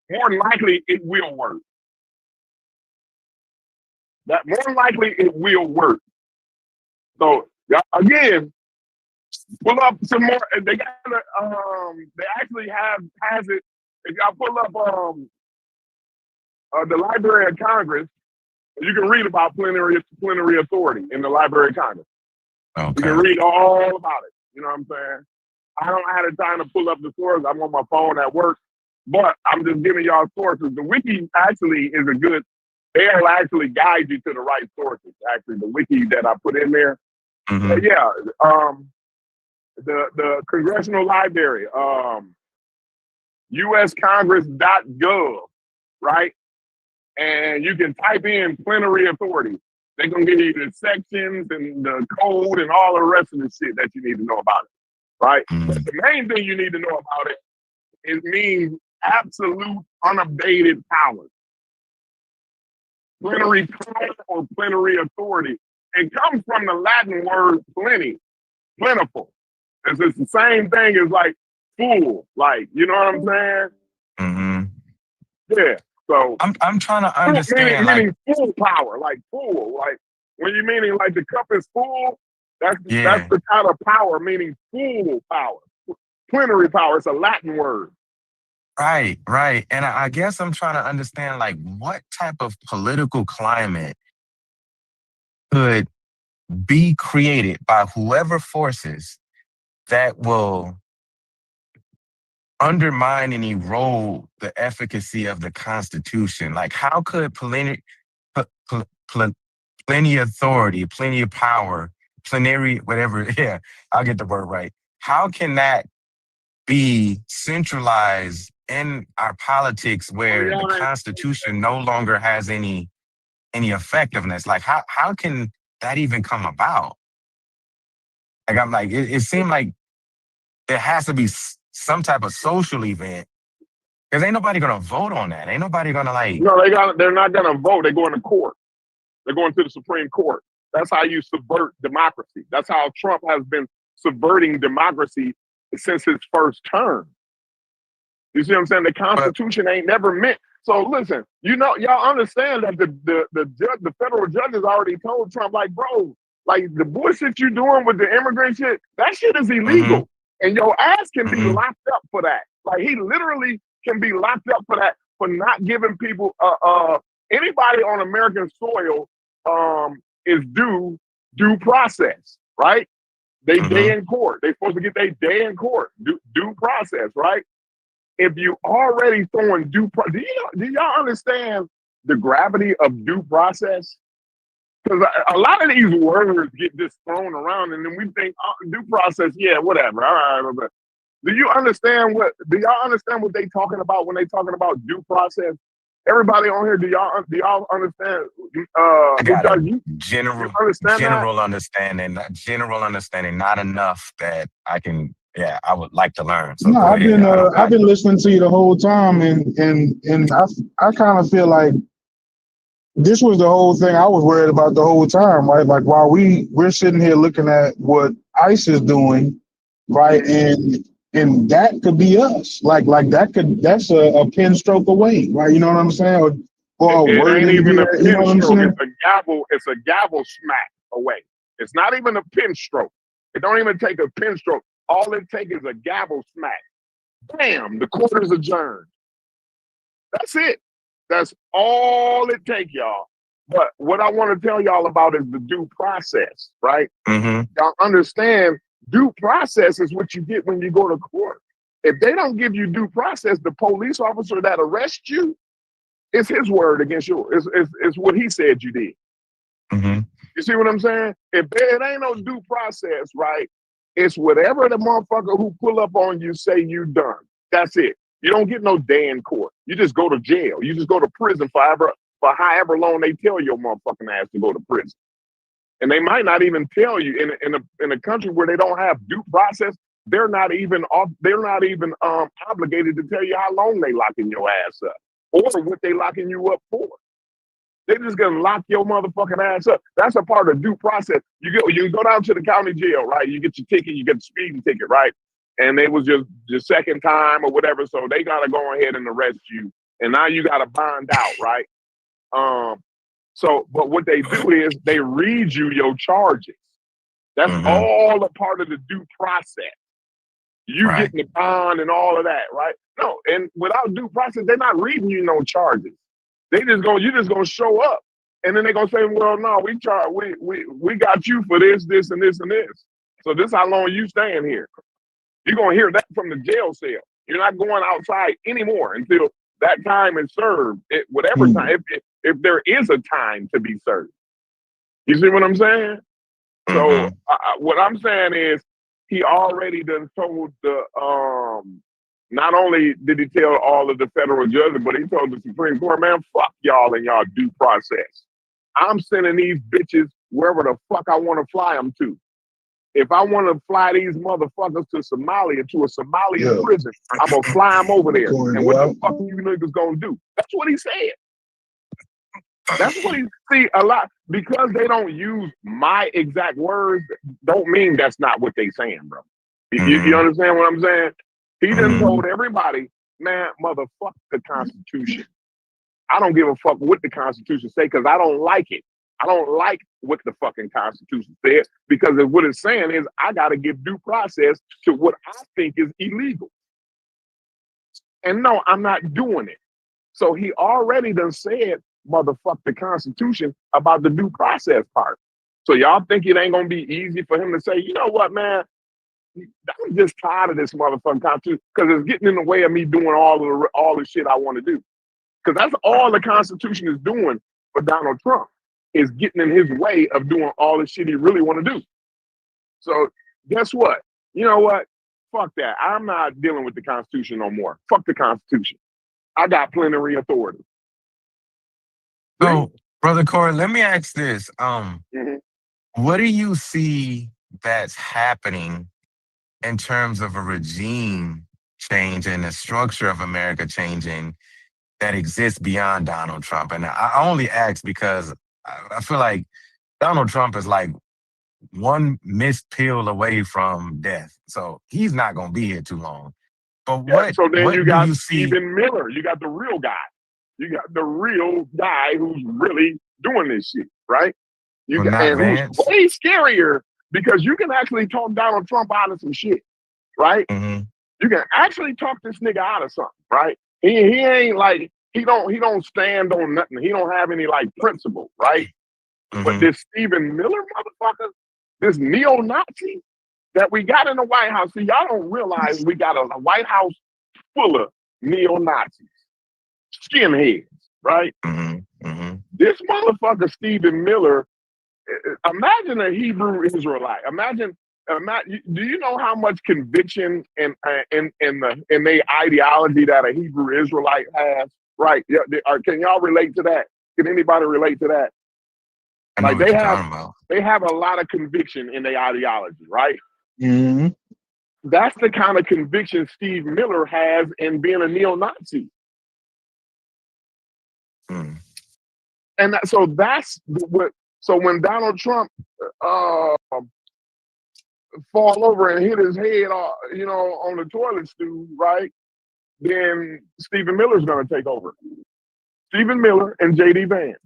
more likely it will work. That more likely it will work. So again, pull up some more. They got they actually has it. If y'all pull up the Library of Congress, you can read about plenary authority in the Library of Congress. You can Okay. read all about it. You know what I'm saying? I don't have the time to pull up the sources. I'm on my phone at work, but I'm just giving y'all sources. The wiki actually is a good. They'll actually guide you to the right sources. Actually, the wiki that I put in there. But yeah, the Congressional Library, uscongress.gov, right? And you can type in plenary authority. They're going to give you the sections and the code and all the rest of the shit that you need to know about it, right? But the main thing you need to know about it means absolute unabated power. Plenary power or plenary authority. It comes from the Latin word plenty, plentiful. It's the same thing as like full, like, you know what I'm saying? Yeah. So I'm trying to understand, meaning full power, like full, like when you're meaning like the cup is full, that's the kind of power, meaning full power, plenary power. It's a Latin word. Right. And I guess I'm trying to understand, like, what type of political climate could be created by whoever forces that will undermine and erode the efficacy of the Constitution. Like, how could plenty authority, plenty of power, plenary, whatever, yeah, I'll get the word right. How can that be centralized in our politics where the Constitution no longer has any effectiveness? Like, how can that even come about? Like, I'm like, it seemed like there has to be some type of social event, because ain't nobody gonna vote on that. Ain't nobody gonna like. No, they're not gonna vote. They're going to court. They're going to the Supreme Court. That's how you subvert democracy. That's how Trump has been subverting democracy since his first term. You see what I'm saying? The Constitution ain't never meant. So listen, you know, y'all understand that the federal judges already told Trump, like, bro, like the bullshit you doing with the immigrant shit, that shit is illegal. And your ass can be locked up for that. Like, he literally can be locked up for that, for not giving people anybody on American soil is due process, right? They day in court. They supposed to get their day in court, due process, right? If you already throwing do y'all understand the gravity of due process? Because a lot of these words get just thrown around, and then we think due process, yeah, whatever. All right. Do y'all understand what they talking about when they talking about due process? Everybody on here, do y'all understand? I got a general understanding, not enough that I can. Yeah, I would like to learn. So no, I've been listening to you the whole time, and I kind of feel like this was the whole thing I was worried about the whole time, right? Like, while we're sitting here looking at what ICE is doing, right, and that could be us. Like that's a pin stroke away, right? You know what I'm saying? Or it ain't even a pin you know what I'm stroke. saying? It's a gavel smack away. It's not even a pin stroke. It don't even take a pin stroke. All it takes is a gavel smack. Bam, the court is adjourned. That's it. That's all it takes, y'all. But what I want to tell y'all about is the due process, right? Y'all understand due process is what you get when you go to court. If they don't give you due process, the police officer that arrests you, it's his word against yours. It's what he said you did. You see what I'm saying? If it ain't no due process, right? It's whatever the motherfucker who pull up on you say you done. That's it. You don't get no day in court. You just go to jail. You just go to prison for however long they tell your motherfucking ass to go to prison. And they might not even tell you in a country where they don't have due process. They're not even obligated to tell you how long they locking your ass up or what they locking you up for. They just gonna lock your motherfucking ass up. That's a part of due process. You go down to the county jail, right? You get your ticket, you get the speeding ticket, right? And it was just your second time or whatever, so they gotta go ahead and arrest you and now you got to bond out, right? So, but what they do is they read you your charges. That's all a part of the due process. You Right. getting the bond and all of that, right? No, and without due process, they're not reading you no charges. You just gonna show up, and then they're gonna say, well, no, we got you for this, this, and this, and this. So this how long you staying here. You're gonna hear that from the jail cell. You're not going outside anymore until that time is served. Whatever time, if there is a time to be served. You see what I'm saying? So what I'm saying is he already done told the not only did he tell all of the federal judges, but he told the Supreme Court, man, fuck y'all and y'all due process. I'm sending these bitches wherever the fuck I want to fly them to. If I want to fly these motherfuckers to Somalia, to a Somalian prison, I'm going to fly them over there. And what the fuck you niggas going to do? That's what he said. That's what he see a lot, because they don't use my exact words, don't mean that's not what they saying, bro. You understand what I'm saying? He done told everybody, man, motherfuck the Constitution. I don't give a fuck what the Constitution say, because I don't like it. I don't like what the fucking Constitution says, because what it's saying is I got to give due process to what I think is illegal. And no, I'm not doing it. So he already done said, motherfuck the Constitution about the due process part. So y'all think it ain't gonna be easy for him to say, you know what, man, I'm just tired of this motherfucking Constitution, because it's getting in the way of me doing all the shit I want to do. Because that's all the Constitution is doing for Donald Trump, is getting in his way of doing all the shit he really want to do. So guess what? You know what? Fuck that. I'm not dealing with the Constitution no more. Fuck the Constitution. I got plenary authority. So, Brother Corey, let me ask this. What do you see that's happening in terms of a regime change and the structure of America changing that exists beyond Donald Trump? And I only ask because I feel like Donald Trump is like one missed pill away from death. So he's not going to be here too long. But so then what you do got you see? Stephen Miller. You got the real guy. You got the real guy who's really doing this shit, right? You got, and Vance. who's way scarier, because you can actually talk Donald Trump out of some shit, right? You can actually talk this nigga out of something, right? He ain't like, he don't stand on nothing. He don't have any like principle, right? But this Stephen Miller motherfucker, this neo-Nazi that we got in the White House, see, y'all don't realize we got a White House full of neo-Nazis, skinheads, right? This motherfucker Stephen Miller, imagine a Hebrew Israelite. Imagine. Do you know how much conviction in their ideology that a Hebrew Israelite has? Right? Can y'all relate to that? Can anybody relate to that? Like they have a lot of conviction in their ideology, right? That's the kind of conviction Steve Miller has in being a neo-Nazi. And so that's what. So when Donald Trump fall over and hit his head, on the toilet stool, right? Then Stephen Miller's going to take over. Stephen Miller and J.D. Vance.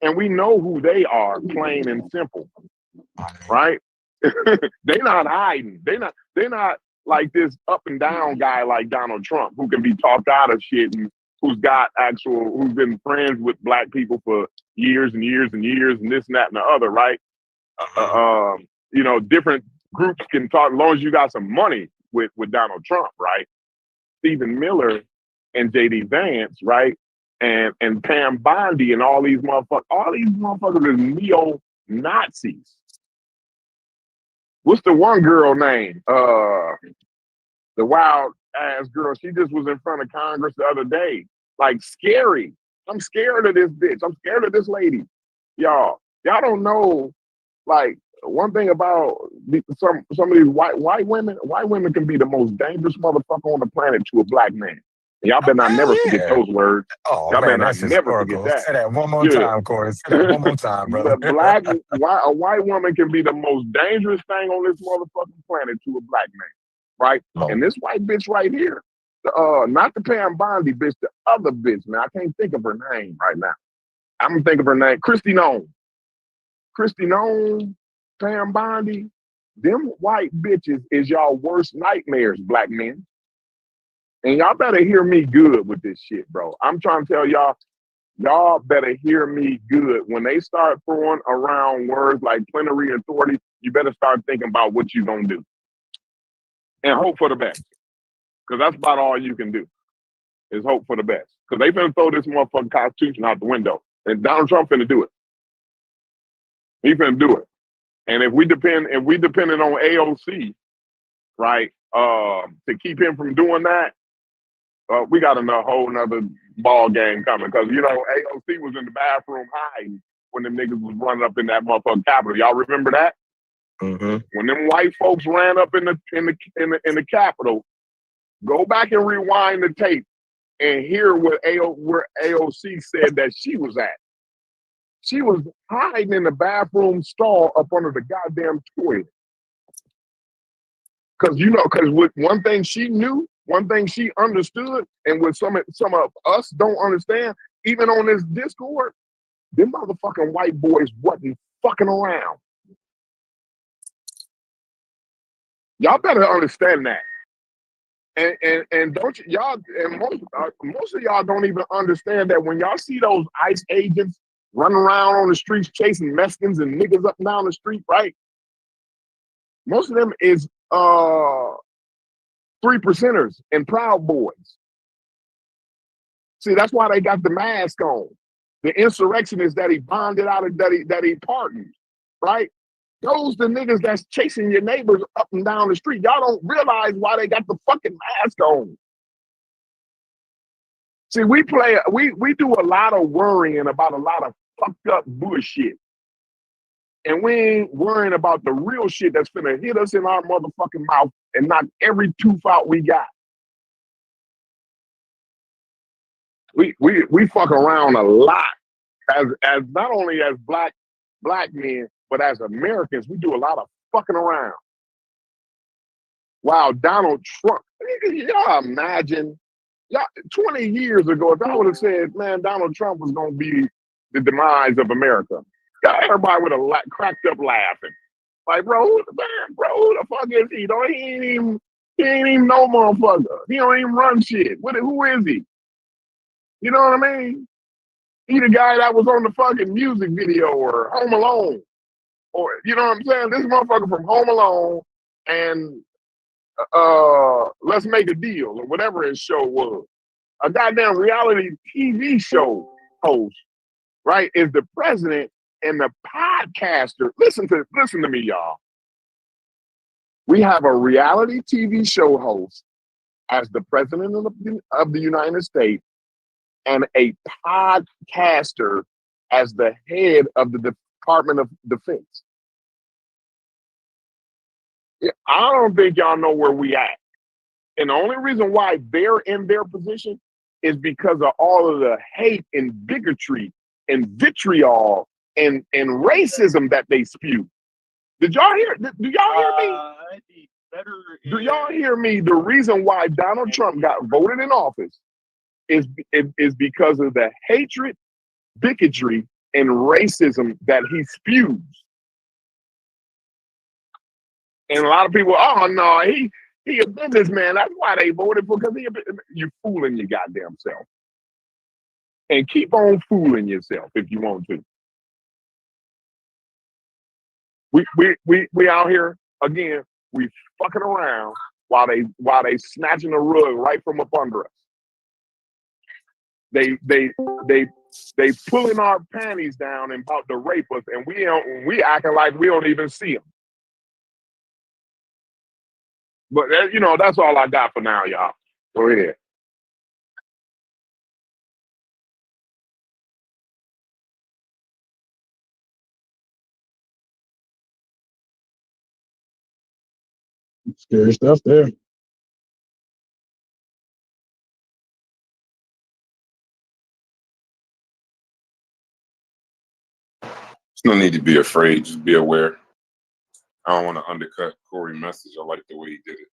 And we know who they are, plain and simple, right? They're not hiding. They're not like this up and down guy like Donald Trump, who can be talked out of shit and who's been friends with black people for years and years and years and this and that and the other, right? Different groups can talk as long as you got some money with Donald Trump, right? Stephen Miller and J.D. Vance, right? And Pam Bondi and all these motherfuckers is neo-Nazis. What's the one girl name? The wild ass girl. She just was in front of Congress the other day. Like, scary. I'm scared of this bitch. I'm scared of this lady. Y'all don't know, like, one thing about some of these white women can be the most dangerous motherfucker on the planet to a black man. Y'all better not never forget those words. Oh, y'all man, better not never forget that. Say that one more time, Corey. Say that one more time, brother. A white woman can be the most dangerous thing on this motherfucking planet to a black man, right? And this white bitch right here, Not the Pam Bondi bitch, the other bitch, man. I can't think of her name right now. I'm gonna think of her name. Christy Nome. Christy Nome, Pam Bondi. Them white bitches is y'all worst nightmares, black men. And y'all better hear me good with this shit, bro. I'm trying to tell y'all better hear me good. When they start throwing around words like plenary authority, you better start thinking about what you're gonna do. And hope for the best. Because that's about all you can do, is hope for the best. Because they finna throw this motherfucking Constitution out the window. And Donald Trump finna do it. He finna do it. And if we depended on AOC, right, to keep him from doing that, we got a whole nother ball game coming. Because, you know, AOC was in the bathroom hiding when them niggas was running up in that motherfucking Capitol. Y'all remember that? Mm-hmm. When them white folks ran up in the Capitol, go back and rewind the tape and hear where AOC said that she was at. She was hiding in the bathroom stall up under the goddamn toilet. Because with one thing she knew, one thing she understood, and what some of us don't understand, even on this Discord, them motherfucking white boys wasn't fucking around. Y'all better understand that. And don't y'all, and most of y'all don't even understand that when y'all see those ICE agents running around on the streets chasing Mexicans and niggas up and down the street, right? Most of them is 3%ers and Proud Boys. See, that's why they got the mask on. The insurrectionists that he bonded out of, that he pardoned, right? Those the niggas that's chasing your neighbors up and down the street. Y'all don't realize why they got the fucking mask on. See, we do a lot of worrying about a lot of fucked up bullshit. And we ain't worrying about the real shit that's finna hit us in our motherfucking mouth and knock every tooth out we got. We fuck around a lot as not only as black men, but as Americans, we do a lot of fucking around. Wow, Donald Trump, y'all imagine, 20 years ago, if I would have said, man, Donald Trump was gonna be the demise of America, everybody would have cracked up laughing. Like, bro, who the fuck is he? He ain't even no motherfucker. He don't even run shit. Who is he? You know what I mean? He the guy that was on the fucking music video or Home Alone. Or, you know what I'm saying? This motherfucker from Home Alone and Let's Make a Deal or whatever his show was. A goddamn reality TV show host, right, is the president and the podcaster. Listen to me, y'all. We have a reality TV show host as the president of the United States and a podcaster as the head of the Department of Defense. I don't think y'all know where we at. And the only reason why they're in their position is because of all of the hate and bigotry and vitriol and racism that they spew. Did y'all hear? Do y'all hear me? Do y'all hear me? The reason why Donald Trump got voted in office is because of the hatred, bigotry, and racism that he spews. And a lot of people, oh no, he a businessman. That's why they voted for, because you fooling your goddamn self. And keep on fooling yourself if you want to. We out here again. We fucking around while they snatching the rug right from up under us. They pulling our panties down and about to rape us, and we acting like we don't even see them. But that's all I got for now, y'all. Go ahead. Scary stuff there. There's no need to be afraid. Just be aware. I don't want to undercut Corey's message. I like the way he did it.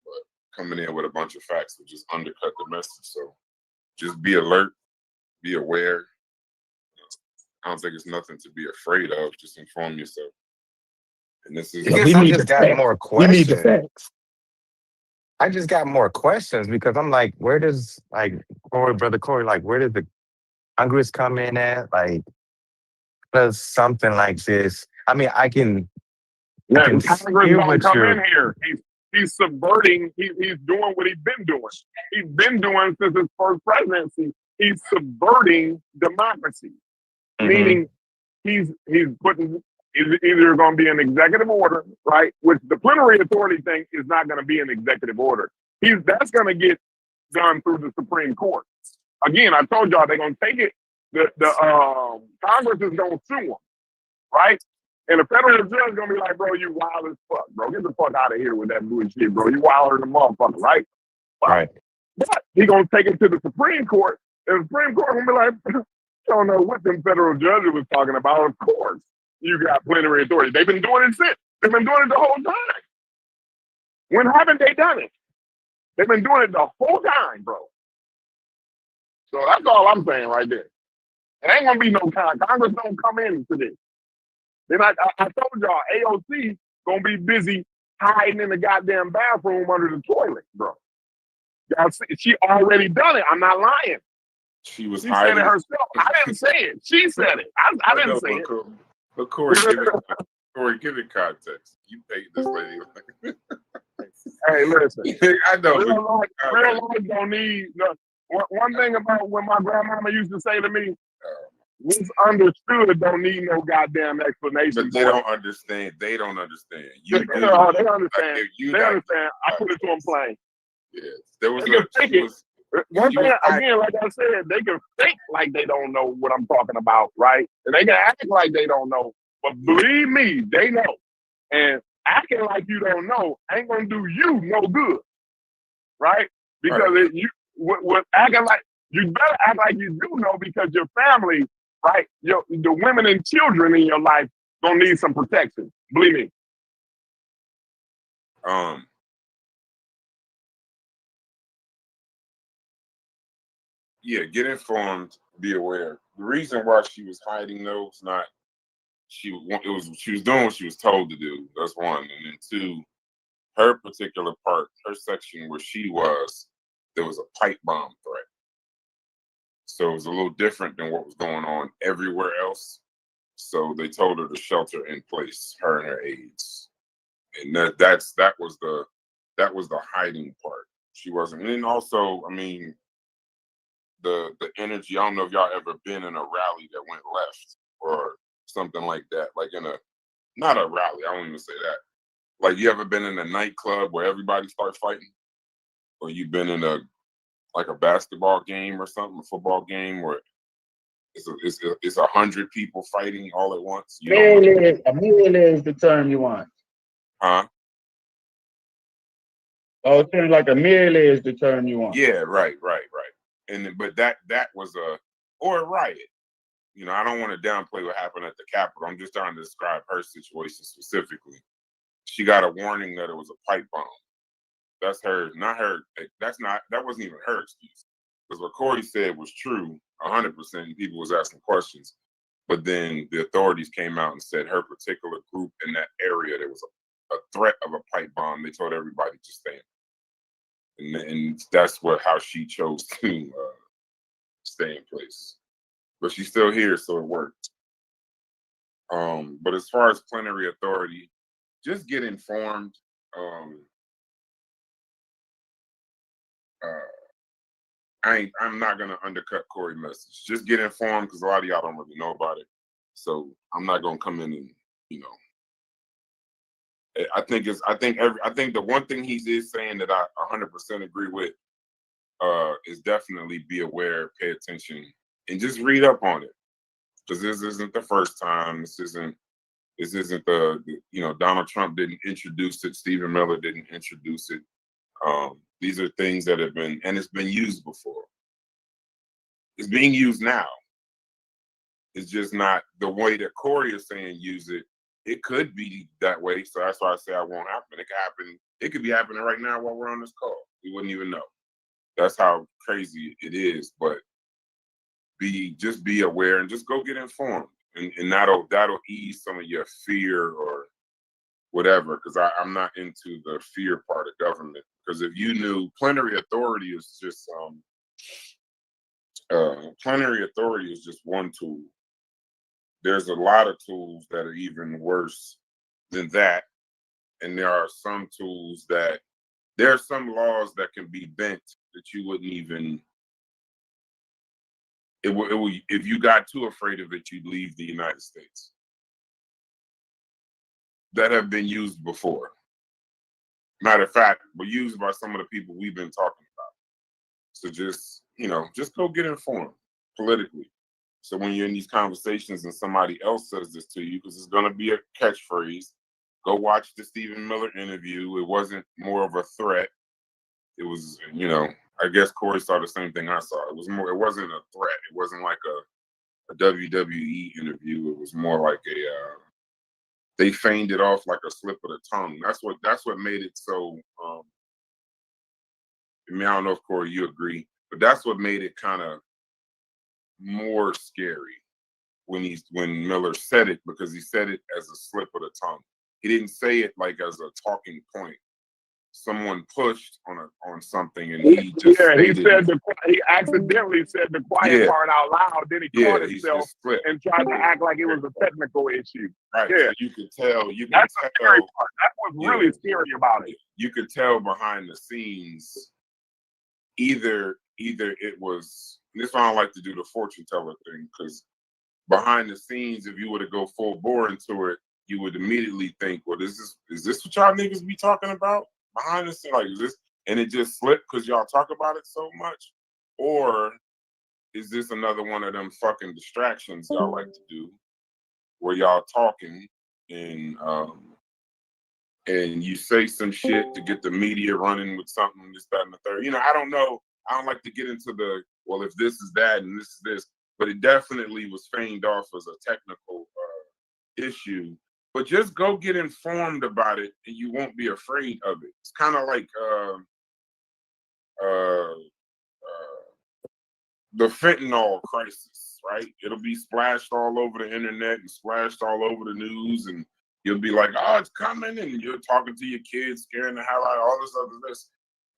But coming in with a bunch of facts would just undercut the message. So just be alert, be aware. I don't think it's nothing to be afraid of. Just inform yourself. And this is I guess I just got more We need the questions. facts. I just got more questions because I'm like, where does brother Corey, like, where does the Congress come in at? Like, does something like this? I mean, I can Congress hear don't what come you're. in here. He's subverting. He's doing what he's been doing. He's been doing since his first presidency. He's subverting democracy, meaning he's putting either going to be an executive order, right? Which the plenary authority thing is not going to be an executive order. That's going to get done through the Supreme Court. Again, I told y'all they're going to take it. The Congress is going to sue them, right? And the federal judge is going to be like, bro, you wild as fuck, bro. Get the fuck out of here with that bullshit, bro. You wilder than a motherfucker, right? Right. But he's going to take it to the Supreme Court, and the Supreme Court going to be like, I don't know what them federal judges was talking about. Of course, you got plenary authority. They've been doing it since. They've been doing it the whole time. When haven't they done it? They've been doing it the whole time, bro. So that's all I'm saying right there. It ain't going to be no Congress don't come into this. Then I told y'all, AOC going to be busy hiding in the goddamn bathroom under the toilet, bro. Y'all see, she already done it. I'm not lying. She was She hiding. said it herself. I didn't say it. She said it. I didn't say it. But Corey, give it context. You paid this lady. Hey, listen. I know. Real life don't need. One thing about what my grandmama used to say to me, misunderstood don't need no goddamn explanation. But they don't understand. They don't understand. They understand. They understand. I put it to them plain. Yes. There was one thing, again, like I said, they can think like they don't know what I'm talking about, right? And they can act like they don't know. But believe me, they know. And acting like you don't know ain't gonna do you no good, right? Because acting like you better act like you do know, because your family, right? The women and children in your life gonna need some protection. Believe me. Yeah, get informed, be aware. The reason why she was hiding though was not she was doing what she was told to do. That's one. And then two, her particular part, her section where she was, there was a pipe bomb threat. So it was a little different than what was going on everywhere else. So they told her to shelter in place, her and her aides. And that was the hiding part. She wasn't. And then also, I mean, the energy. I don't know if y'all ever been in a rally that went left or something like that. Like not a rally. I won't even say that. Like, you ever been in a nightclub where everybody starts fighting, or you've been in a basketball game or something, a football game where it's 100 people fighting all at once. A melee is the term you want. Huh? Oh, it seems like a melee is the term you want. Yeah, right. But that was a riot. You know, I don't want to downplay what happened at the Capitol. I'm just trying to describe her situation specifically. She got a warning that it was a pipe bomb. That's her, not her. That wasn't even her excuse. Because what Corey said was true, 100%. People was asking questions. But then the authorities came out and said her particular group in that area, there was a threat of a pipe bomb. They told everybody to stay. And that's how she chose to stay in place. But she's still here, so it worked. But as far as plenary authority, just get informed. I'm not gonna undercut Corey's message. Just get informed, because a lot of y'all don't really know about it. So I'm not gonna come in and, I think the one thing he is saying that I 100% agree with is definitely be aware, pay attention, and just read up on it. Because this isn't the first time. This isn't the Donald Trump didn't introduce it. Stephen Miller didn't introduce it. These are things that have been, and it's been used before. It's being used now. It's just not the way that Corey is saying use it. It could be that way. So that's why I say I won't happen. It could happen. It could be happening right now while we're on this call. We wouldn't even know. That's how crazy it is. But just be aware and just go get informed, and that'll ease some of your fear or whatever. Because I'm not into the fear part of government. Because if you knew, plenary authority is just one tool. There's a lot of tools that are even worse than that, and there are some tools that there are some laws that can be bent that you wouldn't even. If you got too afraid of it, you'd leave the United States. That have been used before. Matter of fact, were used by some of the people we've been talking about. So just go get informed politically. So when you're in these conversations and somebody else says this to you, because it's going to be a catchphrase, go watch the Stephen Miller interview. It wasn't more of a threat. It was, I guess Corey saw the same thing I saw. It wasn't a threat. It wasn't like a WWE interview. It was more like they feigned it off like a slip of the tongue. That's what made it so, I don't know if Corey, you agree, but that's what made it kind of more scary when Miller said it, because he said it as a slip of the tongue. He didn't say it like as a talking point. Someone pushed on something, and he just he accidentally said the quiet part out loud. Then he caught himself and tried to act like it was a technical issue. Right. Yeah. So you could tell. That's the scary part. That's what's really scary about it. You could tell behind the scenes. Either it was. This is why I don't like to do the fortune teller thing, because behind the scenes, if you were to go full bore into it, you would immediately think, well, is this what y'all niggas be talking about? Behind the scenes, like, is this, and it just slipped because y'all talk about it so much? Or is this another one of them fucking distractions y'all like to do, where y'all talking and you say some shit to get the media running with something, this, that, and the third. I don't know. I don't like to get into the, well, if this is that and this is this, but it definitely was feigned off as a technical issue. But just go get informed about it, and you won't be afraid of it. It's kind of like the fentanyl crisis, right? It'll be splashed all over the internet and splashed all over the news, and you'll be like, "Oh, it's coming," and you're talking to your kids, scaring the hell out of all this other this.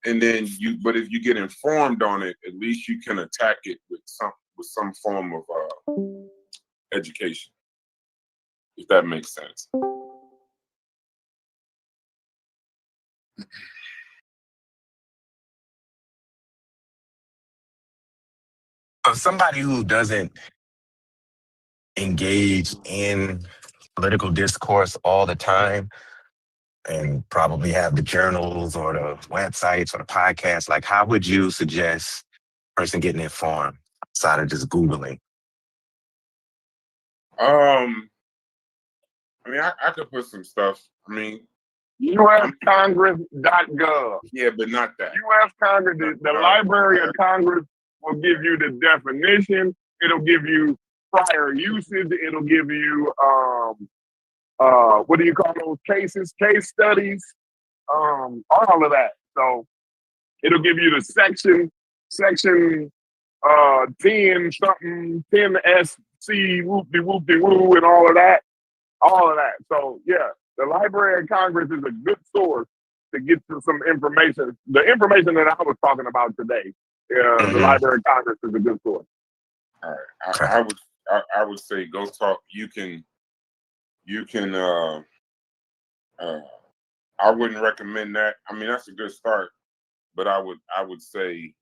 And then but if you get informed on it, at least you can attack it with some form of education, if that makes sense. Somebody who doesn't engage in political discourse all the time and probably have the journals or the websites or the podcasts, like, how would you suggest a person getting informed outside of just Googling? I could put some stuff. USCongress.gov. Yeah, but not that. U.S. Congress, the Library of Congress will give you the definition. It'll give you prior usage. It'll give you, what do you call those cases? Case studies, all of that. So it'll give you the section 10 something, 10SC, whoop-de-whoop-de-woo, and all of that. So yeah, the Library of Congress is a good source to get to some information. The information that I was talking about today, the Library of Congress is a good source. All right, I would say go talk. You can. I wouldn't recommend that. That's a good start, but I would say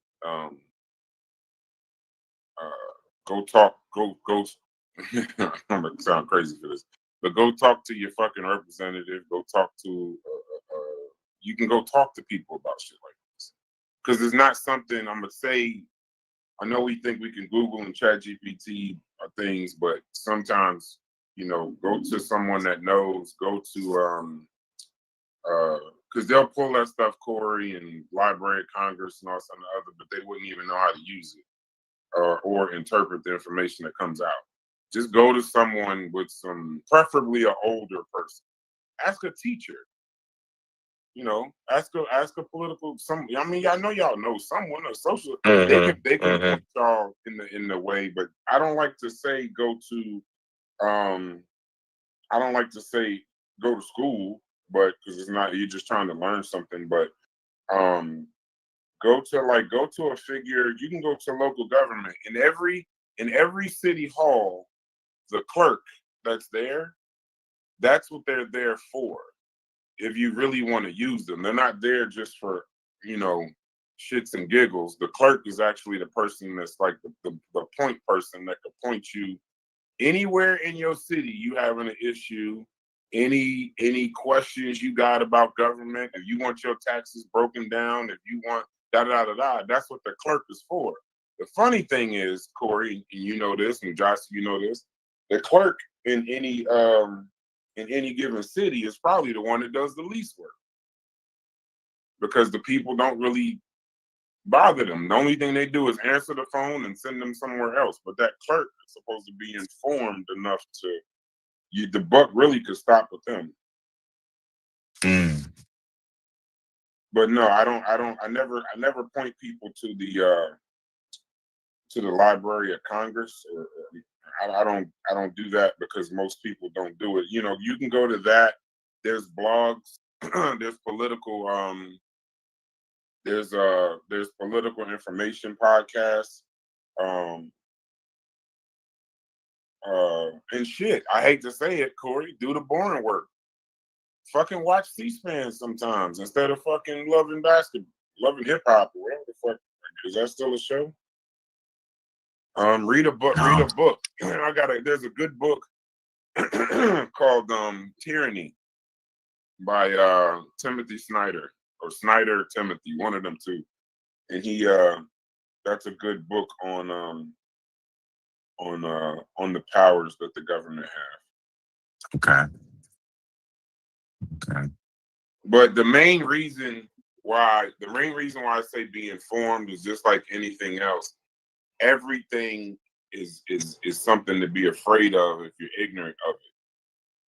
go talk. Go. I'm gonna sound crazy for this. But go talk to your fucking representative. Go talk to. You can go talk to people about shit like this, because it's not something I'm gonna say. I know we think we can Google and ChatGPT things, but sometimes go to someone that knows. Go to because they'll pull that stuff, Corey, and Library of Congress and all some other, but they wouldn't even know how to use it or interpret the information that comes out. Just go to someone with preferably an older person. Ask a teacher. ask a political I mean, I know y'all know someone or social. Mm-hmm. They can point y'all in the way, but I don't like to say go to I don't like to say go to school, but because it's not, you're just trying to learn something, but go to a figure. You can go to local government. In every city hall, the clerk that's there, that's what they're there for. If you really want to use them, they're not there just for, shits and giggles. The clerk is actually the person that's like the point person that can point you anywhere in your city you having an issue, any questions you got about government, if you want your taxes broken down, if you want that's what the clerk is for. The funny thing is, Corey, and you know this, and Josh, you know this, the clerk in any given city is probably the one that does the least work because the people don't really bother them. The only thing they do is answer the phone and send them somewhere else. But that clerk is supposed to be informed enough the buck really could stop with them. But no, I never point people to the Library of Congress, or I don't do that because most people don't do it. You can go to that. There's blogs, there's political there's political information podcasts, and shit. I hate to say it, Corey, do the boring work. Fucking watch C-SPAN sometimes instead of fucking loving basketball, loving hip hop, or whatever the fuck. Is that still a show? Read a book. Read a book. There's a good book called Tyranny by Timothy Snyder, or Snyder Timothy, one of them two. And he that's a good book on the powers that the government have. Okay. But the main reason why I say be informed is just like anything else. Everything is something to be afraid of if you're ignorant of it.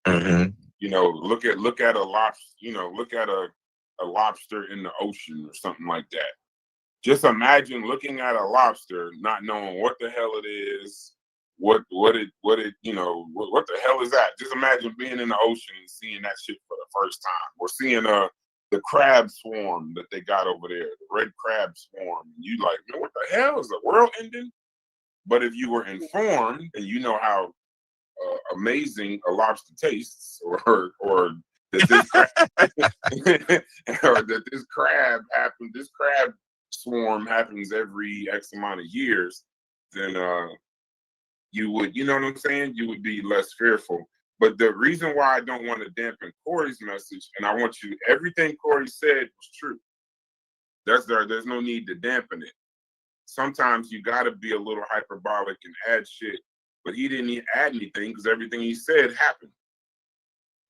Mm-hmm. Look at a lobster. Look at a lobster in the ocean or something like that. Just imagine looking at a lobster, not knowing what the hell it is, what the hell is that? Just imagine being in the ocean and seeing that shit for the first time, or seeing the crab swarm that they got over there, the red crab swarm. And you like, man, what the hell, is the world ending? But if you were informed and you know how amazing a lobster tastes, or that this or that this crab swarm happens every X amount of years, then you would, you know what I'm saying? You would be less fearful. But the reason why I don't want to dampen Corey's message, and I want everything Corey said was true. There's no need to dampen it. Sometimes you got to be a little hyperbolic and add shit, but he didn't add anything because everything he said happened.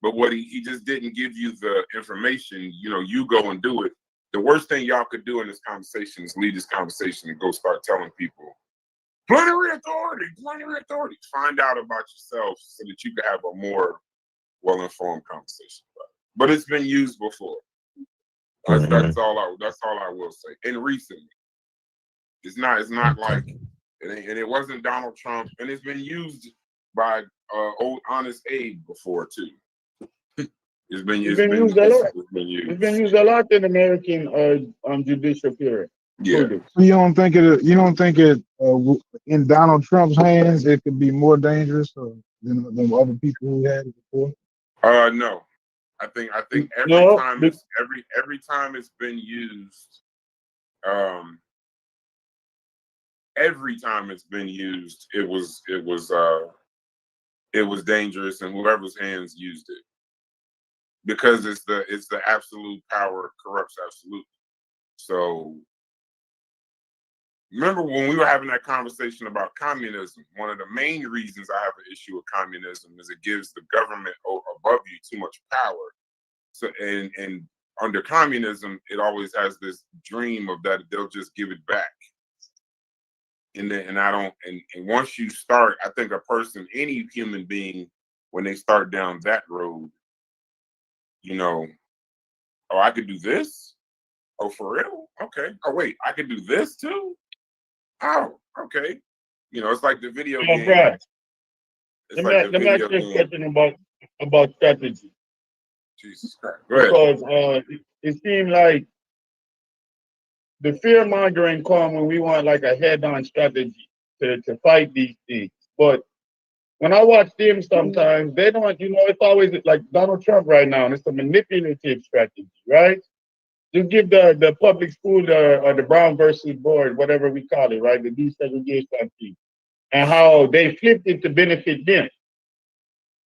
But what he just didn't give you the information, you go and do it. The worst thing y'all could do in this conversation is leave this conversation and go start telling people, plenary authority. Find out about yourself so that you can have a more well-informed conversation about it. But it's been used before. That's all I will say. And recently, it's not like, and it wasn't Donald Trump, and it's been used by old Honest Abe before too. It's been used a lot. It's been used a lot in American judicial period. Yeah. You don't think it in Donald Trump's hands it could be more dangerous than other people who had it before? No. I think every time it's been used, it was dangerous, and whoever's hands used it, because it's the absolute power corrupts absolutely. So remember when we were having that conversation about communism, one of the main reasons I have an issue with communism is it gives the government above you too much power. So and under communism, it always has this dream of that they'll just give it back. And once you start, I think a person, any human being, when they start down that road, Oh, I could do this? Oh, for real? Okay. Oh, wait, I could do this too? Oh, okay. You know, it's like the video Yeah, game. Brad. It's like the Let me ask video you a game. question about strategy, Jesus Christ. Go ahead. because it seemed like the fear mongering come when we want like a head-on strategy to fight these things. But when I watch them, sometimes they don't. You know, it's always like Donald Trump right now, and it's a manipulative strategy, right? Just give the public school or the Brown versus Board, whatever we call it, right? The desegregation thing, and how they flipped it to benefit them,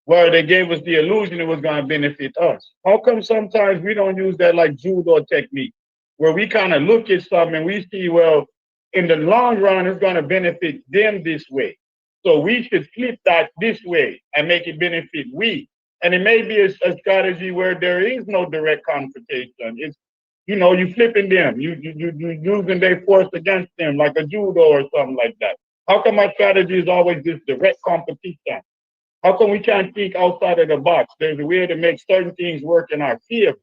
where they gave us the illusion it was going to benefit us. How come sometimes we don't use that like judo technique, where we kind of look at something and we see, well, in the long run, it's going to benefit them this way. So we should flip that this way and make it benefit we. And it may be a strategy where there is no direct confrontation. It's, you know, you flipping them, you using their force against them like a judo or something like that. How come my strategy is always this direct competition? How come we can't think outside of the box? There's a way to make certain things work in our favor,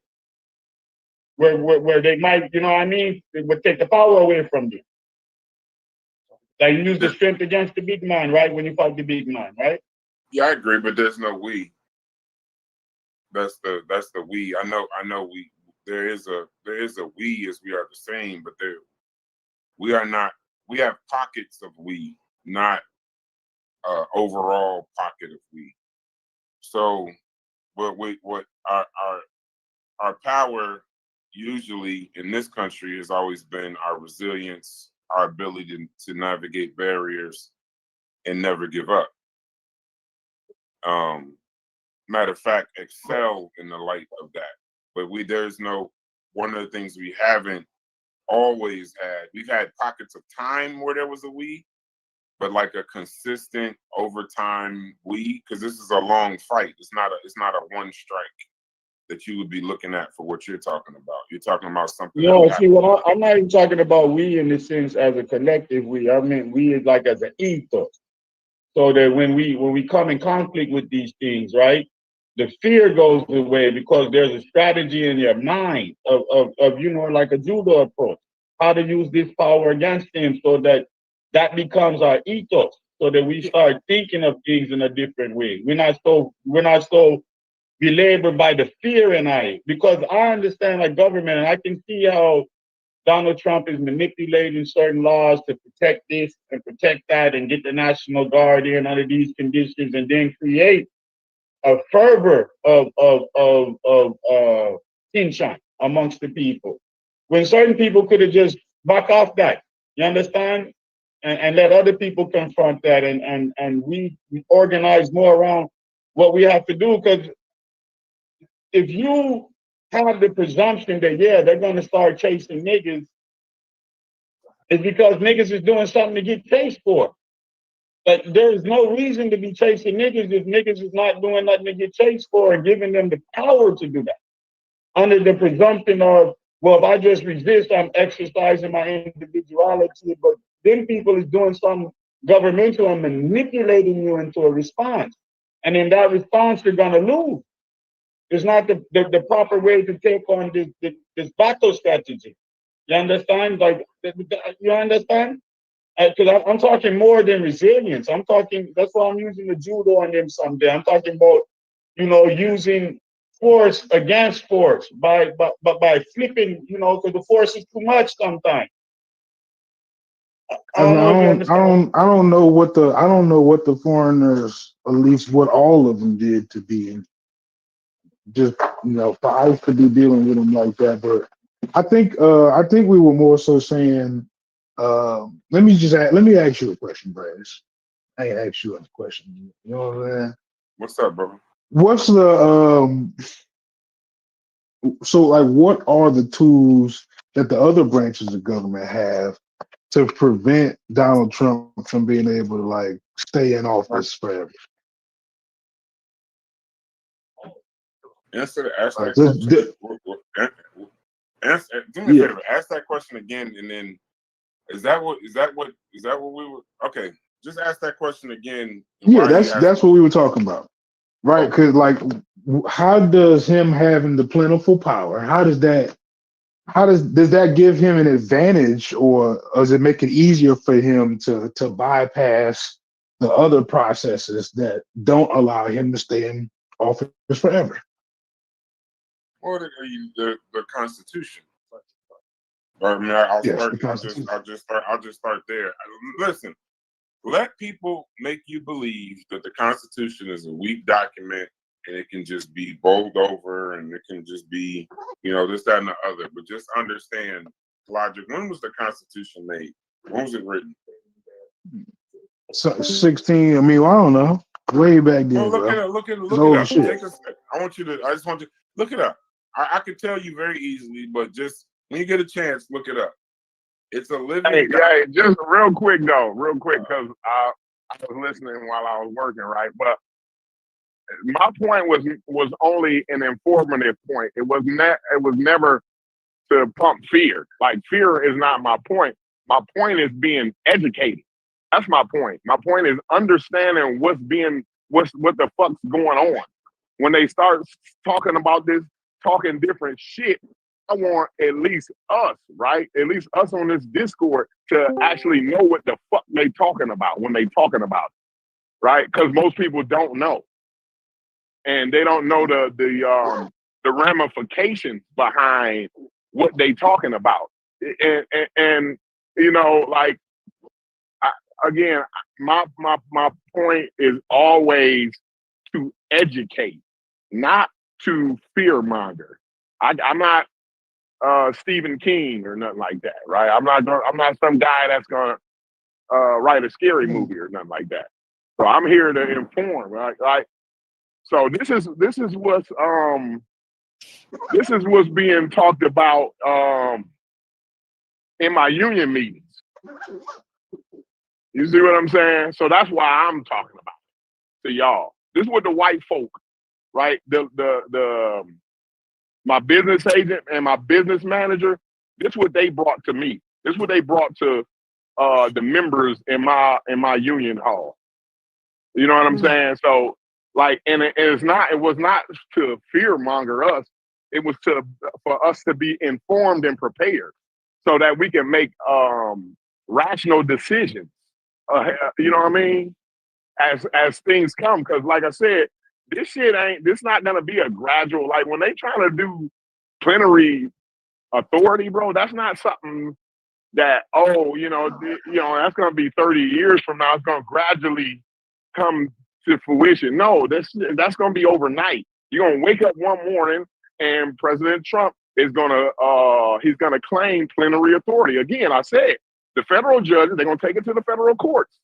where they might, you know what I mean, it would take the power away from you. Like you use the strength against the big man, right? When you fight the big man, right? Yeah, I agree, but there's no we. That's the we. I know we there is a we as we are the same, but we are not. We have pockets of we, not overall pocket of we. So what our power usually in this country has always been our resilience, our ability to navigate barriers and never give up. Matter of fact, excel in the light of that. But there's no, one of the things we haven't always had, we've had pockets of time where there was a we, but like a consistent overtime we, because this is a long fight. It's not a one strike that you would be looking at for what you're talking about. You're talking about something. No, see, well, I'm not even talking about we in the sense as a collective we. I mean we is like as an ethos. So that when we come in conflict with these things, right, the fear goes away because there's a strategy in your mind of you know, like a judo approach, how to use this power against them, so that becomes our ethos, so that we start thinking of things in a different way. We're not so belabored by the fear in I, because I understand like government, and I can see how Donald Trump is manipulating certain laws to protect this and protect that and get the National Guard in under these conditions, and then create a fervor of tension amongst the people. When certain people could have just back off that, you understand? And let other people confront that, and we organize more around what we have to do. Because if you have the presumption that, yeah, they're going to start chasing niggas, it's because niggas is doing something to get chased for. But there's no reason to be chasing niggas if niggas is not doing nothing to get chased for and giving them the power to do that. Under the presumption of, well, if I just resist, I'm exercising my individuality. But then people is doing something governmental and manipulating you into a response. And in that response, you're going to lose. It's not the proper way to take on this battle strategy. You understand? Like, you understand? Because I'm talking more than resilience. I'm talking, that's why I'm using the judo on them someday. I'm talking about, you know, using force against force by flipping, you know, because the force is too much sometimes. I I don't mean, know if you understand. I don't know what the foreigners, at least what all of them did to be just, you know, for ICE to be dealing with them like that. But I think we were more so saying, let me ask you a question, Brass. I ain't ask you a question. You know what I'm saying? What's up, bro? What's the so like what are the tools that the other branches of government have to prevent Donald Trump from being able to like stay in office forever? Ask Like, that question. Do me a favor. Ask that question again, and then is that what we were? Okay, just ask that question again. Yeah, that's what we were talking about, right? Because like how does him having the plentiful power, does that give him an advantage, or does it make it easier for him to bypass the other processes that don't allow him to stay in office forever? Or the Constitution. I mean, I'll Yes, start. the Constitution. I'll just start there. Listen, let people make you believe that the Constitution is a weak document and it can just be bowled over and it can just be, this, that, and the other. But just understand logic. When was the Constitution made? When was it written? So 16. I mean, I don't know. Way back then, Well, bro. look it Old up. shit. Take a sec. I just want you to look it up. I can tell you very easily, but just when you get a chance, look it up. It's a living. Hey, just real quick, because I was listening while I was working, right? But my point was only an informative point. It was never to pump fear. Like, fear is not my point. My point is being educated. That's my point. My point is understanding what the fuck's going on. When they start talking about this, talking different shit, I want at least us, right? At least us on this Discord to actually know what the fuck they talking about when they talking about it, right? Because most people don't know. And they don't know the ramifications behind what they talking about. And like, again, my point is always to educate, not to fear monger. I'm not Stephen King or nothing like that, right? I'm not some guy that's gonna write a scary movie or nothing like that. So I'm here to inform, right? Like, so this is what's being talked about in my union meetings. You see what I'm saying? So that's why I'm talking about it to y'all. This is what the white folk, right? My business agent and my business manager, this is what they brought to me. This is what they brought to the members in my union hall. You know what I'm saying? So, like, and it was not to fear monger us. It was for us to be informed and prepared so that we can make rational decisions. You know what I mean? As things come, because like I said, this not gonna be a gradual. Like, when they trying to do plenary authority, bro, that's not something that that's gonna be 30 years from now. It's gonna gradually come to fruition. No, that's gonna be overnight. You're gonna wake up one morning and President Trump is he's gonna claim plenary authority. Again, I said the federal judges, they're gonna take it to the federal courts.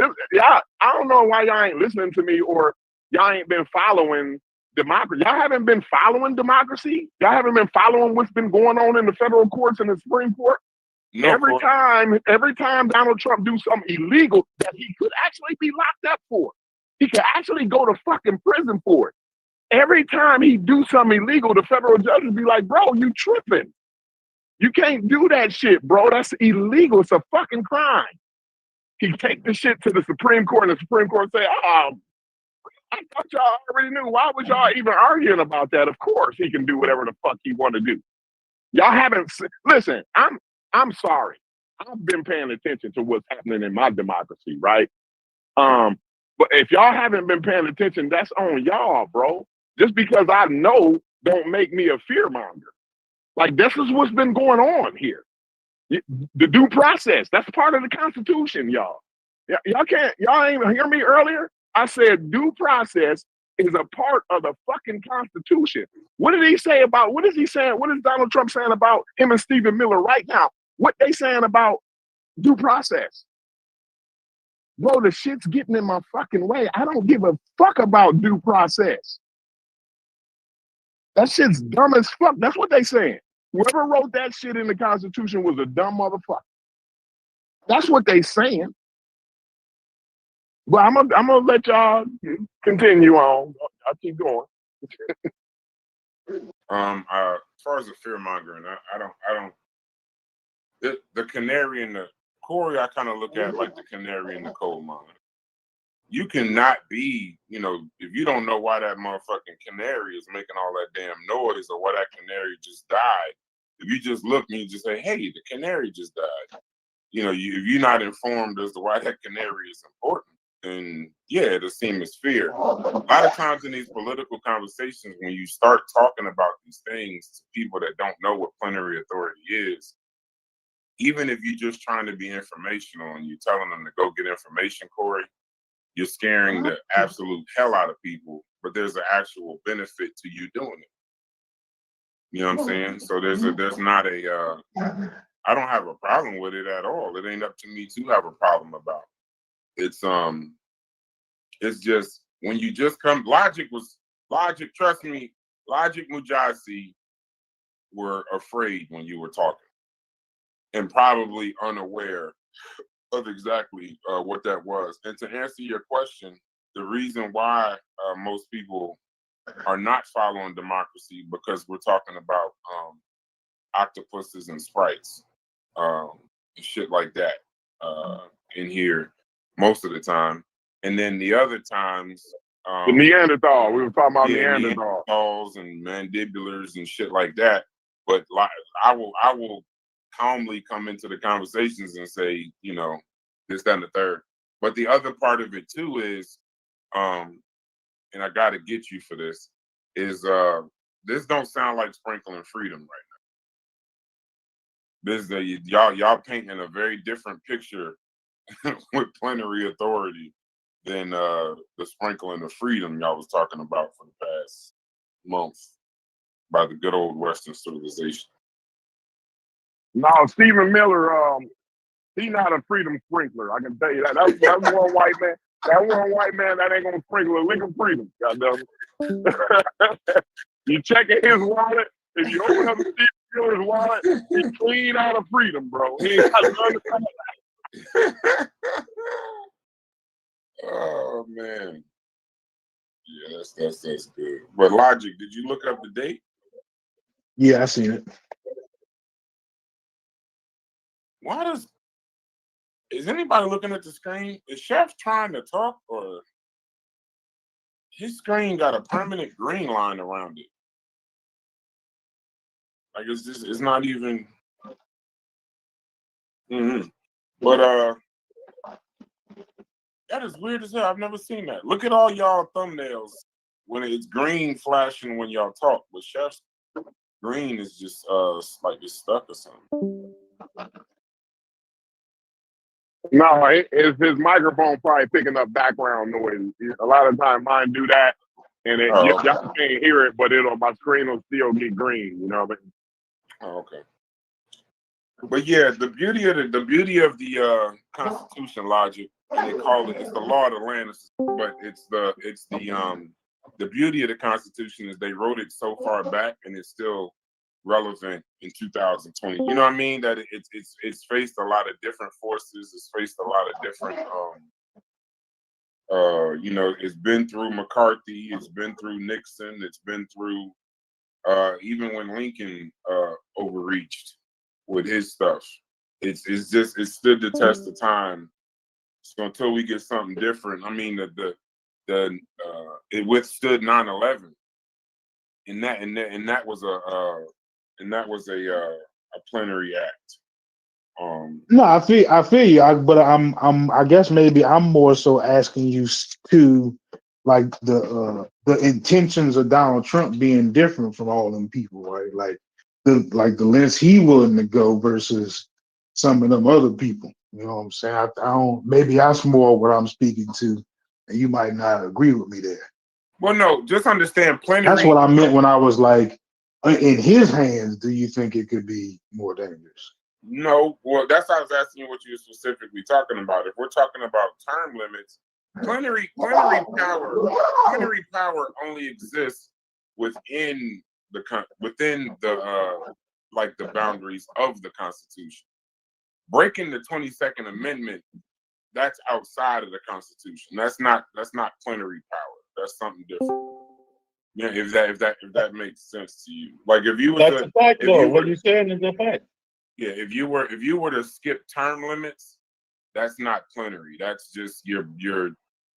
I don't know why y'all ain't listening to me, or y'all ain't been following democracy. Y'all haven't been following democracy. Y'all haven't been following what's been going on in the federal courts and the Supreme Court. No, every time Donald Trump do something illegal that he could actually be locked up for, he could actually go to fucking prison for it. Every time he do something illegal, the federal judges be like, bro, you tripping. You can't do that shit, bro. That's illegal. It's a fucking crime. He take the shit to the Supreme Court, and the Supreme Court say, I thought y'all already knew. Why was y'all even arguing about that? Of course he can do whatever the fuck he want to do. Y'all haven't, listen, I'm sorry. I've been paying attention to what's happening in my democracy, right? But if y'all haven't been paying attention, that's on y'all, bro. Just because I know don't make me a fearmonger. Like, this is what's been going on here. The due process, that's part of the Constitution, y'all. Y'all ain't hear me earlier? I said due process is a part of the fucking Constitution. What is he saying? What is Donald Trump saying about him and Stephen Miller right now? What they saying about due process? Bro, the shit's getting in my fucking way. I don't give a fuck about due process. That shit's dumb as fuck. That's what they saying. Whoever wrote that shit in the Constitution was a dumb motherfucker. That's what they saying. But I'm gonna let y'all continue on. I'll keep going. As far as the fear mongering, I don't. The canary in the Corey, I kind of look at like the canary in the coal mine. you cannot be, you know, if you don't know why that motherfucking canary is making all that damn noise or why that canary just died, if you just look and you just say, hey, the canary just died, you know, if you're not informed as to why that canary is important, then yeah, it'll seem as fear. A lot of times in these political conversations, when you start talking about these things to people that don't know what plenary authority is, even if you're just trying to be informational and you're telling them to go get information, Corey, you're scaring the absolute hell out of people, but there's an actual benefit to you doing it. You know what I'm saying? So there's not a, I don't have a problem with it at all. It ain't up to me to have a problem about it. It's just, when you just come, Logic, trust me, Logic Mujasi were afraid when you were talking and probably unaware of exactly what that was. And to answer your question, the reason why most people are not following democracy, because we're talking about octopuses and sprites and shit like that in here most of the time. And then the other times, the Neanderthal. We were talking about Neanderthal. Neanderthals and mandibulars and shit like that. But like, I will calmly come into the conversations and say, you know, this, that, and the third. But the other part of it too is, and I got to get you for this, is this don't sound like sprinkling freedom right now. This y'all painting a very different picture with plenary authority than the sprinkling of freedom y'all was talking about for the past month by the good old Western civilization. No, Stephen Miller, he's not a freedom sprinkler. I can tell you that. That's one white man. That one white man that ain't gonna sprinkle a lick of freedom. Goddamn. You checking his wallet. If you open up Stephen Miller's wallet, he's clean out of freedom, bro. He ain't got none of that. Oh man. Yeah, that's good. But Logic, did you look up the date? Yeah, I seen it. Is anybody looking at the screen? Is Chef trying to talk, or his screen got a permanent green line around it? Like it's not even. But that is weird as hell. I've never seen that. Look at all y'all thumbnails when it's green flashing when y'all talk, but Chef's green is just like it's stuck or something. No, it's his microphone probably picking up background noise. A lot of times mine do that, and y'all can't hear it, but my screen will still get green. You know what I mean? Oh, okay. But yeah, the beauty of the Constitution, Logic, and they call it's the law of the land, but it's the beauty of the Constitution is they wrote it so far back and it's still relevant in 2020. You know what I mean? That it's faced a lot of different forces. It's faced a lot of different you know, it's been through McCarthy, it's been through Nixon, it's been through even when Lincoln overreached with his stuff. It stood the test of time. So until we get something different, I mean it withstood 9/11, and that was a plenary act. No, I feel you, but I guess maybe I'm more so asking you to like the intentions of Donald Trump being different from all them people, right? Like the lengths he willing to go versus some of them other people. You know what I'm saying? I don't. Maybe that's more what I'm speaking to, and you might not agree with me there. Well, no, just understand plenary. That's what I meant when I was like, in his hands, do you think it could be more dangerous? No, well, that's why I was asking you what you're specifically talking about. If we're talking about term limits, plenary power only exists within the like the boundaries of the Constitution. Breaking the 22nd Amendment, that's outside of the Constitution. That's not plenary power. That's something different. Yeah, if that makes sense to you. Like if you were that's a fact, though. What you're saying is a fact. Yeah, if you were to skip term limits, that's not plenary. That's just you're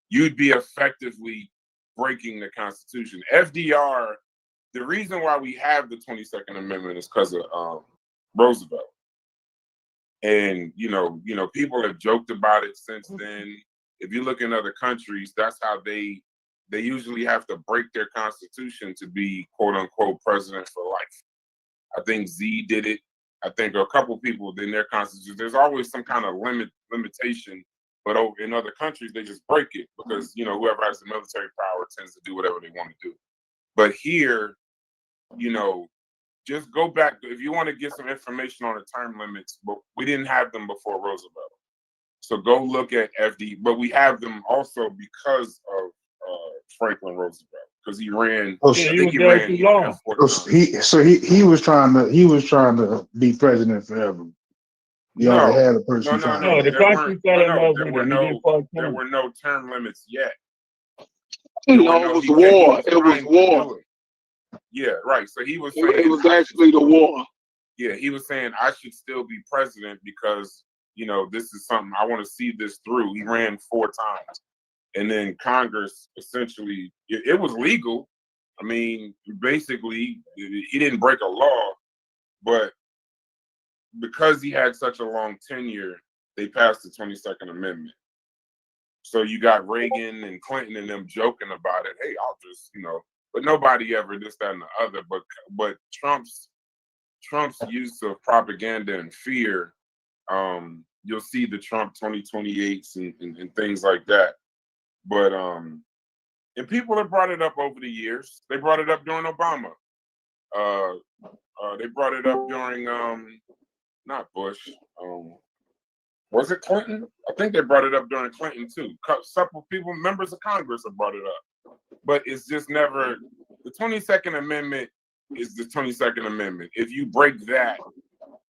you'd be effectively breaking the Constitution. FDR, the reason why we have the 22nd Amendment is because of Roosevelt. And people have joked about it since then. If you look in other countries, that's how they usually have to break their constitution to be quote unquote president for life. I think Z did it. I think a couple people in their constitution. There's always some kind of limitation, but in other countries they just break it because whoever has the military power tends to do whatever they want to do. But here, just go back if you want to get some information on the term limits. But we didn't have them before Roosevelt, so go look at FD. But we have them also because of Franklin Roosevelt, because he ran. Oh, I think he ran. He was trying to be president forever. You already had a person trying. No, the Constitution there were no term limits yet. No, it was war. It was war. Yeah, right. So he was saying it was actually the war. Yeah, he was saying I should still be president because this is something I want to see this through. He ran 4 times, and then Congress essentially it was legal. I mean, basically, he didn't break a law, but because he had such a long tenure, they passed the 22nd Amendment. So you got Reagan and Clinton and them joking about it. Hey, I'll just but nobody ever this, that, and the other. But Trump's use of propaganda and fear, you'll see the Trump 2028s and things like that. But and people have brought it up over the years. They brought it up during Obama. They brought it up during not Bush. Was it Clinton? I think they brought it up during Clinton too. Several people, members of Congress, have brought it up. But it's just never. The 22nd Amendment is the 22nd Amendment. If you break that,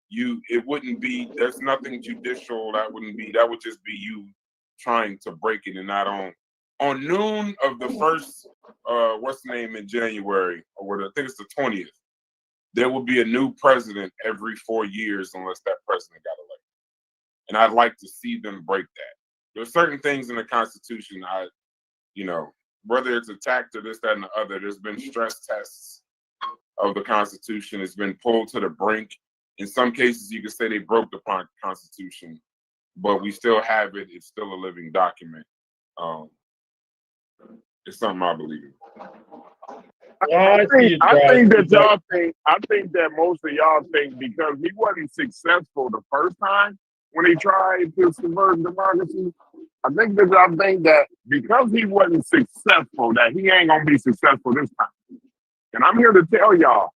it wouldn't be. There's nothing judicial. That would just be you trying to break it, and not on noon of the first. What's the name in January or I think it's the 20th. There will be a new president every 4 years unless that president got elected. And I'd like to see them break that. There's certain things in the Constitution, whether it's attacked or this, that, and the other, there's been stress tests of the Constitution. It's been pulled to the brink. In some cases, you could say they broke the Constitution, but we still have it. It's still a living document. It's something I believe in. I think that most of y'all think because he wasn't successful the first time when he tried to subvert democracy. I think that because he wasn't successful, that he ain't gonna be successful this time. And I'm here to tell y'all,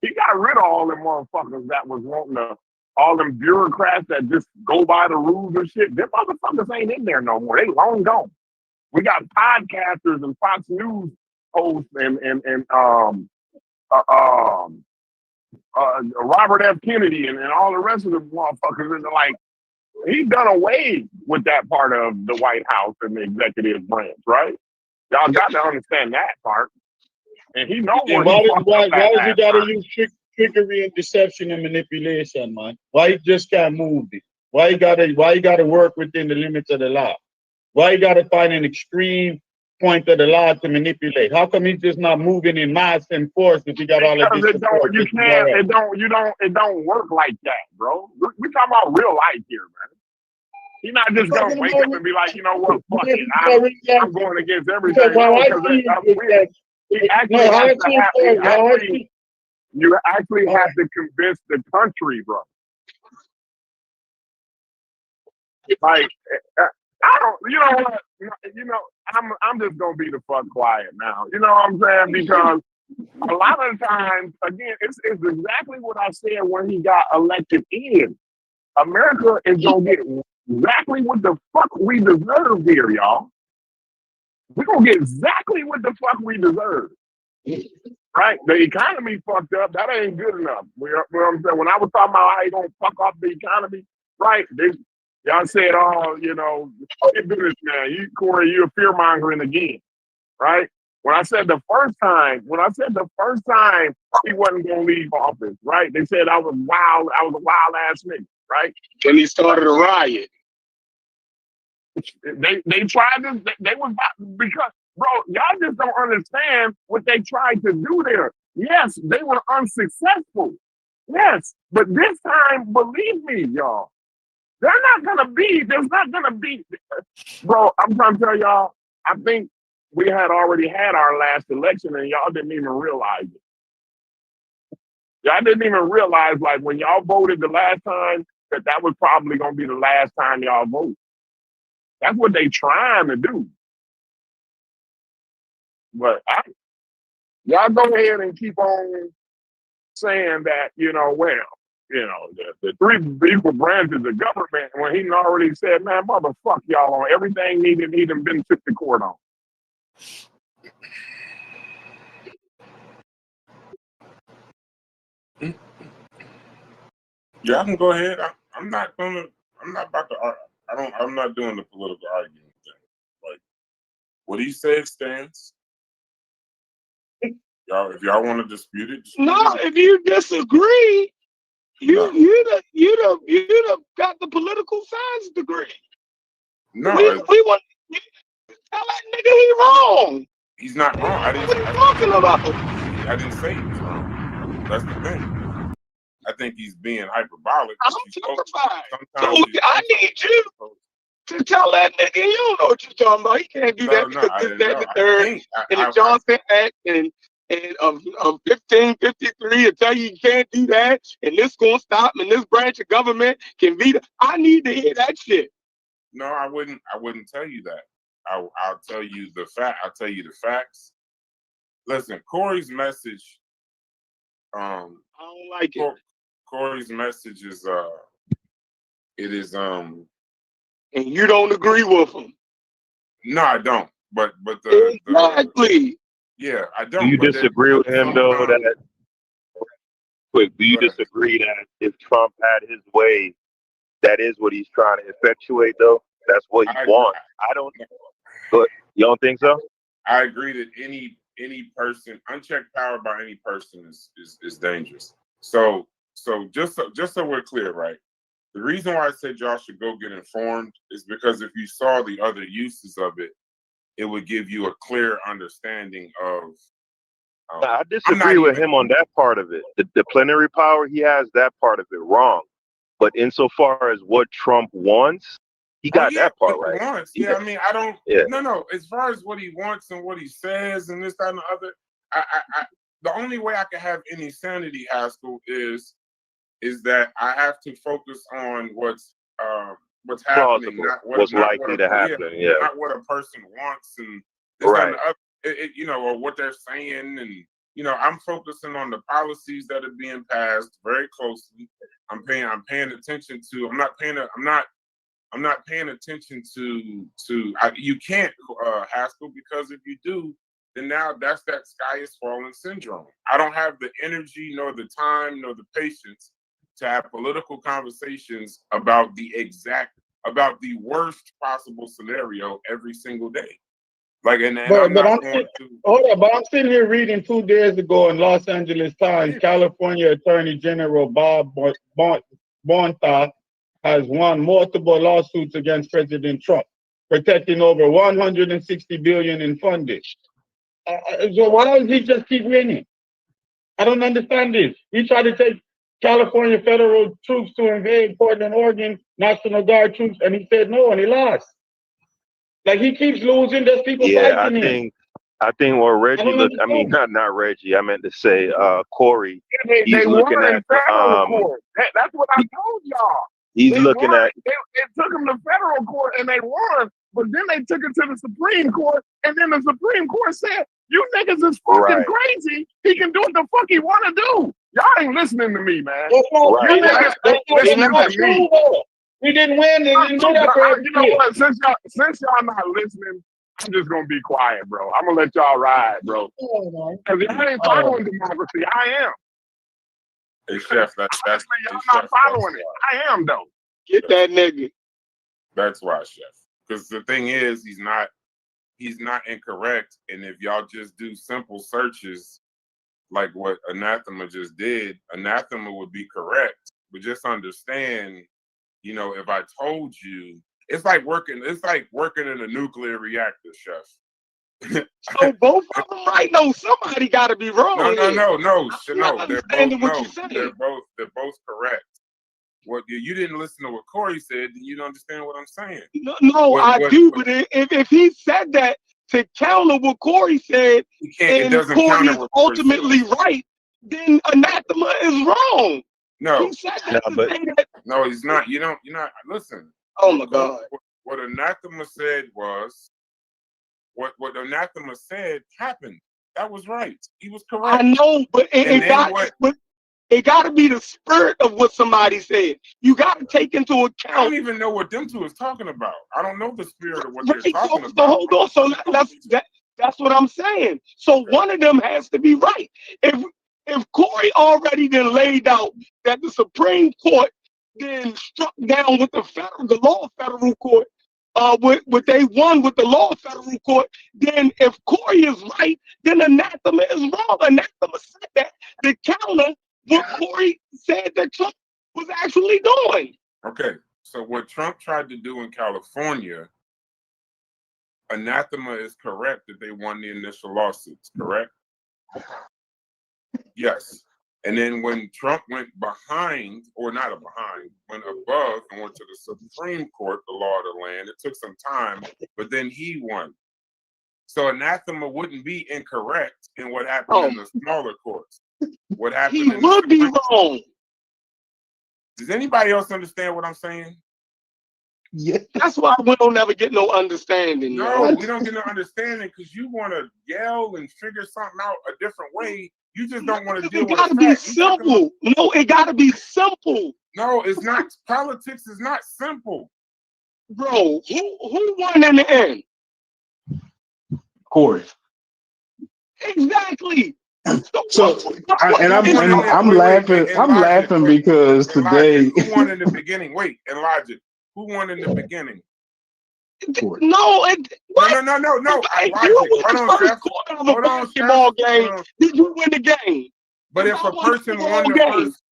he got rid of all them motherfuckers that was wanting all them bureaucrats that just go by the rules and shit. Them motherfuckers ain't in there no more. They long gone. We got podcasters and Fox News hosts and Robert F. Kennedy and all the rest of the motherfuckers. And like, he done away with that part of the White House and the executive branch, right? Y'all got to understand that part. And he knows why does he got to use trickery and deception and manipulation, man? Why he just can't move it? Why he got to work within the limits of the law? Why you got to find an extreme point of the law to manipulate? How come he's just not moving in mass and force if you got all of this? It don't work like that, bro. We talking about real life here, man. He's not just gonna wake up and be like, you know what, fuck it, I'm going against everything. You actually have to convince the country, bro. Like, I don't, you know what, I'm just gonna be the fuck quiet now. You know what I'm saying? Because a lot of the times, again, it's exactly what I said when he got elected in. America is gonna get exactly what the fuck we deserve here, y'all. We're gonna get exactly what the fuck we deserve. Right? The economy fucked up. That ain't good enough. You know what I'm saying? When I was talking about how you gonna fuck off the economy, right? Y'all said, oh, you know, do this now. Corey, you're fear-mongering again, right? When I said the first time he wasn't going to leave office, right? They said I was a wild ass nigga, right? Then he started a riot. They tried this. They was because bro, y'all just don't understand what they tried to do there. Yes, they were unsuccessful. Yes, but this time, believe me, y'all, they're not gonna be. There's not gonna be, bro. I'm trying to tell y'all. I think we had already had our last election, and y'all didn't even realize it. Y'all didn't even realize, like, when y'all voted the last time, that was probably gonna be the last time y'all vote. That's what they trying to do. But y'all go ahead and keep on saying that, the three equal branches of government, when he already said, man, motherfuck y'all on everything he done been took to court on. Yeah, I can go ahead. I'm not about to argue. I'm not doing the political argument thing. Like, what he said stands. Y'all, if y'all want to dispute it, if you disagree, you got the political science degree. No, we want to tell that nigga he wrong. He's not wrong. What are you talking about? I didn't say he was wrong. That's the thing. I think he's being hyperbolic. I'm terrified. So I need you to tell that nigga you don't know what you're talking about. He can't do that because this, that, and the third. And the Johnson Act and 1553 will tell you can't do that, and this gonna stop, and this branch of government can be. I need to hear that shit. No, I wouldn't tell you that. I'll tell you the fact. I'll tell you the facts. Listen, Corey's message. I don't like it. Corey's message is it is and you don't agree with him. No, I don't. But exactly. Yeah, I don't. Do you disagree with him though? That quick. Do you disagree that if Trump had his way, that is what he's trying to effectuate though? That's what he wants. I don't. But you don't think so? I agree that any person, unchecked power by any person is dangerous. So just so we're clear, right? The reason why I said y'all should go get informed is because if you saw the other uses of it, it would give you a clear understanding of. I disagree with him on that part of it. The plenary power, he has that part of it wrong. But insofar as what Trump wants, he got that part right. I mean, I don't. Yeah. No. As far as what he wants and what he says and this, that, and the other, I the only way I can have any sanity, Haskell, is that I have to focus on what's happening, not what's likely to happen. Yeah, not what a person wants and this, that, and the other, or what they're saying, and I'm focusing on the policies that are being passed very closely. I'm paying attention to. I'm not paying attention to. You can't, Haskell, because if you do, then now that's that sky is falling syndrome. I don't have the energy, nor the time, nor the patience to have political conversations about the worst possible scenario every single day. Like, but I'm sitting here reading 2 days ago in Los Angeles Times, California Attorney General Bob Bonta has won multiple lawsuits against President Trump, protecting over $160 billion in funding. So why does he just keep winning? I don't understand this. He tried to take California federal troops to invade Portland, Oregon, National Guard troops, and he said no, and he lost. Like, he keeps losing. There's people fighting him. I think what Reggie looked. I mean, not Reggie. I meant to say Corey. He's looking at federal court. That's what I told y'all. He's looking at. They took him to federal court and they won, but then they took it to the Supreme Court, and then the Supreme Court said, "You niggas is fucking crazy. He can do what the fuck he want to do." Y'all ain't listening to me, man. You niggas to me. We didn't win. They didn't do that for you know what? Since y'all not listening, I'm just gonna be quiet, bro. I'm gonna let y'all ride, bro. Because y'all ain't following democracy. I am. Hey, Chef, y'all not following it. I am, though. Get that nigga. That's why, Chef. Because the thing is, he's not incorrect. And if y'all just do simple searches like what Anathema just did, Anathema would be correct. But just understand, if I told you It's like working in a nuclear reactor, Chef. So both of them right? No, somebody got to be wrong. No. They're both correct. What you didn't listen to what Corey said, then you don't understand what I'm saying. No, I do. But if he said that to counter what Corey said, and Corey is ultimately right, then anathema is wrong. No, he said that no, he's not. You're not. Listen. Oh my God. What anathema said was what anathema said happened. That was right. He was correct. I know, but it got to be the spirit of what somebody said. You got to take into account. I don't even know what them two is talking about. I don't know the spirit of what they're talking about. So hold on. So that's what I'm saying. So one of them has to be right. If Corey already then laid out that the Supreme Court then struck down with the law of federal court, what they won with the law of federal court, then if Corey is right, then anathema is wrong. Anathema said that the counter what Corey said that Trump was actually doing. Okay, so what Trump tried to do in California, anathema is correct that they won the initial lawsuits, correct? Yes. And then when Trump went behind, or not behind, went above and went to the Supreme Court, the law of the land, it took some time, but then he won. So anathema wouldn't be incorrect in what happened in the smaller courts. What happened? He would be wrong. Does anybody else understand what I'm saying? Yeah, that's why we don't never get no understanding. No, we don't get no understanding because you want to yell and figure something out a different way. You just don't want to deal with it. It got to be simple. No, it got to be simple. No, it's not. Politics is not simple. Bro, who won in the end? Corey. Exactly. So I'm laughing because today. Who won in the beginning? Wait, and Logic. Who won in the beginning? No. No. Hey, you won the first quarter of a basketball game. Did you win the game? But if a person won the first,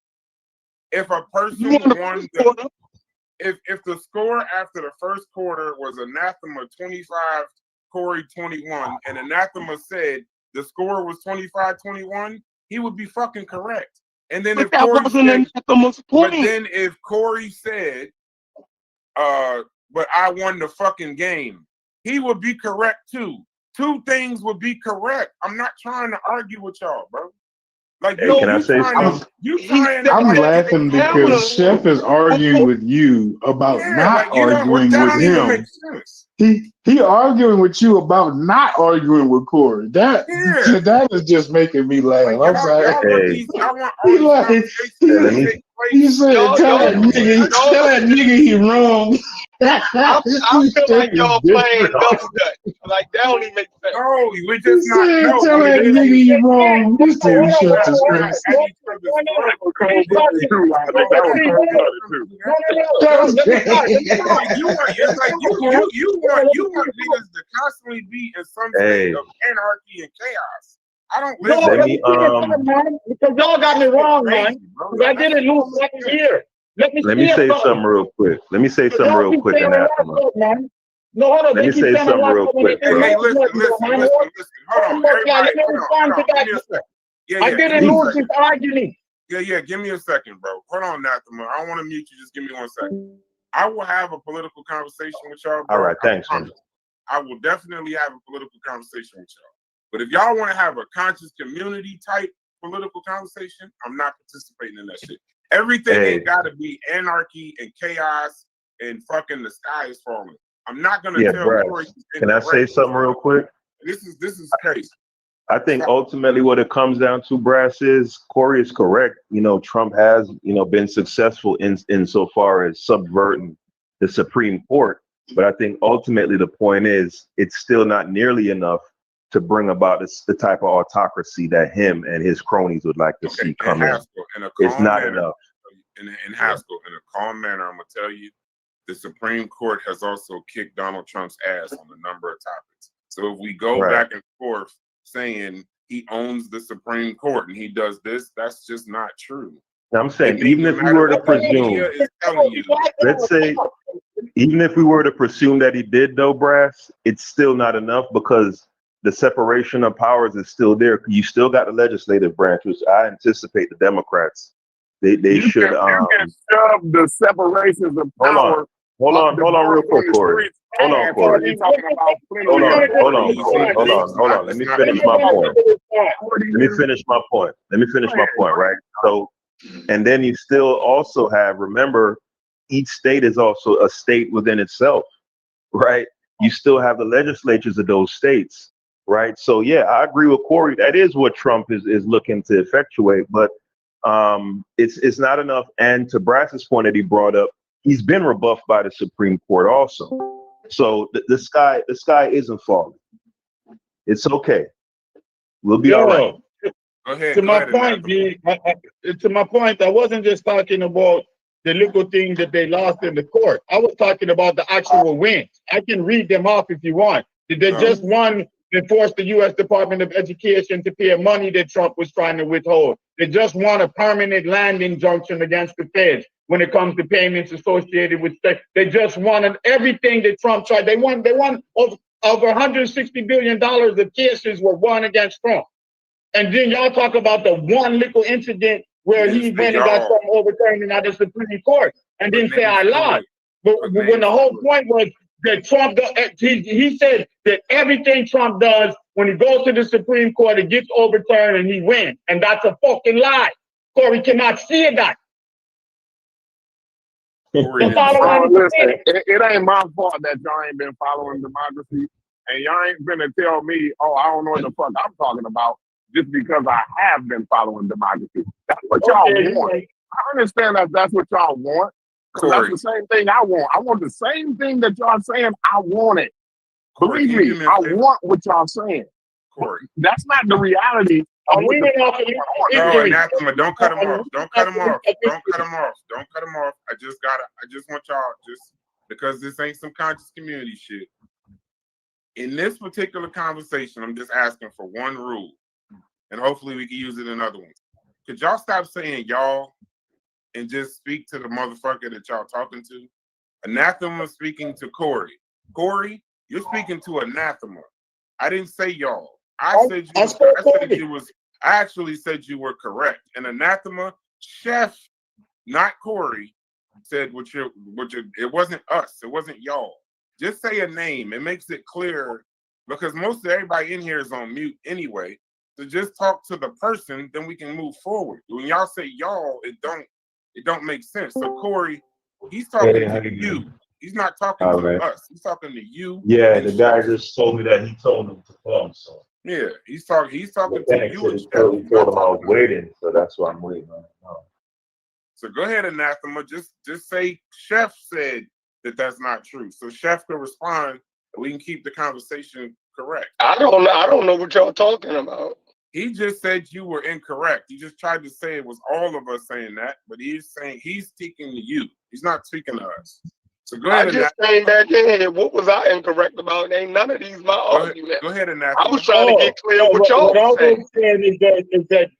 if the score after the first quarter was anathema 25, Corey 21, and anathema said the score was 25-21, he would be fucking correct. And then if Corey said, but I won the fucking game, he would be correct too. Two things would be correct. I'm not trying to argue with y'all, bro. Like, hey, can I say something? I'm laughing because Chef is arguing with you about not arguing with him. He arguing with you about not arguing with Corey. That is just making me laugh. I'm sorry. He said, tell that nigga he wrong. I feel like y'all playing double dutch. Like that don't even make sense. No, we just not. Tell that nigga he wrong. This dude shut his face. You want niggas to constantly be in some state of anarchy and chaos. I don't listen. Because y'all got me wrong, man. I didn't lose like a year. Let me say something real quick. Let me say something real quick. No, hold on. Let me say something real quick, bro. Hey, listen. Hold on. Everybody, I didn't lose this argument. Yeah, give me a second, bro. Hold on, Nathema. I don't want to mute you. Just give me 1 second. I will have a political conversation with y'all, bro. All right, thanks, man. I will definitely have a political conversation with y'all. But if y'all want to have a conscious community type political conversation, I'm not participating in that shit. Everything ain't got to be anarchy and chaos and fucking the sky is falling. I'm not gonna tell Corey. Can I say something real quick? This is crazy. I think ultimately what it comes down to, Brass, is Corey is correct. You know, Trump has, been successful in so far as subverting the Supreme Court. But I think ultimately the point is it's still not nearly enough to bring about the type of autocracy that him and his cronies would like to see come in. It's not enough. In Haskell, in a calm manner, I'm gonna tell you, the Supreme Court has also kicked Donald Trump's ass on a number of topics. So if we go back and forth saying he owns the Supreme Court and he does this, that's just not true. I'm saying, even if you were to presume, let's say Even if we were to presume that he did, though, Brass, it's still not enough because the separation of powers is still there. You still got the legislative branch, which I anticipate the Democrats they should. You can shove the separations of power. Hold on, real quick, Corey. Hold on, Corey. You talking about Hold on. Let me finish my point. Let me finish my point, right? So, and then you still also have, remember, each state is also a state within itself, right? You still have the legislatures of those states, right? So, yeah, I agree with Corey. That is what Trump is looking to effectuate, but it's not enough. And to Brass's point that he brought up, he's been rebuffed by the Supreme Court also. So the sky isn't falling. It's okay. We'll be all right. Go ahead. To my point, I wasn't just talking about the little thing that they lost in the court. I was talking about the actual wins. I can read them off if you want. They just won and forced the U.S. Department of Education to pay money that Trump was trying to withhold. They just won a permanent land injunction against the feds when it comes to payments associated with state. They just won everything that Trump tried. They won over $160 billion of cases were won against Trump. And then y'all talk about the one little incident where he went and got something overturned at the Supreme Court and then say I lost. But when the whole point was that Trump, he said that everything Trump does, when he goes to the Supreme Court, it gets overturned and he wins. And that's a fucking lie. Corey cannot see that. Listen, it ain't my fault that y'all ain't been following democracy. And y'all ain't gonna tell me, oh, I don't know what the fuck I'm talking about just because I have been following democracy. That's what y'all want. I understand that that's what y'all want. That's the same thing I want. I want the same thing that y'all saying. I want it. Believe me, I want what y'all saying. Corey. That's not the reality. No, Anathema, don't cut him off. Don't cut him off. I just want y'all, just because this ain't some conscious community shit. In this particular conversation, I'm just asking for one rule, and hopefully we can use it in other ones. Could y'all stop saying y'all and just speak to the motherfucker that y'all talking to? Anathema speaking to Corey. Corey, you're speaking to Anathema. I didn't say y'all. I actually said you were correct. And Anathema, Chef, not Corey, said it wasn't us. It wasn't y'all. Just say a name. It makes it clear because most of everybody in here is on mute anyway. So just talk to the person, then we can move forward. When y'all say y'all, it don't make sense. So Corey, he's talking to you. He's not talking to us. He's talking to you. Yeah, the guy just told me that he told him to come. So yeah, he's talking to you. He told him I was waiting, so that's why I'm waiting on it. So go ahead, Anathema. Just say Chef said that's not true. So Chef can respond, and we can keep the conversation correct. I don't know what y'all talking about. He just said you were incorrect. He just tried to say it was all of us saying that, but he's saying he's speaking to you. He's not speaking to us. So go ahead. I just came back in. What was I incorrect about? Ain't none of these my argument. Go ahead, Anathema. I was trying to get clear what y'all saying. Is that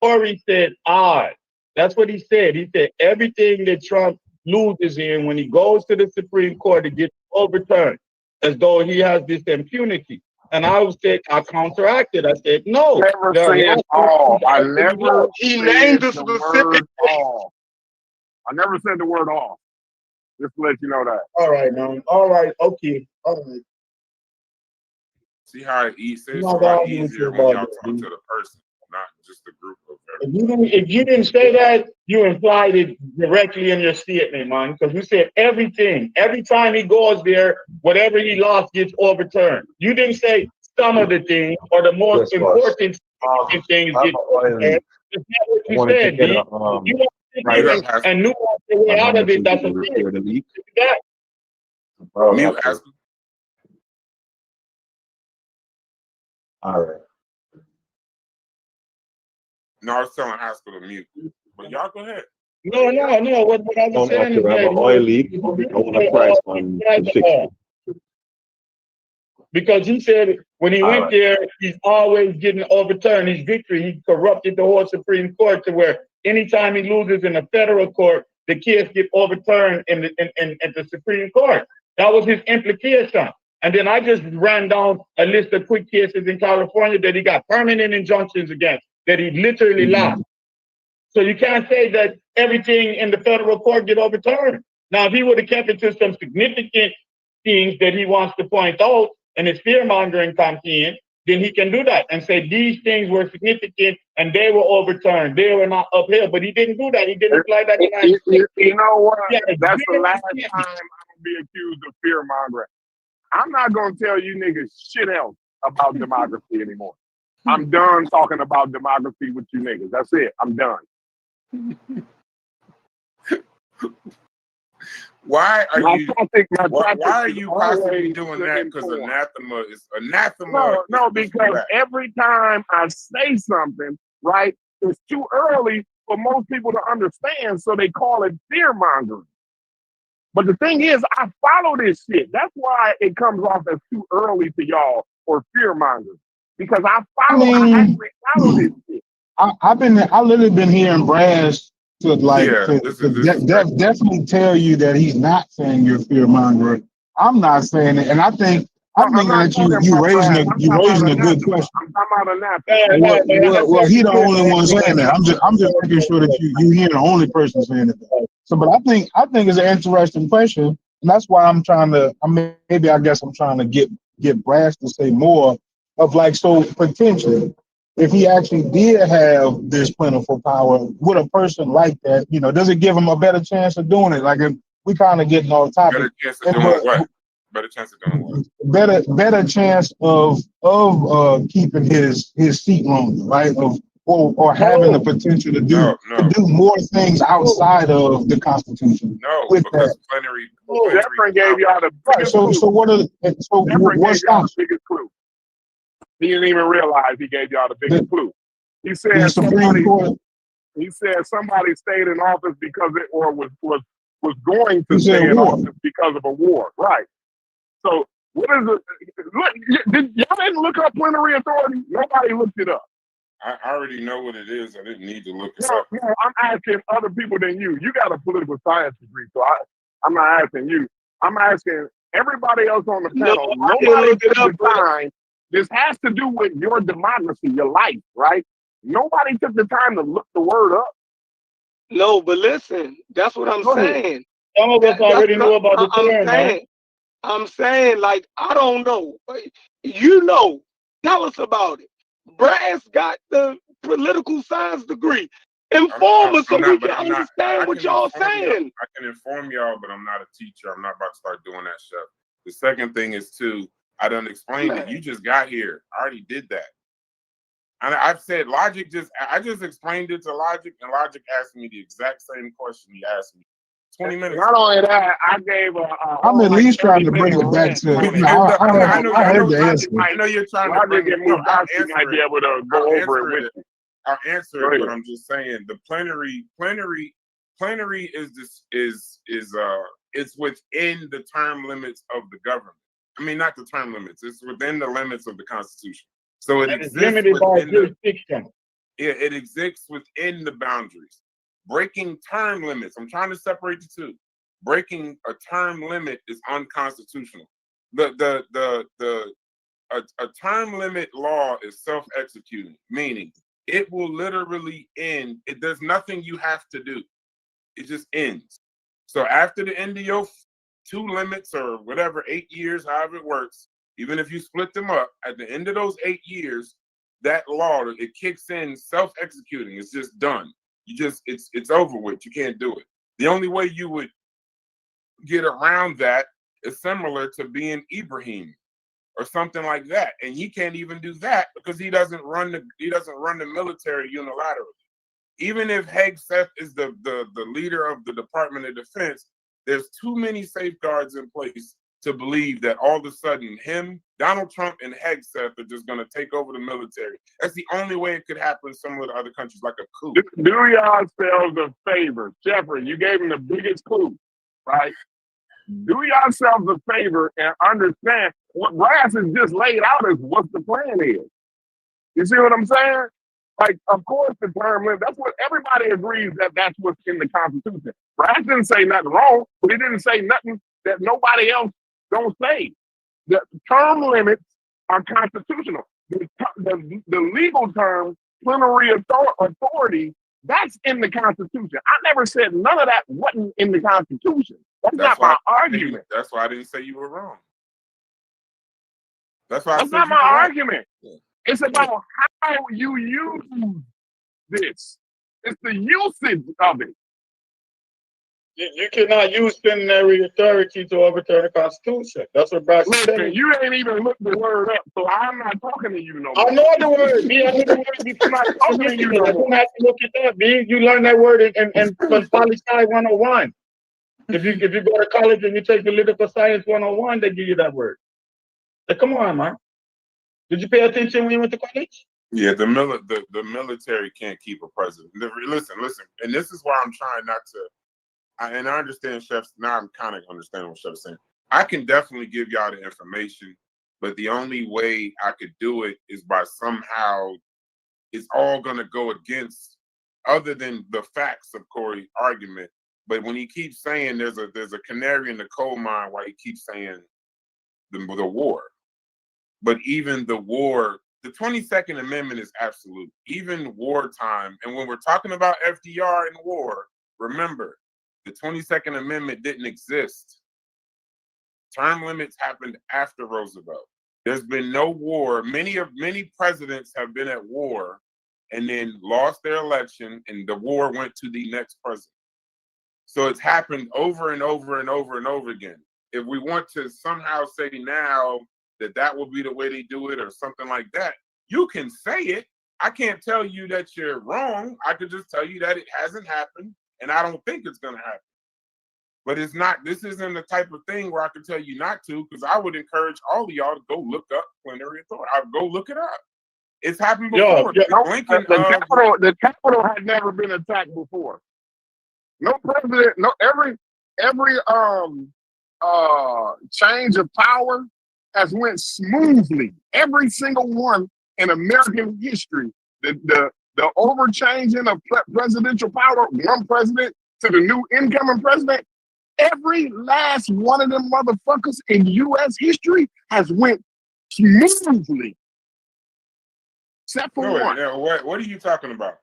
Corey said odd. That's what he said. He said everything that Trump loses in when he goes to the Supreme Court, it gets overturned as though he has this impunity. And I counteracted. I said, no. Never said all. I never he named the specific all. I never said the word all. Just to let you know that. All right, man. All right. Okay. All right. See how it easier when y'all talk to the person, not just the group of everybody. If you didn't say that, you implied it directly in your statement, man. Because you said everything. Every time he goes there, whatever he lost gets overturned. You didn't say some of the things or the most important things get overturned. That's not what you said, D. You and knew the way out of it. That's a thing. All right. No, I was telling Haskell to mute. But y'all go ahead. No. What I was saying is that oil leak. I want a price on the fix. Because he said when he went there, he's always getting overturned. His victory, he corrupted the whole Supreme Court to where anytime he loses in a federal court, the case get overturned in the Supreme Court. That was his implication. And then I just ran down a list of quick cases in California that he got permanent injunctions against, that he literally lost. So you can't say that everything in the federal court get overturned. Now, if he would have kept it to some significant things that he wants to point out in his fear-mongering campaign, then he can do that and say these things were significant and they were overturned. They were not upheld. But he didn't do that. He didn't apply that. You know what? Yeah, that's the last time I'm going to be accused of fear-mongering. I'm not going to tell you niggas shit else about democracy anymore. I'm done talking about democracy with you niggas. That's it. I'm done. Why are you possibly doing that? Because anathema is anathema. No, because every time I say something, right, it's too early for most people to understand, so they call it fear-mongering. But the thing is, I follow this shit. That's why it comes off as too early to y'all or fear-mongering. Because I actually follow this shit. I literally been hearing Brass definitely tell you that he's not saying you're fear mongering. I'm not saying it, and I think that you raising a good question. I'm talking about that. Well, he the only one saying that. I'm just making sure that you hear the only person saying it. So, but I think it's an interesting question, and that's why I'm trying to. I'm trying to get Brass to say more of so potentially. If he actually did have this plentiful power, would a person like that, does it give him a better chance of doing it? Like, if we kind of getting off topic. Better chance of doing what? Better chance of doing what? Better chance of keeping his seat longer, right? Or having the potential to do more things outside of the Constitution. No, because Plenary gave y'all the biggest clue. So what's the biggest clue? He didn't even realize he gave y'all the biggest clue. He said somebody stayed in office because it or was going to stay in office because of a war. Right. So what is it? Y'all didn't look up plenary authority? Nobody looked it up. I already know what it is. I didn't need to look it up. No, I'm asking other people than you. You got a political science degree, so I'm not asking you. I'm asking everybody else on the panel. Nobody took the time. This has to do with your democracy, your life, right? Nobody took the time to look the word up. No, but listen, that's what I'm saying. Some of us already know about the term. I'm saying, I don't know. Tell us about it. Brass got the political science degree. Inform us so we can understand what y'all saying. I can inform y'all, but I'm not a teacher. I'm not about to start doing that stuff. The second thing is, too, I done explained it. You just got here. I already did that. And I've said Logic I just explained it to Logic, and Logic asked me the exact same question he asked me 20 minutes ago. Not only that, I gave I'm at least trying to bring it back to. I know you're trying to bring it up. I might be able to go over it with you. I'll answer it, but I'm just saying the plenary is it's within the term limits of the government. I mean, not the term limits. It's within the limits of the Constitution. So it exists limited by jurisdiction. It exists within the boundaries. Breaking term limits. I'm trying to separate the two. Breaking a term limit is unconstitutional. A term limit law is self-executing, meaning it will literally end. There's nothing you have to do. It just ends. So after the end of your 2 limits or whatever, 8 years, however it works, even if you split them up, at the end of those 8 years, that law, it kicks in self-executing. It's just done. It's over with. You can't do it. The only way you would get around that is similar to being Ibrahim or something like that. And he can't even do that because he doesn't run the military unilaterally. Even if Hegseth is the leader of the Department of Defense, there's too many safeguards in place to believe that all of a sudden him, Donald Trump, and Hegseth are just going to take over the military. That's the only way it could happen similar to other countries, like a coup. Do yourselves a favor. Jeffrey, you gave him the biggest clue, right? Do yourselves a favor and understand what Brass has just laid out as what the plan is. You see what I'm saying? Like, of course, the term limit, that's what everybody agrees that that's what's in the Constitution. Brad didn't say nothing wrong, but he didn't say nothing that nobody else don't say. The term limits are constitutional. The legal term, plenary authority, that's in the Constitution. I never said none of that wasn't in the Constitution. That's not my argument. That's why I didn't say you were wrong. That's why that's not my argument. It's about how you use this. It's the usage of it. You cannot use plenary authority to overturn the Constitution. That's what Brad said. Listen, you ain't even looked the word up, so I'm not talking to you no more. I know the word. I know the word. I'm not talking to you no more. You don't have to look it up, B. You learn that word in Poli Sci 101. If you go to college and you take political science 101, they give you that word. So come on, man. Did you pay attention when you went to college? Yeah, the military can't keep a president. Listen, and this is why I'm trying not to. And I understand Chef's. Now I'm kind of understanding what Chef's saying. I can definitely give y'all the information, but the only way I could do it is by somehow it's all going to go against, other than the facts of Corey's argument. But when he keeps saying there's a canary in the coal mine, why he keeps saying the war. But even the war, the 22nd Amendment is absolute. Even wartime, and when we're talking about FDR and war, remember, the 22nd Amendment didn't exist. Term limits happened after Roosevelt. There's been no war. Many presidents have been at war and then lost their election, and the war went to the next president. So it's happened over and over and over and over again. If we want to somehow say now that will be the way they do it or something like that, you can say it. I can't tell you that you're wrong. I could just tell you that it hasn't happened, and I don't think it's going to happen. But it's not. This isn't the type of thing where I can tell you not to, because I would encourage all of y'all to go look up plenary authority. I'll go look it up. It's happened before. The Capitol had never been attacked before. No president. No every change of power has went smoothly. Every single one in American history. The overchanging of presidential power, one president to the new incoming president, every last one of them motherfuckers in U.S. history has went smoothly. Except for one. Yeah, what are you talking about?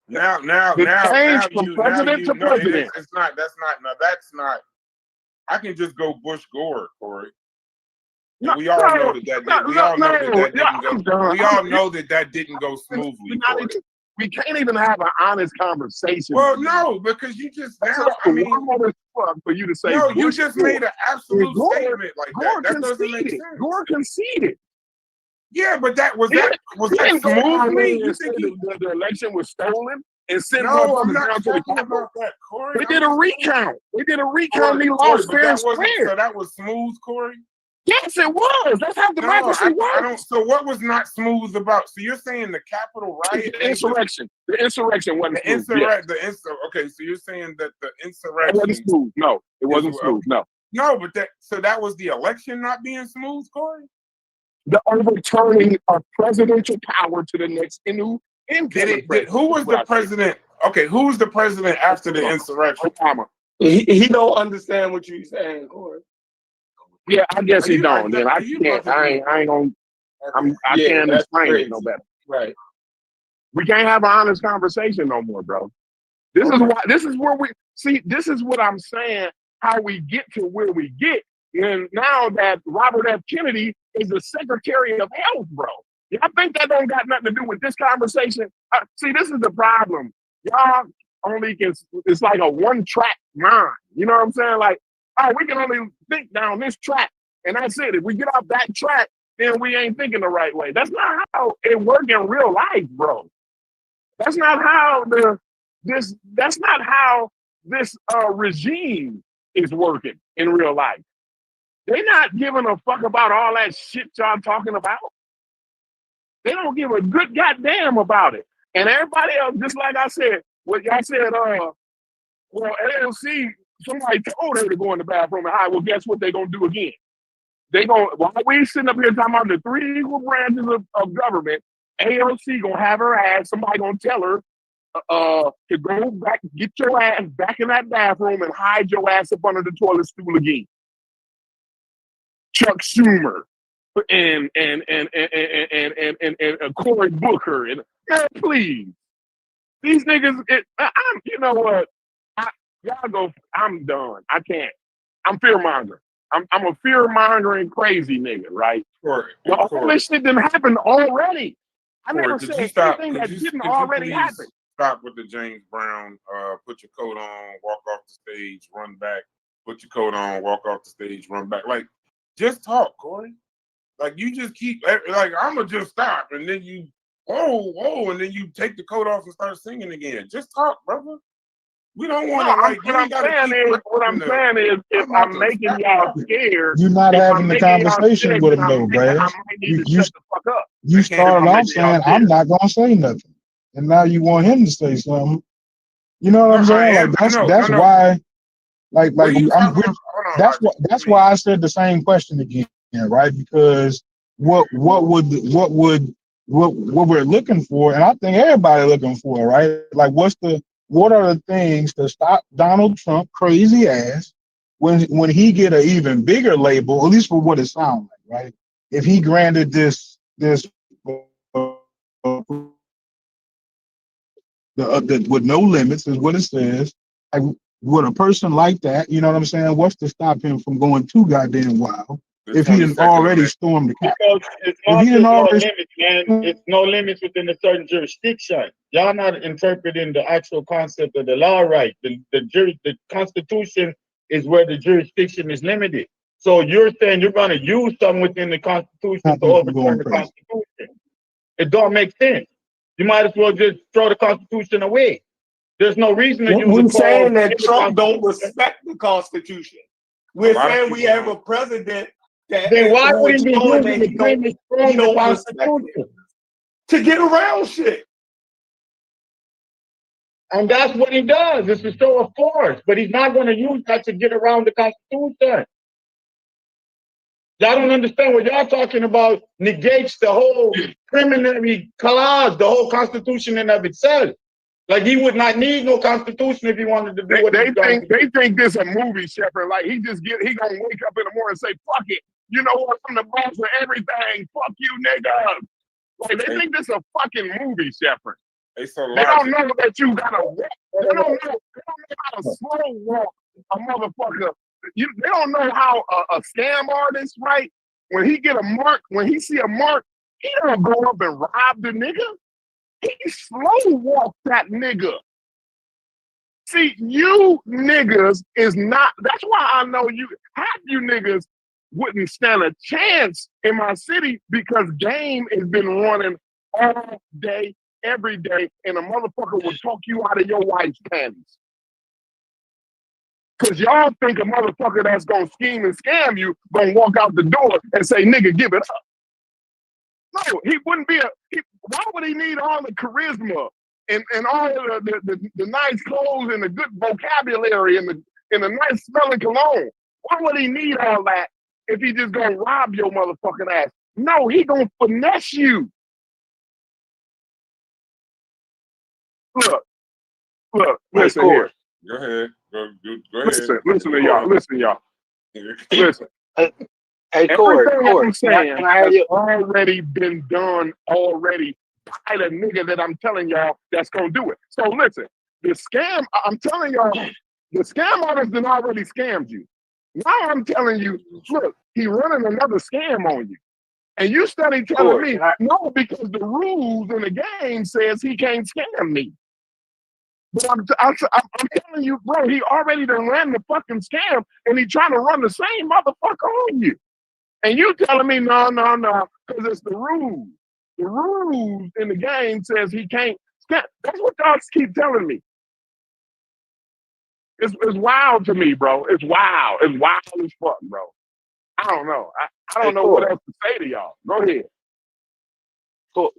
Now, from president to president. That's not. I can just go Bush Gore, Corey. We all know that didn't go smoothly. We can't even have an honest conversation. Well, no, because you just for you to say. No, you just made an absolute statement like Gore that. That doesn't make sense. Gore conceded. Yeah, but was that smoothly? You think the election was stolen and sent I'm not talking about that, Corey. They did a recount. And he lost fair and square. So that was smooth, Corey? Yes, it was. That's how democracy works. So what was not smooth about? So you're saying the Capitol riot? The insurrection. The insurrection wasn't smooth. Okay, so you're saying that the insurrection... It wasn't smooth. No, it wasn't smooth. No. No, but that was the election not being smooth, Corey? The overturning of presidential power to the next new incoming president. Who was the president? Okay, who was the president after the insurrection? Obama. He don't understand what you're saying, Corey. Yeah, I guess he don't. Then I can't explain it no better. Right. We can't have an honest conversation no more, bro. This is what I'm saying, how we get to where we get. And now that Robert F. Kennedy is the Secretary of Health, bro. Y'all think that don't got nothing to do with this conversation? See, this is the problem. Y'all it's like a one-track mind. You know what I'm saying? Like, we can only think down this track, and that's it. If we get off that track, then we ain't thinking the right way. That's not how it works in real life, bro. That's not how this regime is working in real life. They're not giving a fuck about all that shit y'all talking about. They don't give a good goddamn about it. And everybody else, just like I said, what y'all said, LLC, somebody told her to go in the bathroom and hide. Well, guess what they're going to do again? While we sitting up here talking about the three equal branches of government, AOC gonna have her ass. Somebody gonna tell her to go back, get your ass back in that bathroom and hide your ass up under the toilet stool again. Chuck Schumer and Cory Booker and man, please, these niggas. You know what? Y'all go. I'm done. I can't. I'm fear mongering. I'm a fear mongering crazy nigga, right? All this shit didn't happen already. I never said anything that didn't already happen. Stop with the James Brown, put your coat on, walk off the stage, run back, put your coat on, walk off the stage, run back. Like, just talk, Corey. Like, you just keep, like, I'm going to just stop. And then you, whoa, and then you take the coat off and start singing again. Just talk, brother. We don't want to, like, what I'm saying is, if I'm making y'all scared, you're not having the conversation with them, though, Brad. You started off saying, I'm not going to say nothing. And now you want him to say something. You know what I'm saying? Like, that's why, that's why I said the same question again, right? Because what we're looking for, and I think everybody looking for, right? Like, what are the things to stop Donald Trump crazy ass when he get an even bigger label, at least for what it sounds like, right? If he granted this with no limits is what it says. Like, with a person like that, you know what I'm saying? What's to stop him from going too goddamn wild if he didn't already storm the cap? Because it's not just no limits, man. It's no limits within a certain jurisdiction. Y'all not interpreting the actual concept of the law right. The Constitution is where the jurisdiction is limited. So you're saying you're going to use something within the Constitution to overturn the Constitution. It don't make sense. You might as well just throw the Constitution away. There's no reason to use it. We're saying that Trump don't respect the Constitution. We're saying we have a president that. Then why would he be using the premise from the Constitution? To get around shit. And that's what he does. It's a show of force. But he's not going to use that to get around the Constitution. Y'all don't understand what y'all talking about negates the whole preliminary clause, the whole Constitution in of itself. Like, he would not need no Constitution if he wanted to do what they think this a movie, Shepard. Like, he gonna wake up in the morning and say, fuck it. You know what? I'm the boss of everything. Fuck you, nigga. Like, they think this a fucking movie, Shepard. They don't know that you gotta walk. They don't know how to slow walk a motherfucker. They don't know how a scam artist, right? When he get a mark, when he see a mark, he don't go up and rob the nigga. He slow walk that nigga. See, you niggas is not, that's why I know half you niggas wouldn't stand a chance in my city because game has been running all day, every day, and a motherfucker will talk you out of your wife's panties. Because y'all think a motherfucker that's going to scheme and scam you going to walk out the door and say, nigga, give it up. No, he wouldn't be why would he need all the charisma and all the nice clothes and the good vocabulary and the nice smelling cologne? Why would he need all that if he just going to rob your motherfucking ass? No, he going to finesse you. Look, listen here. Go ahead. Go ahead. Listen to y'all. Listen. Hey, Corey, I'm saying has already been done already by the nigga that I'm telling y'all that's gonna do it. So listen, the scam, I'm telling y'all, the scam artist done already scammed you. Now I'm telling you, look, he running another scam on you. And you study telling me, no, because the rules in the game says he can't scam me. But I'm telling you, bro, he already done ran the fucking scam and he trying to run the same motherfucker on you. And you telling me, no, because it's the rules. The rules in the game says he can't scam. That's what y'all keep telling me. It's wild to me, bro. It's wild. It's wild as fuck, bro. I don't know. I don't know what else to say to y'all. Go ahead.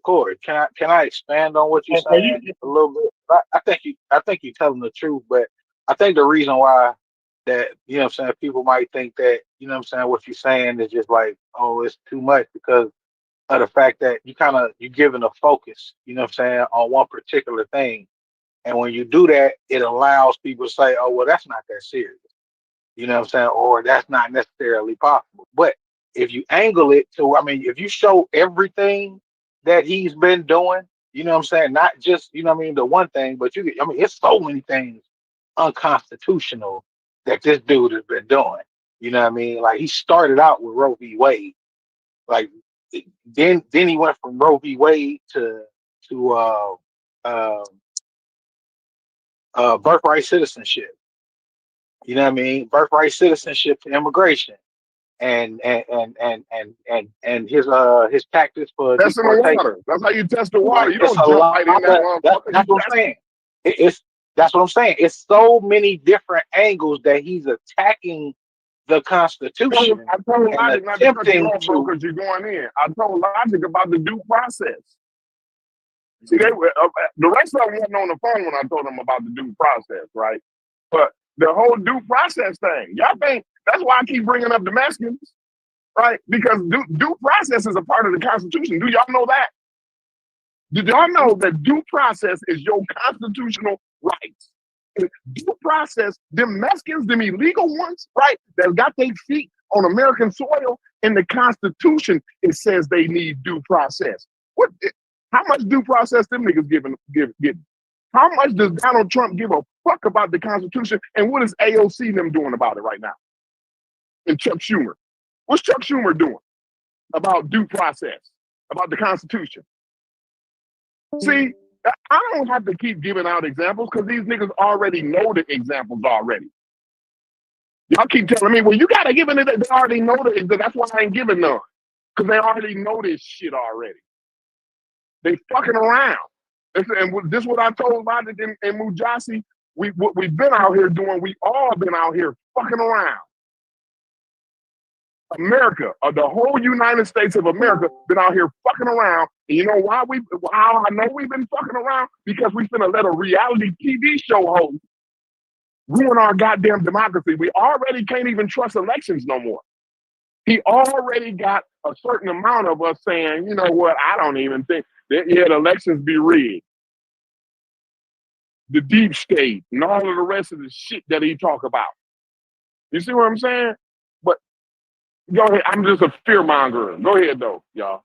Corey, can I expand on what you're saying a little bit? I think you're telling the truth, but I think the reason why that, you know what I'm saying, people might think that, you know what I'm saying, what you're saying is just like, oh, it's too much, because of the fact that you giving a focus, you know what I'm saying, on one particular thing. And when you do that, it allows people to say, oh, well, that's not that serious. You know what I'm saying? Or that's not necessarily possible. But if you angle it to, I mean, if you show everything that he's been doing, you know what I'm saying? Not just, you know what I mean, the one thing, but I mean, it's so many things unconstitutional that this dude has been doing. You know what I mean? Like he started out with Roe v. Wade. Like then he went from Roe v. Wade to uh, birthright citizenship. You know what I mean? Birthright citizenship to immigration, and his tactics for Testing the deportation. water. That's how you test the water. Like, You don't jump right in that motherfucker. that's what I'm saying. That's what I'm saying. It's so many different angles that he's attacking the Constitution. I told Logic not to cut you off, bro, to because you're going in. I told Logic about the due process. See, they were the rest of them wasn't on the phone when I told them about the due process, right? But the whole due process thing, y'all think that's why I keep bringing up the Mexicans, right? Because due process is a part of the Constitution. Do y'all know that? Did y'all know that due process is your constitutional rights? Due process, them Mexicans, them illegal ones, right, that got their feet on American soil, in the Constitution, it says they need due process. How much due process them niggas giving? How much does Donald Trump give a fuck about the Constitution? And what is AOC them doing about it right now? And Chuck Schumer. What's Chuck Schumer doing about due process, about the Constitution? See, I don't have to keep giving out examples because these niggas already know the examples already. Y'all keep telling me, well, you gotta give it. They already know that. That's why I ain't giving none. Because they already know this shit already. They fucking around. And this is what I told Logic and Mujasi. What we've been out here doing, we all been out here fucking around. America, the whole United States of America, been out here fucking around. And you know how I know we've been fucking around? Because we finna let a reality TV show host ruin our goddamn democracy. We already can't even trust elections no more. He already got a certain amount of us saying, you know what, I don't even think that, the elections be rigged. The deep state and all of the rest of the shit that he talk about. You see what I'm saying? But go ahead. I'm just a fear monger. Go ahead though, y'all.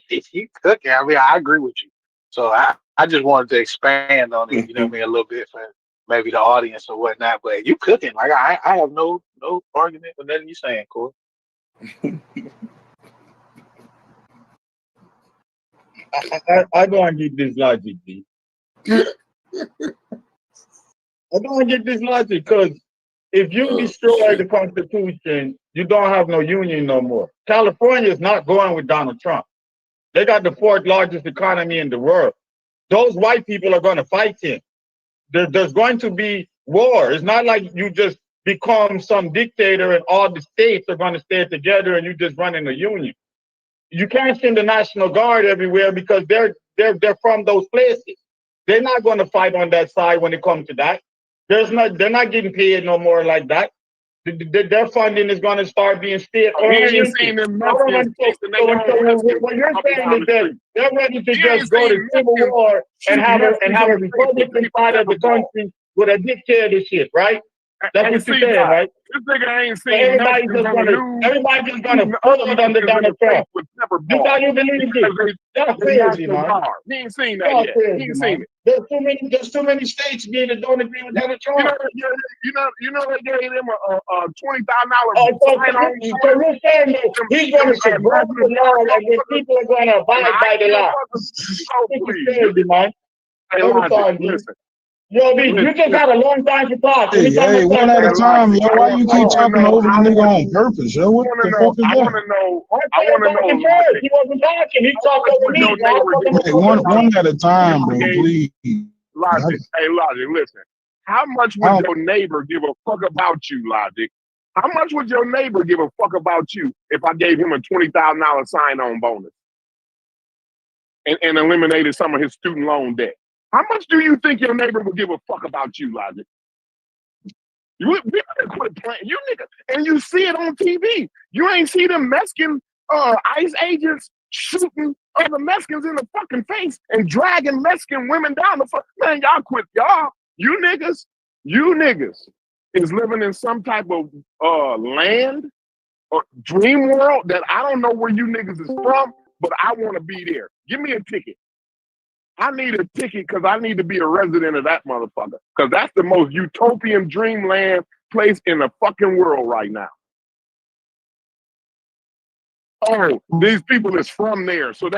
He's cooking. I mean, I agree with you. So I just wanted to expand on it, you know what I mean, a little bit for maybe the audience or whatnot. But you cooking. Like I have no argument with nothing you're saying, Corey. I don't get this logic, D. I don't get this logic because if you destroy the Constitution, you don't have no union no more. California is not going with Donald Trump. They got the fourth largest economy in the world. Those white people are going to fight him. There's going to be war. It's not like you just become some dictator and all the states are going to stay together and you just running a union. You can't send the National Guard everywhere because they're from those places. They're not going to fight on that side when it comes to that. They're not getting paid no more like that. Their funding is going to start being state-oriented. What you're saying is that they're ready to just go to civil war and have a Republican side of the country with a dictatorship, right? That's what you're saying, right? This nigga ain't seen everybody's just gonna put it under Donald Trump. You thought you believe it? That's crazy, man. He ain't seen that yet. He ain't seen it. There's too many states being that don't agree with Donald Trump. You know they gave him a $20,000. So you're saying that he's gonna subvert the law and then people are gonna abide by the law. It's crazy, man. Listen. Yo, B, you just had a long time to talk. Hey, one at a time, yo. Why you keep talking over the nigga on purpose, yo? What the fuck is that? I want to know. First. He wasn't talking. He talked over me. Hey, one at a time, bro, please. Logic. Hey, Logic, listen. How much would your neighbor give a fuck about you, Logic? How much would your neighbor give a fuck about you if I gave him a $20,000 sign-on bonus and eliminated some of his student loan debt? How much do you think your neighbor would give a fuck about you, Logic? We better quit playing. You niggas, and you see it on TV. You ain't see them Mexican ICE agents shooting other Mexicans in the fucking face and dragging Mexican women down the fuck. Man, y'all quit. You niggas is living in some type of land or dream world that I don't know where you niggas is from, but I want to be there. Give me a ticket. I need a ticket because I need to be a resident of that motherfucker. Because that's the most utopian dreamland place in the fucking world right now. Oh, these people is from there. So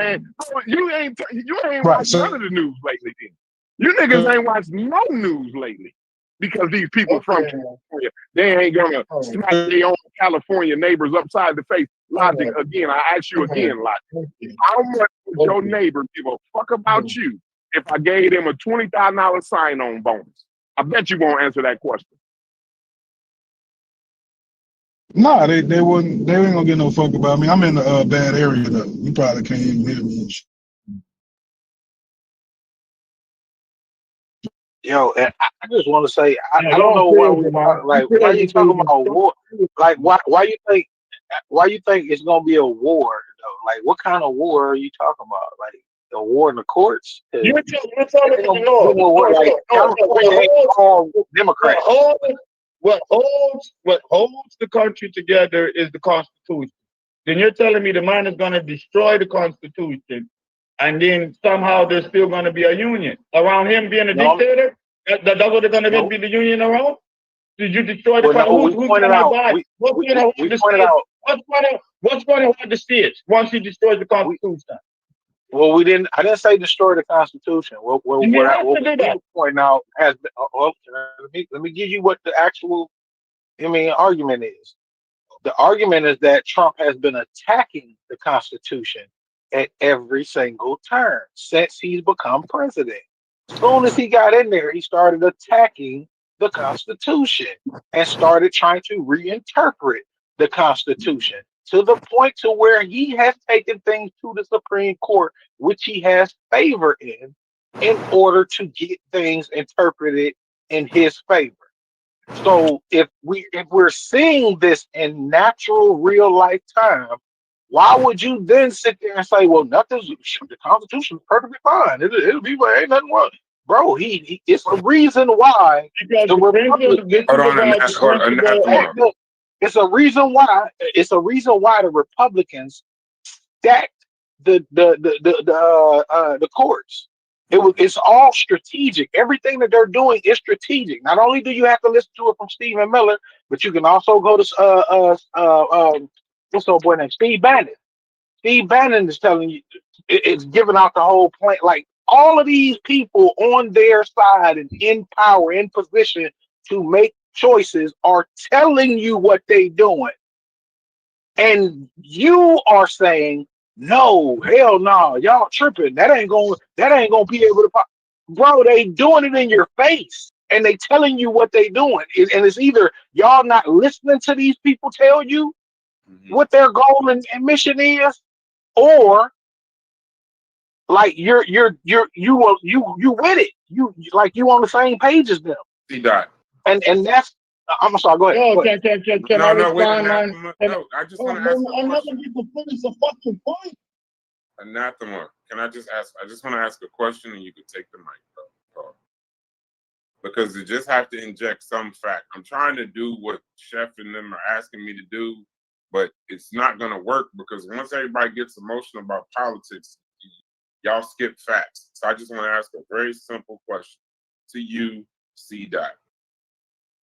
you ain't Right. watched So none of the news lately. Then. You niggas ain't watched no news lately. Because these people from California, they ain't gonna smack their own California neighbors upside the face. Logic, again, I ask you again, Logic. How much would your neighbor give a fuck about you if I gave them a $20,000 sign-on bonus? I bet you won't answer that question. nah, they wouldn't. They ain't gonna get no fuck about me. I'm in a bad area though. You probably can't even hear me. Yo, and I just want to say, I don't know why why you talking about war? Like, why you think it's gonna be a war though? Like, what kind of war are you talking about? Like a war in the courts? You're telling me like California ain't all Democrats. What holds the country together is the Constitution. Then you're telling me the man is going to destroy the Constitution, and then somehow there's still going to be a union around him being a dictator? That's what they're going to be the union around? Did you destroy the Constitution? Who's going to buy? What's going to hold the states once he destroys the Constitution? Well, I didn't say destroy the Constitution. What we point out has been, let me give you what the actual, argument is. The argument is that Trump has been attacking the Constitution at every single turn since he's become president. As soon as he got in there, he started attacking the Constitution and started trying to reinterpret the Constitution to the point to where he has taken things to the Supreme Court, which he has favor in order to get things interpreted in his favor. So if we're seeing this in natural real life time, why would you then sit there and say, well, the Constitution is perfectly fine. It'll be ain't nothing wrong. Bro, it's a reason why the Republicans. It's a reason why the Republicans stacked the courts. It's all strategic. Everything that they're doing is strategic. Not only do you have to listen to it from Stephen Miller, but you can also go to what's old boy named Steve Bannon. Steve Bannon is telling you, it's giving out the whole plan. Like all of these people on their side and in power, in position to make choices, are telling you what they're doing, and you are saying, no, hell no, y'all tripping. That ain't gonna be able to pop. Bro, they doing it in your face and they telling you what they doing. And it's either y'all not listening to these people tell you what their goal and mission is, or like you with it. You like you on the same page as them. And that's I'm sorry, go ahead. No, can I respond, man? I just want to ask I'm not going to finish the fucking point. Anathema. Can I just ask? I just want to ask a question, and you can take the mic, bro. Because you just have to inject some fact. I'm trying to do what Chef and them are asking me to do, but it's not going to work because once everybody gets emotional about politics, y'all skip facts. So I just want to ask a very simple question to you, C. Dot.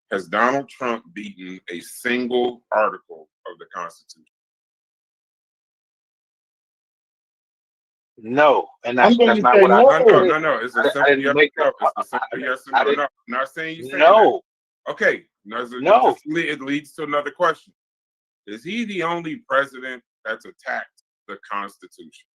Has Donald Trump beaten a single article of the Constitution? No, and that's not what No. It's a simple yes or no. It's a simple yes or no. No, I'm not saying you say no. That. Okay. No. It leads to another question. Is he the only president that's attacked the Constitution?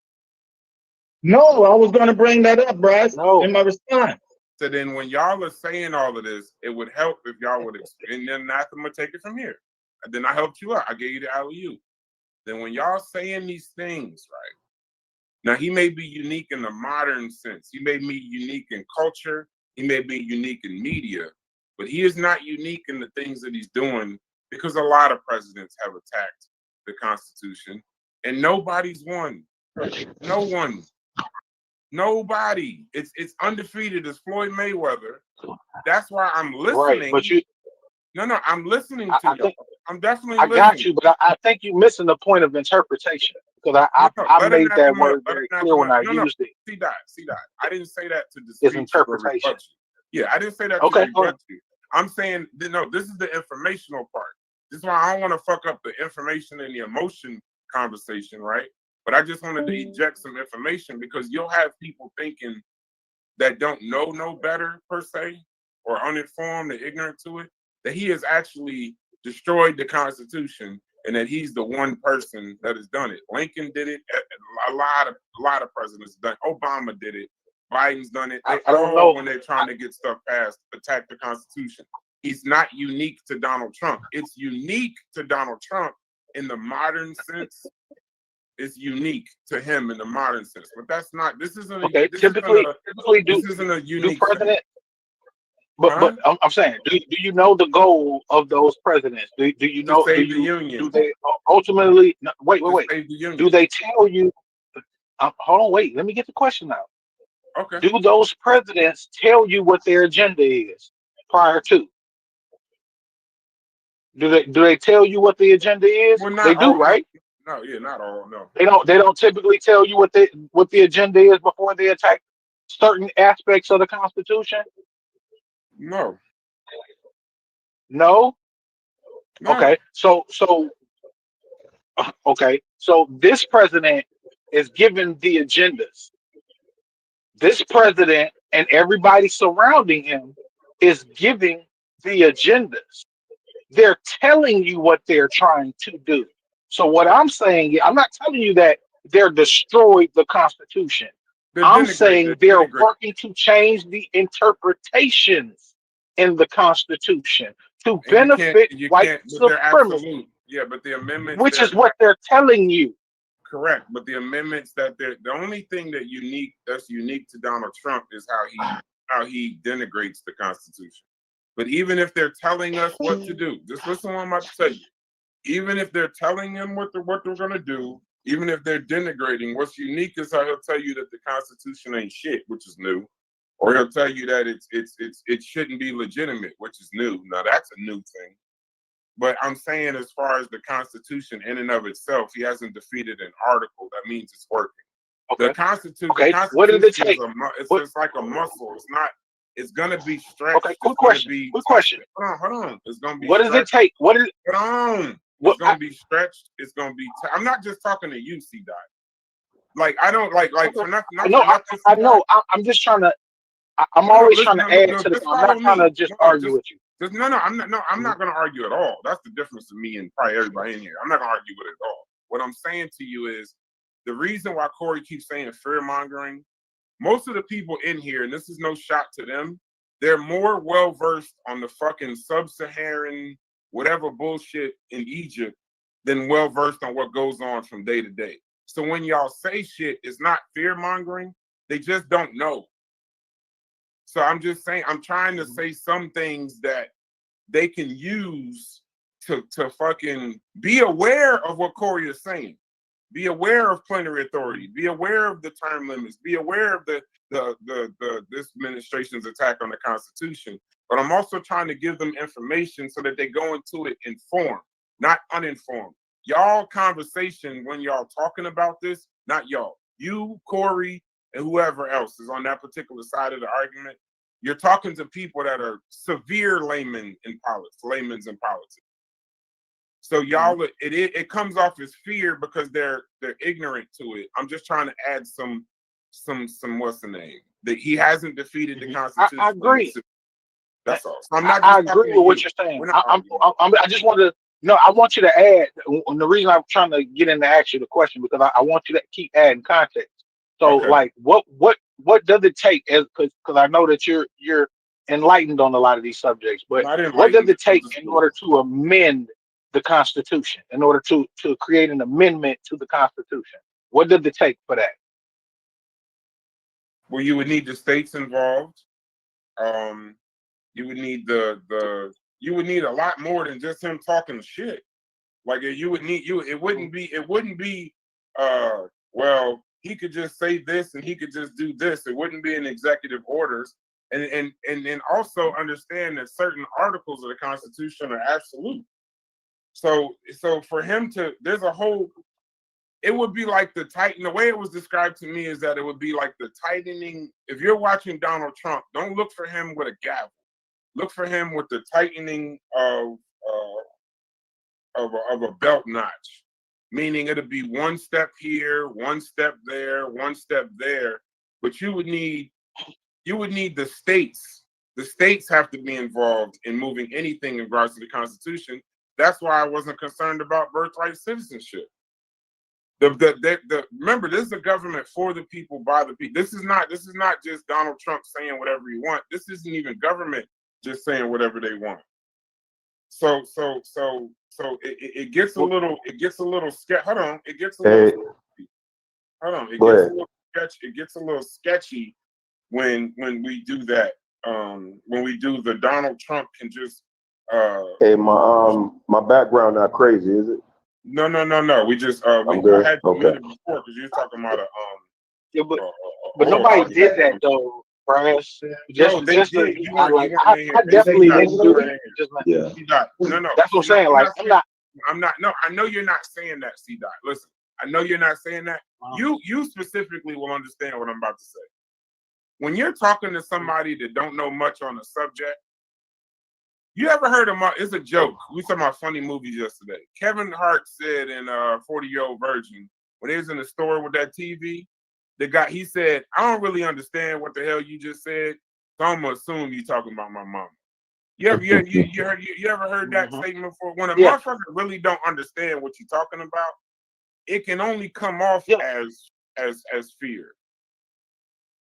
No, I was going to bring that up, Bryce, in my response. So then when y'all are saying all of this, it would help if y'all would explain, and then Anathema take it from here. And then I helped you out. I gave you the alley-oop. Then when y'all saying these things, right? Now, he may be unique in the modern sense. He may be unique in culture. He may be unique in media. But he is not unique in the things that he's doing, because a lot of presidents have attacked the Constitution and nobody's won. No one. Nobody. It's undefeated as Floyd Mayweather. That's why I'm listening. Right, but you. No, I'm listening to I you. think I'm definitely I listening. got you, but I think you're missing the point of interpretation, because I Let him made not that come up. word Let him very not clear come when up. I No, used it. see that. I didn't say that to It's dispute you or interpretation. rebut you. Yeah, I didn't say that Okay, to go ahead. rebut you. I'm saying, no, this is the informational part. This is why I don't want to fuck up the information and the emotion conversation, right? But I just wanted to eject some information, because you'll have people thinking that don't know no better, per se, or uninformed and ignorant to it, that he has actually destroyed the Constitution and that he's the one person that has done it. Lincoln did it. A lot of presidents done it. Obama did it. Biden's done it. They I don't all, know. when they're trying to get stuff passed, attack the Constitution. He's not unique to Donald Trump. It's unique to Donald Trump in the modern sense. It's unique to him in the modern sense, but that's not. This isn't. Okay, This typically this isn't a do unique president, thing. but I'm saying, do you know the goal of those presidents? Do you know? To save the union. Do they ultimately? No, wait. To save the union. Do they tell you? Hold on, wait. Let me get the question out. Okay. Do those presidents tell you what their agenda is prior to? Do they tell you what the agenda is? Well, not They do, all, right? No, yeah, not all. No. They don't typically tell you what the agenda is before they attack certain aspects of the Constitution. No. No. No. Okay. So this president is given the agendas. This president and everybody surrounding him is giving the agendas. They're telling you what they're trying to do. So what I'm saying, I'm not telling you that they're destroyed the Constitution. I'm saying they're working to change the interpretations in the Constitution to benefit white supremacy. Yeah, but the amendments, which is what they're telling you. Correct, but the amendments that the only thing that's unique to Donald Trump is how he denigrates the Constitution. But even if they're telling us what to do, just listen to what I'm about to tell you. Even if they're telling them what they're going to do, even if they're denigrating, what's unique is how he'll tell you that the Constitution ain't shit, which is new, or he'll tell you that it shouldn't be legitimate, which is new. Now that's a new thing. But I'm saying, as far as the Constitution in and of itself, he hasn't defeated an article. That means it's working. Okay. The Constitution. Okay. The Constitution What did it take? It's just like a muscle. It's not. It's gonna be stretched. Okay. Quick question. Hold on. It's gonna be. What does it take? What is? Hold on. It's gonna be stretched. It's gonna be. I'm not just talking to you, C. Dot. Like I don't like for nothing. I know. I'm just trying to. I'm always trying to add to this. I'm not trying to just argue with you. I'm not going to argue at all. That's the difference to me and probably everybody in here. I'm not going to argue with it at all. What I'm saying to you is the reason why Corey keeps saying fear mongering. Most of the people in here, and this is no shot to them, they're more well versed on the fucking sub-Saharan whatever bullshit in Egypt than well versed on what goes on from day to day. So when y'all say shit, it's not fear mongering. They just don't know. So I'm just saying, I'm trying to say some things that they can use to fucking be aware of what Corey is saying. Be aware of plenary authority. Be aware of the term limits. Be aware of this administration's attack on the Constitution. But I'm also trying to give them information so that they go into it informed, not uninformed. Y'all conversation when y'all talking about this, not y'all. You, Corey, and whoever else is on that particular side of the argument, you're talking to people that are severe laymen in politics. So y'all, it comes off as fear because they're ignorant to it. I'm just trying to add some what's the name, that he hasn't defeated the Constitution. I agree. That's all. So I'm not. I agree with what you're saying. I just wanted to. No, I want you to add. And the reason I'm trying to get into ask you the question because I want you to keep adding context. So, like, what does it take? Because I know that you're enlightened on a lot of these subjects, but what does it take in order to amend the Constitution? In order to create an amendment to the Constitution, what does it take for that? Well, you would need the states involved. You would need you would need a lot more than just him talking shit. Like it wouldn't be well, he could just say this and he could just do this. It wouldn't be in executive orders. And also understand that certain articles of the Constitution are absolute. So for him to, there's a whole, it would be like the way it was described to me is that it would be like the tightening. If you're watching Donald Trump, don't look for him with a gavel. Look for him with the tightening of a belt notch, meaning it'll be one step here, one step there, one step there. But you would need the states. The states have to be involved in moving anything in regards to the Constitution. That's why I wasn't concerned about birthright citizenship. Remember, this is a government for the people, by the people. This is not just Donald Trump saying whatever he wants. This isn't even government just saying whatever they want. So it gets a little sketchy. Hold on, it gets a little sketchy. It gets a little sketchy when we do that. When we do the Donald Trump can just Hey, my background not crazy, is it? No. We just I had to mute it before because you were talking about but nobody did that though, Brass. I definitely didn't do it. No. That's what I'm saying. Like I'm not. No, I know you're not saying that, C. Dot. Listen, I know you're not saying that. You specifically will understand what I'm about to say. When you're talking to somebody that don't know much on the subject, you ever heard of it's a joke. We talking about funny movies yesterday. Kevin Hart said in 40-Year-Old Virgin, when he was in the store with that TV, he said, I don't really understand what the hell you just said, so I'm gonna assume you're talking about my mama. You ever heard that statement before? When a motherfucker really don't understand what you're talking about, it can only come off as fear.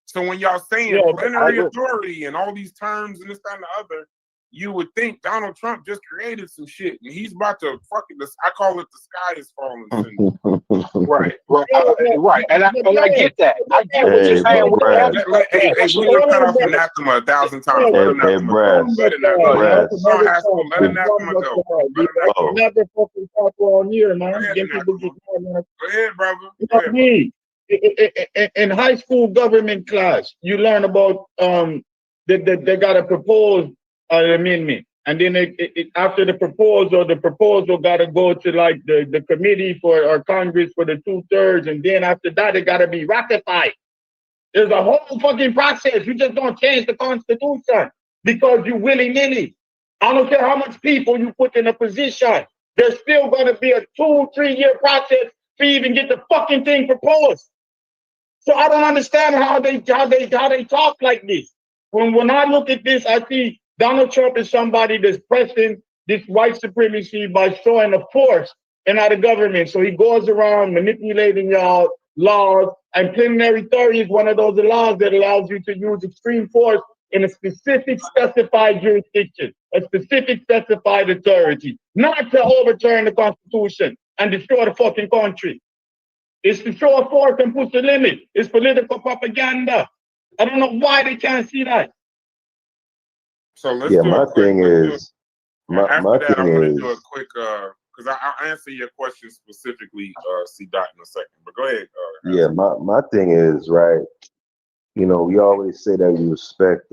So when y'all saying plenary authority and all these terms and this, that, and the other, you would think Donald Trump just created some shit and he's about to fucking I call it the sky is falling syndrome. Right. And I get that. I get what you're saying. We gonna cut off anathema 1,000 times. Let anathema go. Let anathema go. Never fucking talk on here, man. Go ahead, brother. You know what I mean? In high school government class, you learn about they gotta propose an amendment, and then after the proposal gotta go to like the committee or Congress for the 2/3, and then after that it gotta be ratified. There's a whole fucking process. You just don't change the Constitution because you willy-nilly. I don't care how much people you put in a position. There's still gonna be a 2-3 year process to even get the fucking thing proposed. So I don't understand how they talk like this. When I look at this, I see Donald Trump is somebody that's pressing this white supremacy by showing a force in our government. So he goes around manipulating y'all laws, and plenary authority is one of those laws that allows you to use extreme force in a specific specified jurisdiction, a specific specified authority, not to overturn the Constitution and destroy the fucking country. It's to show a force and push the limit. It's political propaganda. I don't know why they can't see that. So let's my thing is, I'm gonna do a quick because I'll answer your question specifically, C. Dot, in a second. But go ahead. My thing is, right, you know, we always say that we respect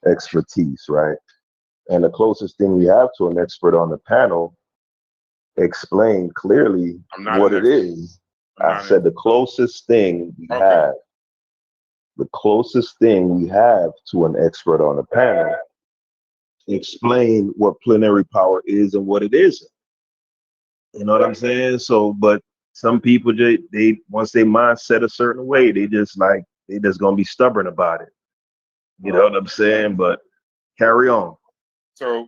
expertise, right? And the closest thing we have to an expert on the panel explained clearly what it is. I said the closest thing we have. The closest thing we have to an expert on the panel explain what plenary power is and what it isn't. You know what I'm saying? So, but some people they once their mind set a certain way, they just gonna be stubborn about it. You know what I'm saying? But carry on. So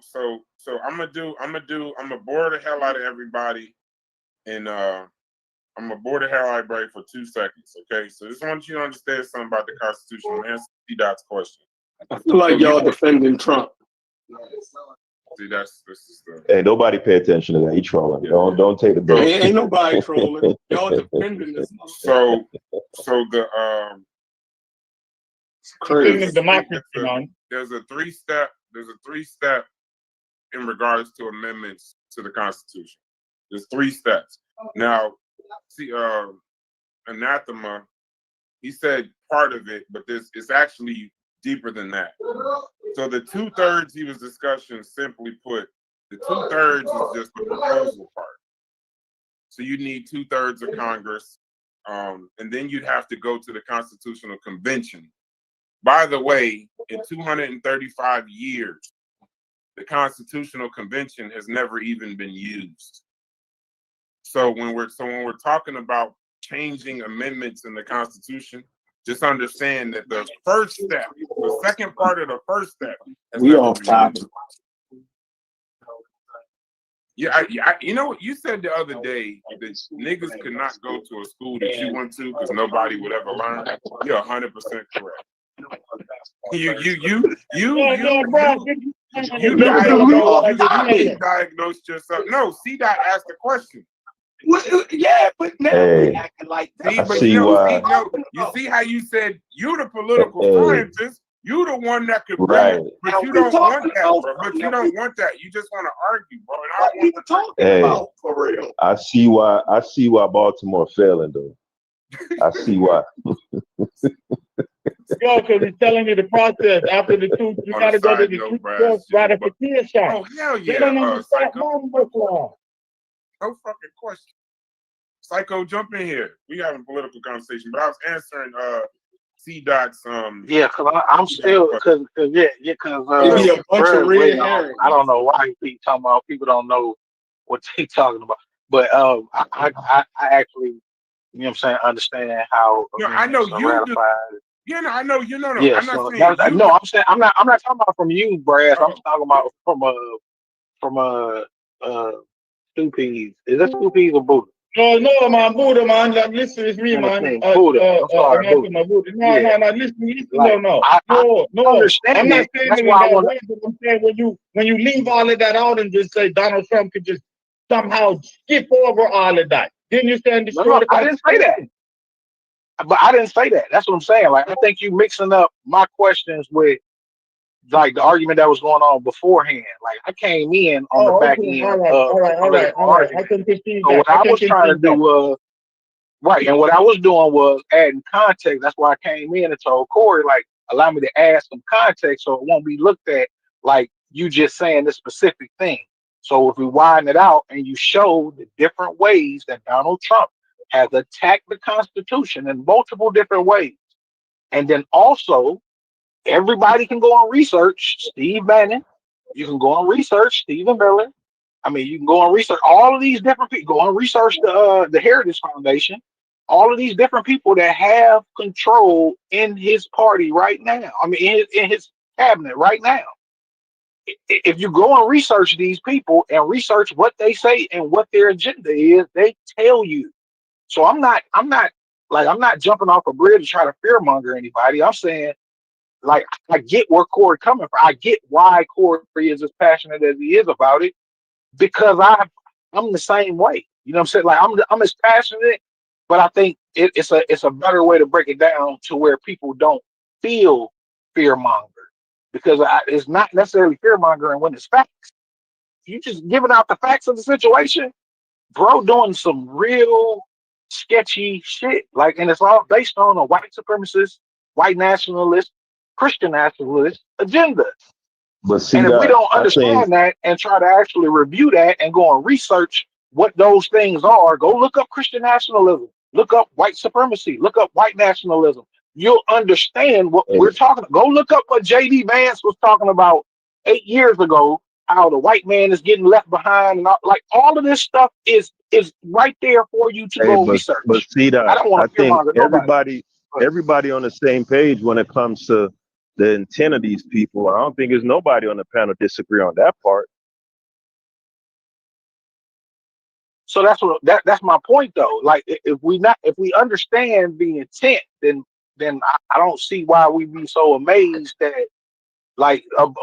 I'm gonna bore the hell out of everybody, and I'm gonna bore the hell out of everybody for 2 seconds, okay? So just want you to understand something about the Constitution. Answer C. Dot's question. I feel like y'all defending Trump. See, this is the. Hey, nobody pay attention to that. He trolling. Don't take the bait. Ain't nobody trolling. Y'all defending this. So the crazy democracy, man. there's a three-step in regards to amendments to the Constitution. There's 3 steps. Now, see, Anathema, he said part of it, but it's actually deeper than that. So the 2/3 he was discussing, simply put, the 2/3 is just the proposal part. So you need 2/3 of Congress, and then you'd have to go to the Constitutional Convention. By the way, in 235 years, the Constitutional Convention has never even been used. So when we're talking about changing amendments in the Constitution, just understand that the first step, the second part of the first step, We off topic. Yeah, you know what you said the other day, that niggas could not go to a school that you went to because nobody would ever learn. You're 100% correct. You diagnosed yourself. No, C-Dot asked the question. Well, yeah, but now we acting like that. See, but you see how you said you the political scientist, you the one that could bring it, but you don't want that, bro. But you don't want that. You just want to argue, bro. And I we were talking about for real. I see why Baltimore failing though. I see why. Yo, because he's telling you the process after the two. You gotta go to the two ratification. Oh hell yeah! They don't understand law. No fucking question. Psycho, jump in here. We having a political conversation, but I was answering C-Dot's Yeah, because I'm still because a bunch of red herring. I don't know why he keep talking about people don't know what they talking about. But I actually, you know what I'm saying, understand how I know you ratified. Yeah, no, I know you know. Yeah, I'm not saying I'm saying I'm not talking about from you, Brad. I'm talking about from Stupies. Is that Stupies or Buddha? No, man, Buddha, man. Listen, it's me, man. Buddha. I'm sorry, Buddha. No, listen, like, no. I understand. I'm not saying that's it in why that way, but I'm saying when you leave all of that out and just say Donald Trump could just somehow skip over all of that, then you stand the No, I didn't say that. But I didn't say that. That's what I'm saying. Like, I think you mixing up my questions with like the argument that was going on beforehand. Like, I came in on the back end of the argument. I can concede so what I was trying to do was and what I was doing was adding context. That's why I came in and told Corey, like, allow me to add some context so it won't be looked at like you just saying this specific thing. So if we widen it out and you show the different ways that Donald Trump has attacked the Constitution in multiple different ways, and then also everybody can go and research Steve Bannon. You can go and research Stephen Miller. I mean, you can go and research all of these different people. Go and research the Heritage Foundation. All of these different people that have control in his party right now. I mean, in his cabinet right now. If you go and research these people and research what they say and what their agenda is, they tell you. So I'm not jumping off a bridge to try to fearmonger anybody. I'm saying, like, I get where Corey coming from. I get why Corey is as passionate as he is about it, because I'm the same way. You know what I'm saying? Like, I'm as passionate, but I think it's a better way to break it down to where people don't feel fearmonger, because it's not necessarily fearmongering when it's facts. You just giving out the facts of the situation, bro, doing some real sketchy shit. Like, and it's all based on a white supremacist, white nationalist, Christian nationalist agenda. But see, and if we don't understand that and try to actually review that and go and research what those things are, go look up Christian nationalism, look up white supremacy, look up white nationalism. You'll understand what we're talking about. Go look up what J.D. Vance was talking about 8 years ago, how the white man is getting left behind, and all of this stuff is right there for you to go research. But see, that I don't want to think everybody on the same page when it comes to the intent of these people. I don't think there's nobody on the panel disagree on that part. So that's my point though. Like, if we understand the intent, then I don't see why we be so amazed that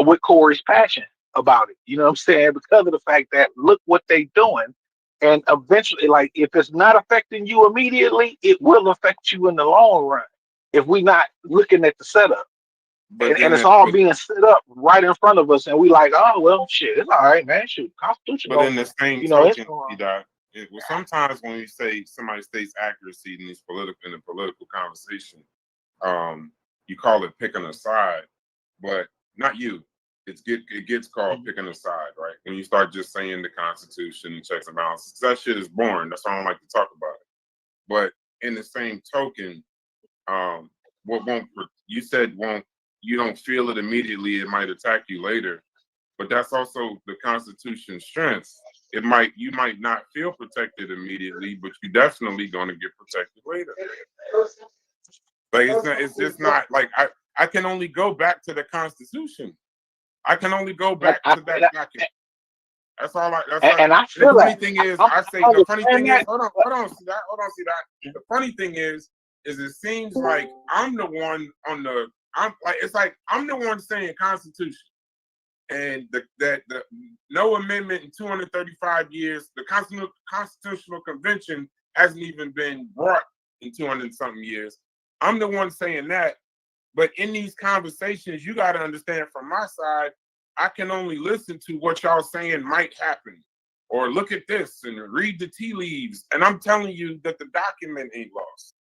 with Corey's passion about it. You know what I'm saying? Because of the fact that look what they doing, and eventually, like, if it's not affecting you immediately, it will affect you in the long run if we not looking at the setup. But and then it's all being set up right in front of us, and we like, oh well, shit, it's all right, man. Shoot, Constitution, but in the same it's token, going. sometimes when you say somebody states accuracy in the political conversation, you call it picking a side, but not you. It gets called picking a side, right? When you start just saying the Constitution and checks and balances, that shit is boring. That's why I don't like to talk about it. But in the same token, what won't you said won't you don't feel it immediately? It might attack you later, but that's also the Constitution's strength. You might not feel protected immediately, but you definitely going to get protected later. Like it's just not like I can only go back to the Constitution. I can only go back to that document. That's all. And I feel the funny thing is, the funny thing is, hold on, see that. The funny thing is it seems like I'm the one it's like I'm the one saying Constitution, and the no amendment in 235 years. The Constitutional Convention hasn't even been brought in 200 something years. I'm the one saying that. But in these conversations, you got to understand from my side, I can only listen to what y'all saying might happen, or look at this and read the tea leaves. And I'm telling you that the document ain't lost.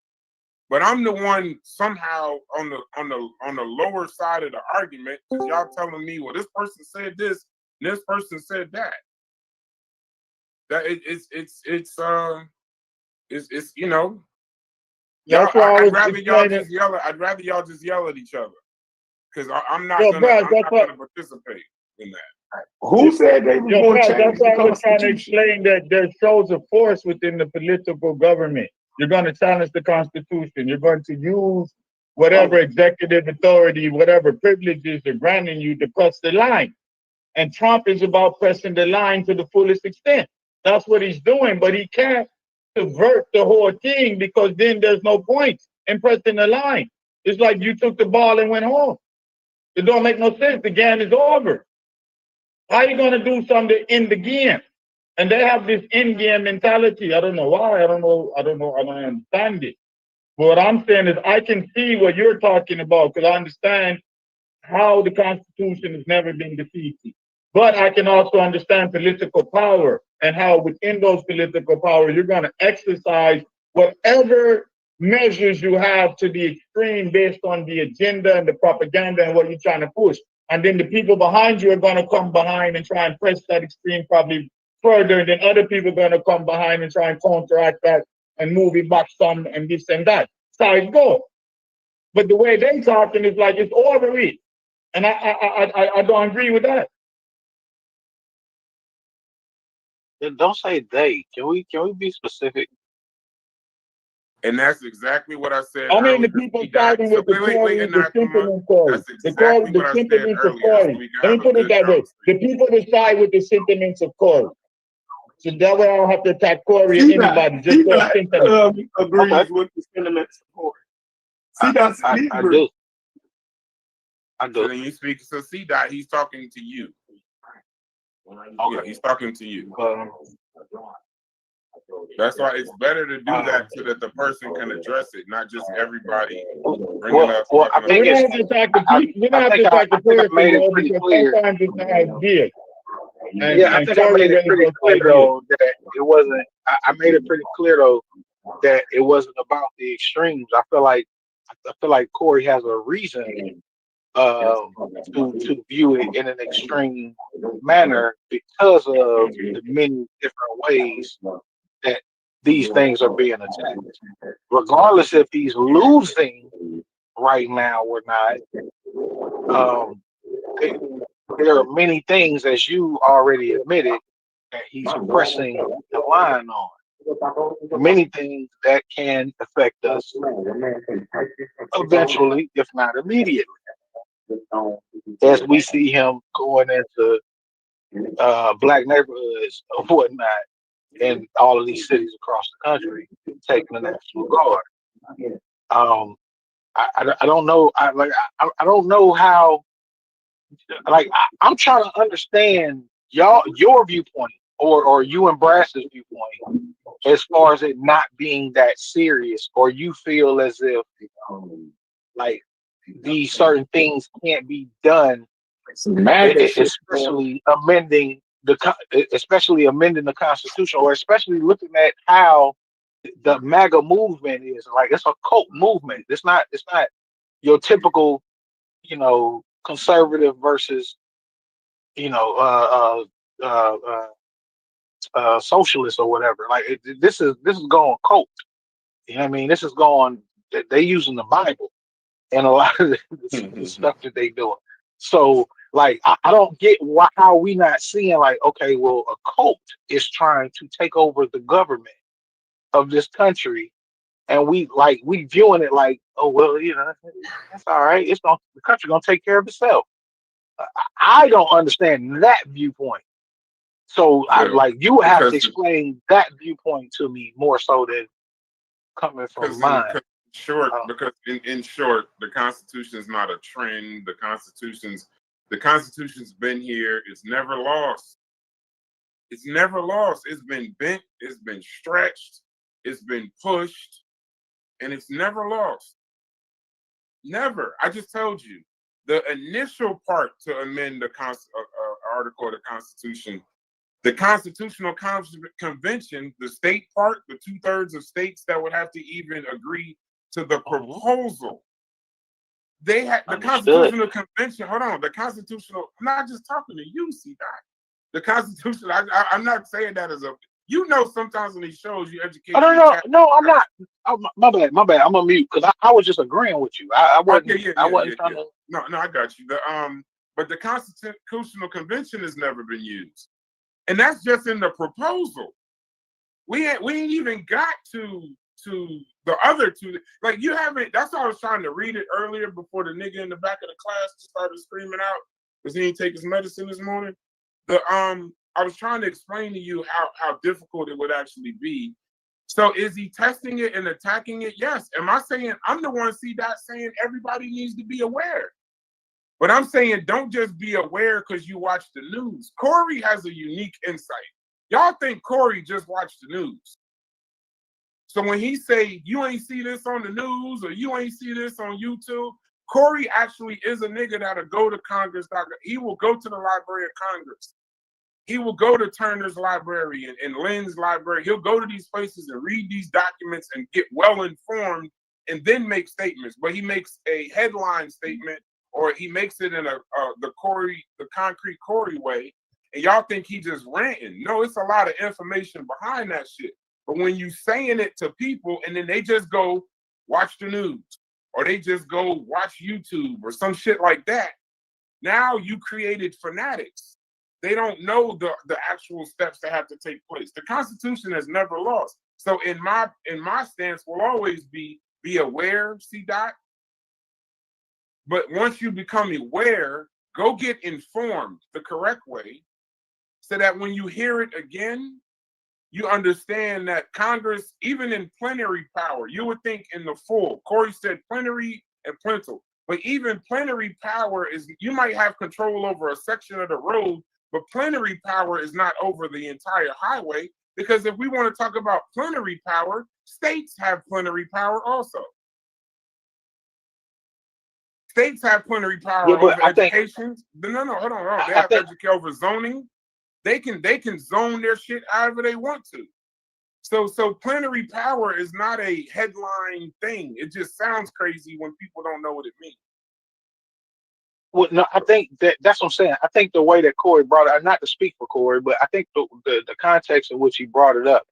But I'm the one somehow on the lower side of the argument, because y'all telling me, well, this person said this, and this person said that. That it's you know. That's why I'd rather y'all just yell at each other, because I'm not gonna participate in that. Who said they were going to change that's why the I was trying to Constitution? explain that there's shows of force within the political government. You're going to challenge the Constitution. You're going to use whatever executive authority, whatever privileges they're granting you to press the line. And Trump is about pressing the line to the fullest extent. That's what he's doing, but he can't subvert the whole thing, because then there's no point in pressing the line. It's like you took the ball and went home. It don't make no sense. The game is over. How are you going to do something in the game? And they have this in-game mentality. I don't know why. I don't understand it. But what I'm saying is I can see what you're talking about, because I understand how the Constitution has never been defeated. But I can also understand political power, and how within those political power, you're going to exercise whatever measures you have to the extreme based on the agenda and the propaganda and what you're trying to push. And then the people behind you are going to come behind and try and press that extreme probably further. And then other people are going to come behind and try and counteract that and move it back some and this and that. So it goes. But the way they're talking is like it's over it. And I don't agree with that. Don't say they. Can we be specific? And that's exactly what I said. I mean, earlier. the people siding with the Corey, the Simpleton Corey. The sentiments of Corey. Let me put it that way. The people that side with the sentiments of Corey. So that way I don't have to attack Corey or anybody. Just for sentiments. Agrees with the sentiments of Corey. I do. So then you speak. So C-Dot, he's talking to you. Okay. Yeah, he's talking to you. That's why it's better to do that so that the person can address it, not just everybody bringing up. Well, I think we don't have to attack the person, made it pretty clear. Sometimes it's not ideas. I think I made it pretty clear though that it wasn't. I made it pretty clear though that it wasn't about the extremes. I feel like Corey has a reason to view it in an extreme manner because of the many different ways that these things are being attacked. Regardless if he's losing right now or not, there are many things, as you already admitted, that he's pressing the line on. Many things that can affect us eventually, if not immediately. As we see him going into black neighborhoods or whatnot in all of these cities across the country, taking the National Guard. I don't know. I don't know how. Like I'm trying to understand your viewpoint or you and Brass's viewpoint as far as it not being that serious, or you feel as if like these certain things can't be done, especially amending especially amending the Constitution, or especially looking at how the MAGA movement is. Like, it's a cult movement. It's not your typical, conservative versus, you know, socialist or whatever. Like, this is going cult. You know what I mean? This is going. They using the Bible and a lot of the stuff that they doing. So, like, I don't get how we not seeing, like, okay, well, a cult is trying to take over the government of this country, and we viewing it like, oh well, that's all right. The country gonna take care of itself. I don't understand that viewpoint. So you have to explain that viewpoint to me more so than coming from mine. Because in short, the Constitution is not a trend. The Constitution's been here. It's never lost. It's never lost. It's been bent. It's been stretched. It's been pushed, and it's never lost. Never. I just told you the initial part to amend the article of the Constitution. The Constitutional Convention, the state part, the 2/3 of states that would have to even agree to the proposal. They had the Constitutional Convention. Hold on, the Constitutional. I'm not just talking to you, see that. The Constitution. I'm not saying that as a. Sometimes when he shows you educate. Oh, no, I'm not. Oh, my bad. I'm on mute because I was just agreeing with you. I wasn't. I wasn't trying to. No, I got you. But the Constitutional Convention has never been used. And that's just in the proposal. We ain't even got to the other two. Like, you haven't. That's why I was trying to read it earlier before the nigga in the back of the class started screaming out because he didn't take his medicine this morning. I was trying to explain to you how difficult it would actually be. So is he testing it and attacking it? Yes. Am I saying I'm the one saying everybody needs to be aware? But I'm saying don't just be aware because you watch the news. Corey has a unique insight. Y'all think Corey just watched the news. So when he say you ain't see this on the news or you ain't see this on YouTube, Corey actually is a nigga that'll go to Congress. He will go to the Library of Congress. He will go to Turner's Library and Lynn's Library. He'll go to these places and read these documents and get well informed and then make statements. But he makes a headline statement, or he makes it in the concrete Corey way, and y'all think he just ranting. No, it's a lot of information behind that shit. But when you saying it to people and then they just go watch the news, or they just go watch YouTube or some shit like that, now you created fanatics. They don't know the actual steps that have to take place. The Constitution has never lost. So in my stance will always be aware, C-Dot. But once you become aware, go get informed the correct way so that when you hear it again, you understand that Congress, even in plenary power, you would think in the full. Corey said plenary and plental. But even plenary power is, you might have control over a section of the road, but plenary power is not over the entire highway. Because if we want to talk about plenary power, states have plenary power also. States have plenary power over education. No, hold on. They have education over zoning. They can zone their shit however they want to. So plenary power is not a headline thing. It just sounds crazy when people don't know what it means. Well, no, I think that's what I'm saying. I think the way that Corey brought it, not to speak for Corey, but I think the context in which he brought it up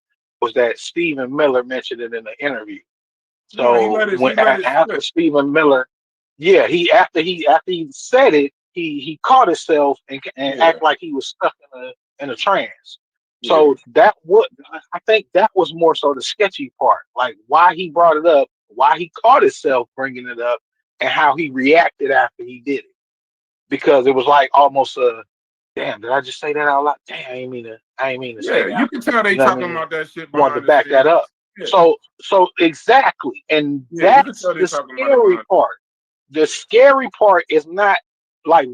was that Stephen Miller mentioned it in the interview. So after Stephen Miller, after he said it, he caught himself and act like he was stuck in a trance. So I think that was more so the sketchy part, like why he brought it up, why he caught himself bringing it up, and how he reacted after he did it. Because it was like almost damn, did I just say that out loud? Damn, I ain't mean to say that. Yeah, you can tell they talking about that shit. Want to back that up. Yeah. So exactly. And that's the scary part. The scary part is not like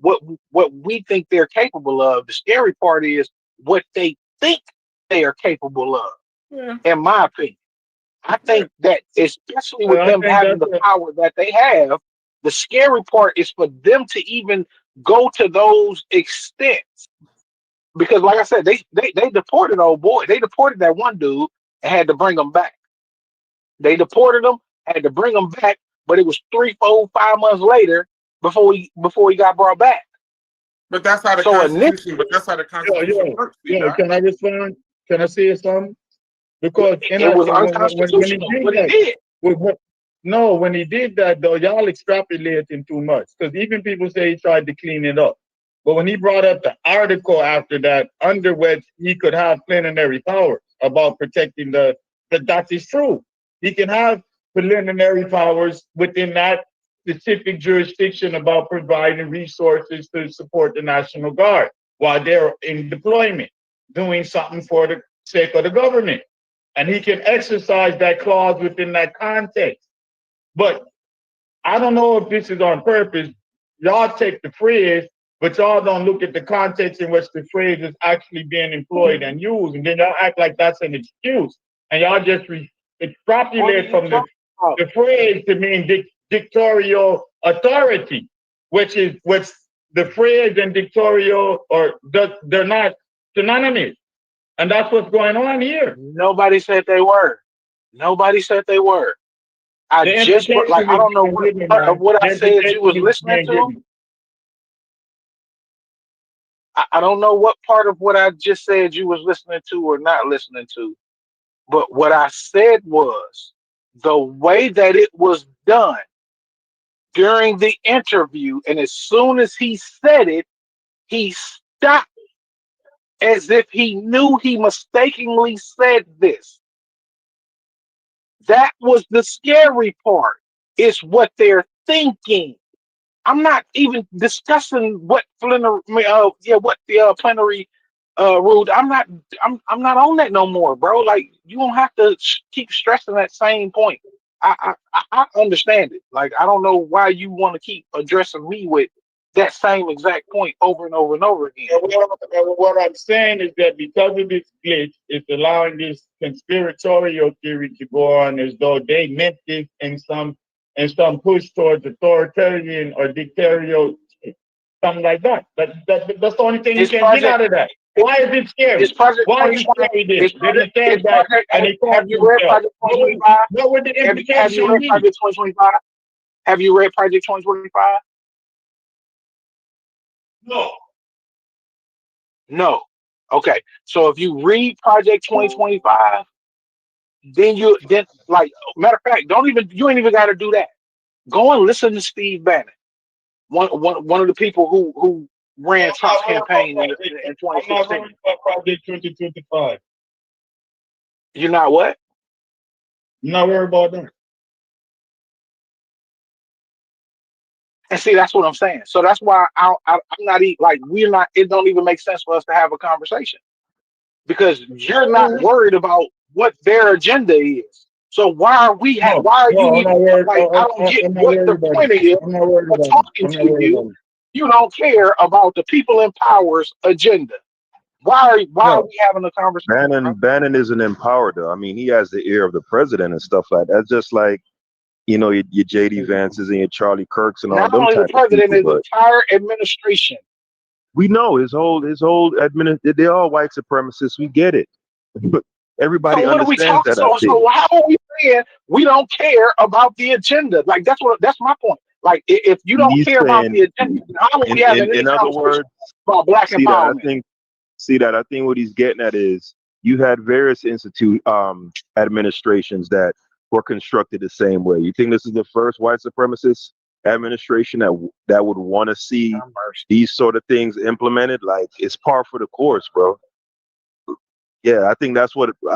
what we think they're capable of. The scary part is what they think they are capable of, in my opinion. I think that especially with them having the power that they have, The scary part is for them to even go to those extents. Because like I said, they deported old boy. They deported that one dude and had to bring him back. They deported him, had to bring him back, but it was 3, 4, 5 months later before he got brought back. But that's how the So Constitution. But that's how the Constitution works. Can I respond? Can I say something? Because it was unconstitutional. When he did. When he did that, though, y'all extrapolate him too much. Because even people say he tried to clean it up. But when he brought up the article after that, under which he could have plenary powers about protecting that is true. He can have plenary powers within that specific jurisdiction about providing resources to support the National Guard while they're in deployment, doing something for the sake of the government. And he can exercise that clause within that context. But I don't know if this is on purpose. Y'all take the phrase, but y'all don't look at the context in which the phrase is actually being employed and used. And then y'all act like that's an excuse. And y'all just extrapolate from the phrase to mean dictatorial authority, which the phrase and dictatorial, they're not synonymous. And that's what's going on here. Nobody said they were. Nobody said they were. I don't know what part of what I said you was listening to. I don't know what part of what I just said you was listening to or not listening to. But what I said was the way that it was done during the interview, and as soon as he said it, he stopped as if he knew he mistakenly said this. That was the scary part. It's what they're thinking. I'm not even discussing what plenary, plenary ruled. I'm not on that no more, bro. Like, you don't have to keep stressing that same point. I understand it. Like, I don't know why you want to keep addressing me with that same exact point over and over and over again. What I'm saying is that because of this glitch, it's allowing this conspiratorial theory to go on as though they meant this in some push towards authoritarian or dictatorial, something like that. That's the only thing you can get out of that. Why is it scary? Why is it scary? Have you read Project 2025? What would the Have you read Project 2025? Have you read Project 2025? No. Okay. So if you read Project 2025, then matter of fact, you ain't even got to do that. Go and listen to Steve Bannon, one of the people who ran Trump's campaign in 2016. I'm not worried about Project 2025. You're not what? I'm not worried about that. And see, that's what I'm saying. So that's why I'm not we're not. It don't even make sense for us to have a conversation because you're not worried about what their agenda is. So why are we? Why are you even? I don't get what the point is of talking to you. You don't care about the people in power's agenda. Why are we having a conversation? Bannon isn't empowered though. I mean, he has the ear of the president and stuff like that. That's just like, your J.D. Vances and your Charlie Kirks and all them. Not only the president, his entire administration. We know his whole they're all white supremacists. We get it. Everybody understands that. So how are we saying we don't care about the agenda? Like that's my point. Like if you don't care about the agenda, how are we having any conversation about black empowerment? I think what he's getting at is you had various administrations that were constructed the same way. You think this is the first white supremacist administration that would want to see these sort of things implemented? Like, it's par for the course, bro. Yeah, I think that's what people.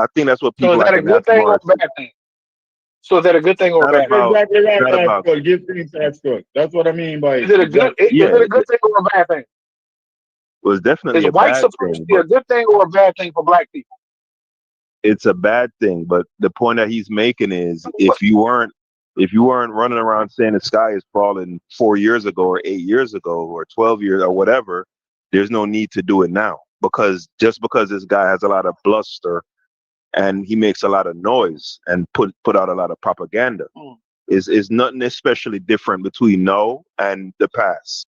So is that a good thing or a bad thing? So is that a good thing or a bad thing? Exactly right. Give things that's good. That's what I mean by is it a good? Is it a good thing or a bad thing? Well, it's definitely a white supremacy a good thing or a bad thing for black people? It's a bad thing, but the point that he's making is if you weren't running around saying the sky is falling 4 years ago or 8 years ago or 12 years or whatever, there's no need to do it now. Because this guy has a lot of bluster and he makes a lot of noise and put out a lot of propaganda. Is nothing especially different between now and the past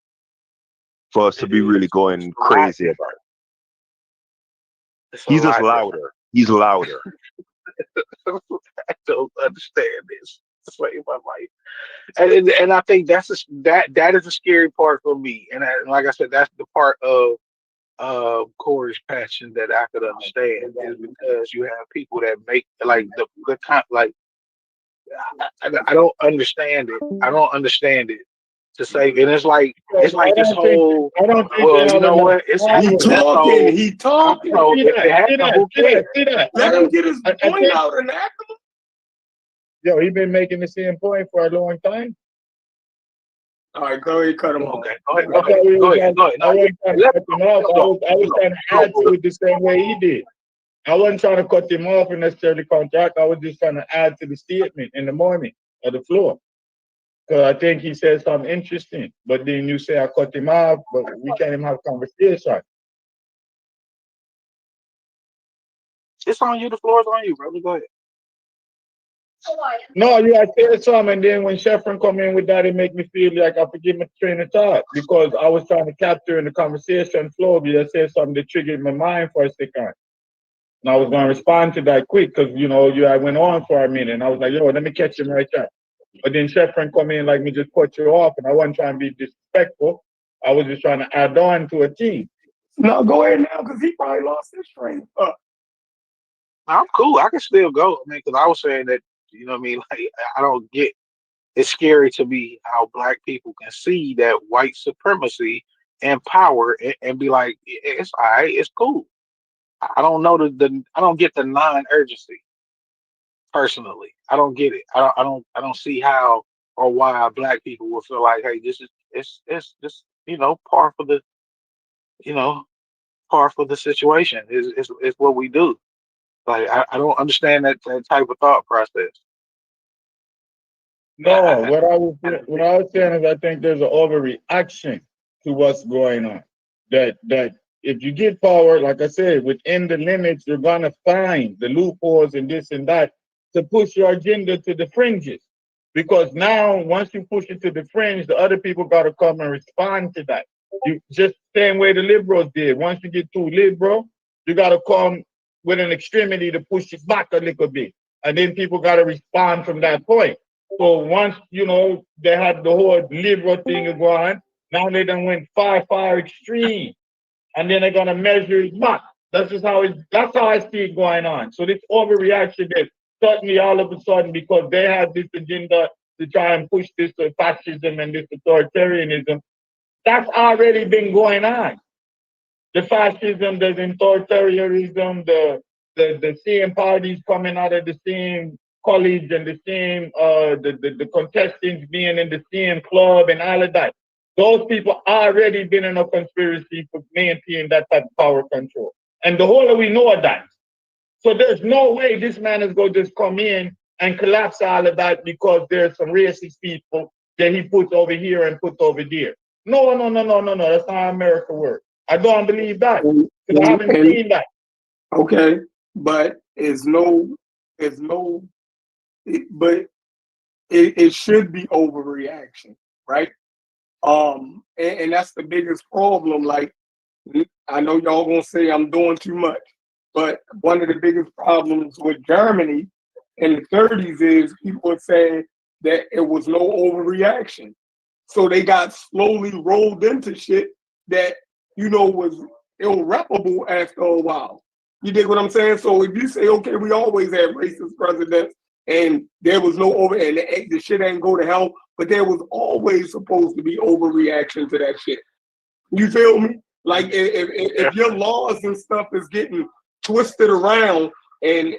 for us to be really going crazy about it. He's just louder. He's louder. I don't understand this. Save my life. And I think that is the scary part for me. And like I said, that's the part of Corey's passion that I could understand is because you have people that make like the kind like I don't understand it. I don't understand it to say, and it's like this whole. I don't think Well, you know what? It's He talking. He talking. so if it happens, who cares? Let him get his point out and act. Yo, he been making the same point for a long time. All right, go ahead, cut him off. Okay, go ahead. I wasn't trying to cut him off. I was trying to add to it the same way he did. I wasn't trying to cut him off and necessarily contract. I was just trying to add to the statement in the morning or the floor. Because I think he said something interesting. But then you say I cut him off, but we can't even have a conversation. It's on you. The floor is on you, brother. Go ahead. No, you had said something, and then when Sheffrin come in with that, it make me feel like I forget my train of thought because I was trying to capture in the conversation flow. You just said something that triggered my mind for a second. And I was going to respond to that quick because, I went on for a minute. And I was like, yo, let me catch him right there. But then Sheffrin come in like me just cut you off, and I wasn't trying to be disrespectful. I was just trying to add on to a team. No, go ahead now because he probably lost his train of thought. I'm cool. I can still go. I mean, because I was saying that, you know what I mean? Like, I don't get it's scary to me how black people can see that white supremacy and power and be like, it's all right, it's cool. I don't know I don't get the non-urgency personally. I don't get it. I don't see how or why black people will feel like, hey, this is it's just par for the par for the situation is what we do. Like I don't understand that type of thought process. No, what I was saying is I think there's an overreaction to what's going on. That if you get power, like I said, within the limits, you're gonna find the loopholes and this and that to push your agenda to the fringes. Because now, once you push it to the fringe, the other people gotta come and respond to that. You just same way the liberals did. Once you get too liberal, you gotta come with an extremity to push it back a little bit, and then people gotta respond from that point. So once, they had the whole liberal thing going, now they done went far extreme. And then they're gonna measure it back. That's how I see it going on. So this overreaction that suddenly all of a sudden, because they have this agenda to try and push this fascism and this authoritarianism, that's already been going on. The fascism, the authoritarianism, the same parties coming out of the same college and the same the contestants being in the same club and all of that. Those people already been in a conspiracy for maintaining that type of power control. And the whole of we know of that. So there's no way this man is going to just come in and collapse all of that because there's some racist people that he puts over here and puts over there. No. That's not how America works. I don't believe that. Because I haven't seen that. Okay, but but it should be overreaction, right? And that's the biggest problem. Like, I know y'all gonna say I'm doing too much, but one of the biggest problems with Germany in the 30s is people were saying that it was no overreaction. So they got slowly rolled into shit that, was irreparable after a while. You dig what I'm saying? So if you say, okay, we always had racist presidents and there was no and the shit ain't go to hell, but there was always supposed to be overreaction to that shit. You feel me? Like if your laws and stuff is getting twisted around and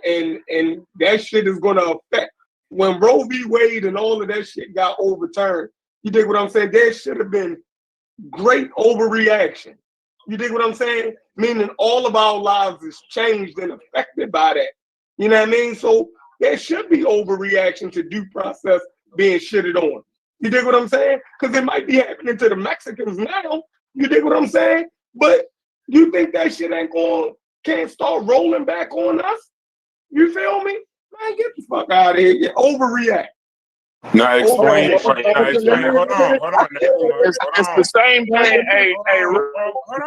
that shit is gonna affect when Roe v. Wade and all of that shit got overturned, you dig what I'm saying? There should have been great overreaction. You dig what I'm saying? Meaning all of our lives is changed and affected by that. You know what I mean? So there should be overreaction to due process being shitted on. You dig what I'm saying? Because it might be happening to the Mexicans now. You dig what I'm saying? But you think that shit can't start rolling back on us? You feel me? Man, get the fuck out of here. You overreact. Now explain. Okay, Now explain. Hold on. It's the same thing. Hey,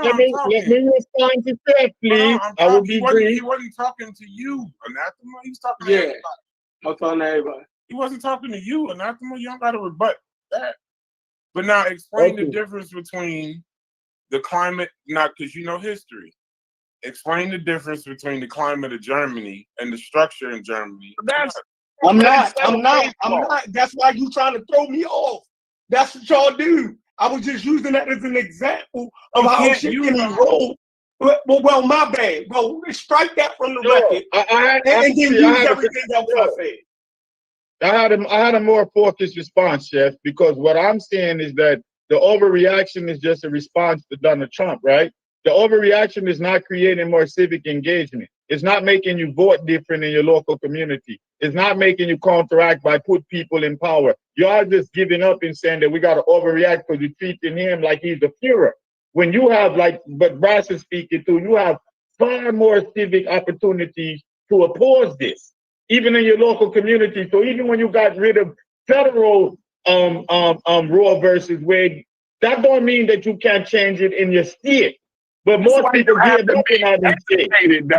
let me respond to Steph, please. I will be brief. He wasn't talking to you, Anathema. He was talking to everybody. I'm talking to everybody. He wasn't talking to you, Anathema. You don't got to rebut that. But now explain the difference between the climate, not because you know history. Explain the difference between the climate of Germany and the structure in Germany. I'm not. That's why you trying to throw me off. That's what y'all do. I was just using that as an example of how shit can roll. Well, my bad. Well, strike that from the record. And then use everything else I said. I had a more focused response, Chef, because what I'm saying is that the overreaction is just a response to Donald Trump, right? The overreaction is not creating more civic engagement. It's not making you vote different in your local community. It's not making you counteract by put people in power. You are just giving up and saying that we got to overreact because you're treating him like he's the Führer. When you have, like, but Brass is speaking to, you have far more civic opportunities to oppose this, even in your local community. So even when you got rid of federal Roe versus Wade, that don't mean that you can't change it in your state. But most people give up in our state.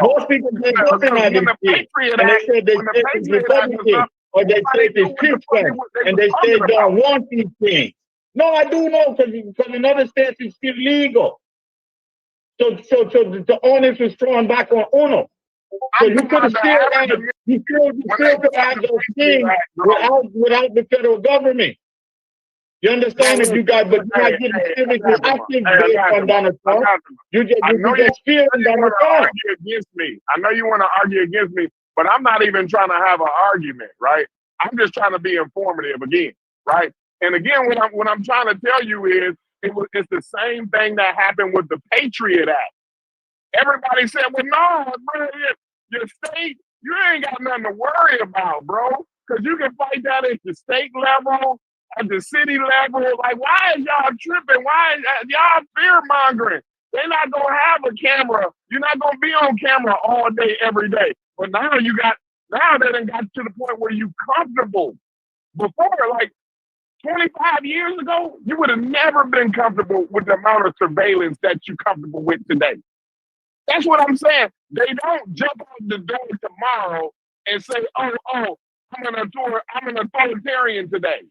Most people give up in our state. And they say they state is Republican, or they say it's Christian, and they say they don't want these things. No, I do know, because in other states it's still legal. So the onus was thrown back on UNO. So you could have still had, you still could have those things without the federal government. You understand that you got, but you're not getting civically active based on Donald Trump. You just fearing Donald Trump. I know you want to argue against me, but I'm not even trying to have an argument, right? I'm just trying to be informative again, right? And again, what I'm trying to tell you is it's the same thing that happened with the Patriot Act. Everybody said, well, no, bro, your state, you ain't got nothing to worry about, bro, because you can fight that at the state level, at the city level. Like, why is y'all tripping? Why is y'all fear mongering? They're not gonna have a camera. You're not gonna be on camera all day, every day. But now they done got to the point where you comfortable. Before, like 25 years ago, you would have never been comfortable with the amount of surveillance that you're comfortable with today. That's what I'm saying. They don't jump out the door tomorrow and say, oh, I'm an authoritarian today.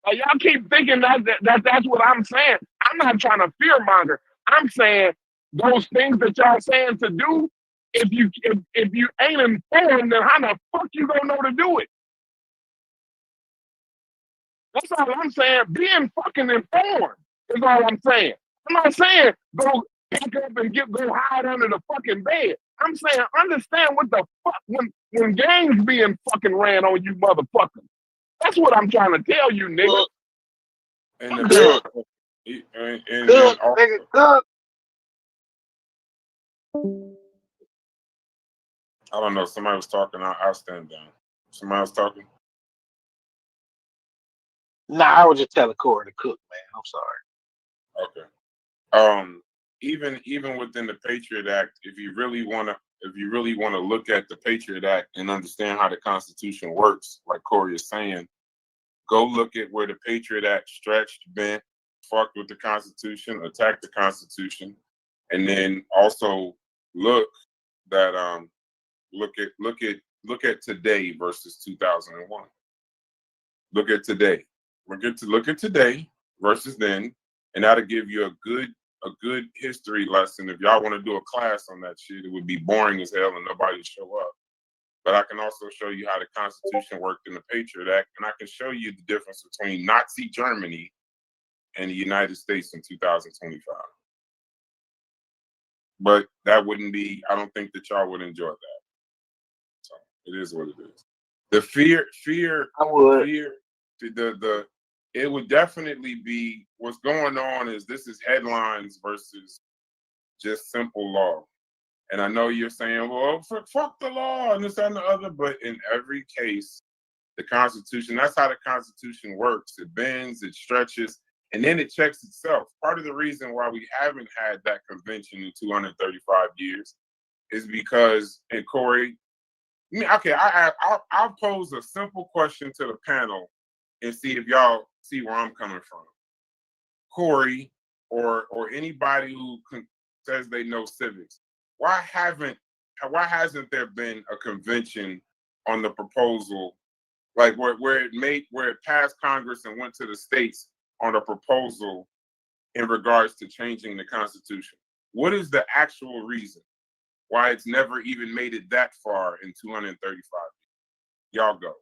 Like, y'all keep thinking that's what I'm saying. I'm not trying to fear monger. I'm saying those things that y'all saying to do, if you ain't informed, then how the fuck you gonna know to do it? That's all I'm saying. Being fucking informed is all I'm saying. I'm not saying go pick up and go hide under the fucking bed. I'm saying understand what the fuck when games being fucking ran on you motherfuckers. That's what I'm trying to tell you, nigga. And Good. I don't know. Somebody was talking. I'll stand down. Somebody was talking. Nah, I was just telling Corey to cook, man. I'm sorry. Okay. Even within the Patriot Act, if you really want to look at the Patriot Act and understand how the Constitution works, like Corey is saying, go look at where the Patriot Act stretched, bent, fucked with the Constitution, attacked the Constitution, and then also look at today versus 2001. Look at today. Look at today versus then, and that'll give you a good history lesson. If y'all want to do a class on that shit, it would be boring as hell and nobody would show up. But I can also show you how the Constitution worked in the Patriot Act, and I can show you the difference between Nazi Germany and the United States in 2025. But that wouldn't be, I don't think that y'all would enjoy that. So it is what it is. The fear, I would. It would definitely be, what's going on is this is headlines versus just simple law. And I know you're saying, well, fuck the law and this, that, and the other, but in every case, the Constitution, that's how the Constitution works. It bends, it stretches, and then it checks itself. Part of the reason why we haven't had that convention in 235 years is because, and Corey, Okay, I'll pose a simple question to the panel and see if y'all see where I'm coming from. Corey or anybody who says they know civics, why hasn't there been a convention on the proposal, like where it passed Congress and went to the states on a proposal in regards to changing the Constitution? What is the actual reason why it's never even made it that far in 235 years? Y'all go.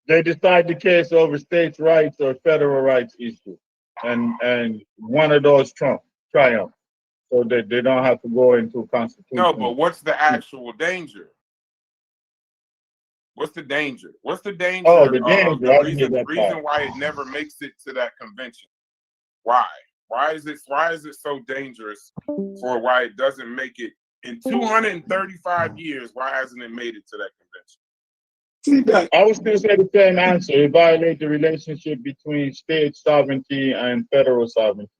They decide the case over states' rights or federal rights issue, and one of those triumph, so that they don't have to go into constitution. No, but what's the actual danger? What's the danger? What's the danger? Oh, the danger. The reason why it never makes it to that convention. Why? Why is it so dangerous for why it doesn't make it in 235 years? Why hasn't it made it to that convention? I would still say the same answer. It violates the relationship between state sovereignty and federal sovereignty.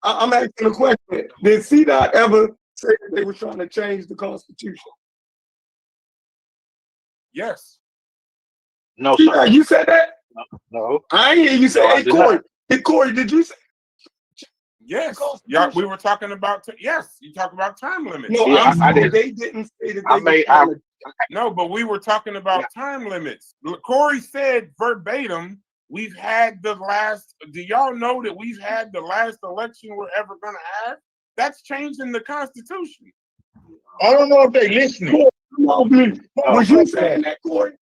I'm asking a question. Did CDOT ever say that they were trying to change the Constitution? Yes. No, sir. You said that? No. I ain't hear you say, hey, Corey. Hey, Corey, did you say? Yes. Yeah, we were talking about, yes, you talk about time limits. No, Yeah, I did. They didn't say that No, but we were talking about time limits. Corey said verbatim, we've had the last, do y'all know that we've had the last election we're ever going to have? That's changing the Constitution. I don't know if they listening. Was you saying that, Corey?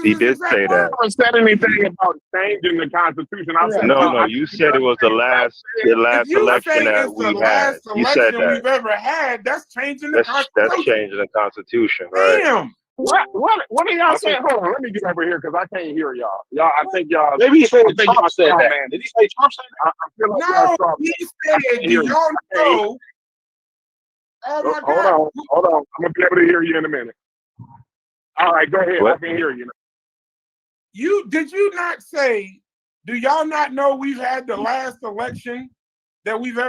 He did say that. I never said anything about changing the Constitution. I said No, you said it was the last election that we had. You said that. We've ever had. That's changing the Constitution. That's changing the Constitution, right? Damn. What are y'all saying? Hold on, let me get over here because I can't hear y'all. I think y'all. Maybe he said Trump said that. Did he say Trump said that? I feel like No, he said, do y'all know? Oh my God. Hold on. I'm gonna be able to hear you in a minute. All right, go ahead. I can hear you. Did you not say? Do y'all not know we've had the last election that we're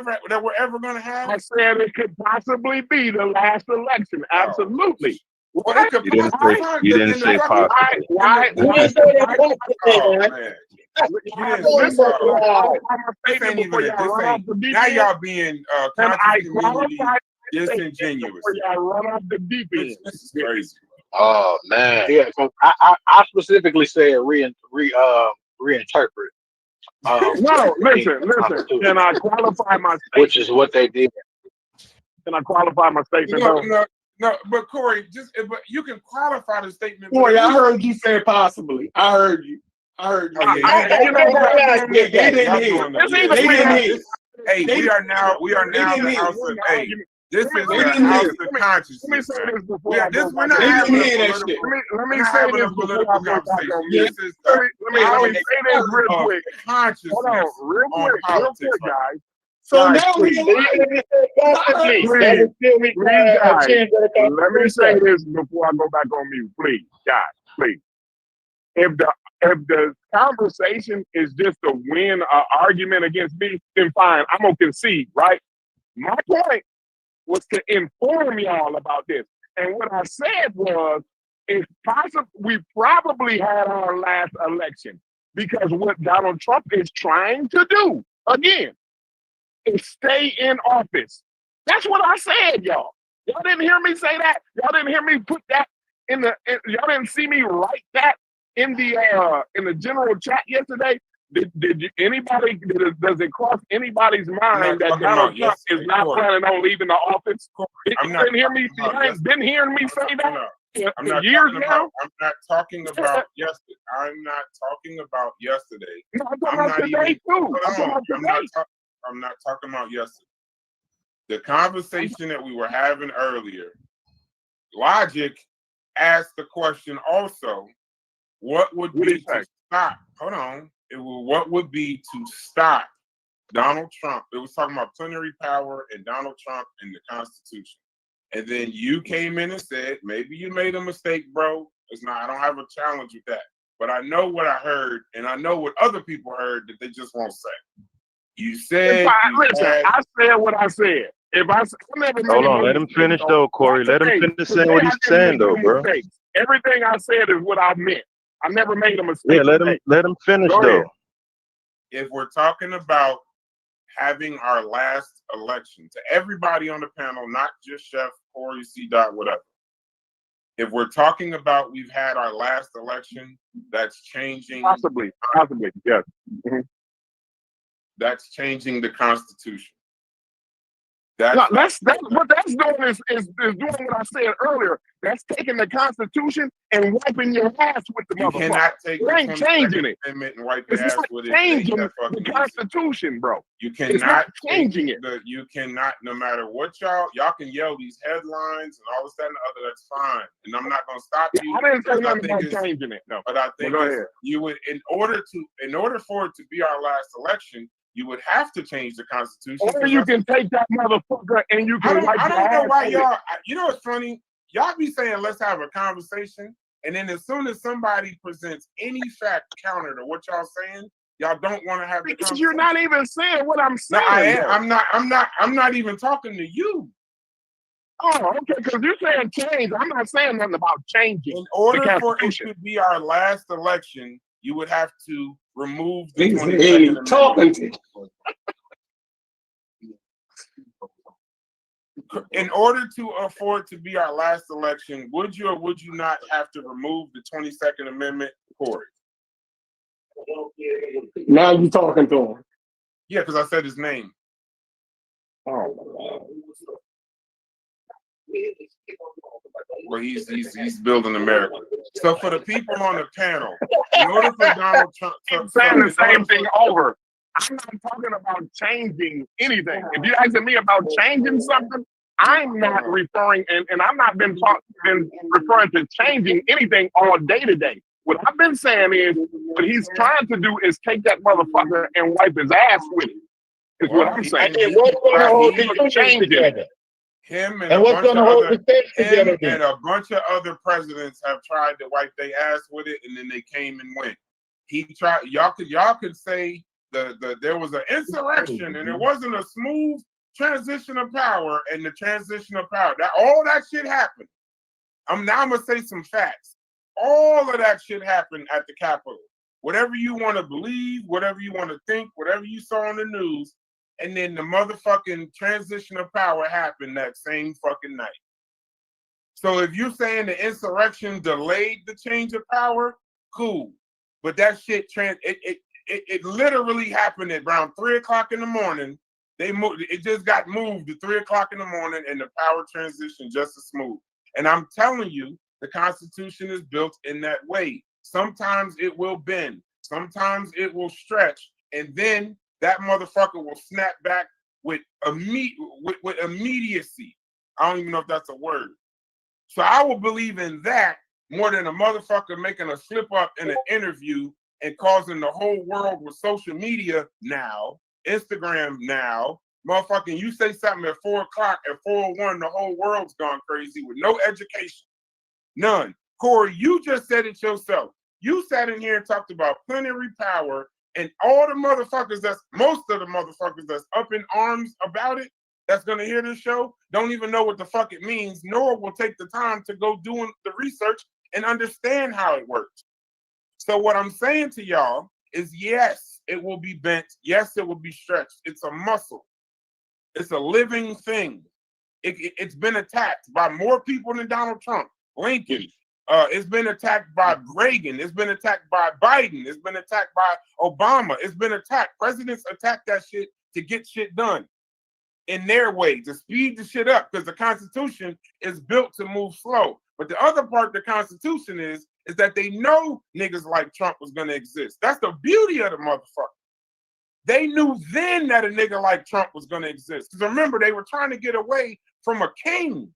ever going to have? I said it could possibly be the last election. Absolutely. Well, it could you didn't say possible. Why? Now y'all being disingenuous. Run off the deep end. This is crazy. Oh man. Yeah, so I specifically said reinterpret. No, listen. Can I qualify my statement? Which is what they did. Can I qualify my statement? No, but Corey, but you can qualify the statement. Corey, I heard you say possibly. I heard you. They didn't hear. Hey, we are now the House of A. This is the House of Consciousness. We're not having a political conversation. This is let me say this real quick. Consciousness. Hold on, real quick, guys. So now please, guys, let me say this before I go back on mute, please, guys, please. If the conversation is just to win an argument against me, then fine, I'm gonna concede, right? My point was to inform y'all about this, and what I said was, it's possible we probably had our last election because what Donald Trump is trying to do again is stay in office. That's what I said, y'all. Y'all didn't hear me say that. Y'all didn't hear me put that y'all didn't see me write that in the general chat yesterday. Did anybody, does it cross anybody's mind that Donald Trump is not planning on leaving the office? Didn't hear me say that? I'm not talking about yesterday. I'm not talking about yesterday. I'm not talking about yesterday. The conversation that we were having earlier, Logic asked the question also, what would be to stop? Hold on. What would be to stop Donald Trump? It was talking about plenary power and Donald Trump and the Constitution. And then you came in and said, maybe you made a mistake, bro. I don't have a challenge with that. But I know what I heard, and I know what other people heard that they just won't say. You said, I said what I said. If I never made Hold no on, let him mistakes, finish though. though, Corey. Let him Hey, finish saying today what I he's didn't saying make no though, bro. mistakes. Everything I said is what I meant. I never made a Yeah, mistake today. let him finish Go though. ahead. If we're talking about having our last election, to everybody on the panel, not just Chef, Corey, C. Dot, whatever. If we're talking about we've had our last election, that's changing. Possibly, yes. Mm-hmm. That's changing the Constitution. What that's doing is doing what I said earlier. That's taking the Constitution and wiping your ass with the You motherfucker. cannot take You the ain't changing 22nd it. Amendment and wipe It's your ass not with it. It ain't changing that the fucking easy. Constitution, bro. You It's not cannot changing it. You cannot, no matter what y'all can yell these headlines and all this, that, and the other. That's fine, and I'm not gonna stop you. I didn't say because nothing about changing it. No, but I think go ahead. you would, in order for it to be our last election, you would have to change the Constitution. Or you can take that motherfucker and you can wipe I your don't know ass why with y'all. You know what's funny? Y'all be saying let's have a conversation, and then as soon as somebody presents any fact counter to what y'all saying, y'all don't want to have the conversation. You're not even saying what I'm saying. No, I am. I'm not even talking to you. Oh, okay, because you're saying change. I'm not saying nothing about changing. In order for it to be our last election, you would have to remove the 22nd Amendment. In order to afford to be our last election, would you or would you not have to remove the 22nd Amendment, Corey? Now you talking to him. Yeah, because I said his name. Oh, Well, he's building America. So for the people on the panel, in order for Donald Trump to saying the same thing over. I'm not talking about changing anything. If you're asking me about changing something, I'm not referring, and I've not been referring to changing anything all day to day. What I've been saying is, what he's trying to do is take that motherfucker and wipe his ass with it. Is what I'm saying. And what's going to hold the country together? Him and what's going to hold the states together? And a bunch of other presidents have tried to wipe their ass with it, and then they came and went. He tried. Y'all could say there was an insurrection, and it wasn't a smooth transition of power, and the transition of power. All that shit happened. I'm gonna say some facts. All of that shit happened at the Capitol. Whatever you want to believe, whatever you want to think, whatever you saw on the news, and then the motherfucking transition of power happened that same fucking night. So if you're saying the insurrection delayed the change of power, cool. But that shit it literally happened at around 3 o'clock in the morning. It just got moved to 3 o'clock in the morning, and the power transition just as smooth. And I'm telling you, the Constitution is built in that way. Sometimes it will bend, sometimes it will stretch, and then that motherfucker will snap back with immediacy. I don't even know if that's a word. So I will believe in that more than a motherfucker making a slip up in an interview and causing the whole world with social media now, Instagram now, motherfucking you say something at 4 o'clock, at 4:01, the whole world's gone crazy with no education. None. Corey, you just said it yourself. You sat in here and talked about plenary power, and all the motherfuckers most of the motherfuckers that's up in arms about it, that's gonna hear this show, don't even know what the fuck it means, nor will take the time to go doing the research and understand how it works. So what I'm saying to y'all is, yes, it will be bent. Yes, it will be stretched. It's a muscle. It's a living thing. It's been attacked by more people than Donald Trump, Lincoln. It's been attacked by Reagan. It's been attacked by Biden. It's been attacked by Obama. It's been attacked. Presidents attack that shit to get shit done in their way, to speed the shit up, because the Constitution is built to move slow. But the other part of the Constitution is that they know niggas like Trump was going to exist. That's the beauty of the motherfucker. They knew then that a nigga like Trump was going to exist. Because remember, they were trying to get away from a king.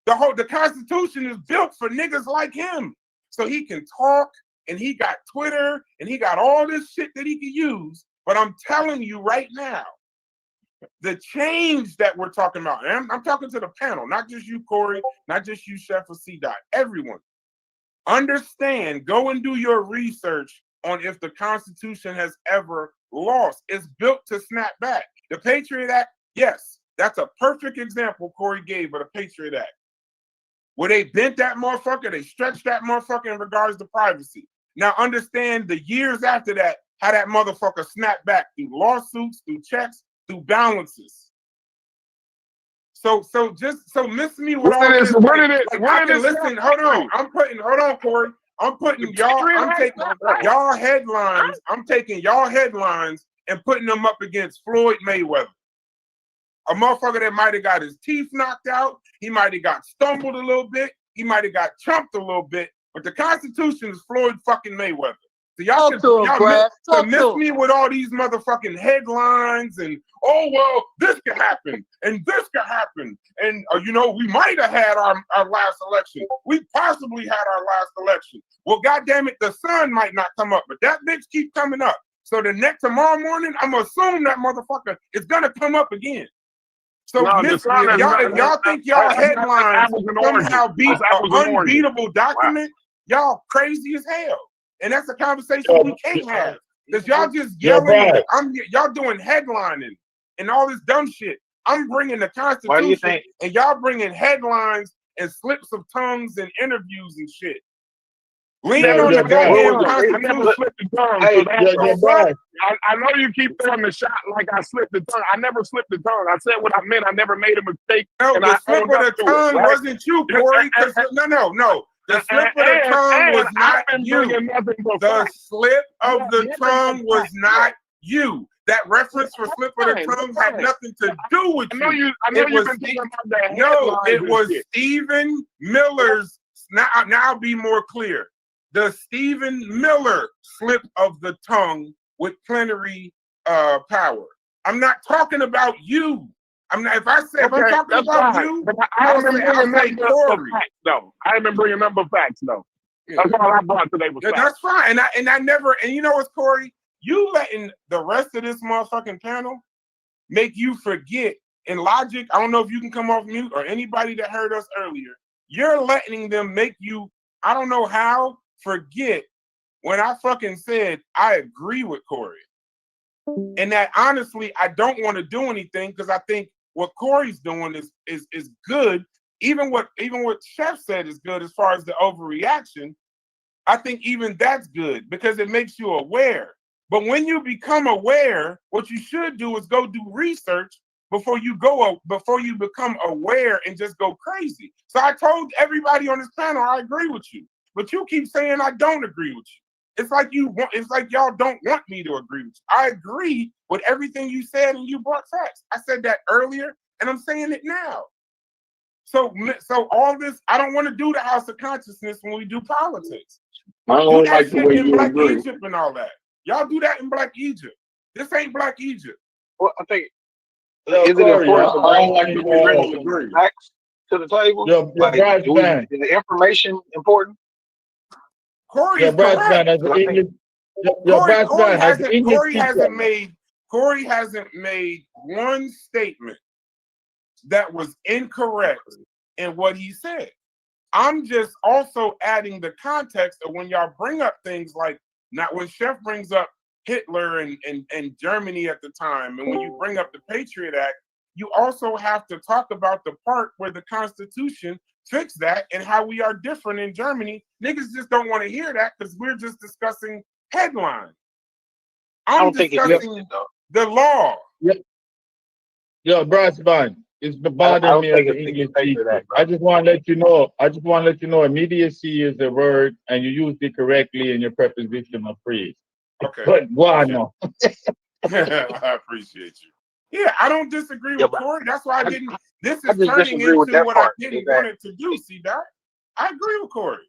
The Constitution is built for niggas like him. So he can talk, and he got Twitter, and he got all this shit that he can use. But I'm telling you right now, the change that we're talking about, and I'm talking to the panel, not just you, Corey, not just you, Chef or C. Dot, everyone. Understand, go and do your research on if the Constitution has ever lost. It's built to snap back. The Patriot Act, yes, That's a perfect example Corey gave of the Patriot Act. Where they bent that motherfucker, they stretched that motherfucker in regards to privacy. Now understand the years after that, how that motherfucker snapped back through lawsuits, through checks, through balances. So miss me with all this. I can listen. Hold on, Corey. I'm putting y'all. I'm taking y'all headlines. I'm taking y'all headlines and putting them up against Floyd Mayweather. A motherfucker that might have got his teeth knocked out. He might have got stumbled a little bit. He might have got chumped a little bit. But the Constitution is Floyd fucking Mayweather. So y'all miss me with all these motherfucking headlines and, oh, well, this could happen and this could happen. And, you know, we might have had our last election. We possibly had our last election. Well, goddamn it, the sun might not come up, but that bitch keep coming up. So tomorrow morning, I'm going to assume that motherfucker is going to come up again. So if y'all think y'all headlines somehow beat an unbeatable document, y'all crazy as hell. And that's a conversation we can't have. Because y'all just yelling, y'all doing headlining and all this dumb shit. I'm bringing the Constitution and y'all bringing headlines and slips of tongues and interviews and shit. Leaning on the goddamn Constitution. I never slipped the tongue. I know you keep throwing the shot like I slipped the tongue. I never slipped the tongue. I said what I meant. I never made a mistake. No, the slip of the tongue wasn't you, Corey. No. The slip of the tongue was not you. The slip of the tongue was not you. That reference for slip of the tongue had nothing to do with you. It was Stephen Miller's. Now I'll be more clear. The Stephen Miller slip of the tongue with plenary power. I'm not talking about you. I'm not. If I'm talking about you, I'll say Corey. I haven't bringing a number of facts though. That's all I brought today was facts. That's fine. And I never. And you know what's, Corey? You letting the rest of this motherfucking panel make you forget. In logic, I don't know if you can come off mute or anybody that heard us earlier. You're letting them make you. I don't know how. Forget when I fucking said I agree with Corey. And that honestly, I don't want to do anything because I think what Corey's doing is good. Even what Chef said is good as far as the overreaction. I think even that's good because it makes you aware. But when you become aware, what you should do is go do research before you become aware and just go crazy. So I told everybody on this panel I agree with you. But you keep saying I don't agree with you. It's like y'all don't want me to agree with you. I agree with everything you said and you brought facts. I said that earlier and I'm saying it now. So all this, I don't want to do the House of Consciousness when we do politics. I don't like the way you agree. Egypt and all that. Y'all do that in Black Egypt. This ain't Black Egypt. Well, I think is it important to bring facts to the table? Is the information important? Corey hasn't made one statement that was incorrect in what he said. I'm just also adding the context of when y'all bring up things like when Chef brings up Hitler and Germany at the time, and when you bring up the Patriot Act, you also have to talk about the part where the Constitution fixed that and how we are different in Germany. Niggas just don't want to hear that because we're just discussing headlines. I'm discussing the law. Bryce Vine, it's the bottom me of the English people. I just want to let you know, immediacy is a word and you used it correctly in your prepositional phrase. Okay. But why no? I appreciate you. Yeah, I don't disagree with Corey. That's why I didn't. This is turning into what I didn't want it to do. See that? I agree with Corey.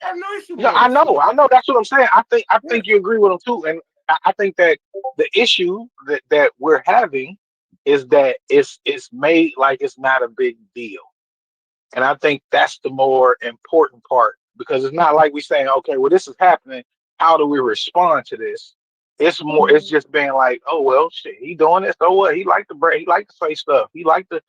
I have no issue. Yeah, I know. That's what I'm saying. I think you agree with him too, and I think that the issue that we're having is that it's made like it's not a big deal, and I think that's the more important part because it's not like we saying, okay, well, this is happening. How do we respond to this? It's more. It's just being like, oh well, shit, he doing this. So what? He like to break. He like to say stuff. He like to,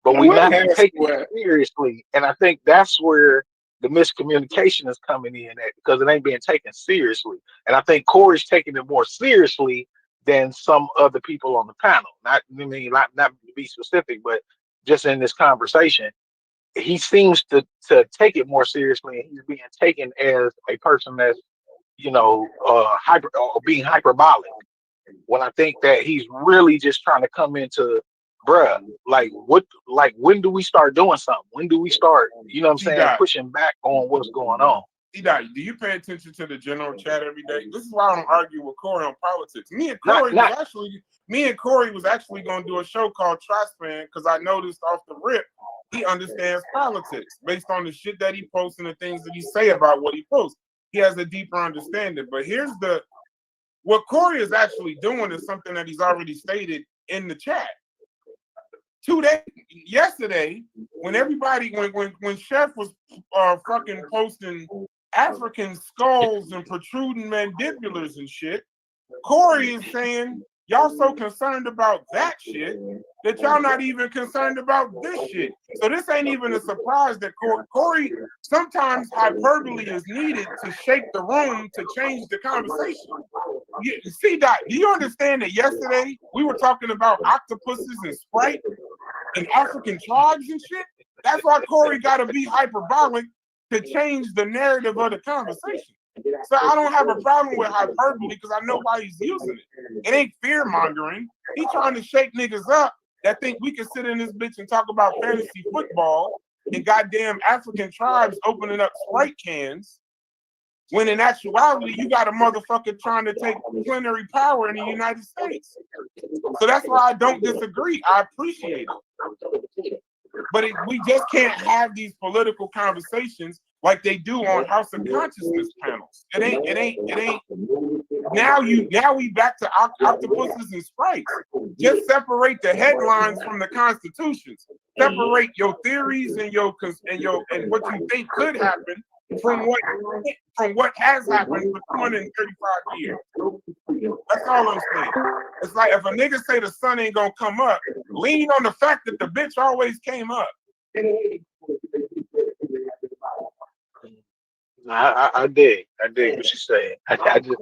but we not taking it seriously. And I think that's where the miscommunication is coming in at because it ain't being taken seriously. And I think Corey's taking it more seriously than some other people on the panel. Not not to be specific, but just in this conversation, he seems to take it more seriously, and he's being taken as a person that's hyper or being hyperbolic. When I think that he's really just trying to come into, bruh, like when do we start doing something? When do we start, pushing back on what's going on? Do you pay attention to the general chat every day? This is why I don't argue with Corey on politics. Me and Corey was actually going to do a show called Trispan because I noticed off the rip he understands politics based on the shit that he posts and the things that he say about what he posts. He has a deeper understanding. But what Corey is actually doing is something that he's already stated in the chat. Yesterday, when Chef was fucking posting African skulls and protruding mandibulars and shit, Corey is saying y'all so concerned about that shit that y'all not even concerned about this shit. So this ain't even a surprise that Corey sometimes hyperbole is needed to shake the room to change the conversation. See, Doc, do you understand that yesterday we were talking about octopuses and Sprite and African tribes and shit? That's why Corey got to be hyperbolic to change the narrative of the conversation. So I don't have a problem with hyperbole because I know why he's using it. It ain't fear mongering. He's trying to shake niggas up that think we can sit in this bitch and talk about fantasy football and goddamn African tribes opening up Sprite cans, when in actuality you got a motherfucker trying to take plenary power in the United States. So that's why I don't disagree. I appreciate it. But we just can't have these political conversations like they do on House of Consciousness panels. It ain't. Now we back to octopuses and sprites. Just separate the headlines from the constitutions. Separate your theories and what you think could happen from what has happened for 235 years. That's all I'm saying. It's like if a nigga say the sun ain't gonna come up, lean on the fact that the bitch always came up. I dig what you're saying. I just,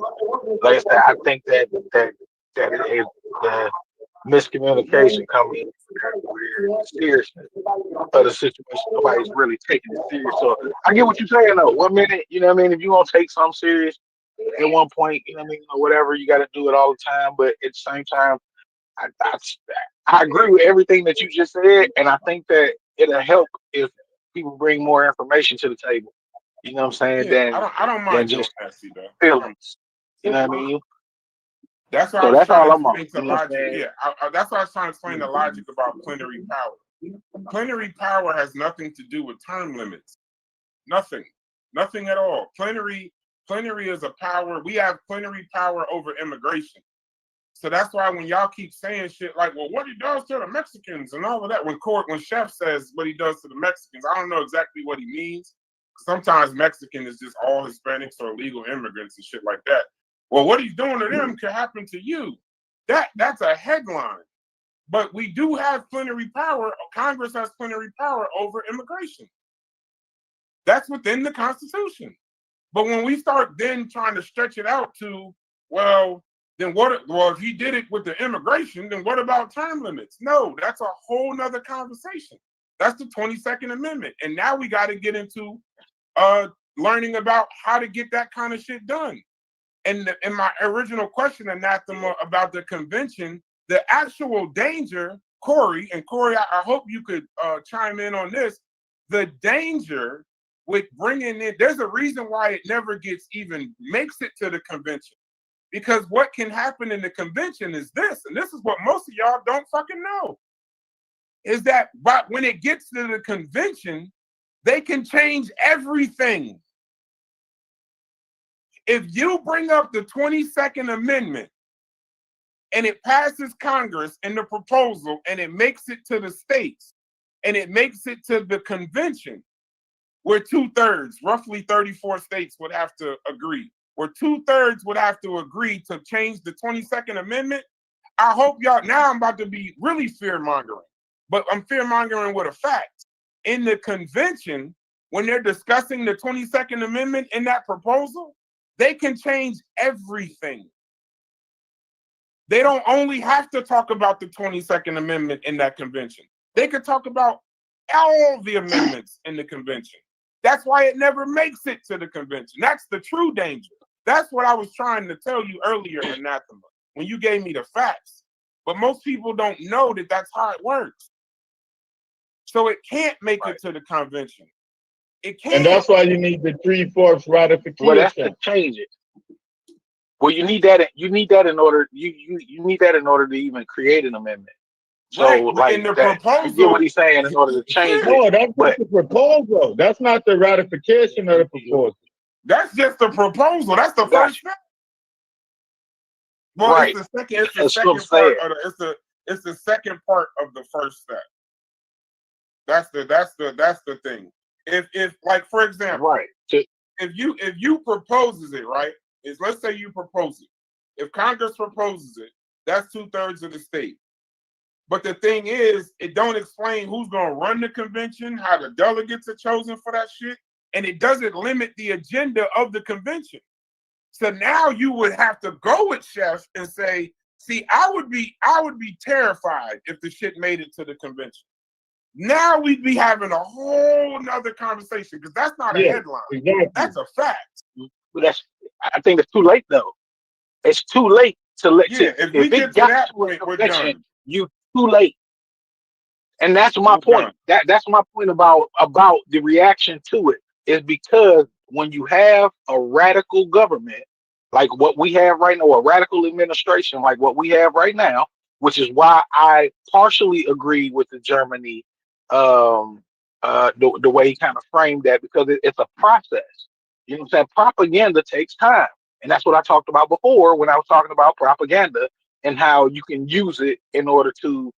like I said, I think that is the miscommunication coming with seriousness of the situation. Nobody's really taking it serious. So I get what you're saying though. 1 minute, you know what I mean? If you're gonna take something serious at one point, you know what I mean, or whatever, you gotta do it all the time. But at the same time, I agree with everything that you just said, and I think that it'll help if people bring more information to the table. You know what I'm saying? Yeah, I don't mind just though. feelings. You know what I mean? That's why I was trying to explain the logic. Yeah, that's why I was trying to explain the logic about plenary power. Plenary power has nothing to do with term limits. Nothing at all. Plenary is a power. We have plenary power over immigration. So that's why when y'all keep saying shit like, well, what he does to the Mexicans and all of that, when Chef says what he does to the Mexicans, I don't know exactly what he means. Sometimes Mexican is just all Hispanics or illegal immigrants and shit like that. Well, what he's doing to them can happen to you. That's a headline. But we do have plenary power. Congress has plenary power over immigration. That's within the Constitution. But when we start then trying to stretch it out to, well, if he did it with the immigration, then what about term limits? No, that's a whole nother conversation. That's the 22nd Amendment. And now we got to get into learning about how to get that kind of shit done. And in my original question, Anathema, about the convention, the actual danger, Corey, I hope you could chime in on this, the danger with bringing in, there's a reason why it never makes it to the convention. Because what can happen in the convention is this, and this is what most of y'all don't fucking know, is that when it gets to the convention, they can change everything. If you bring up the 22nd Amendment and it passes Congress in the proposal and it makes it to the states and it makes it to the convention, where 2/3, roughly 34 states would have to agree, where 2/3 would have to agree to change the 22nd Amendment, I hope y'all, now I'm about to be really fear-mongering, but I'm fear-mongering with a fact. In the convention, when they're discussing the 22nd Amendment in that proposal, they can change everything. They don't only have to talk about the 22nd Amendment in that convention. They could talk about all the amendments in the convention. That's why it never makes it to the convention. That's the true danger. That's what I was trying to tell you earlier, Anathema, when you gave me the facts. But most people don't know that that's how it works. So it can't make it to the convention. It can't. And that's why you need the 3/4 ratification. Well, that's to change it. Well, you need that. You need that in order. You need that in order to even create an amendment. So, right, like in the that, proposal, you get what he's saying in order to change no, it. that's just the proposal. That's not the ratification of the proposal. That's just the proposal. That's the first step. Well, right. It's the second. It's the second part. It's the second part of the first step. That's the thing. If like for example, right. If you proposes it, right? Let's say you propose it. If Congress proposes it, that's 2/3 of the state. But the thing is, it don't explain who's going to run the convention, how the delegates are chosen for that shit, and it doesn't limit the agenda of the convention. So now you would have to go with Chef and say, see, I would be terrified if the shit made it to the convention. Now we'd be having a whole nother conversation because that's not a headline. Exactly. That's a fact. But I think it's too late though. It's too late to let. Yeah, if we get to that point, we're done. You too late. And that's my point. That's my point about the reaction to it is because when you have a radical government like what we have right now, a radical administration like what we have right now, which is why I partially agree with the Germany, the way he kind of framed that, because it's a process. You know what I'm saying? Propaganda takes time. And that's what I talked about before when I was talking about propaganda and how you can use it in order to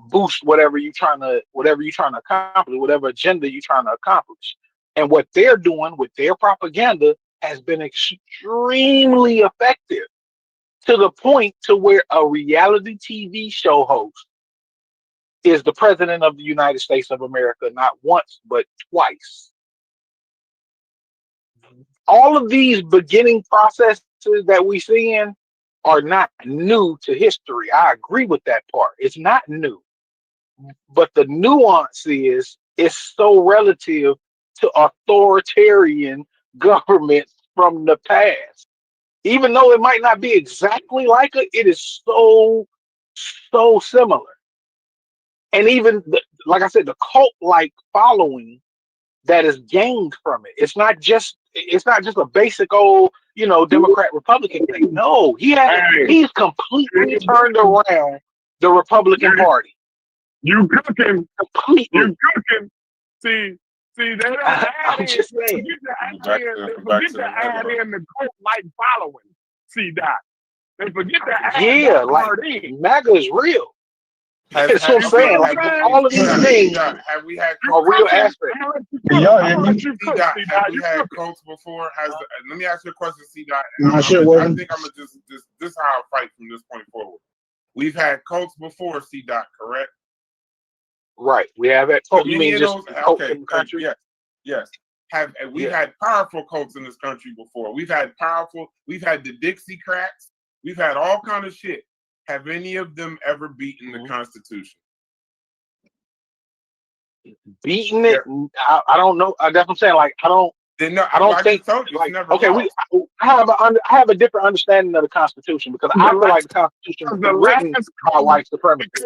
boost whatever you're trying to accomplish, whatever agenda you're trying to accomplish. And what they're doing with their propaganda has been extremely effective to the point to where a reality TV show host is the president of the United States of America, not once, but twice. All of these beginning processes that we see in are not new to history. I agree with that part. It's not new. But the nuance is it's so relative to authoritarian governments from the past. Even though it might not be exactly like it is so similar. And even, like I said, the cult-like following that is gained from it. It's not just a basic old, Democrat Republican thing. No, he's completely turned around the Republican Party. You cooking? Completely. You cooking? See, they don't add in. Forget to add in the cult-like following. See that? They forget to add that part in. MAGA is real. That's what I'm saying. Like all of these things have we had are real aspects. Have we had cults before? Let me ask you a question, C-Dot. I think I'm gonna just this is how I fight from this point forward. We've had cults before, C-Dot, correct? Right. We have that cult. You mean just cult in the country? Yes. We've had powerful cults in this country before. We've had the Dixiecrats. We've had all kind of shit. Have any of them ever beaten the Constitution? Beaten it? Yeah. I don't know. That's what I'm saying. Like I don't think. Like, okay, I have a different understanding of the Constitution because I feel like the Constitution was written by white supremacists.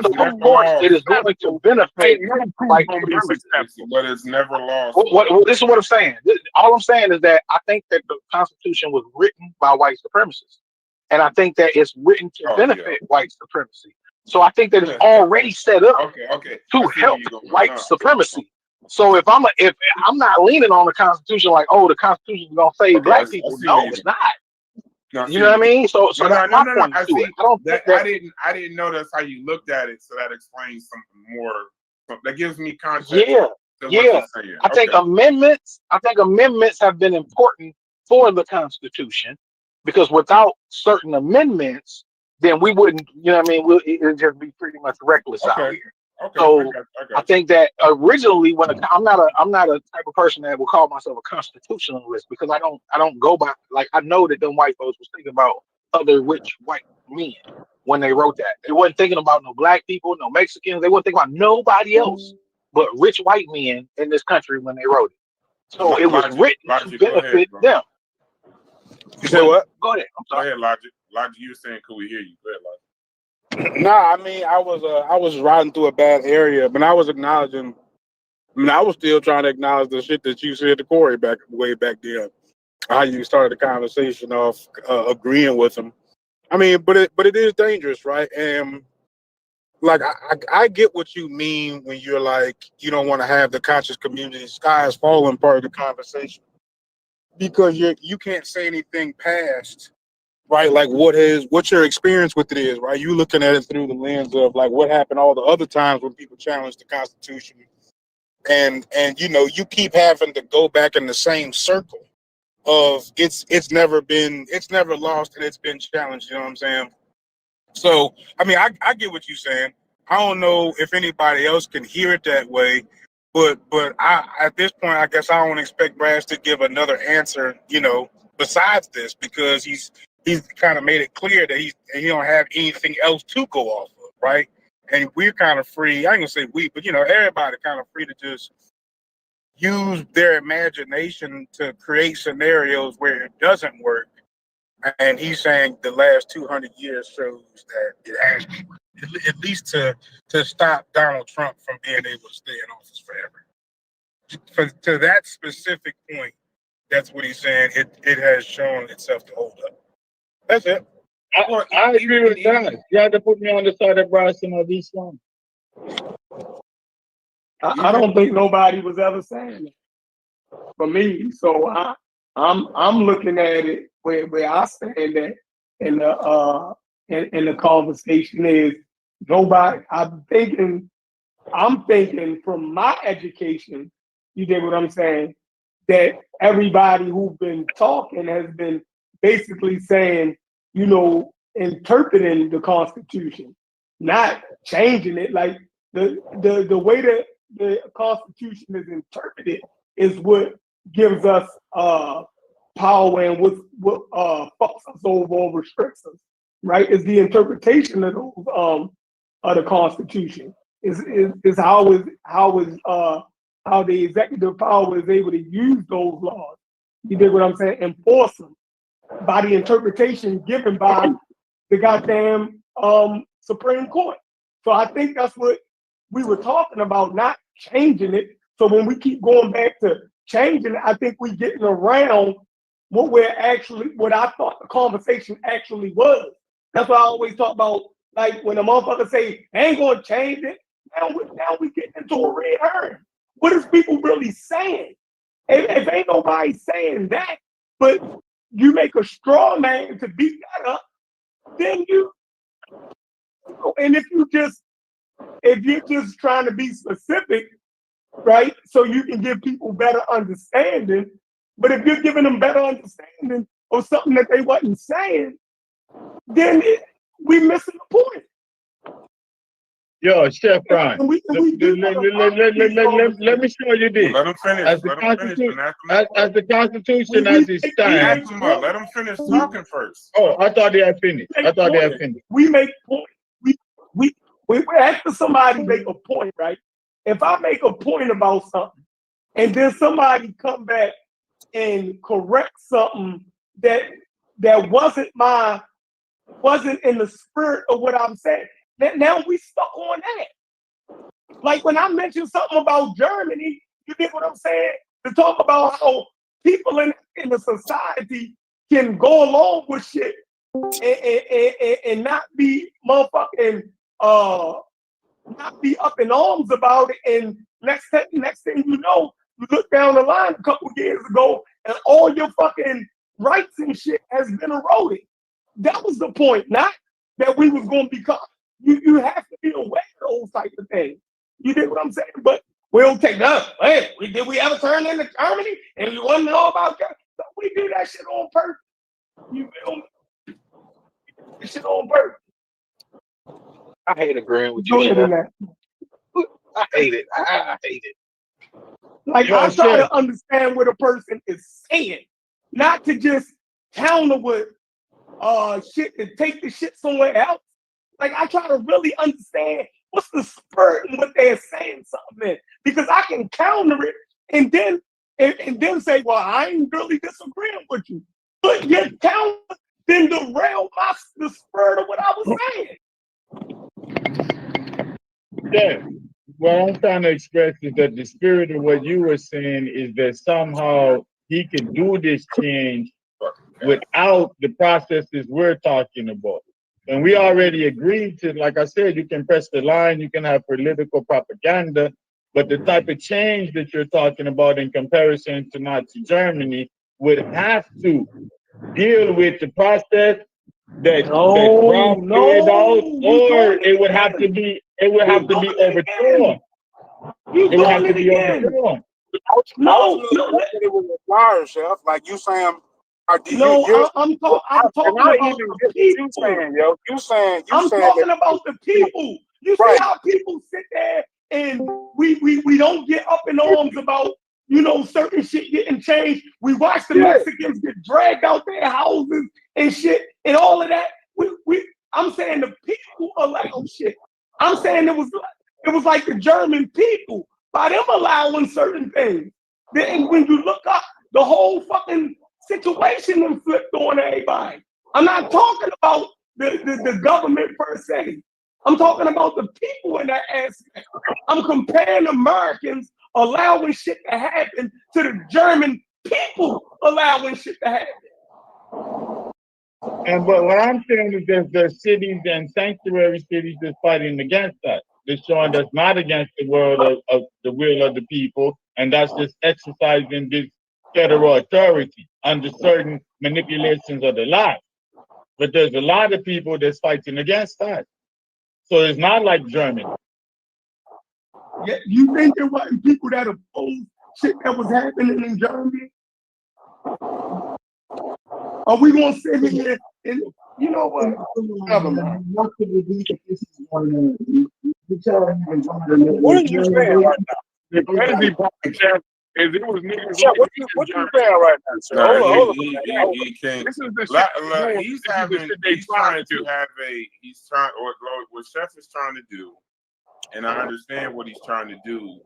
So of course, it is going to benefit white supremacists, but it's never lost. Well, this is what I'm saying. All I'm saying is that I think that the Constitution was written by white supremacists. And I think that it's written to benefit white supremacy. So I think that it's already set up to help white supremacy. So if I'm not leaning on the Constitution like, the Constitution is gonna save black people. No, it's not. You know what I mean? So that's my point to it. I didn't know that's how you looked at it. So that explains something more. That gives me context. Yeah. I think amendments have been important for the Constitution. Because without certain amendments, then we wouldn't, it would just be pretty much reckless out here. So I think that originally, I'm not a type of person that will call myself a constitutionalist because I don't go by, like, I know that them white folks was thinking about other rich white men when they wrote that. They wasn't thinking about no black people, no Mexicans. They wasn't thinking about nobody else but rich white men in this country when they wrote it. So it was written to benefit them. You say what? Go ahead. I'm sorry. Go ahead, Logic. Logic, you were saying, could we hear you? Go ahead, Logic. Nah, I mean, I was riding through a bad area, but I was acknowledging. I mean, I was still trying to acknowledge the shit that you said to Corey way back then. How you started the conversation off agreeing with him. I mean, but it is dangerous, right? And like I get what you mean when you're like you don't want to have the conscious community sky is falling part of the conversation because you can't say anything past, right? Like what your experience with it is, right? You looking at it through the lens of like what happened all the other times when people challenged the Constitution, and you know you keep having to go back in the same circle of it's never lost and it's been challenged. You know what I'm saying? So I mean I get what you're saying. I don't know if anybody else can hear it that way, but I at this point I guess I don't expect Brass to give another answer, you know, besides this because he's kind of made it clear that he don't have anything else to go off of, right? And we're kind of free. I ain't gonna say we, but you know, everybody kind of free to just use their imagination to create scenarios where it doesn't work. And he's saying the last 200 years shows that it actually worked, at least to stop Donald Trump from being able to stay in office forever. To that specific point, that's what he's saying. It has shown itself to hold up. That's it. I agree with that. You have to put me on the side of Bryson or these ones. I don't think nobody was ever saying that for me. So I'm looking at it where I stand at in the conversation is nobody. I'm thinking from my education. You get what I'm saying? That everybody who's been talking has been basically saying, you know, interpreting the Constitution, not changing it. Like the way that the Constitution is interpreted is what gives us power and what fucks us over or restricts us, right? Is the interpretation of those of the Constitution. Is how the executive power is able to use those laws. You dig what I'm saying? Enforce them by the interpretation given by the goddamn Supreme Court. So I think that's what we were talking about, not changing it. So when we keep going back to changing it, I think we're getting around what I thought the conversation actually was. That's why I always talk about, like, when a motherfucker say, they ain't gonna change it, now we getting into a red herring. What is people really saying? If ain't nobody saying that, but you make a straw man to beat that up, then and if you're just trying to be specific, right? So you can give people better understanding. But if you're giving them better understanding of something that they wasn't saying, then we missing the point. Yo, Chef Ron, let me show you this. Let him finish. As the Constitution as it stands. Let him finish talking first. Oh, I thought they had finished. We make points. We after somebody make a point, right? If I make a point about something, and then somebody come back and correct something that wasn't in the spirit of what I'm saying. Now we stuck on that. Like when I mentioned something about Germany, you get what I'm saying? To talk about how people in the society can go along with shit and not be motherfucking not be up in arms about it. And next thing you know, you look down the line a couple years ago and all your fucking rights and shit has been eroded. That was the point, not that we was going to become. You have to be aware of those type of things. You get what I'm saying? But we don't take that. Hey, did we ever turn into Germany? And you want to know about that? So we do that shit on purpose. You feel me? That shit on purpose. I hate agreeing with you. I hate it. I hate it. Like, I try to understand what a person is saying, not to just counter what shit and take the shit somewhere else. Like I try to really understand what's the spirit and what they're saying something in. Because I can counter it and then say, well, I ain't really disagreeing with you. But your counter then derail the spirit of what I was saying. Yeah. What I'm trying to express is that the spirit of what you were saying is that somehow he could do this change without the processes we're talking about. And we already agreed to, like I said, you can press the line, you can have political propaganda, but the type of change that you're talking about in comparison to Nazi Germany would have to deal with the process that Rob laid out, or it would have to be overthrown. It would have to be overthrown. No, it was required, Chef. Like you saying, I'm talking about the people. You saying I'm talking about the people. You see how people sit there and we don't get up in arms about, you know, certain shit getting changed. We watch the Mexicans get dragged out their houses and shit and all of that. I'm saying the people allow shit. I'm saying it was like the German people by them allowing certain things. Then when you look up the whole fucking situation and flipped on everybody. I'm not talking about the government per se. I'm talking about the people in that aspect. I'm comparing Americans allowing shit to happen to the German people allowing shit to happen. And but what I'm saying is that there's cities and sanctuary cities that's fighting against that. They're showing that's not against the will of the will of the people, and that's just exercising this federal authority under certain manipulations of the law. But there's a lot of people that's fighting against that. So it's not like Germany. Yeah, you think there wasn't people that opposed shit that was happening in Germany? Are we gonna sit here and you know what? Never mind. What are you saying right now? The crazy part, Chef, is it was niggas. Chef, what you saying right now, Chef? Hold on. He can't. This is the shit. He's trying to have what Chef is trying to do, and I understand what he's trying to do.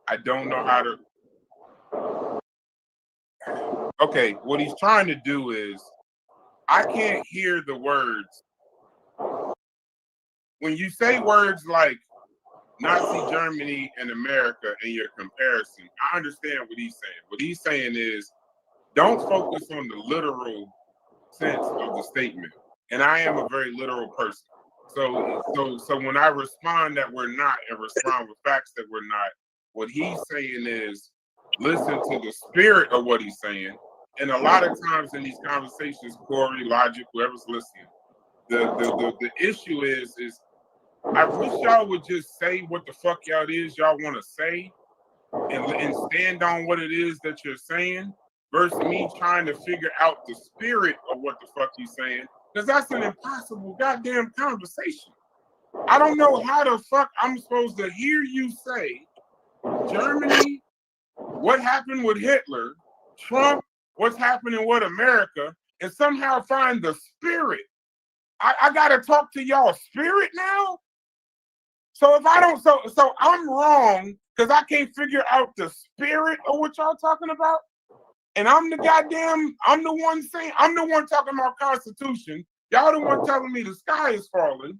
I don't know how to. Okay, what he's trying to do is, I can't hear the words. When you say words like Nazi Germany and America in your comparison, I understand what he's saying. What he's saying is, don't focus on the literal sense of the statement. And I am a very literal person. So when I respond that we're not and respond with facts that we're not, what he's saying is, listen to the spirit of what he's saying. And a lot of times in these conversations, Corey, Logic, whoever's listening, the issue is I wish y'all would just say what the fuck y'all want to say and stand on what it is that you're saying versus me trying to figure out the spirit of what the fuck you're saying, because that's an impossible goddamn conversation. I don't know how the fuck I'm supposed to hear you say Germany, what happened with Hitler, Trump, what's happening with America, and somehow find the spirit. I gotta talk to y'all spirit now. So if I don't, so I'm wrong because I can't figure out the spirit of what y'all talking about. And I'm the one talking about Constitution. Y'all the one telling me the sky is falling.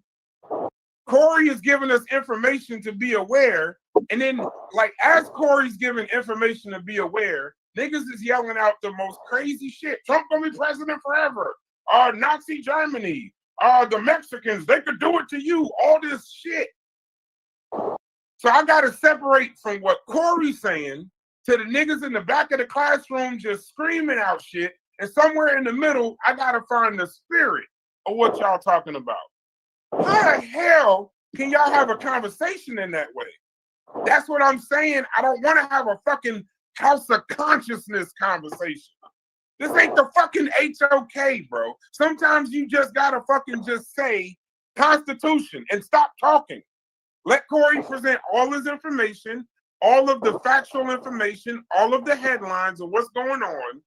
Corey is giving us information to be aware. And then, like, as Corey's giving information to be aware, niggas is yelling out the most crazy shit. Trump gonna be president forever. Nazi Germany. The Mexicans, they could do it to you. All this shit. So I gotta separate from what Corey's saying to the niggas in the back of the classroom just screaming out shit. And somewhere in the middle, I gotta find the spirit of what y'all talking about. How the hell can y'all have a conversation in that way? That's what I'm saying. I don't want to have a fucking house of consciousness conversation. This ain't the fucking HOK, bro. Sometimes you just gotta fucking just say Constitution and stop talking. Let Corey present all his information, all of the factual information, all of the headlines of what's going on,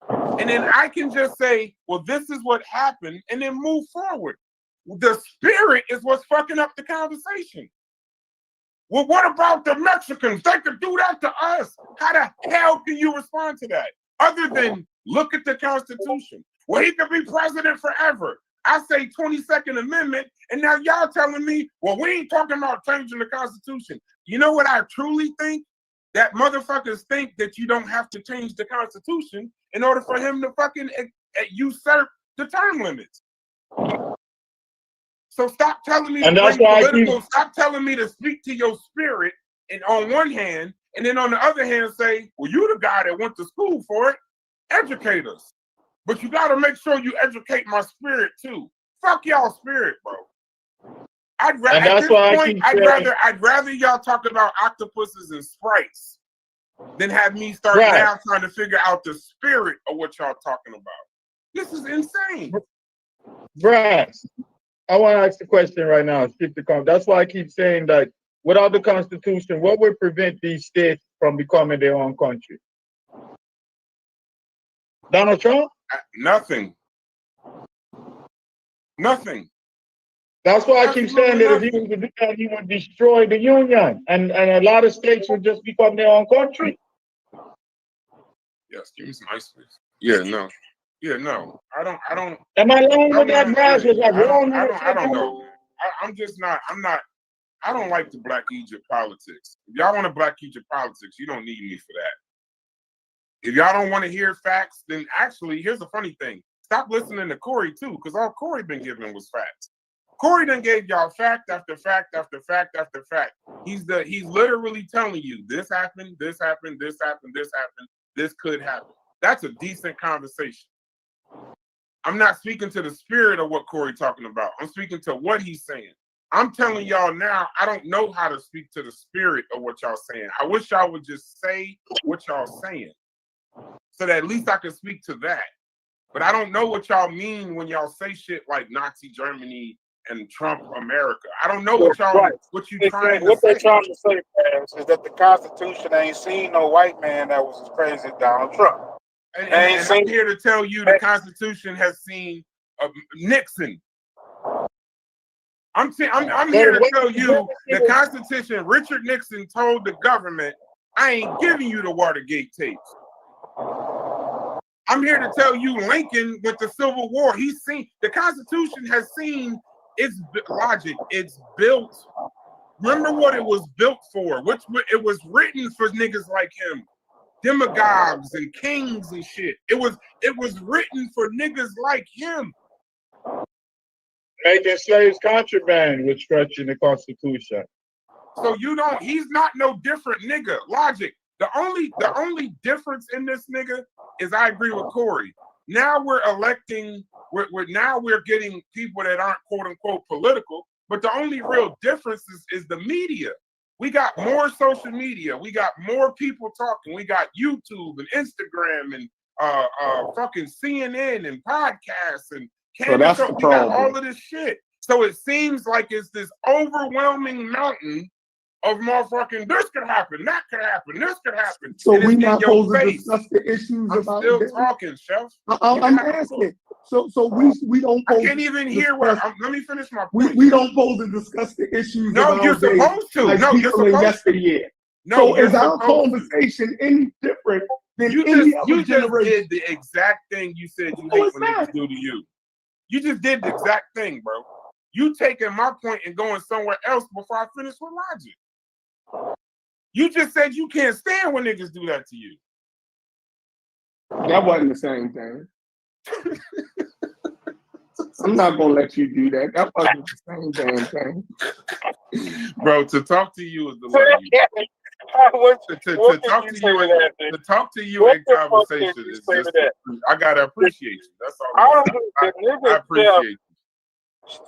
And then I can just say, well, this is what happened, and then move forward. The spirit is what's fucking up the conversation. Well, what about the Mexicans? They could do that to us. How the hell can you respond to that? Other than look at the Constitution. Well, he could be president forever. I say 22nd Amendment, and now y'all telling me, well, we ain't talking about changing the Constitution. You know what I truly think? That motherfuckers think that you don't have to change the Constitution in order for him to fucking usurp the term limits. So stop telling me And to that's bring why political, stop telling me to speak to your spirit and on one hand, and then on the other hand say, well, you the guy that went to school for it, educate us. But you gotta make sure you educate my spirit too. Fuck y'all spirit, bro. I'd rather y'all talk about octopuses and sprites than have me start now trying to figure out the spirit of what y'all talking about. This is insane. Brad, I want to ask the question right now. That's why I keep saying that without the Constitution, what would prevent these states from becoming their own country? Donald Trump? Nothing. Nothing. That's why I keep saying that if he was to do that, he would destroy the union, and a lot of states would just become their own country. Yes, give me some ice, please. Yeah, no. Yeah, no. I don't. Am I wrong with that, Brad? Was I wrong? I don't know. I'm just not. I don't like the Black Egypt politics. If y'all want to Black Egypt politics, you don't need me for that. If y'all don't want to hear facts, then actually, here's the funny thing. Stop listening to Corey too, because all Corey been giving was facts. Corey done gave y'all fact after fact after fact after fact. He's literally telling you this happened, this happened, this happened, this happened, this could happen. That's a decent conversation. I'm not speaking to the spirit of what Corey talking about. I'm speaking to what he's saying. I'm telling y'all now, I don't know how to speak to the spirit of what y'all saying. I wish y'all would just say what y'all saying so that at least I can speak to that. But I don't know what y'all mean when y'all say shit like Nazi Germany and Trump America. I don't know what y'all what you trying to say. What they're trying to say, man, is that the Constitution ain't seen no white man that was as crazy as Donald Trump. And I'm here to tell you the Constitution has seen Nixon. I'm here to tell you the Constitution, Richard Nixon told the government, I ain't giving you the Watergate tapes. I'm here to tell you Lincoln with the Civil War, he's seen, the Constitution has seen its logic. It's built. Remember what it was built for, which it was written for niggas like him, demagogues and kings and shit. It was written for niggas like him. Making slaves contraband was stretching the Constitution. So he's not no different nigga. Logic. The only difference in this nigga is I agree with Corey. Now we're electing, we're getting people that aren't quote unquote political, but the only real difference is the media. We got more social media, we got more people talking, we got YouTube and Instagram and fucking CNN and podcasts and Candace, so we got all of this shit. So it seems like it's this overwhelming mountain of motherfucking this could happen, that could happen, this could happen. So we're not supposed to discuss the issues I'm about still this? talking, Chef. I'm asking. So we don't. I can't even hear what. Let me finish my point. We don't supposed to discuss the issues. No, of you're our day, supposed to. like No, you're supposed yesteryear. No, so is our conversation any different than any other generation? Did the exact thing you said you hate when niggas do to you. You just did the exact thing, bro. You taking my point and going somewhere else before I finish with logic. You just said you can't stand when niggas do that to you. That wasn't the same thing. I'm not gonna let you do that. That wasn't the same damn thing. Bro, to talk to you is the love you. To talk to you in conversation is just I gotta appreciate you. That's all. I appreciate you.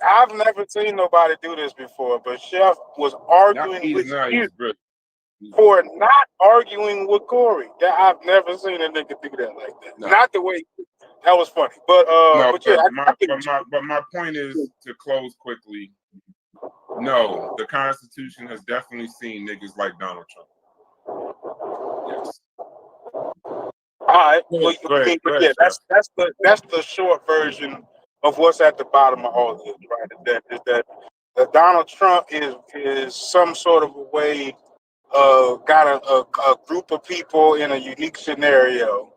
I've never seen nobody do this before, but Chef was arguing with you for not arguing with Corey. That I've never seen a nigga do that like that. No. Not the way that was funny, but my point is to close quickly. No, the Constitution has definitely seen niggas like Donald Trump. Yes. All right. Well, yeah, that's the short version of what's at the bottom of all this, right? Is that Donald Trump is some sort of a way got a group of people in a unique scenario,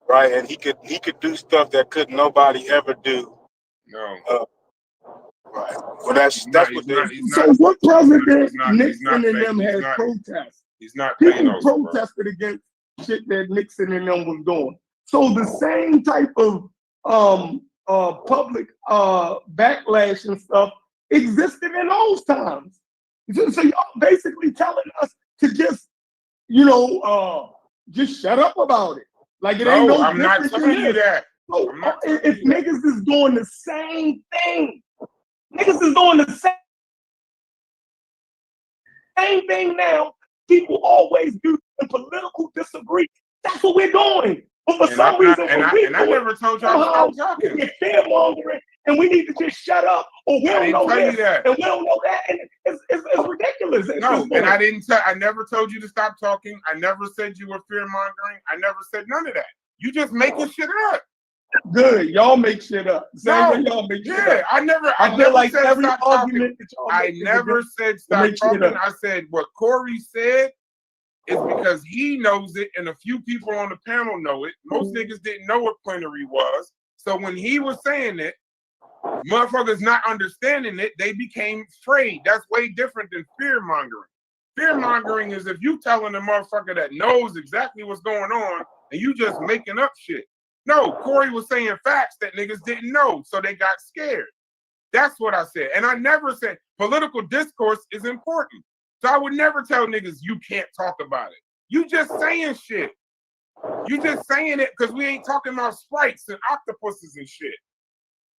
right? And he could do stuff that could nobody ever do. No. Right. Well, that's what they. So what President Nixon and them has protested? He's not paying People those, protested against shit that Nixon and them was doing. So the same type of public backlash and stuff existed in those times. So y'all basically telling us to just, just shut up about it. Like it ain't no I'm not telling you that. So if niggas is doing the same thing, niggas is doing the same thing now. People always do in political disagree. That's what we're doing. But for some reason, I never told y'all to stop talking. We're fear-mongering, and we need to just shut up, or we don't know this, and we don't know that, and it's ridiculous. I never told you to stop talking. I never said you were fear-mongering. I never said none of that. You just making shit up. Good, y'all make shit up. Y'all make shit up. I never like said every stop argument talking. that y'all I never said stop talking. I said what Corey said is because he knows it, and a few people on the panel know it. Most niggas didn't know what plenary was. So when he was saying it, motherfuckers not understanding it, they became afraid. That's way different than fear-mongering. Fear-mongering is if you telling a motherfucker that knows exactly what's going on, and you just making up shit. No, Corey was saying facts that niggas didn't know, so they got scared. That's what I said. And I never said political discourse is important. So I would never tell niggas you can't talk about it. You just saying shit. You just saying it because we ain't talking about sprites and octopuses and shit.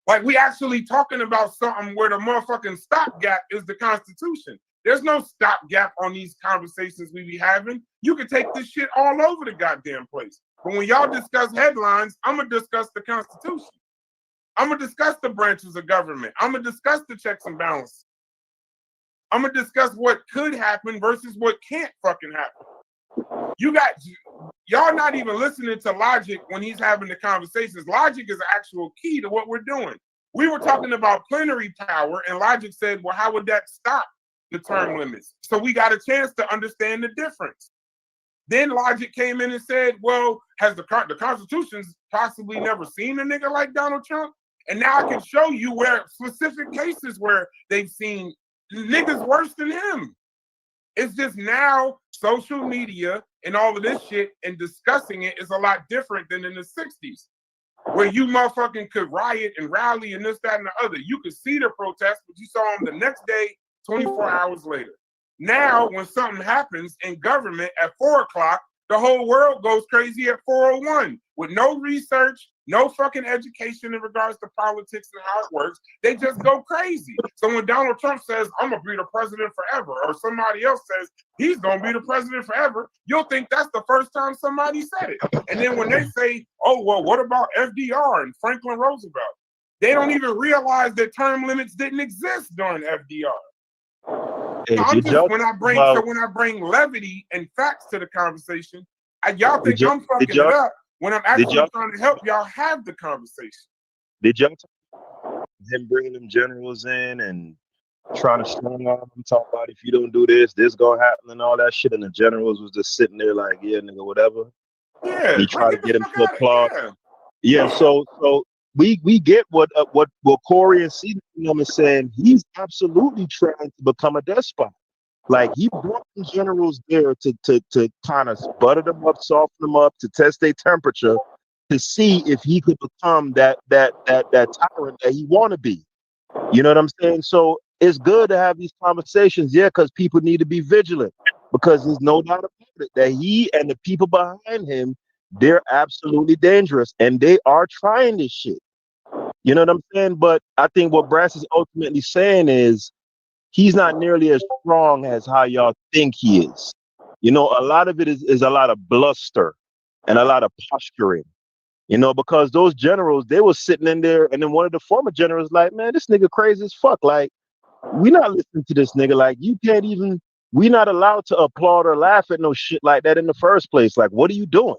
Like we actually talking about something where the motherfucking stopgap is the Constitution. There's no stopgap on these conversations we be having. You can take this shit all over the goddamn place. But when y'all discuss headlines, I'm going to discuss the Constitution. I'm going to discuss the branches of government. I'm going to discuss the checks and balances. I'm going to discuss what could happen versus what can't fucking happen. Y'all not even listening to Logic when he's having the conversations. Logic is the actual key to what we're doing. We were talking about plenary power, and Logic said, well, how would that stop the term limits? So we got a chance to understand the difference. Then Logic came in and said, well, has the Constitution's possibly never seen a nigga like Donald Trump? And now I can show you where specific cases where they've seen niggas worse than him. It's just now social media and all of this shit and discussing it is a lot different than in the 60s, where you motherfucking could riot and rally and this, that, and the other. You could see the protests, but you saw them the next day, 24 hours later. Now, when something happens in government at 4 o'clock, the whole world goes crazy at 4:01 with no research, no fucking education in regards to politics and how it works. They just go crazy. So when Donald Trump says, I'm going to be the president forever, or somebody else says, he's going to be the president forever, you'll think that's the first time somebody said it. And then when they say, oh, well, what about FDR and Franklin Roosevelt? They don't even realize that term limits didn't exist during FDR. Hey, So when I bring levity and facts to the conversation, y'all think I'm fucking it up when I'm actually trying to help y'all have the conversation. Did y'all talk him bringing them generals in and trying to strong arm them, talk about if you don't do this, this gonna happen and all that shit, and the generals was just sitting there like, yeah, nigga, whatever. Yeah, he tried to get him to applaud. Yeah, so we get what Corey and C is saying. He's absolutely trying to become a despot. Like he brought the generals there to kind of butter them up, soften them up, to test their temperature, to see if he could become that tyrant that he want to be. You know what I'm saying? So it's good to have these conversations, yeah, because people need to be vigilant, because there's no doubt about it that he and the people behind him, they're absolutely dangerous, and they are trying this shit. You know what I'm saying? But I think what Brass is ultimately saying is he's not nearly as strong as how y'all think he is. You know, a lot of it is a lot of bluster and a lot of posturing. You know, because those generals, they were sitting in there, and then one of the former generals like, man, this nigga crazy as fuck. Like, we not listening to this nigga. Like, you can't even, we not allowed to applaud or laugh at no shit like that in the first place. Like, what are you doing?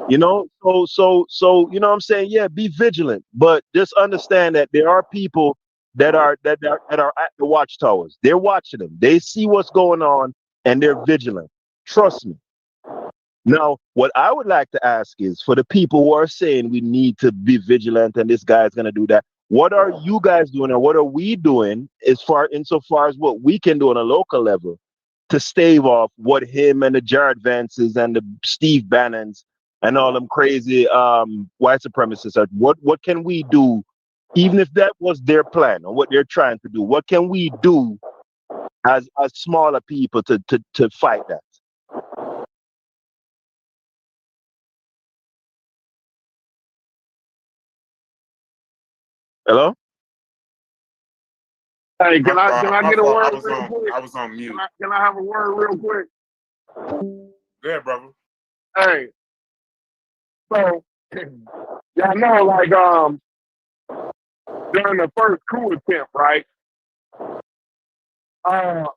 You know, so you know what I'm saying? Yeah, be vigilant, but just understand that there are people that are at the watchtowers. They're watching them. They see what's going on and they're vigilant. Trust me. Now, what I would like to ask is for the people who are saying we need to be vigilant and this guy's gonna do that, what are you guys doing and what are we doing insofar as what we can do on a local level to stave off what him and the Jared Vances and the Steve Bannons and all them crazy white supremacists are? What can we do, even if that was their plan or what they're trying to do? What can we do as smaller people to fight that? Hello? Hey, can I My get a fault. word real quick? I was on mute. Can I have a word real quick? Yeah, brother. Hey, so y'all know, like during the first coup attempt, right? Don't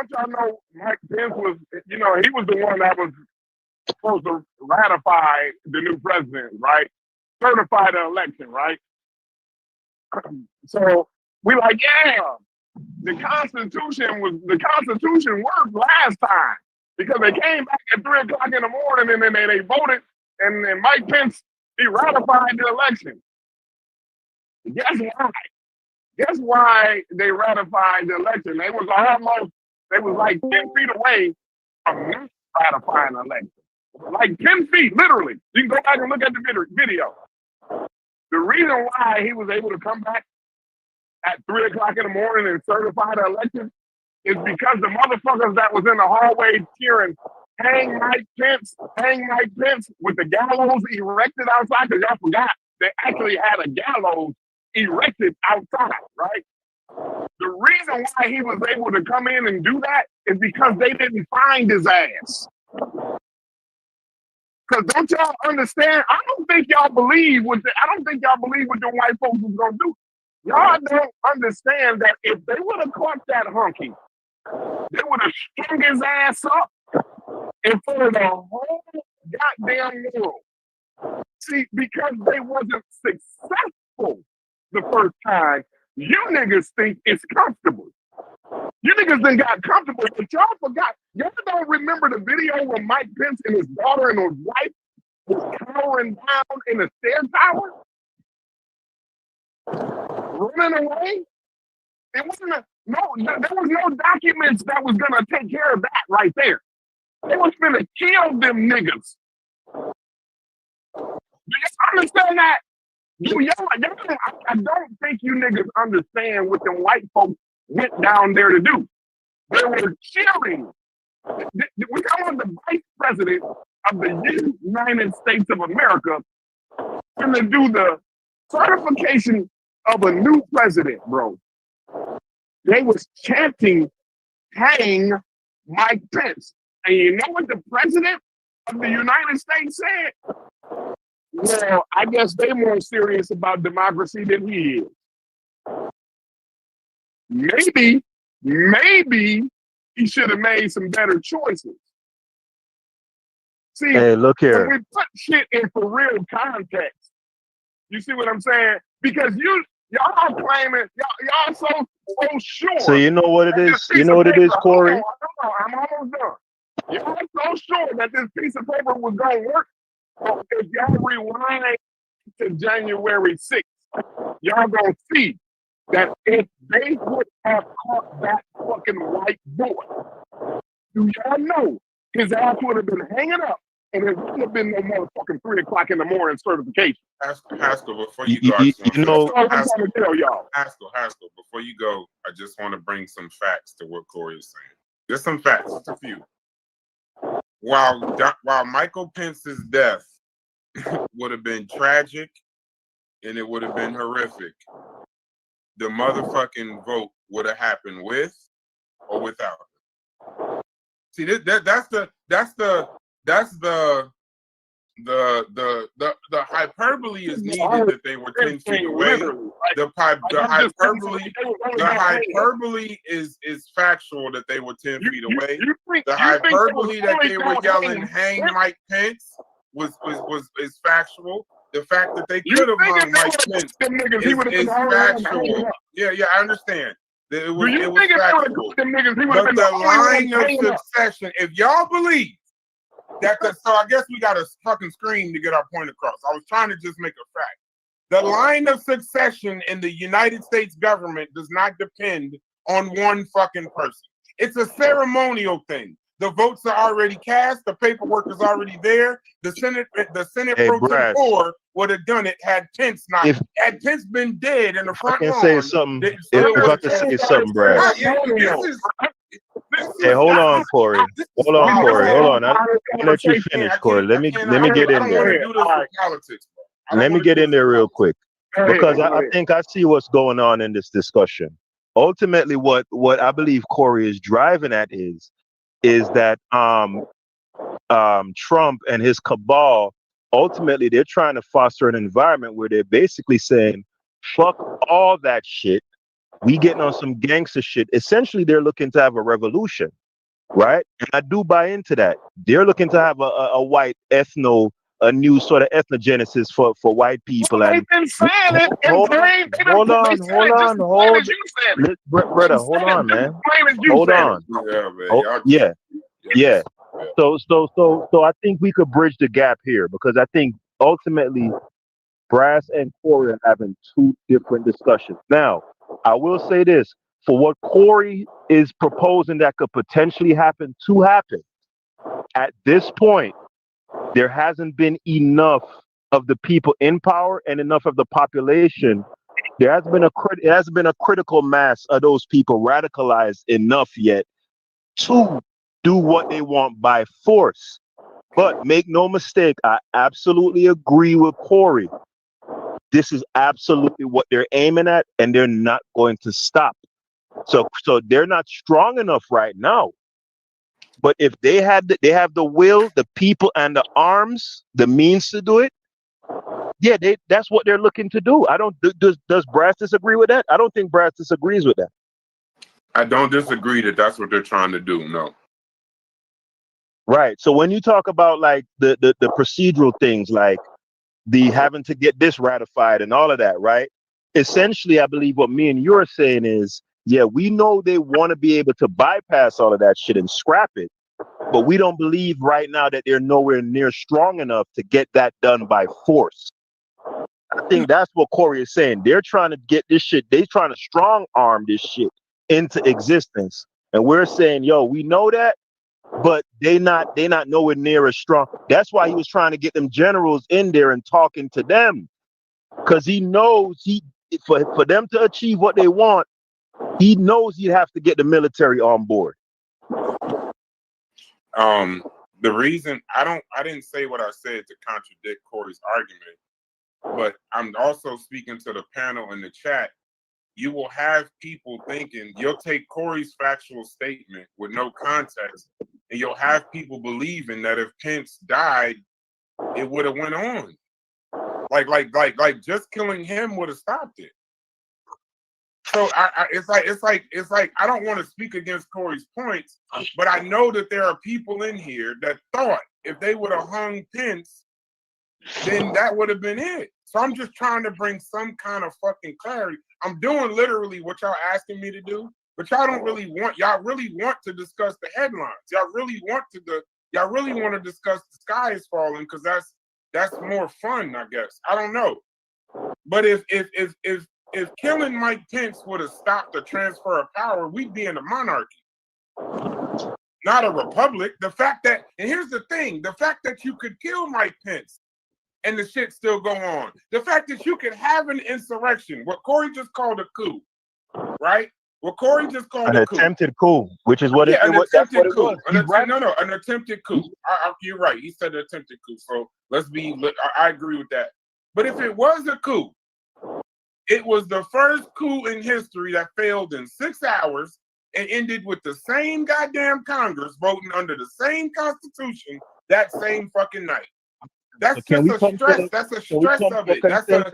y'all know Mike Pence was, he was the one that was supposed to ratify the new president, right? Certify the election, right? So we like, yeah, the Constitution worked last time because they came back at 3 o'clock in the morning and then they voted and then Mike Pence, he ratified the election. Guess why? Guess why they ratified the election? They was like 10 feet away from not ratifying the election. Like 10 feet, literally. You can go back and look at the video. The reason why he was able to come back at 3 o'clock in the morning and certify the election is because the motherfuckers that was in the hallway cheering, hang Mike Pence, with the gallows erected outside, because y'all forgot they actually had a gallows erected outside, right? The reason why he was able to come in and do that is because they didn't find his ass. Because don't y'all understand? I don't think y'all believe what the white folks was gonna do. Y'all don't understand that if they would have caught that hunky, they would have strung his ass up in front of the whole goddamn world. See, because they wasn't successful the first time, you niggas think it's comfortable. You niggas done got comfortable, but y'all forgot. Y'all don't remember the video where Mike Pence and his daughter and his wife was cowering down in the stair tower? Running away? It wasn't there was no documents that was gonna take care of that right there. They was gonna kill them niggas. Do you understand that? I don't think you niggas understand what them white folks went down there to do. They were cheering. We call the vice president of the United States of America going to do the certification of a new president, bro. They was chanting, hang Mike Pence. And you know what the president of the United States said? Well, I guess they're more serious about democracy than he is. Maybe he should have made some better choices. See, hey, look here. when we put shit in for real context, you see what I'm saying? Because y'all claiming, y'all so sure. So you know what it is? You know what it is, Corey? I'm almost done. Y'all so sure that this piece of paper was going to work. If y'all rewind to January 6th, y'all gonna see that if they would have caught that fucking white boy, do y'all know his ass would have been hanging up and there wouldn't have been no motherfucking 3 o'clock in the morning certification. Haskell, before you go, Haskell, before you go, I just want to bring some facts to what Corey is saying. Just some facts, just a few. While Michael Pence's death would have been tragic and it would have been horrific, the motherfucking vote would have happened with or without him. See, that's the hyperbole is needed that they were 10 feet away. The hyperbole is factual that they were 10 feet away. The hyperbole that they were yelling, hang Mike Pence, is factual. The fact that they could have hung Mike Pence is factual. Yeah, I understand. It was factual. But the line of succession, if y'all believe that, so I guess we got to fucking scream to get our point across. I was trying to just make a fact. The line of succession in the United States government does not depend on one fucking person. It's a ceremonial thing. The votes are already cast. The paperwork is already there. The Senate Pro Tem 4 would have done it had Pence not. Had Pence been dead in the front lawn. Say something. If I can say something, Brad. Hey, hold on, Corey. Hold on. I'll let you finish, Corey. Let me get in there. Let me get in there real quick, because I think I see what's going on in this discussion. Ultimately, what I believe Corey is driving at is that Trump and his cabal, ultimately, they're trying to foster an environment where they're basically saying, fuck all that shit. We getting on some gangster shit. Essentially, they're looking to have a revolution, right? And I do buy into that. They're looking to have a white a new sort of ethnogenesis for white people. And hold on, brother, hold on, man. Hold on. Yeah. So I think we could bridge the gap here, because I think ultimately Brass and Corey are having two different discussions. Now, I will say this, for what Corey is proposing that could potentially happen to happen, at this point, there hasn't been enough of the people in power and enough of the population. There hasn't been a critical mass of those people radicalized enough yet to do what they want by force. But make no mistake, I absolutely agree with Corey. This is absolutely what they're aiming at, and they're not going to stop. So they're not strong enough right now. But if they have the will, the people, and the arms, the means to do it, yeah, that's what they're looking to do. Does Brass disagree with that? I don't think Brass disagrees with that. I don't disagree that that's what they're trying to do. No. Right. So when you talk about like the procedural things, like the having to get this ratified and all of that, right? Essentially, I believe what me and you are saying is, yeah, we know they want to be able to bypass all of that shit and scrap it, but we don't believe right now that they're nowhere near strong enough to get that done by force. I think that's what Corey is saying. They're trying to get this shit, they're trying to strong arm this shit into existence. And we're saying, yo, we know that, but they not nowhere near as strong. That's why he was trying to get them generals in there and talking to them, because he knows for them to achieve what they want, he knows he'd have to get the military on board. The reason I didn't say what I said to contradict Corey's argument, but I'm also speaking to the panel in the chat. You will have people thinking, you'll take Corey's factual statement with no context, and you'll have people believing that if Pence died, it would have went on. Like just killing him would have stopped it. So it's like I don't want to speak against Corey's points, but I know that there are people in here that thought if they would have hung Pence, then that would have been it. So I'm just trying to bring some kind of fucking clarity. I'm doing literally what y'all asking me to do, but y'all really want to discuss the headlines. Y'all really want to discuss the sky is falling, because that's more fun, I guess. I don't know. But if killing Mike Pence would have stopped the transfer of power, we'd be in a monarchy, not a republic. And here's the thing, the fact that you could kill Mike Pence and the shit still go on, the fact that you could have an insurrection, what Corey just called a coup, right? What Corey just called an attempted coup, which is what an attempted coup. An attempted coup. You're right. He said an attempted coup. So I agree with that. But if it was a coup, it was the first coup in history that failed in 6 hours and ended with the same goddamn Congress voting under the same Constitution that same fucking night. That's just a stress. That's a stress of it. That's a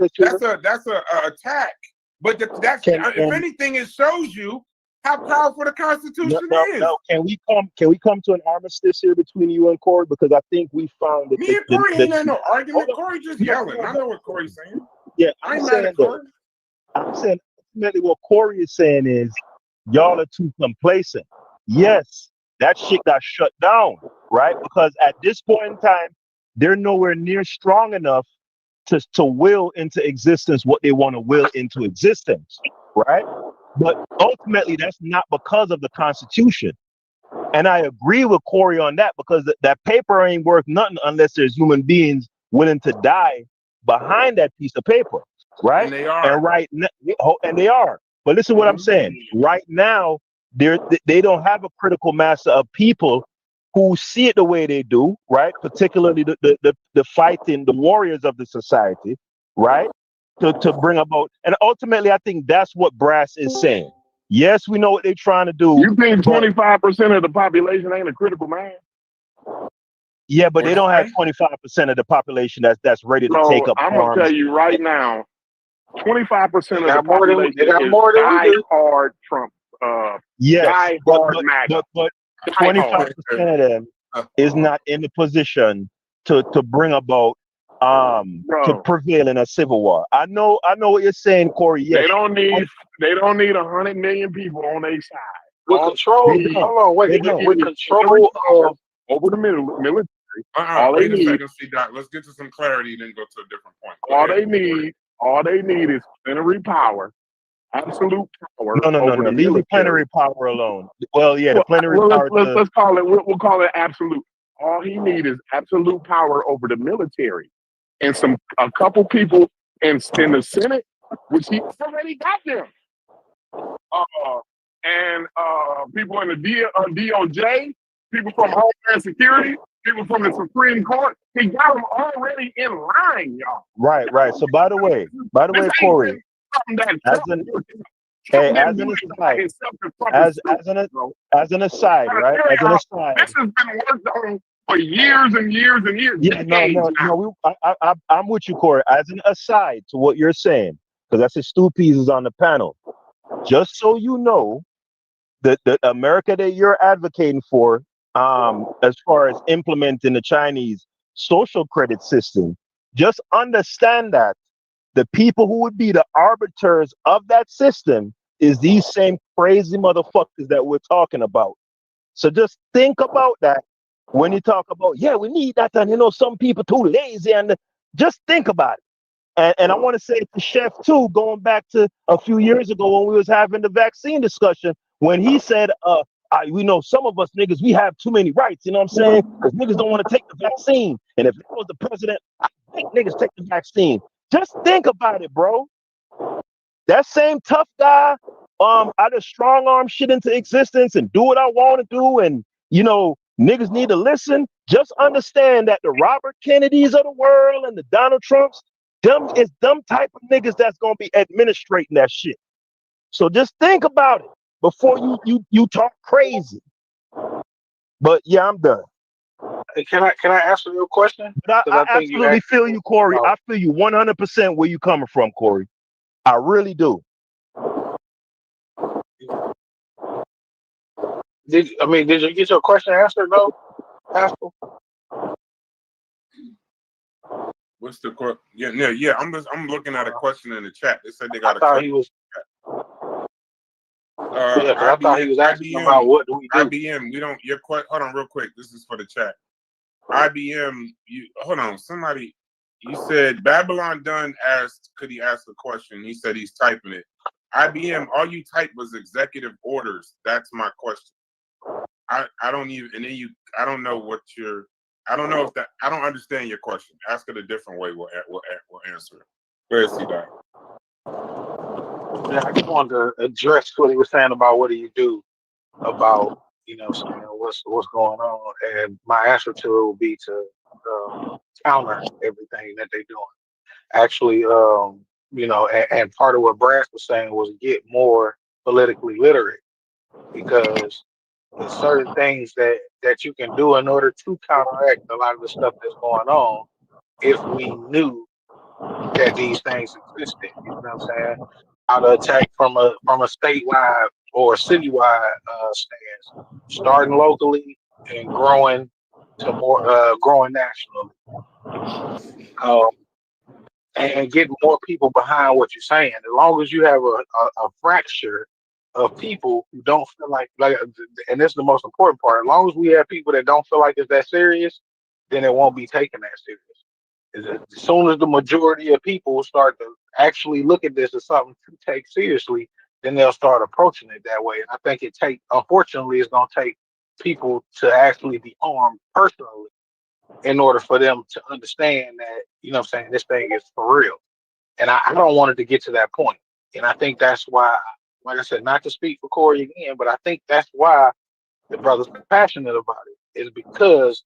attack. But if anything, it shows you how powerful the Constitution is. No. Can we come to an armistice here between you and Corey? Because I think we found that Me and Corey ain't had no argument. Corey just yelling. I know what Corey's saying. Yeah, I ain't mad at Corey. I'm saying ultimately what Corey is saying is y'all are too complacent. Yes, that shit got shut down, right? Because at this point in time, they're nowhere near strong enough to will into existence what they want to will into existence, right? But ultimately, that's not because of the Constitution. And I agree with Corey on that because that paper ain't worth nothing unless there's human beings willing to die behind that piece of paper, right? And they are. And right now, and they are. But listen to what I'm saying. Right now, they don't have a critical mass of people who see it the way they do, right? Particularly the fighting, the warriors of the society, right? To bring about, and ultimately, I think that's what Brass is saying. Yes, we know what they're trying to do. You think 25% of the population ain't a critical mass? Yeah, but they don't have 25% of the population that's ready to take up I'm arms. gonna tell you right now, 25% of the population is die-hard Trump. Yes, die-hard MAGA. but 25% of them is not in the position to bring about to prevail in a civil war. I know what you're saying, Corey. Yes, they don't need 100 million people on their side. With control, with control of over the military. Wait a second, see Doc. Let's get to some clarity, then go to a different point. All they need is plenary power, absolute power. No. Leave the plenary power alone. Well, yeah, the plenary power. Let's call it. We'll call it absolute. All he needs is absolute power over the military, and a couple people in the Senate, which he already got them. And people in the DOJ, people from Homeland Security, people from the Supreme Court. He got them already in line, y'all. Right. So by the way, Corey, as an aside, right? As an aside, this has been worked on for years and years and years. Yeah, no. I'm with you, Corey. As an aside to what you're saying, because that's Stu Pease is on the panel. Just so you know, the America that you're advocating for, as far as implementing the Chinese social credit system, just understand that the people who would be the arbiters of that system is these same crazy motherfuckers that we're talking about. So just think about that when you talk about, we need that, and some people too lazy, and just think about it. And I want to say to Chef too, going back to a few years ago when we was having the vaccine discussion, when he said, we know some of us niggas, we have too many rights, you know what I'm saying? Because niggas don't want to take the vaccine. And if I was the president, I think niggas take the vaccine. Just think about it, bro. That same tough guy, I just strong arm shit into existence and do what I want to do. And, niggas need to listen. Just understand that the Robert Kennedys of the world and the Donald Trumps, them type of niggas that's gonna be administrating that shit. So just think about it before you talk crazy. But yeah, I'm done. Can I answer your question? But I absolutely feel you, Corey. I feel you 100% where you coming from, Corey. I really do. Did you get your question answered though, Pascal? What's the question? Yeah. I'm looking at a question in the chat. They said they got I thought he was asking about what do we do? IBM, we don't. Hold on, real quick. This is for the chat. IBM, hold on. Somebody, you said Babylon Dunn asked, could he ask a question? He said he's typing it. IBM, all you typed was executive orders. That's my question. I don't even, and then I don't know what you're. I don't know if that. I don't understand your question. Ask it a different way. We'll answer it. Where is he, Doc? Yeah, I just wanted to address what he was saying about what do you do about what's going on, and my answer to it will be to counter everything that they're doing. Actually, and part of what Brass was saying was get more politically literate, because there's certain things that you can do in order to counteract a lot of the stuff that's going on if we knew that these things existed. You know what I'm saying? How to attack from a statewide or citywide stance, starting locally and growing to more growing nationally. And get more people behind what you're saying. As long as you have a fracture of people who don't feel like, and this is the most important part. As long as we have people that don't feel like it's that serious, then it won't be taken that serious. As soon as the majority of people start to actually look at this as something to take seriously, then they'll start approaching it that way. And I think unfortunately, it's going to take people to actually be harmed personally in order for them to understand that, this thing is for real. And I don't want it to get to that point. And I think that's why, like I said, not to speak for Corey again, but I think that's why the brother's passionate about it, is because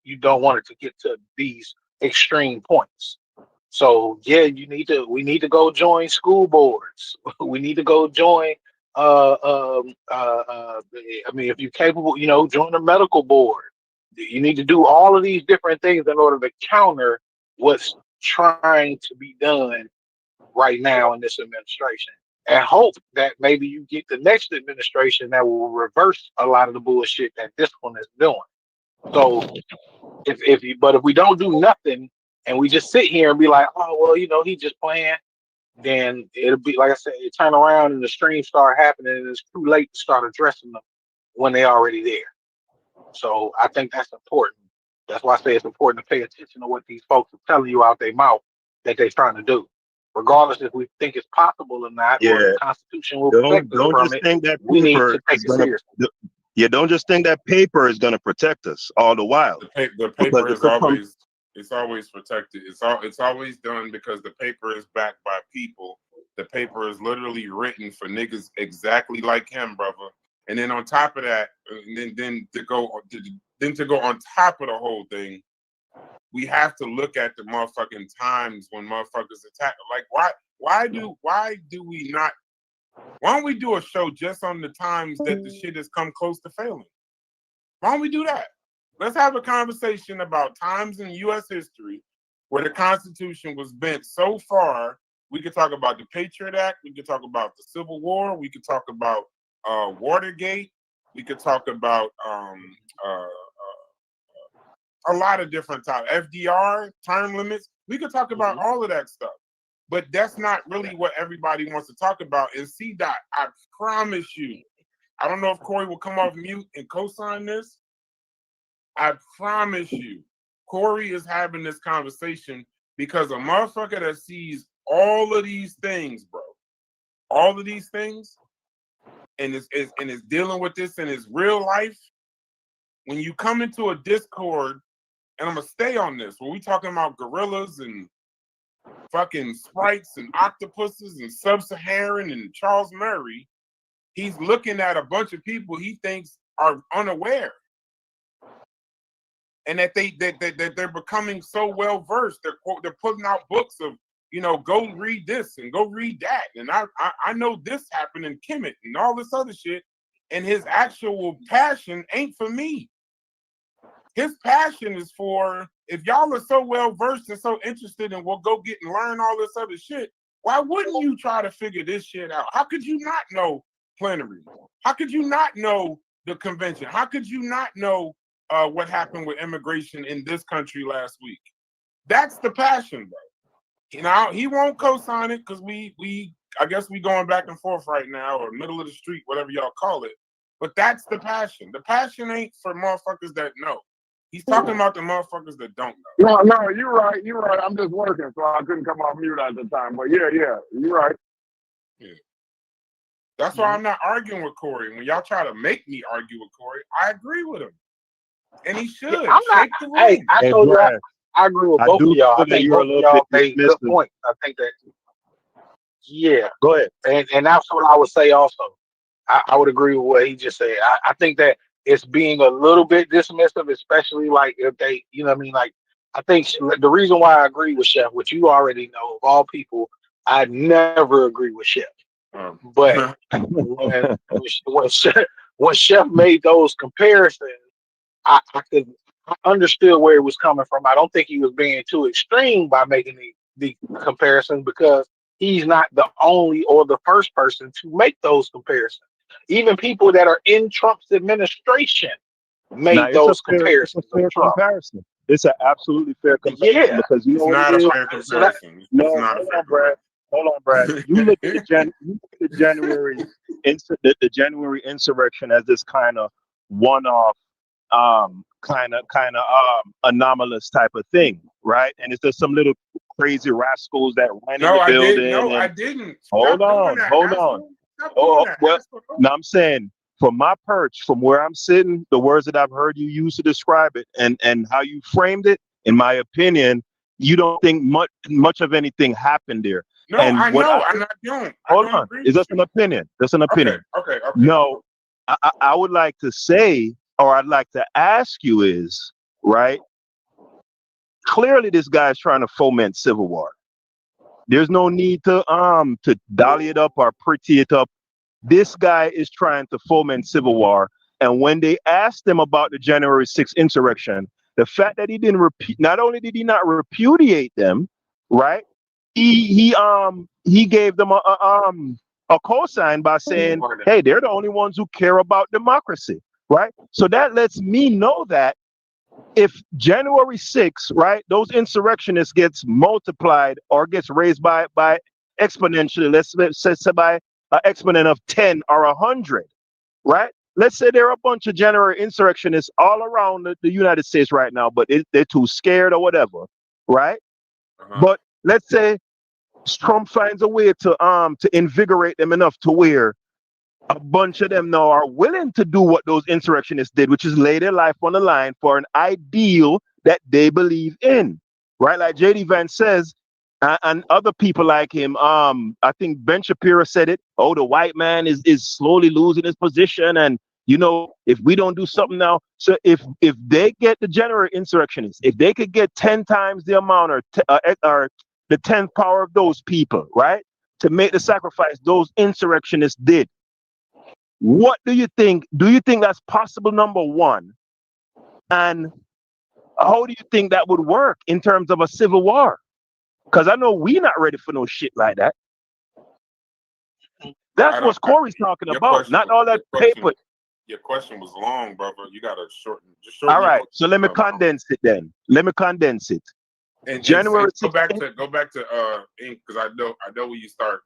you don't want it to get to these extreme points. So yeah, we need to go join school boards. We need to go join I mean, if you're capable, join a medical board. You need to do all of these different things in order to counter what's trying to be done right now in this administration, and hope that maybe you get the next administration that will reverse a lot of the bullshit that this one is doing. So if we don't do nothing and we just sit here and be like, oh well, he just playing, then it'll be like I said, it turn around and the streams start happening and it's too late to start addressing them when they're already there. So I think that's important. That's why I say it's important to pay attention to what these folks are telling you out their mouth that they're trying to do, regardless if we think it's possible or not, or the Constitution will protect us from it. We need to take it seriously. Yeah, don't just think that paper is going to protect us all the while. The paper is always it's always protected. It's always done because the paper is backed by people. The paper is literally written for niggas exactly like him, brother. And then on top of that, then to go on top of the whole thing, we have to look at the motherfucking times when motherfuckers attack. Like why don't we do a show just on the times that the shit has come close to failing? Why don't we do that? Let's have a conversation about times in U.S. history where the Constitution was bent so far. We could talk about the Patriot Act. We could talk about the Civil War. We could talk about Watergate. We could talk about a lot of different topics. FDR, term limits. We could talk about all of that stuff. But that's not really what everybody wants to talk about. And C-Dot, I promise you, I don't know if Corey will come off mute and co-sign this. I promise you, Corey is having this conversation because a motherfucker that sees all of these things, bro, all of these things, and is dealing with this in his real life, when you come into a Discord, and I'm going to stay on this, when we talking about gorillas and fucking sprites and octopuses and sub-Saharan and Charles Murray, he's looking at a bunch of people he thinks are unaware. And that they're becoming so well versed. They're putting out books of, go read this and go read that. And I know this happened in Kemet and all this other shit. And his actual passion ain't for me. His passion is for, if y'all are so well versed and so interested in we'll go get and learn all this other shit, why wouldn't you try to figure this shit out? How could you not know Plenary? How could you not know the convention? How could you not know what happened with immigration in this country last week? That's the passion, bro. He won't co-sign it because I guess we going back and forth right now, or middle of the street, whatever y'all call it. But that's the passion. The passion ain't for motherfuckers that know. He's talking about the motherfuckers that don't know. No, you're right. I'm just working, so I couldn't come off mute at the time. But yeah, you're right. Yeah. That's why I'm not arguing with Corey. When y'all try to make me argue with Corey, I agree with him. And he should. Yeah, I told you I agree with both of y'all. I think both of y'all made good points. I think that, yeah. Go ahead. And that's what I would say also. I would agree with what he just said. I think that it's being a little bit dismissive, especially like if they, like, I think the reason why I agree with Chef, which you already know, of all people, I never agree with Chef. But when Chef made those comparisons, I understood where it was coming from. I don't think he was being too extreme by making the comparisons, because he's not the only or the first person to make those comparisons. Even people that are in Trump's administration Now made those it's a comparisons of fair Trump. comparison. It's an absolutely fair comparison Yeah. because you know It's what it not a is. fair So that comparison. It's No, not a hold fair on, Brad. Hold on, Brad. You look at the January the January insurrection as this kind of one-off, anomalous type of thing, right? And it's just some little crazy rascals that ran in No, the I didn't. building. No, And I didn't. hold Stop doing on, that, hold on. asshole. Stop Oh, doing that, well, asshole. now I'm saying from my perch, from where I'm sitting, the words that I've heard you use to describe it and how you framed it, in my opinion, you don't think much of anything happened there. No, And I what know. I, I don't. I hold don't on, agree is with just an opinion. That's an you. opinion. Okay. No, I would like to say, or I'd like to ask you is, right? Clearly, this guy's trying to foment civil war. There's no need to dolly it up or pretty it up. This guy is trying to foment civil war. And when they asked him about the January 6th insurrection, the fact that he didn't not only did he not repudiate them, right? He gave them a cosign by saying, hey, they're the only ones who care about democracy, right? So that lets me know that if January 6th, right, those insurrectionists gets multiplied or gets raised by exponentially, let's say by an exponent of 10 or 100, right? Let's say there are a bunch of January insurrectionists all around the United States right now, but they're too scared or whatever, right? But let's say Trump finds a way to invigorate them enough to where a bunch of them now are willing to do what those insurrectionists did, which is lay their life on the line for an ideal that they believe in, right? Like J.D. Vance says, and other people like him. I think Ben Shapiro said it. Oh, the white man is slowly losing his position, and if we don't do something now, so if they get the January insurrectionists, if they could get 10 times the amount or the 10th power of those people, right, to make the sacrifice those insurrectionists did. What do you think? Do you think that's possible, number one? And how do you think that would work in terms of a civil war? Because I know we're not ready for no shit like that. That's what Corey's talking about, not all that paper. Your question was long, brother. You gotta shorten. All right, so let me condense it then. Let me condense it. And January. Go back to ink, because I know when you start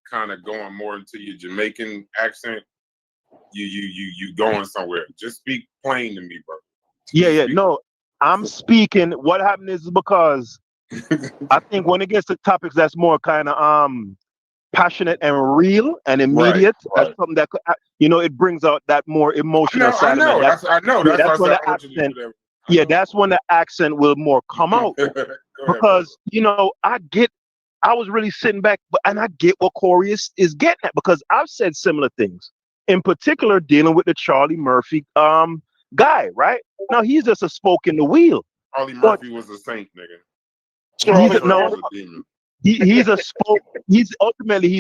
kind of going more into your Jamaican accent, you going somewhere. Just speak plain to me, bro. Yeah. No, I'm speaking. What happened is because I think when it gets to topics that's more kind of passionate and real and immediate, that's something that it brings out that more emotional side of it. I know. That's when why the accent. Yeah, that's when the accent will more come out. Because I was really sitting back, and I get what Corey is getting at, because I've said similar things. In particular, dealing with the Charlie Murphy guy, right? Now he's just a spoke in the wheel. Charlie Murphy was a saint, nigga. Was a demon. He's a spoke. He's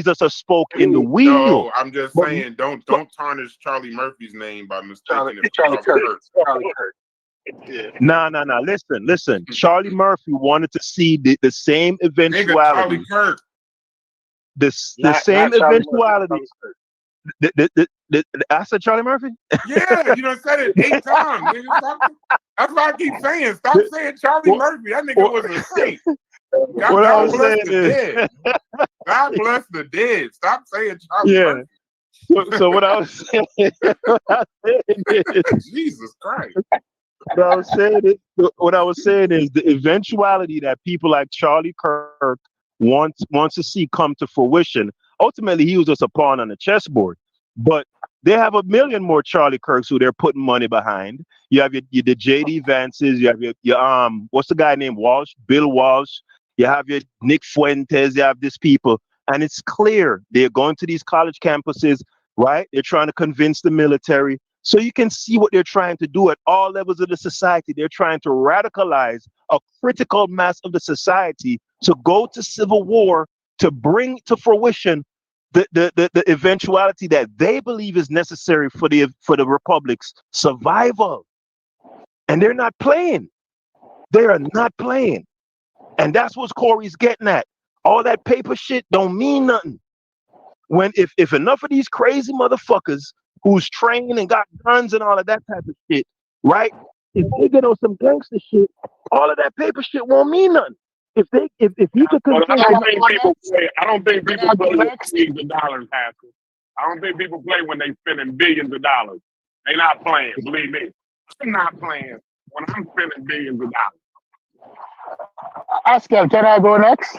just a spoke in the wheel. No, I'm just saying, don't tarnish Charlie Murphy's name by mistaking it for Charlie Kirk. No. Listen. Charlie Murphy wanted to see the same eventuality. Nigga, Charlie Kirk. The same eventuality. I said Charlie Murphy? Yeah, you done said it 8 times, nigga. That's why I keep saying, stop saying Charlie Murphy. That nigga was a saint. God bless the dead. God bless the dead. Stop saying Charlie Murphy. So what I was saying, Jesus Christ. What I was saying is the eventuality that people like Charlie Kirk wants to see come to fruition. Ultimately, he was just a pawn on the chessboard. But they have a million more Charlie Kirks who they're putting money behind. You have the J.D. Vances. You have your what's the guy named Walsh? Bill Walsh. You have your Nick Fuentes. You have these people, and it's clear they're going to these college campuses, right? They're trying to convince the military. So you can see what they're trying to do at all levels of the society. They're trying to radicalize a critical mass of the society to go to civil war, to bring to fruition the eventuality that they believe is necessary for the republic's survival. And they're not playing. They are not playing. And that's what Corey's getting at. All that paper shit don't mean nothing. when if enough of these crazy motherfuckers who's trained and got guns and all of that type of shit, right? If they get on some gangster shit, all of that paper shit won't mean nothing. If you could But I convince don't think people play. I don't think people play with millions of dollars, Haskell. I don't think people play when they spending billions of dollars. They not playing. Believe me, I'm not playing when I'm spending billions of dollars. Haskell, can I go next?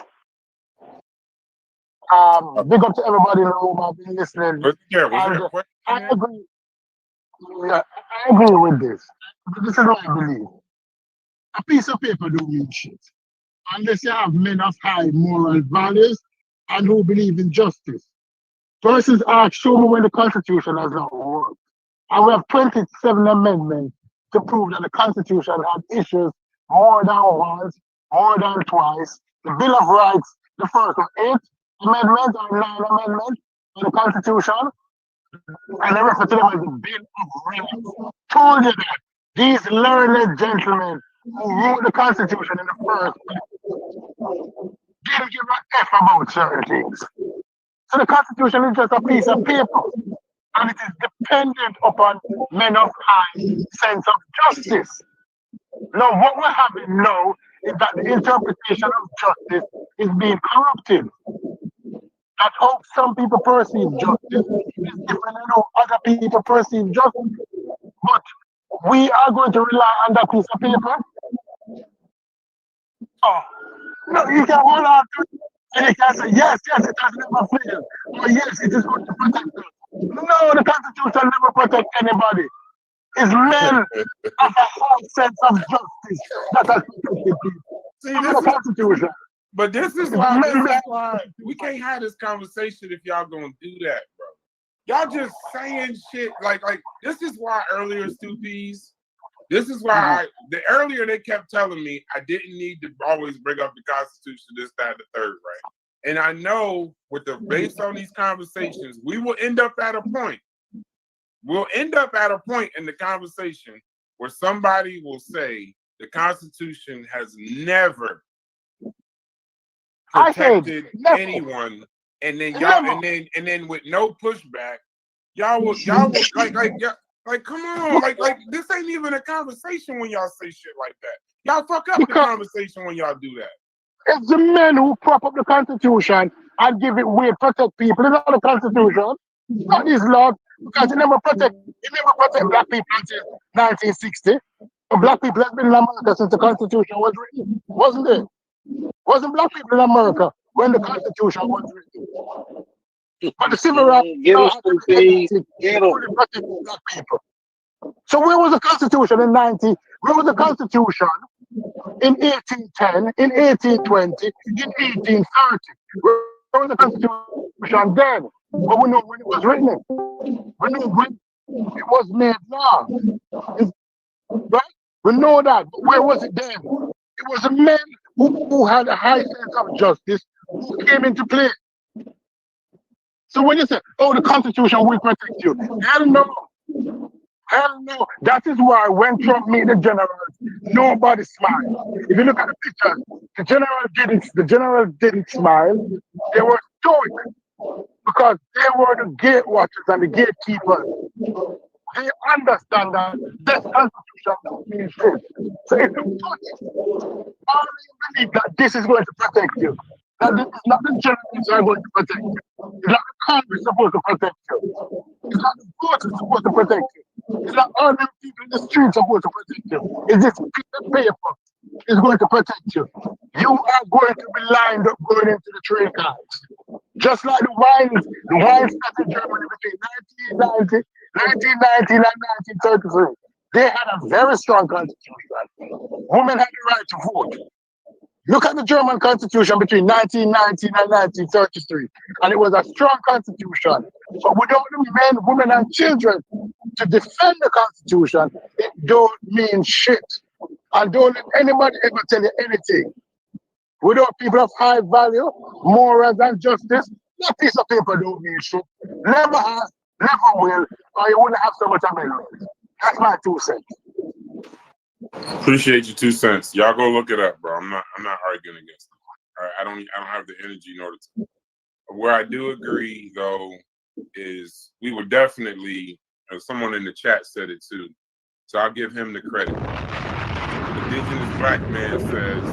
Big up to everybody in the room. I've been listening. I agree. Yeah, I agree with this. This is what I believe. A piece of paper don't mean shit unless you have men of high moral values and who believe in justice. Persons ask, show me when the Constitution has not worked. And we have 27 amendments to prove that the Constitution had issues more than once, more than twice. The Bill of Rights, the first one, 8 amendments or 9 amendments to the Constitution, and they refer to them as the Bill of Rights. Told you that these learned gentlemen who wrote the Constitution in the first place didn't give a F about certain things. So the Constitution is just a piece of paper, and it is dependent upon men of high sense of justice. Now, what we're having now is that the interpretation of justice is being corrupted. That's how some people perceive justice is different than how other people perceive justice. But we are going to rely on that piece of paper. Oh, no, you can hold on to it and you can say, yes, it has never failed. Or yes, it is going to protect us. No, the Constitution never protects anybody. It's men of a high sense of justice that has protected people. See, the Constitution. But this is why we can't have this conversation if y'all gonna do that, bro. Y'all just saying shit like this is why earlier, Stupies. This is why the earlier they kept telling me I didn't need to always bring up the Constitution, this, that, and the third, right? And I know based on these conversations, we will end up at a point. We'll end up at a point in the conversation where somebody will say the Constitution has never protected anyone, and then y'all, and then with no pushback, y'all will like come on, like this ain't even a conversation when y'all say shit like that. Y'all fuck up the conversation when y'all do that. It's the men who prop up the Constitution and give it weight, protect people. It's not the Constitution, it's not these laws, because it never protect black people until 1960. But black people have been in America since the Constitution was written, wasn't it? Wasn't black people in America when the Constitution was written? But the civil rights protect black people. So where was the Constitution in 90? Where was the Constitution in 1810, in 1820, in 1830? Where was the Constitution then? But we know when it was written. We know when it was made law. Right? We know that. But where was it then? It was the men who had a high sense of justice who came into play. So when you say, oh, the Constitution will protect you, hell no. Hell no. That is why when Trump met the generals, nobody smiled. If you look at the pictures, the general didn't smile. They were stoic because they were the gate watchers and the gatekeepers. They understand that this Constitution means shit. So if you touch it, you believe that this is going to protect you. That this is not the generals are going to protect you. It's not the Congress supposed to protect you. It's not the voters supposed to protect you. It's not all the people in the streets supposed to protect you. It's this piece of paper is going to protect you. You are going to be lined up going into the train cars. Just like the wine started in Germany between 1919 and 1933. They had a very strong constitution. Women had the right to vote. Look at the German constitution between 1919 and 1933. And it was a strong constitution. But without the men, women, and children to defend the constitution, it don't mean shit. And don't let anybody ever tell you anything. Without people of high value, morals, and justice, that piece of paper don't mean shit. Never has, never will, or you wouldn't have so much amendment. That's my 2 cents. Appreciate your 2 cents. Y'all go look it up, bro. I'm not arguing against it. I don't have the energy nor the time. Where I do agree, though, is we were definitely, someone in the chat said it too, so I'll give him the credit. Indigenous black man says,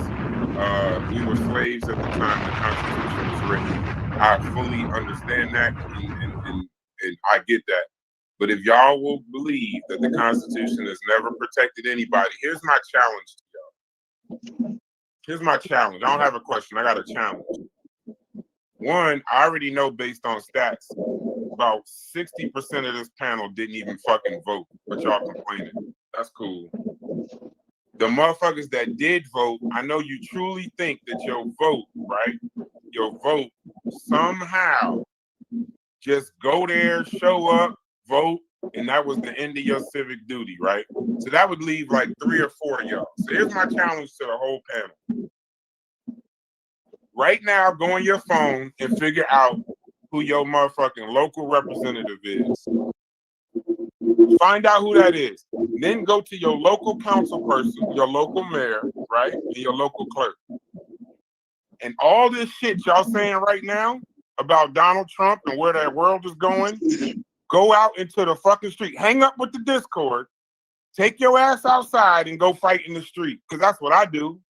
we were slaves at the time the Constitution was written. I fully understand that, and I get that. But if y'all will believe that the Constitution has never protected anybody, here's my challenge to y'all. Here's my challenge. I don't have a question. I got a challenge. One, I already know based on stats, about 60% of this panel didn't even fucking vote, but y'all complaining. That's cool. The motherfuckers that did vote, I know you truly think that your vote, right? Your vote somehow just go there, show up, vote, and that was the end of your civic duty, right? So that would leave like 3 or 4 of y'all. So here's my challenge to the whole panel. Right now, go on your phone and figure out who your motherfucking local representative is. Find out who that is. Then go to your local council person, your local mayor, right? And your local clerk. And all this shit y'all saying right now about Donald Trump and where that world is going, go out into the fucking street. Hang up with the Discord. Take your ass outside and go fight in the street. Because that's what I do.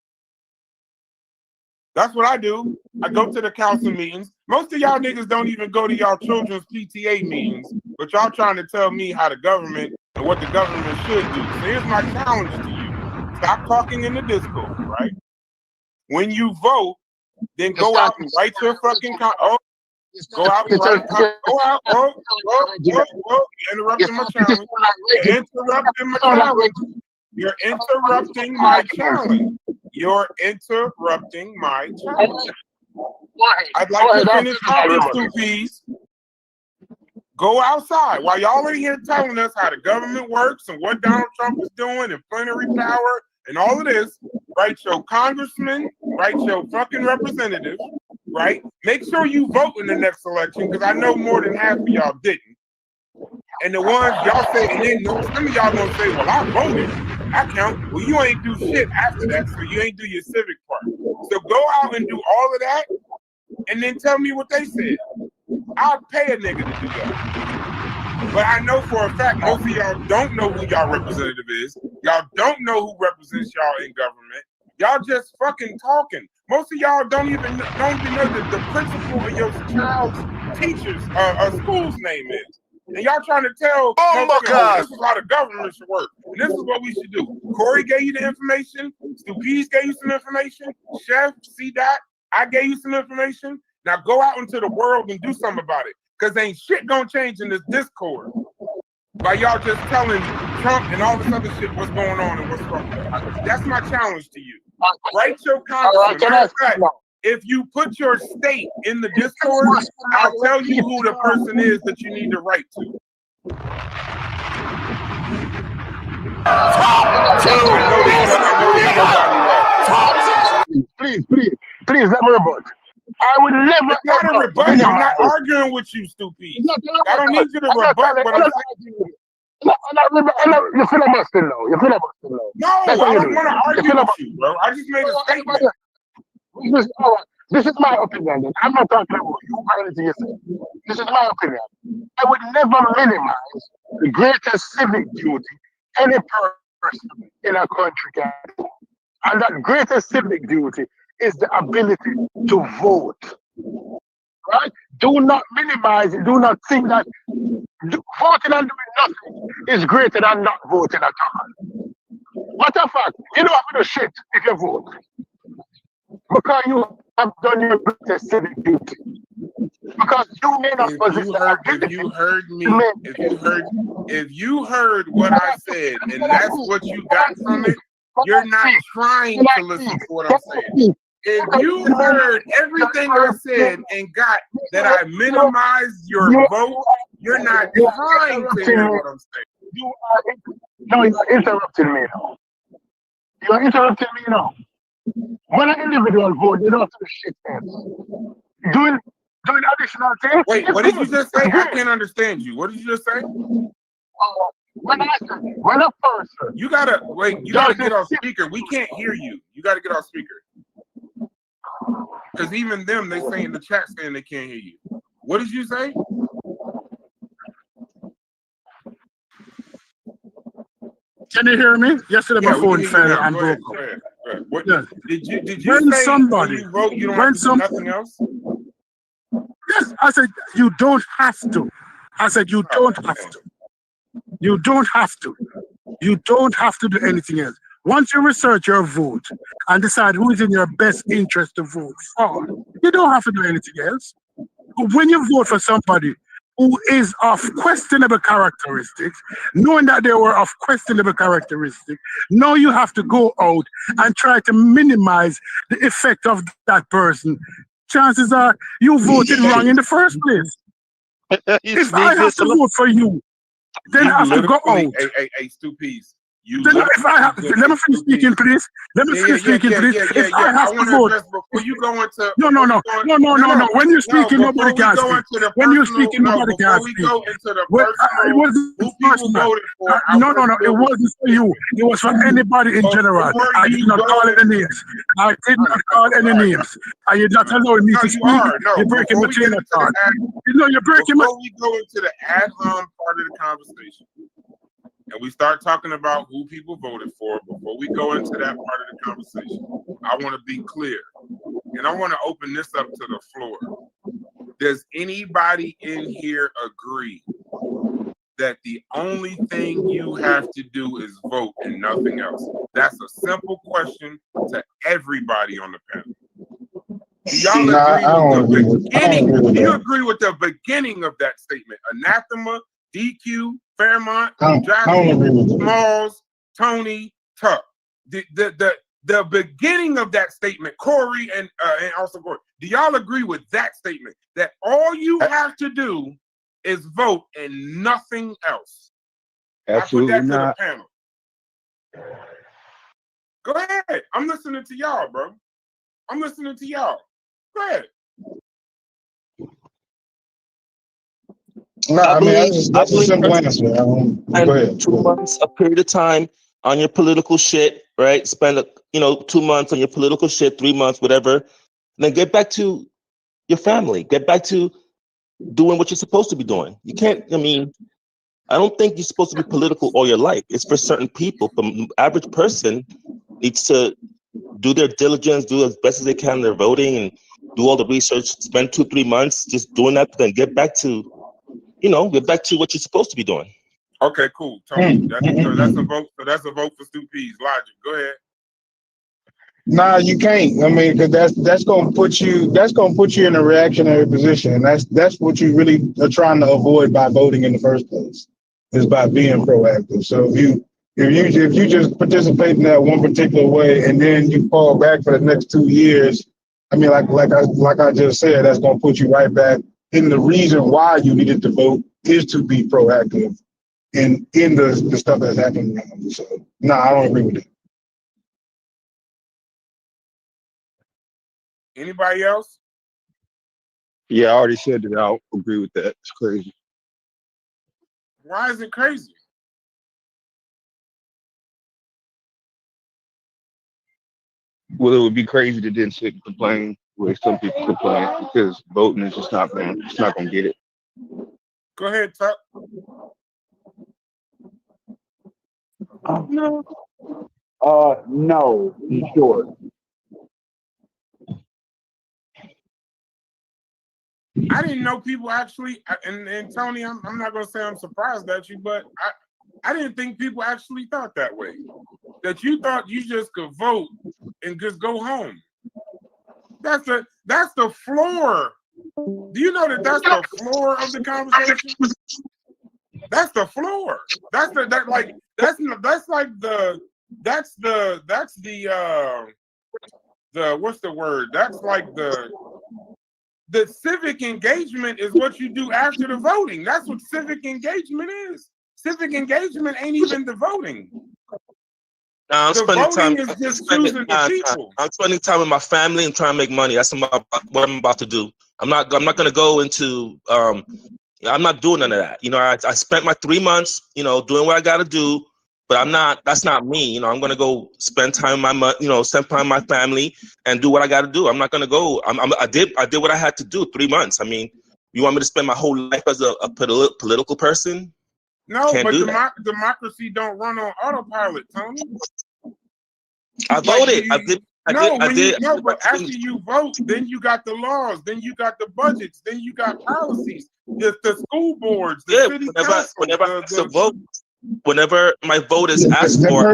That's what I do. I go to the council meetings. Most of y'all niggas don't even go to y'all children's PTA meetings, but y'all trying to tell me how the government and what the government should do. So here's my challenge to you. Stop talking in the Discord, right? When you vote, then go out and write your fucking go out and write go out. You're interrupting my challenge. You're interrupting my challenge. You're interrupting my challenge. You're interrupting my challenge. I'd like to finish talking, Stoopies. Go outside. While y'all in here telling us how the government works and what Donald Trump is doing and plenary power and all of this, write your congressman, write your fucking representative, right? Make sure you vote in the next election, because I know more than half of y'all didn't. And the ones y'all say, and then some of y'all gonna say, well, I voted, I count. Well, you ain't do shit after that, so you ain't do your civic part. So go out and do all of that, and then tell me what they said. I'll pay a nigga to do that. But I know for a fact most of y'all don't know who y'all representative is. Y'all don't know who represents y'all in government. Y'all just fucking talking. Most of y'all don't even know the principal of your child's teacher's school's name is. And y'all trying to tell this is how the government should work. And this is what we should do. Corey gave you the information. Stupidez gave you some information. Chef, C-Dot, I gave you some information. Now go out into the world and do something about it. Because ain't shit gonna change in this Discord by y'all just telling Trump and all this other shit what's going on and what's wrong. That's my challenge to you. Write your congressman. If you put your state in the Discord, I'll tell you who the person is that you need to write to. Please, let me rebut. I would never. Not a rebut. I'm not arguing with you, stupid. I don't need you to rebut what I'm saying. You're filibustering now. You're filibustering now. No, I don't want to argue with you, bro. I just made a statement. This is my opinion. Then. I'm not talking about you or anything you say. This is my opinion. I would never minimize the greatest civic duty any person in a country can do. And that greatest civic duty is the ability to vote. Right? Do not minimize it. Do not think that voting and doing nothing is greater than not voting at all. Matter of fact, you don't have to do shit if you vote. Because you have done your greatest civic duty. Because you may not possess if you heard what I said and that's what you got from it, you're not trying to listen to what I'm saying. If you heard everything I said and got that I minimized your vote, you're not trying to hear what I'm saying. No, you're interrupting me now. You're interrupting me now. When an individual vote, you don't have to do shit else. Doing additional things. Wait, what did you just say? I can't understand you. What did you just say? When a person. You gotta get off speaker. We can't hear you. You gotta get off speaker. Because even them, they say in the chat saying they can't hear you. What did you say? Can you hear me? Yesterday my phone fell and broke up. Go ahead. What Yes. did you When say somebody, when you vote you don't when have to do some, nothing else? yes, I said you don't have to. I said you don't have to. You don't have to. You don't have to do anything else. Once you research your vote and decide who is in your best interest to vote for, you don't have to do anything else. When you vote for somebody who is of questionable characteristics, knowing that they were of questionable characteristics, now you have to go out and try to minimize the effect of that person. Chances are you voted wrong in the first place. If I have to vote for you, then I have to go out. Hey, Stuppies. Then if I have, let me finish speaking, please. Let me finish speaking, please. If I have to vote, before you go into no. When you're speaking, nobody can speak. When you're speaking, nobody can speak. Go into the It wasn't the first man. No. It wasn't for you. It was for anybody in general. I did not call any names. I did not call any names. And you're not allowing me to speak. You're breaking the chain of thought. You're breaking my. Before we go into the ad hom part of the conversation, and we start talking about who people voted for, before we go into that part of the conversation, I want to be clear. And I want to open this up to the floor. Does anybody in here agree that the only thing you have to do is vote and nothing else? That's a simple question to everybody on the panel. Do y'all agree with the beginning? Do you agree with the beginning of that statement? Anathema, DQ, Fairmont, Jackson, Smalls, Tony, Tuck. The beginning of that statement, Corey and also Corey. Do y'all agree with that statement? That all you have to do is vote and nothing else? Absolutely I put that not. to the panel. Go ahead. I'm listening to y'all, bro. I'm listening to y'all. Go ahead. No, I mean, that's a simple answer. Go ahead. 2 months, a period of time on your political shit, right? Spend 2 months on your political shit, 3 months, whatever. And then get back to your family. Get back to doing what you're supposed to be doing. You can't. I mean, I don't think you're supposed to be political all your life. It's for certain people. The average person needs to do their diligence, do as best as they can their voting, and do all the research. Spend 2-3 months just doing that, then get back to what you're supposed to be doing. Okay, cool. Tony, that's a vote. So that's a vote for Stu P's. Logic. Go ahead. Nah, you can't. I mean, because that's gonna put you in a reactionary position, and that's what you really are trying to avoid by voting in the first place, is by being proactive. So if you just participate in that one particular way and then you fall back for the next 2 years, I mean, like I just said, that's gonna put you right back. And the reason why you needed to vote is to be proactive in the stuff that's happening around you. So, no, I don't agree with it. Anybody else? Yeah, I already said that. I don't agree with that. It's crazy. Why is it crazy? Well, it would be crazy to then sit and complain where some people complain because voting is just not going to get it. Go ahead, Tuck. No, in short. I didn't know people actually, and Tony, I'm not going to say I'm surprised at you, but I didn't think people actually thought that way. That you thought you just could vote and just go home. That's the floor. Do you know that's the floor of the conversation? That's the floor. That's the what's the word? That's like the civic engagement is what you do after the voting. That's what civic engagement is. Civic engagement ain't even the voting. I'm the spending voting time. is just choosing the people. I'm spending time with my family and trying to make money. That's what I'm about to do. I'm not going to go into. I'm not doing none of that. I spent my 3 months, doing what I got to do. But I'm not. That's not me. I'm going to go spend time with spend time with my family and do what I got to do. I'm not going to go. I did what I had to do. 3 months. I mean, You want me to spend my whole life as a political person? No, Can't but do that. democracy don't run on autopilot, Tony. I voted. But after you vote, then you got the laws, then you got the budgets, then you got policies, the school boards, the city council. Whenever I vote, whenever my vote is asked the for,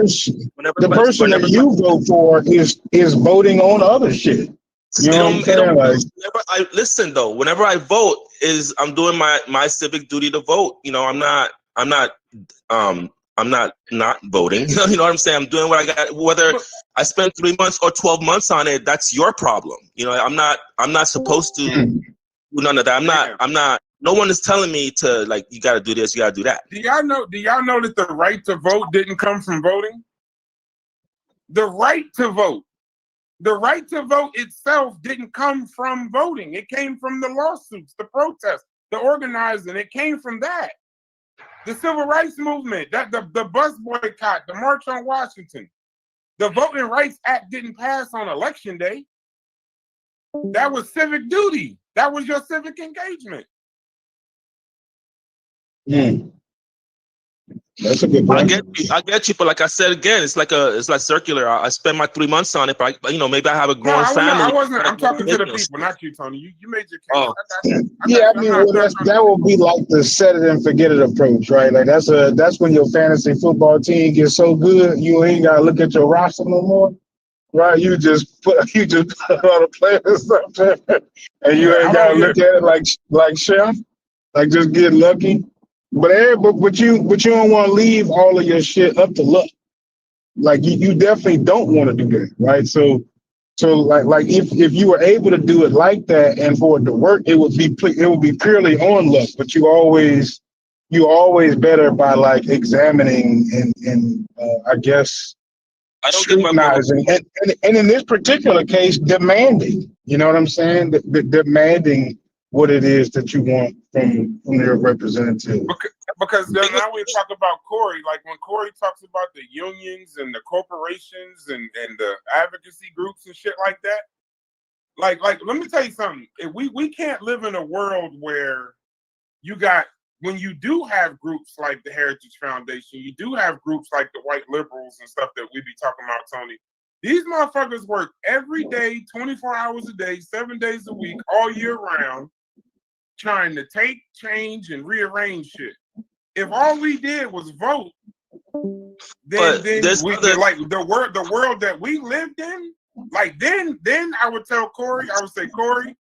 person that you vote for is voting on other shit. You know what I'm saying? Like, whenever I vote I'm doing my civic duty to vote. You know, I'm not voting. You know what I'm saying? I'm doing what I got. Whether I spend 3 months or 12 months on it, that's your problem. You know, I'm not supposed to do none of that. I'm not. No one is telling me to, like, you got to do this, you got to do that. Do y'all know that the right to vote didn't come from voting? The right to vote. The right to vote itself didn't come from voting. It came from the lawsuits, the protests, the organizing. It came from that. The civil rights movement, the bus boycott, the March on Washington. The Voting Rights Act didn't pass on election day. That was civic duty. That was your civic engagement. That's a good point. I get you, but like I said again, it's like circular. I spend my 3 months on it, but maybe I have a grown family. I'm talking to the people, not you, Tony. You made your case. Oh. That will be like the set it and forget it approach, right? Like that's when your fantasy football team gets so good you ain't gotta look at your roster no more, right? You just put all the players up there, and you ain't gotta look at it like Chef, like just get lucky. But you don't want to leave all of your shit up to luck. Like you definitely don't want to do that, right? So like if you were able to do it like that and for it to work, it would be purely on luck. But you always better by like examining and I guess scrutinizing and in this particular case demanding. You know what I'm saying? Demanding what it is that you want from your representative. Because now we talk about Corey, like when Corey talks about the unions and the corporations and the advocacy groups and shit like that, like let me tell you something. We can't live in a world where when you do have groups like the Heritage Foundation, you do have groups like the white liberals and stuff that we be talking about, Tony. These motherfuckers work every day, 24 hours a day, 7 days a week, all year round, trying to take, change, and rearrange shit. If all we did was vote, then like the world that we lived in, like then I would tell Corey, I would say, Corey,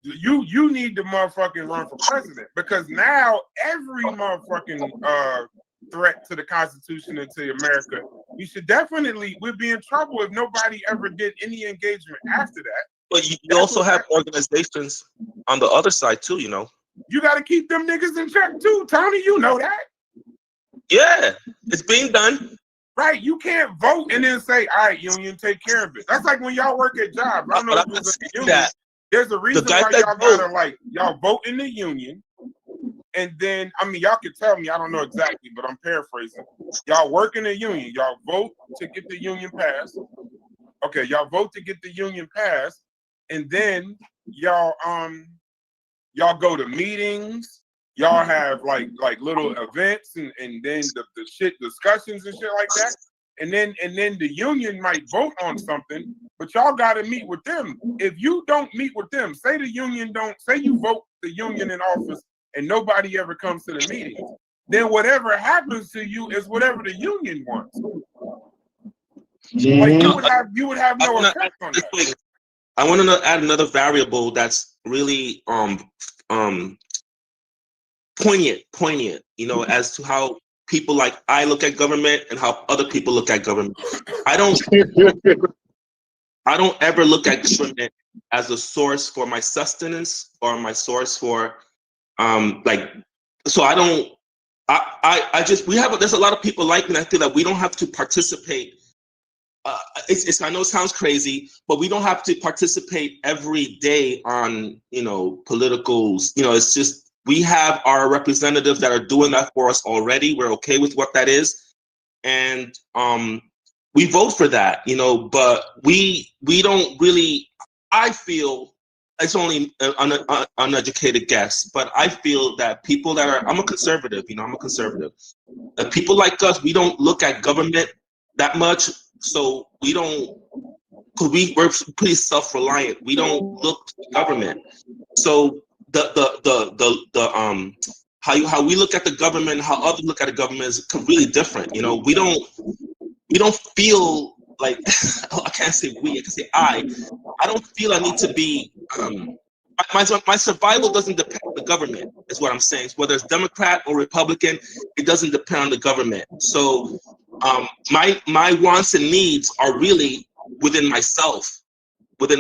you need to motherfucking run for president, because now every motherfucking threat to the Constitution and to America, we'd be in trouble if nobody ever did any engagement after that. But you also have organizations on the other side too, you know. You got to keep them niggas in check too, Tony. You know that. Yeah, it's being done. Right. You can't vote and then say, all right, union, take care of it. That's like when y'all work at jobs. I don't know if it was a union. There's a reason why y'all gotta y'all vote in the union. And then, I mean, y'all can tell me, I don't know exactly, but I'm paraphrasing. Y'all work in the union. Y'all vote to get the union passed. Okay, y'all vote to get the union passed. And then y'all go to meetings, y'all have like little events and then the shit discussions and shit like that. And then the union might vote on something, but y'all gotta meet with them. If you don't meet with them, say you vote the union in office and nobody ever comes to the meeting, then whatever happens to you is whatever the union wants. Like you would have no effect on that. I want to add another variable that's really poignant, you know, as to how people like I look at government and how other people look at government. I don't ever look at government as a source for my sustenance or my source for there's a lot of people like me that feel that we don't have to participate. I know it sounds crazy, but we don't have to participate every day on, politicals. It's just, we have our representatives that are doing that for us already. We're okay with what that is. And we vote for that, but we don't really, I feel it's only an uneducated guess, but I feel that people that are, I'm a conservative, I'm a conservative. People like us, we don't look at government that much, so we don't, because we're pretty self-reliant. We don't look to the government. So how we look at the government, how others look at the government is really different. We don't feel like I can't say we, I can say I don't feel I need to be my survival doesn't depend on the government, is what I'm saying. So whether it's Democrat or Republican, it doesn't depend on the government. So my wants and needs are really within myself, and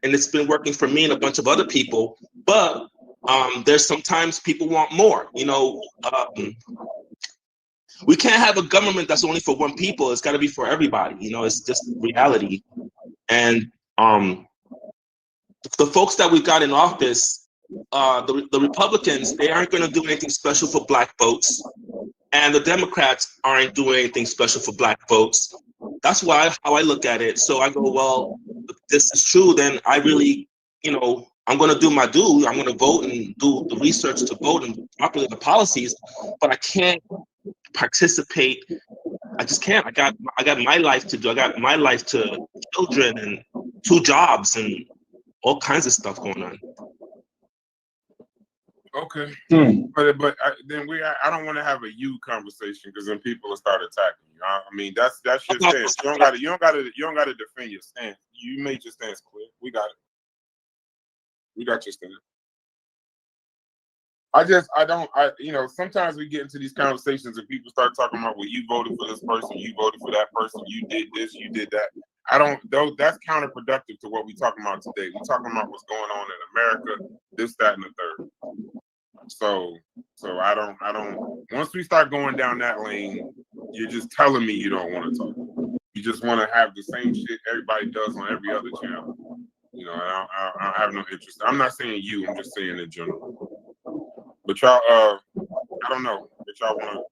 it's been working for me and a bunch of other people. But there's sometimes people want more. We can't have a government that's only for one people. It's got to be for everybody. It's just reality. And the folks that we got in office, the Republicans, they aren't going to do anything special for Black votes, and the Democrats aren't doing anything special for Black votes. That's how I look at it. So I go, well, if this is true, then I really, I'm going to do my due. I'm going to vote and do the research to vote and populate the policies, but I can't participate. I just can't. I got my life to do. I got my life to children and 2 jobs and all kinds of stuff going on. Okay, but I don't want to have a you conversation, because then people will start attacking you. I mean, that's your stance. You don't got to defend your stance. You made your stance clear. We got it. We got your stance. Sometimes we get into these conversations and people start talking about, well, you voted for this person, you voted for that person, you did this, you did that. That's counterproductive to what we're talking about today. We're talking about what's going on in America, this, that, and the third. So I don't, once we start going down that lane, you're just telling me you don't want to talk. You just want to have the same shit everybody does on every other channel. I have no interest. I'm not saying you, I'm just saying in general. But y'all, I don't know if y'all want to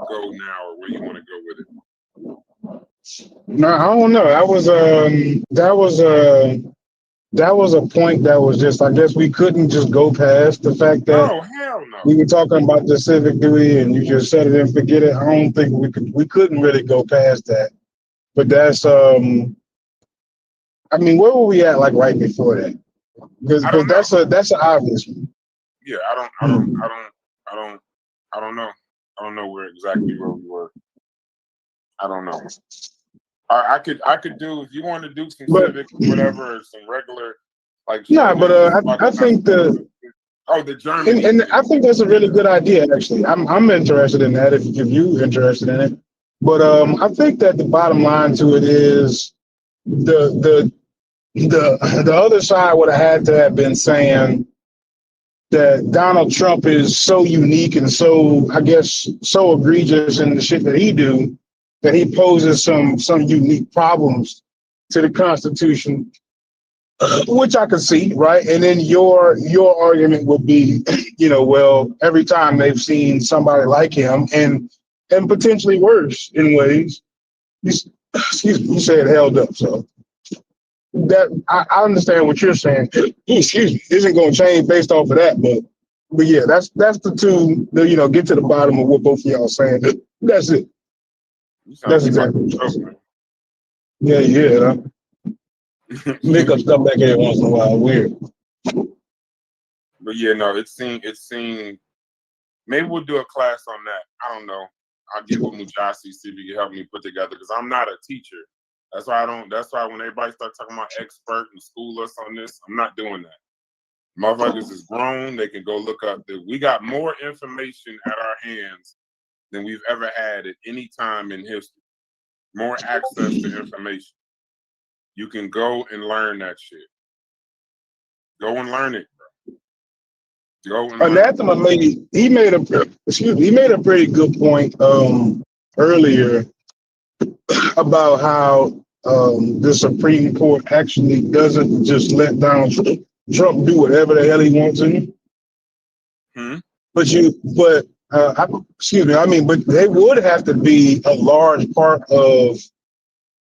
go now or where you want to go with it. No, I don't know. That was a point that was just, I guess we couldn't just go past the fact that hell no. We were talking about the civic duty and you just said it and forget it. I don't think we couldn't really go past that. But that's I mean, where were we at like right before that? Because that's an obvious one. Yeah, I don't know. I don't know where we were. I don't know. I could do, if you want to do some civic, whatever, or some regular, like. Yeah, but I think the Germany, and I think that's a really good idea. Actually, I'm interested in that. If you interested in it, but I think that the bottom line to it is the other side would have had to have been saying that Donald Trump is so unique and so, I guess, so egregious in the shit that he do, that he poses some unique problems to the Constitution, which I can see, right? And then your argument would be, well, every time they've seen somebody like him and potentially worse in ways, you said held up. So that I understand what you're saying. Isn't going to change based off of that, but yeah, that's the two. Get to the bottom of what both of y'all saying. That's it. That's exactly what you're saying. Yeah. Make up stuff back here once in a while. Weird. But yeah, no, it seemed. Maybe we'll do a class on that. I don't know. I'll get with Mujasi, see if he can help me put together, because I'm not a teacher. That's why when everybody starts talking about expert and school us on this, I'm not doing that. Motherfuckers is grown. They can go look up. We got more information at our hands than we've ever had at any time in history. More access to information. You can go and learn that shit. Go and learn it, bro. Go and Anathema he made a pretty good point earlier about how the Supreme Court actually doesn't just let Donald Trump do whatever the hell he wants in. But they would have to be a large part of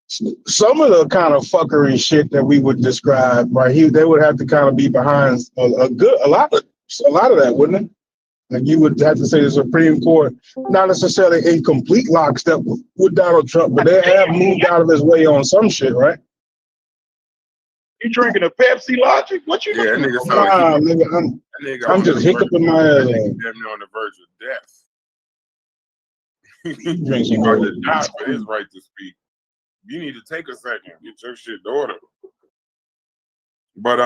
some of the kind of fuckery shit that we would describe, right? They would have to kind of be behind a lot of that, wouldn't it? Like you would have to say the Supreme Court, not necessarily in complete lockstep with Donald Trump, but they have moved out of his way on some shit, right? You drinking a Pepsi Logic? What you doing? Nah, nigga, I'm just hiccuping my ass off. Damn near on the verge of death. He's about to die for his right to speak. You need to take a second, get your shit to order. But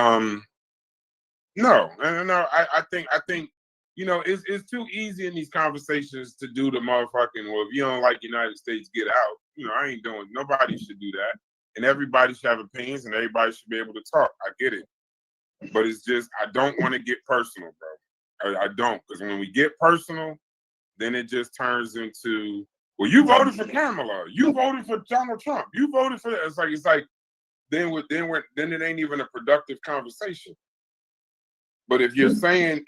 no, I think you know it's too easy in these conversations to do the motherfucking, well, if you don't like United States, get out. You know, I ain't doing. Nobody should do that, and everybody should have opinions, and everybody should be able to talk. I get it, but it's just I don't want to get personal, bro. I don't, because when we get personal, then it just turns into, well, you voted for Kamala, you voted for Donald Trump, you voted for that. It's like then it ain't even a productive conversation. But if you're saying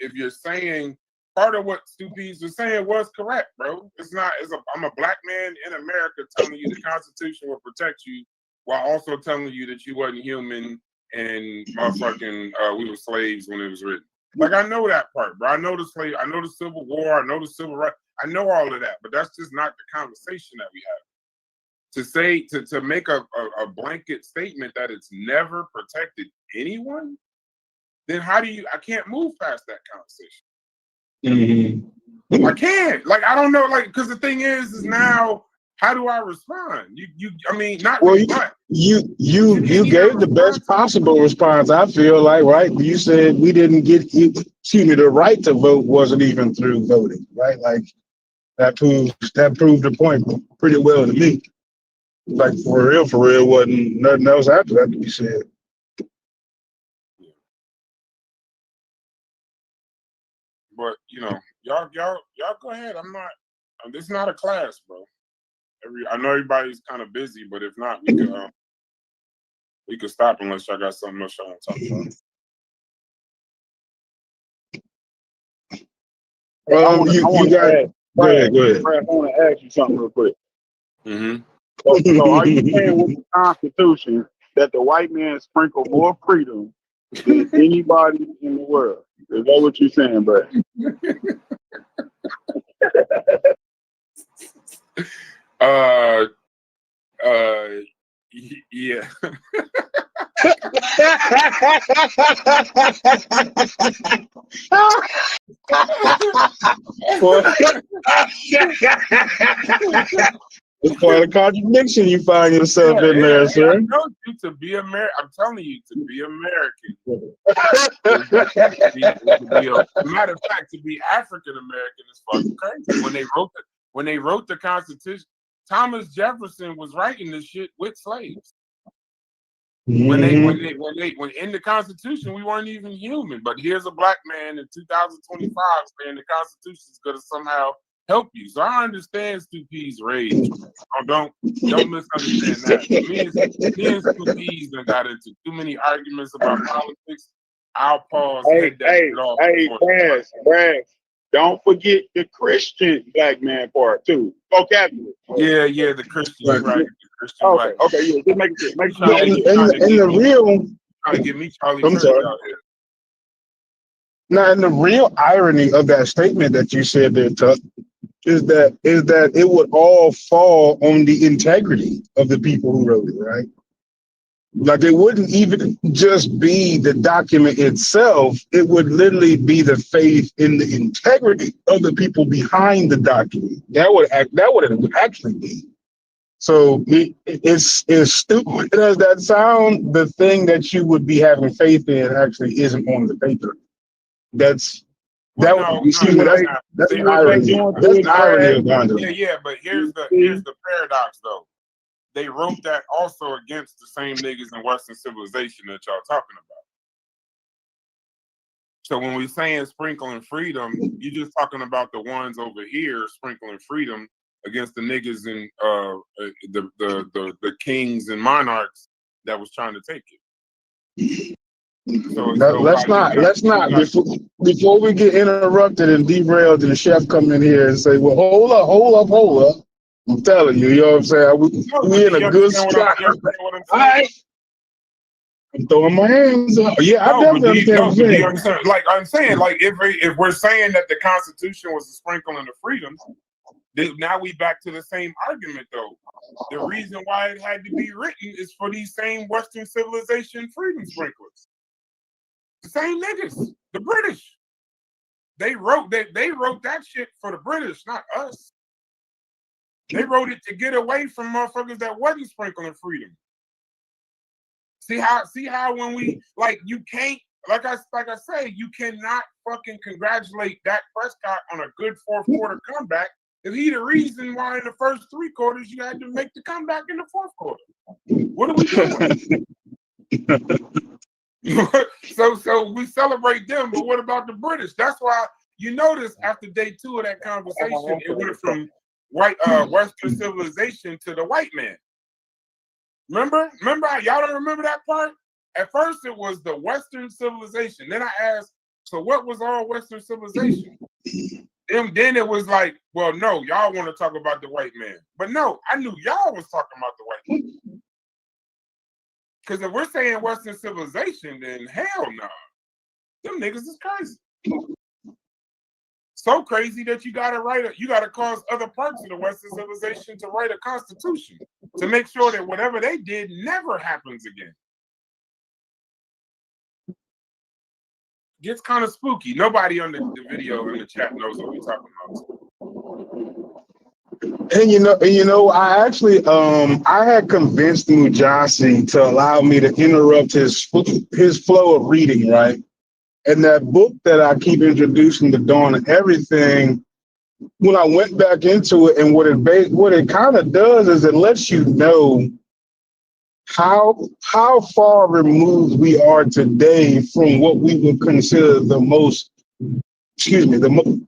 part of what Stupides was saying was correct, bro. I'm a black man in America telling you the Constitution will protect you while also telling you that you wasn't human and motherfucking we were slaves when it was written. Like, I know that part, bro. I know the Civil War, I know the Civil Rights, I know all of that, but that's just not the conversation that we have. To say, to make a blanket statement that it's never protected anyone, then I can't move past that conversation. Mm-hmm. I can't. Like, I don't know, like, because the thing is now, how do I respond? I mean, not well, respond. You gave the best possible response, I feel like, right? You said we didn't get, the right to vote wasn't even through voting, right? Like, that proved the point pretty well to me. Like, for real, wasn't nothing else after that to be said. But you know, y'all go ahead. This is not a class, bro. I know everybody's kind of busy, but if not, we could stop unless y'all got something else y'all want to talk about. I want to ask you something real quick. Mm-hmm. So are you saying with the Constitution that the white man sprinkle more freedom than anybody in the world? Is that what you're saying, bro? Yeah. It's quite a contradiction you find yourself in there, sir. I know you to be American. I'm telling you to be American. Matter of fact, to be African American is fucking crazy. When they wrote the Constitution, Thomas Jefferson was writing this shit with slaves. Mm-hmm. When in the Constitution, we weren't even human. But here's a black man in 2025 saying the Constitution is going to somehow help you. So I understand Stupi's rage. Don't misunderstand that. Me and Stupi's done got into too many arguments about politics. I'll pause. Brad, don't forget the Christian black man part too. Go Catholic. Yeah, the Christian, right? The Christian black. Okay, yeah, just make it. Make sure. Trying to get me Charlie Kirk out here. Now, and the real irony of that statement that you said there, Tuck, is that it would all fall on the integrity of the people who wrote it, right? Like, it wouldn't even just be the document itself. It would literally be the faith in the integrity of the people behind the document. That would it actually be. So it's stupid as that sound. The thing that you would be having faith in actually isn't on the paper. That's the irony. That's the irony of Gandhi. Yeah, but here's the paradox though. They wrote that also against the same niggas in Western civilization that y'all talking about. So when we're saying sprinkling freedom, you're just talking about the ones over here sprinkling freedom against the niggas in the kings and monarchs that was trying to take it. So let's not before we get interrupted and derailed and the chef come in here and say, well, hold up. I'm telling you, you know what I'm saying? We in a good spot. You understand what I'm All saying? right. I'm throwing my hands up. Yeah, I definitely understand what you're do you saying. understand? Like I'm saying, like if we're saying that the Constitution was a sprinkling of freedoms, now we back to the same argument though. The reason why it had to be written is for these same Western civilization freedom sprinklers. The same niggas, the British. They wrote that shit for the British, not us. They wrote it to get away from motherfuckers that wasn't sprinkling freedom. See how when we like you can't like I say you cannot fucking congratulate Dak Prescott on a good fourth quarter comeback if he the reason why in the first 3 quarters you had to make the comeback in the fourth quarter. What are we doing? So we celebrate them, but what about the British? That's why you notice after day 2 of that conversation, it went from white Western civilization to the white man. Remember, y'all don't remember that part? At first, it was the Western civilization. Then I asked, so what was all Western civilization? Then it was like, well, no, y'all want to talk about the white man. But no, I knew y'all was talking about the white man. Because if we're saying Western civilization, then hell no. Them niggas is crazy. So crazy that you gotta cause other parts of the Western civilization to write a constitution to make sure that whatever they did never happens again. Gets kind of spooky. Nobody on the video in the chat knows what we're talking about. And you know, I actually I had convinced Mujasi to allow me to interrupt his flow of reading, right? And that book that I keep introducing to Dawn and everything, when I went back into it, and what it kind of does is it lets you know how far removed we are today from what we would consider the most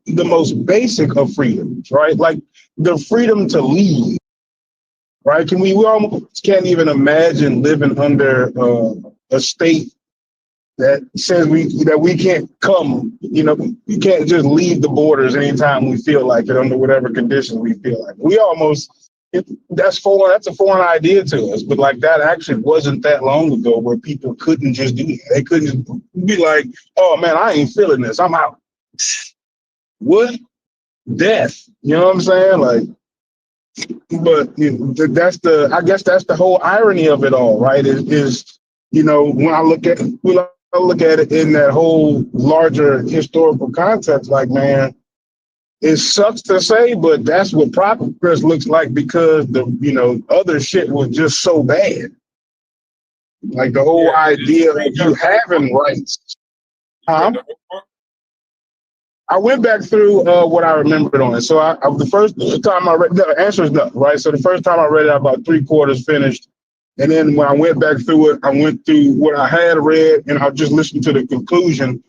most basic of freedoms, right? Like the freedom to leave, right? We almost can't even imagine living under a state that says we can't come, we can't just leave the borders anytime we feel like it under whatever conditions we feel like. That's a foreign idea to us, but like that actually wasn't that long ago where people couldn't just do that. They couldn't just be like, oh man, I ain't feeling this, I'm out. What? Death. You know what I'm saying? Like, but I guess that's the whole irony of it all, right? Is when I look at it in that whole larger historical context, like, man, it sucks to say, but that's what progress looks like because the other shit was just so bad. Like the whole idea of you having rights. Huh? I went back through what I remembered on it. So the first time I read, the answer is no, right? So the first time I read it, about 3/4 finished. And then when I went back through it, I went through what I had read and I just listened to the conclusion.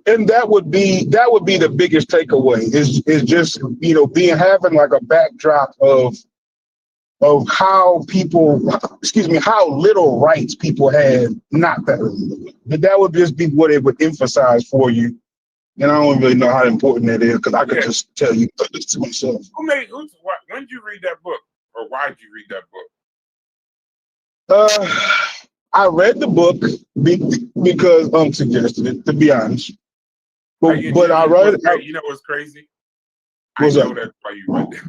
And that would be the biggest takeaway is just, having like a backdrop of how people, how little rights people had not that long ago. But that would just be what it would emphasize for you. And I don't really know how important that is because I could just tell you to myself. When did you read that book? Or why did you read that book? I read the book because suggested it, to be honest. But I read it. You know what's crazy? What's I know up? that's why you read it.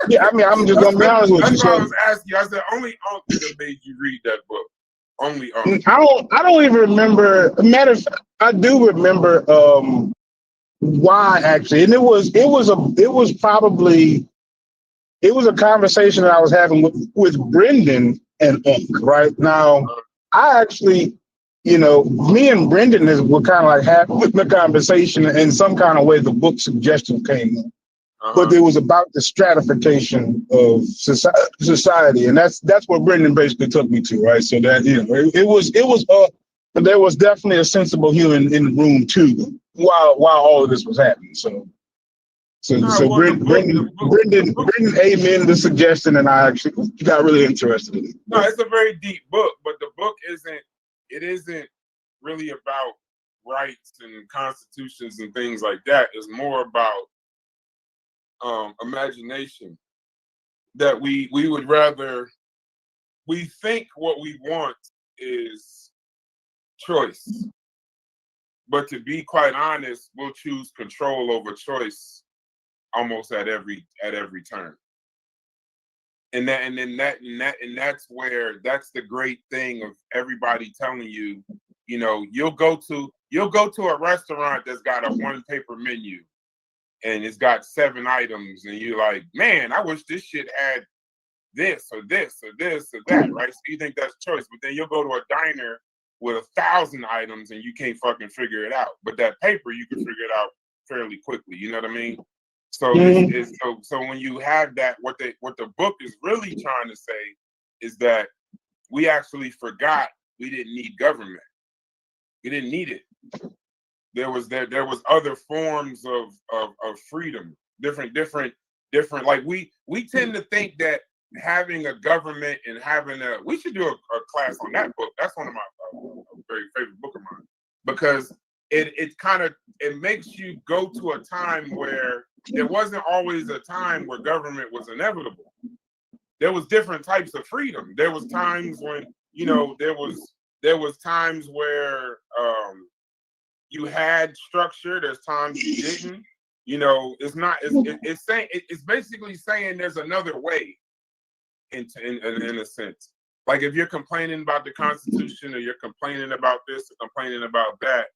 Yeah, I mean, I'm just gonna be honest with you. That's why I was asking you. I said only uncle that made you read that book. Only uncle. I don't even remember. Matter of fact, I do remember why actually, and it was a conversation that I was having with Brendan and Unc. Right now, I actually, me and Brendan were kind of like having the conversation in some kind of way. The book suggestion came up. But it was about the stratification of society, and that's what Brendan basically took me to, right? So that but there was definitely a sensible human in the room too, while all of this was happening. So Brendan amen the suggestion, and I actually got really interested in it. No, it's a very deep book, but the book isn't really about rights and constitutions and things like that. It's more about imagination that we would rather, we think what we want is choice. But to be quite honest, we'll choose control over choice almost at every turn. And that's where, that's the great thing of everybody telling you, you know, you'll go to a restaurant that's got a one paper menu and it's got 7 items, and you're like, man, I wish this shit had this or this or this or that, right? So you think that's choice, but then you'll go to a diner with 1,000 items and you can't fucking figure it out. But that paper, you can figure it out fairly quickly. You know what I mean? So so when you have that, what the book is really trying to say is that we actually forgot we didn't need government. We didn't need it. There was other forms of freedom, different. Like we tend to think that having a government and having we should do a class on that book. That's one of my very favorite book of mine, because it makes you go to a time where there wasn't always a time where government was inevitable. There was different types of freedom. There was times when, you know, there was times where you had structure. There's times you didn't. You know, it's basically saying there's another way. In a sense, like if you're complaining about the Constitution, or you're complaining about this or complaining about that,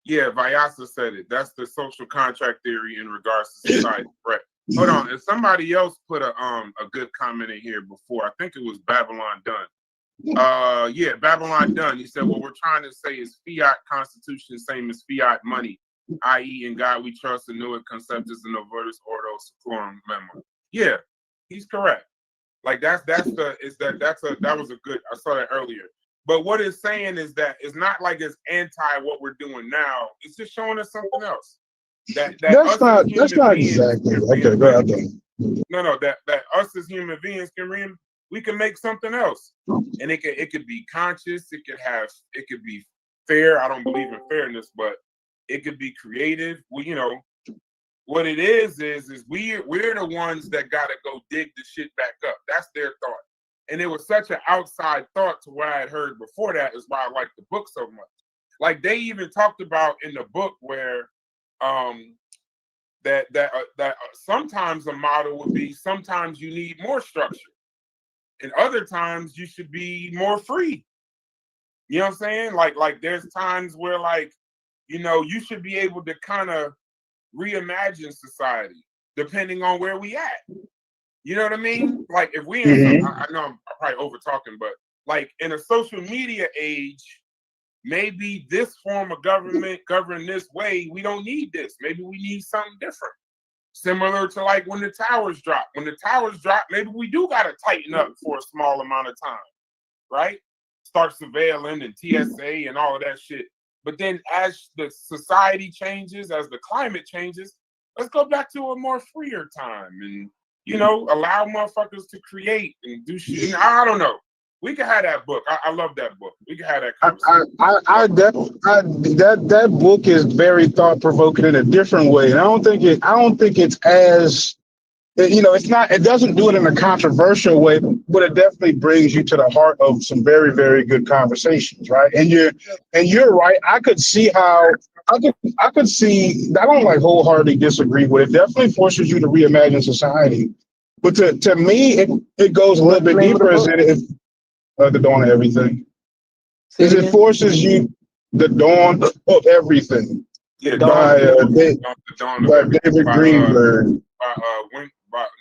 yeah, Vyasa said it. That's the social contract theory in regards to society threat. Hold on, and somebody else put a good comment in here before. I think it was Babylon Dunn. Yeah, Babylon Dunn. He said, what we're trying to say is fiat constitution, same as fiat money, i.e., in God we trust, and nuit conceptus and novertus ordo seclorum memor. Yeah, he's correct. Like that was a good. I saw that earlier. But what it's saying is that it's not like it's anti what we're doing now. It's just showing us something else. That's not exactly. Okay, go ahead. No, that us as human beings we can make something else, and it could be conscious. It could be fair. I don't believe in fairness, but it could be creative. Well, you know, what it is we're the ones that gotta go dig the shit back up. That's their thought. And it was such an outside thought to what I had heard before that, is why I like the book so much. Like they even talked about in the book where that sometimes a model would be, sometimes you need more structure, and other times you should be more free. You know what I'm saying? Like there's times where, like, you know, you should be able to kind of reimagine society depending on where we at. You know what I mean? Like if we in I know I'm probably over talking, but like in a social media age, maybe this form of government govern this way, we don't need this. Maybe we need something different. Similar to like when the towers drop. When the towers drop, maybe we do gotta tighten up for a small amount of time, right? Start surveilling and TSA and all of that shit. But then as the society changes, as the climate changes, let's go back to a more freer time and, you know, allow motherfuckers to create and do shit. I don't know. We can have that book. I love that book. We can have that conversation. That book is very thought provoking in a different way. And I don't think it's as, you know, it doesn't do it in a controversial way, but it definitely brings you to the heart of some very, very good conversations, right? And you're right. I could see I don't like wholeheartedly disagree with it. Definitely forces you to reimagine society. But to me, it goes a little bit deeper. The dawn of everything. It forces you the dawn of everything. Yeah, by David Greenberg.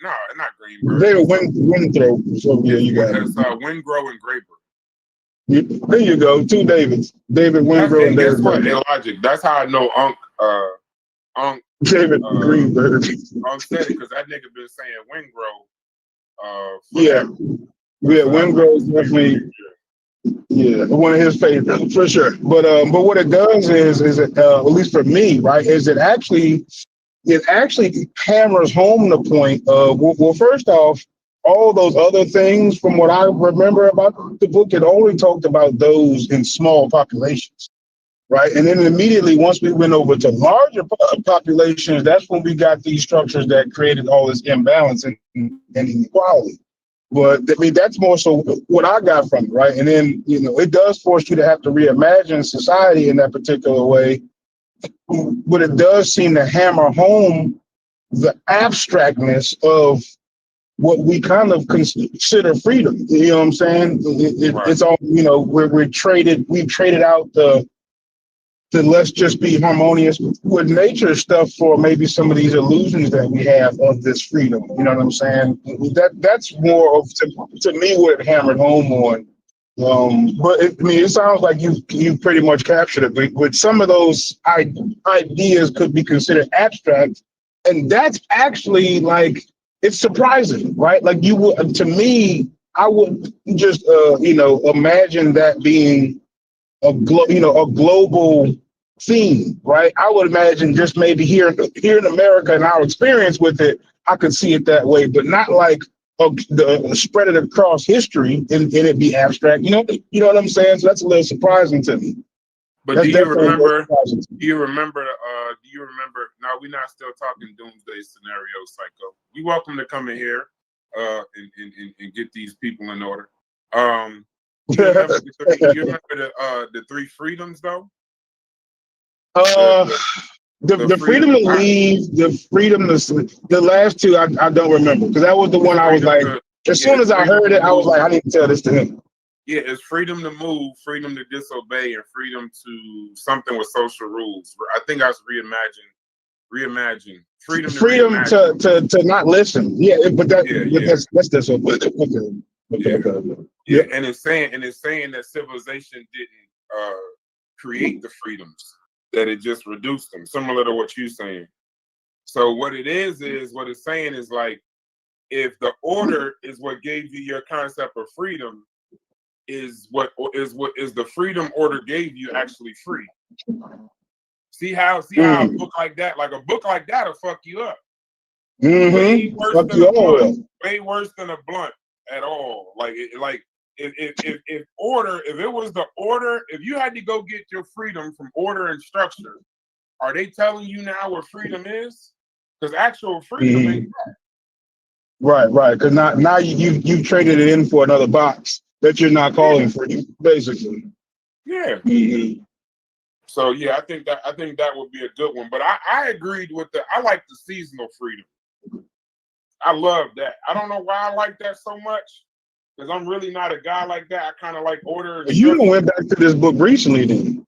No, not Greenberg. David Winthrop. So yeah, you got it. It's Wingrow and Graeber. There you go. Two Davids. David Wingrow and David Graeber. Logic. That's how I know Unc David Greenberg. Unc said it because that nigga been saying Wingrow. Yeah, Wingrow is definitely one of his favorites for sure. But what it does is it, at least for me, right, is it actually hammers home the point of, well, first off, all those other things, from what I remember about the book, it only talked about those in small populations. right? And then immediately once we went over to larger populations, that's when we got these structures that created all this imbalance and inequality. But I mean, that's more so what I got from it, right? And then, you know, it does force you to have to reimagine society in that particular way. But it does seem to hammer home the abstractness of what we kind of consider freedom. You know what I'm saying? It's all, you know, we've traded out the let's just be harmonious with nature stuff for maybe some of these illusions that we have of this freedom. You know what I'm saying? That's more of to me what it hammered home on. But I mean, it sounds like you pretty much captured it. But some of those ideas could be considered abstract, and that's actually like it's surprising, right? Like you would, to me, I would just you know, imagine that being a global theme, right? I would imagine just maybe here in America and our experience with it, I could see it that way, but not like spread it across history and it be abstract. You know what I'm saying? So that's a little surprising to me. But That's do you definitely remember? surprising to me. Do you remember? No, we're not still talking doomsday scenario, Psycho. We welcome to come in here and get these people in order. You remember the three freedoms though? The freedom to leave, the freedom to the last two I don't remember because that was the one I was like, as soon as I heard it, I was like, I need to tell this to him. Yeah, it's freedom to move, freedom to disobey, and freedom to something with social rules. I think I was reimagine. Freedom to not listen. Yeah, but that's disobey. Yeah, and it's saying that civilization didn't create the freedoms, that it just reduced them, similar to what you're saying. So what it's saying is like, if the order is what gave you your concept of freedom, is the freedom order gave you actually free. See how a book like that will fuck you up. Way worse than a blunt. Way worse than a blunt at all. If it was the order, if you had to go get your freedom from order and structure, are they telling you now what freedom is? Because actual freedom ain't that. Right. Because now you traded it in for another box that you're not calling free, basically. Yeah. So yeah, I think that would be a good one. But I agreed with I like the seasonal freedom. I love that. I don't know why I like that so much, because I'm really not a guy like that. I kind of like order. You went back to this book recently, then?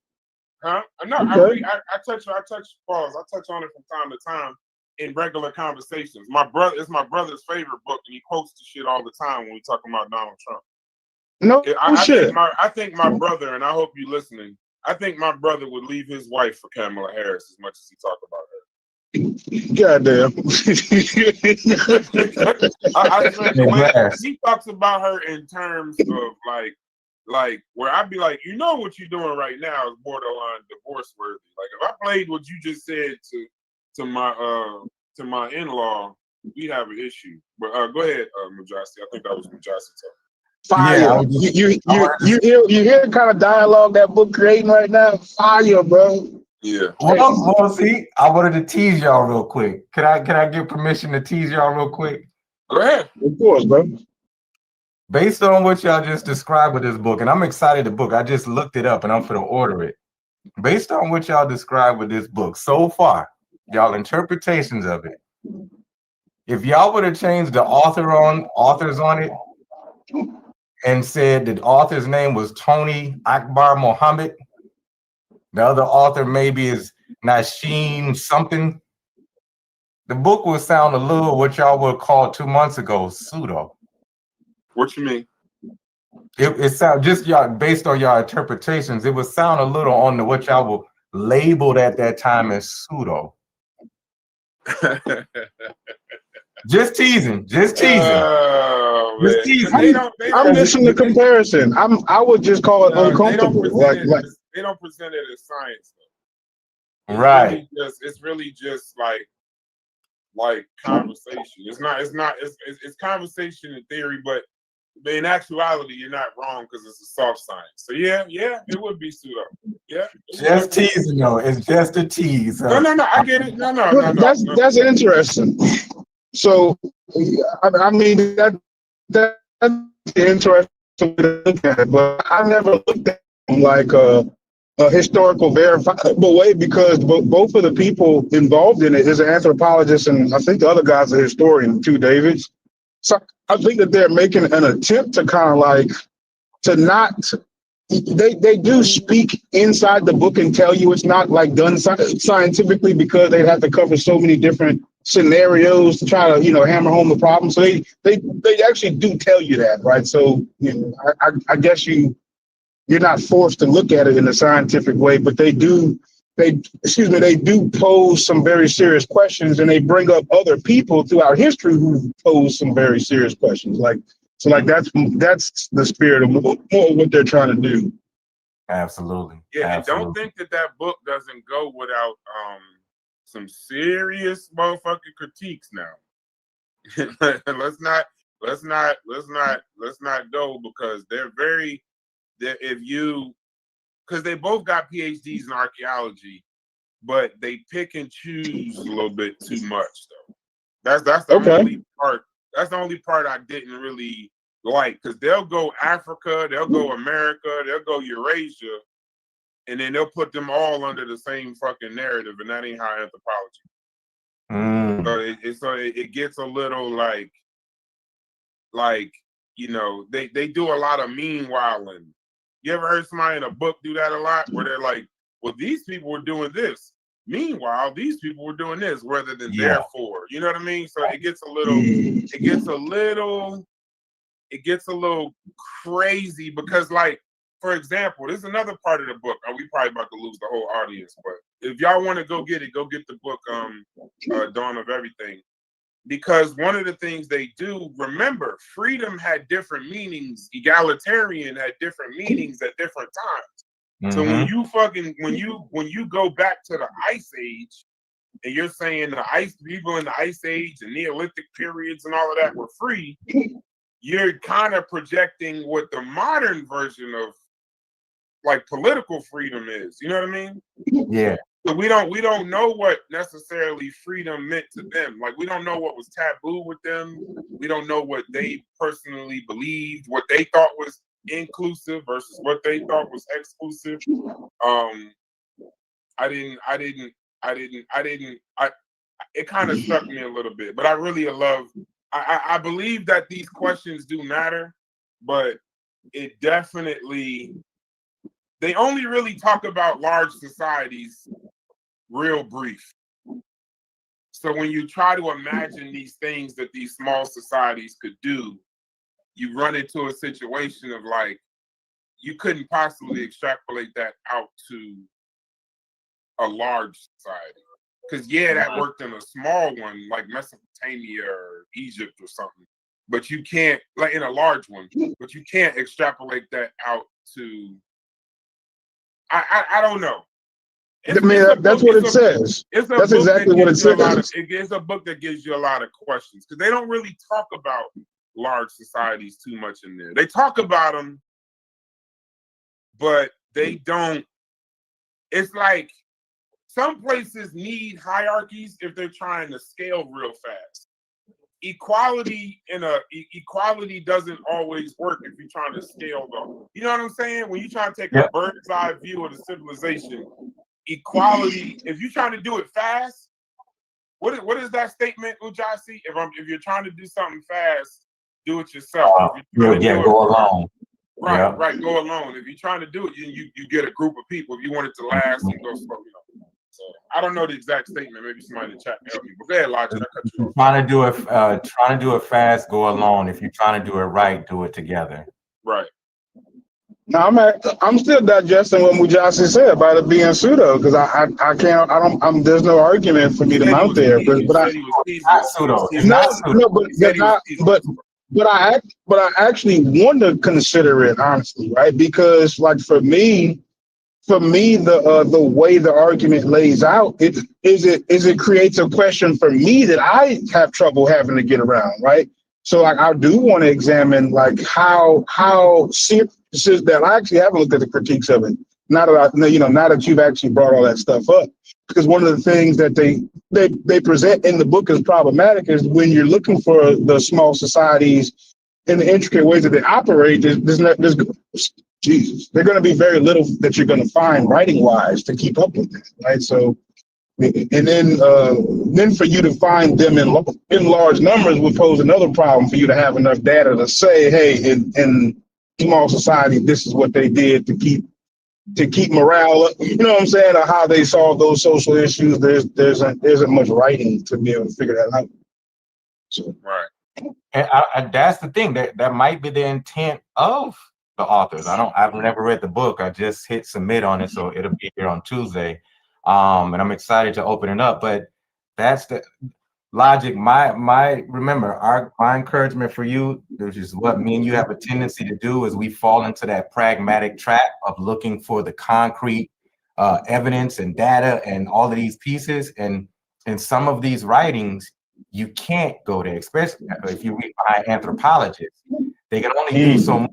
Huh? No, okay. I touch on it from time to time in regular conversations. It's my brother's favorite book, and he quotes the shit all the time when we talk about Donald Trump. I think my brother, and I hope you're listening, I think my brother would leave his wife for Kamala Harris as much as he talked about her. Goddamn. He talks about her in terms of like where I'd be like, you know what you're doing right now is borderline divorce worthy. Like if I played what you just said to my in-law, we'd have an issue. But go ahead, Majasi. I think that was Majasi talking. Fire. Yeah, you hear the kind of dialogue that book creating right now? Fire, bro. Yeah. Well, see, I wanted to tease y'all real quick. Can I get permission to tease y'all real quick? Go ahead. Of course, bro. Based on what y'all just described with this book, and I'm excited the book. I just looked it up and I'm gonna order it. Based on what y'all described with this book so far, y'all interpretations of it. If y'all would have changed the authors on it and said the author's name was Tony Akbar Muhammad, the other author maybe is Nasheem something, the book would sound a little what y'all would call 2 months ago pseudo. What you mean? It sound just y'all based on y'all interpretations, it would sound a little on the what y'all were labeled at that time as pseudo. Just teasing. Just teasing. I'm missing the comparison. I would just call it uncomfortable. They don't present it as science though. Right. It's really just like conversation. It's conversation in theory, but But in actuality, you're not wrong because it's a soft science. So yeah, it would be pseudo. Yeah. Just teasing though. It's just a tease. No, I get it. No. That's interesting. So, I mean, that's interesting to look at, but I never looked at it like a historical verifiable way because both of the people involved in it is an anthropologist, and I think the other guy's a historian too, David. So I think that they're making an attempt to kind of like to not. They do speak inside the book and tell you it's not like done scientifically because they'd have to cover so many different scenarios to try to hammer home the problem. So they actually do tell you that, right? So I guess you're not forced to look at it in a scientific way, but they do pose some very serious questions, and they bring up other people throughout history who pose some very serious questions. So that's the spirit of more what they're trying to do. Absolutely. Yeah, Absolutely. and don't think that book doesn't go without some serious motherfucking critiques now. let's not go because because they both got PhDs in archaeology, but they pick and choose a little bit too much though. That's the only part. That's the only part I didn't really like because they'll go Africa, they'll go America, they'll go Eurasia, and then they'll put them all under the same fucking narrative, and that ain't how anthropology. So it gets a little like they do a lot of meanwhiling. You ever heard somebody in a book do that a lot, where they're like, "Well, these people were doing this. Meanwhile, these people were doing this," rather than therefore. You know what I mean? So it gets a little crazy because, like, for example, this is another part of the book. We probably about to lose the whole audience, but if y'all want to go get it, go get the book, Dawn of Everything. Because one of the things they do, remember, freedom had different meanings. Egalitarian had different meanings at different times. So when you go back to the Ice Age, and you're saying the people in the Ice Age and Neolithic periods and all of that were free, you're kind of projecting what the modern version of like political freedom is. You know what I mean? Yeah. So we don't know what necessarily freedom meant to them. Like, we don't know what was taboo with them. We don't know what they personally believed, what they thought was inclusive versus what they thought was exclusive. It kind of stuck me a little bit, but I believe that these questions do matter, but it definitely, they only really talk about large societies real brief. So when you try to imagine these things that these small societies could do, you run into a situation of like, you couldn't possibly extrapolate that out to a large society. Because that worked in a small one like Mesopotamia or Egypt or something. But you can't, like in a large one, but you can't extrapolate that out to, I don't know. That's what it says. That's exactly what it says. It's a book that gives you a lot of questions because they don't really talk about large societies too much in there. They talk about them, but they don't. It's like some places need hierarchies if they're trying to scale real fast. Equality doesn't always work if you're trying to scale though. You know what I'm saying? When you're trying to take a bird's eye view of the civilization, equality, if you're trying to do it fast, what is that statement, Ujasi? If you're trying to do something fast, do it yourself. Go alone. Right, go alone. If you're trying to do it, you get a group of people. If you want it to last and go slow, So I don't know the exact statement. Maybe somebody in the chat can help me. But go ahead, Logic. Trying to do it fast, go alone. If you're trying to do it right, do it together. Right. Now I'm still digesting what Mujasi said about it being pseudo because I can't there's no argument for me to mount there. But I actually want to consider it honestly, right? Because like for me the way the argument lays out, it creates a question for me that I have trouble having to get around, right? So like I do want to examine like how serious that I actually haven't looked at the critiques of it. Now that now that you've actually brought all that stuff up, because one of the things that they present in the book as problematic is when you're looking for the small societies in the intricate ways that they operate. There's Jesus, they're going to be very little that you're going to find writing wise to keep up with it, right? So. And then for you to find them in large numbers would pose another problem for you to have enough data to say, hey, in small society, this is what they did to keep morale up. You know what I'm saying? Or how they solve those social issues. There isn't much writing to be able to figure that out. So. Right. And that's the thing that might be the intent of the authors. I've never read the book. I just hit submit on it, so it'll be here on Tuesday. And I'm excited to open it up. But that's the logic. My encouragement for you, which is what me and you have a tendency to do, is we fall into that pragmatic trap of looking for the concrete evidence and data and all of these pieces. And in some of these writings, you can't go there, especially if you read by anthropologists. They can only do so much,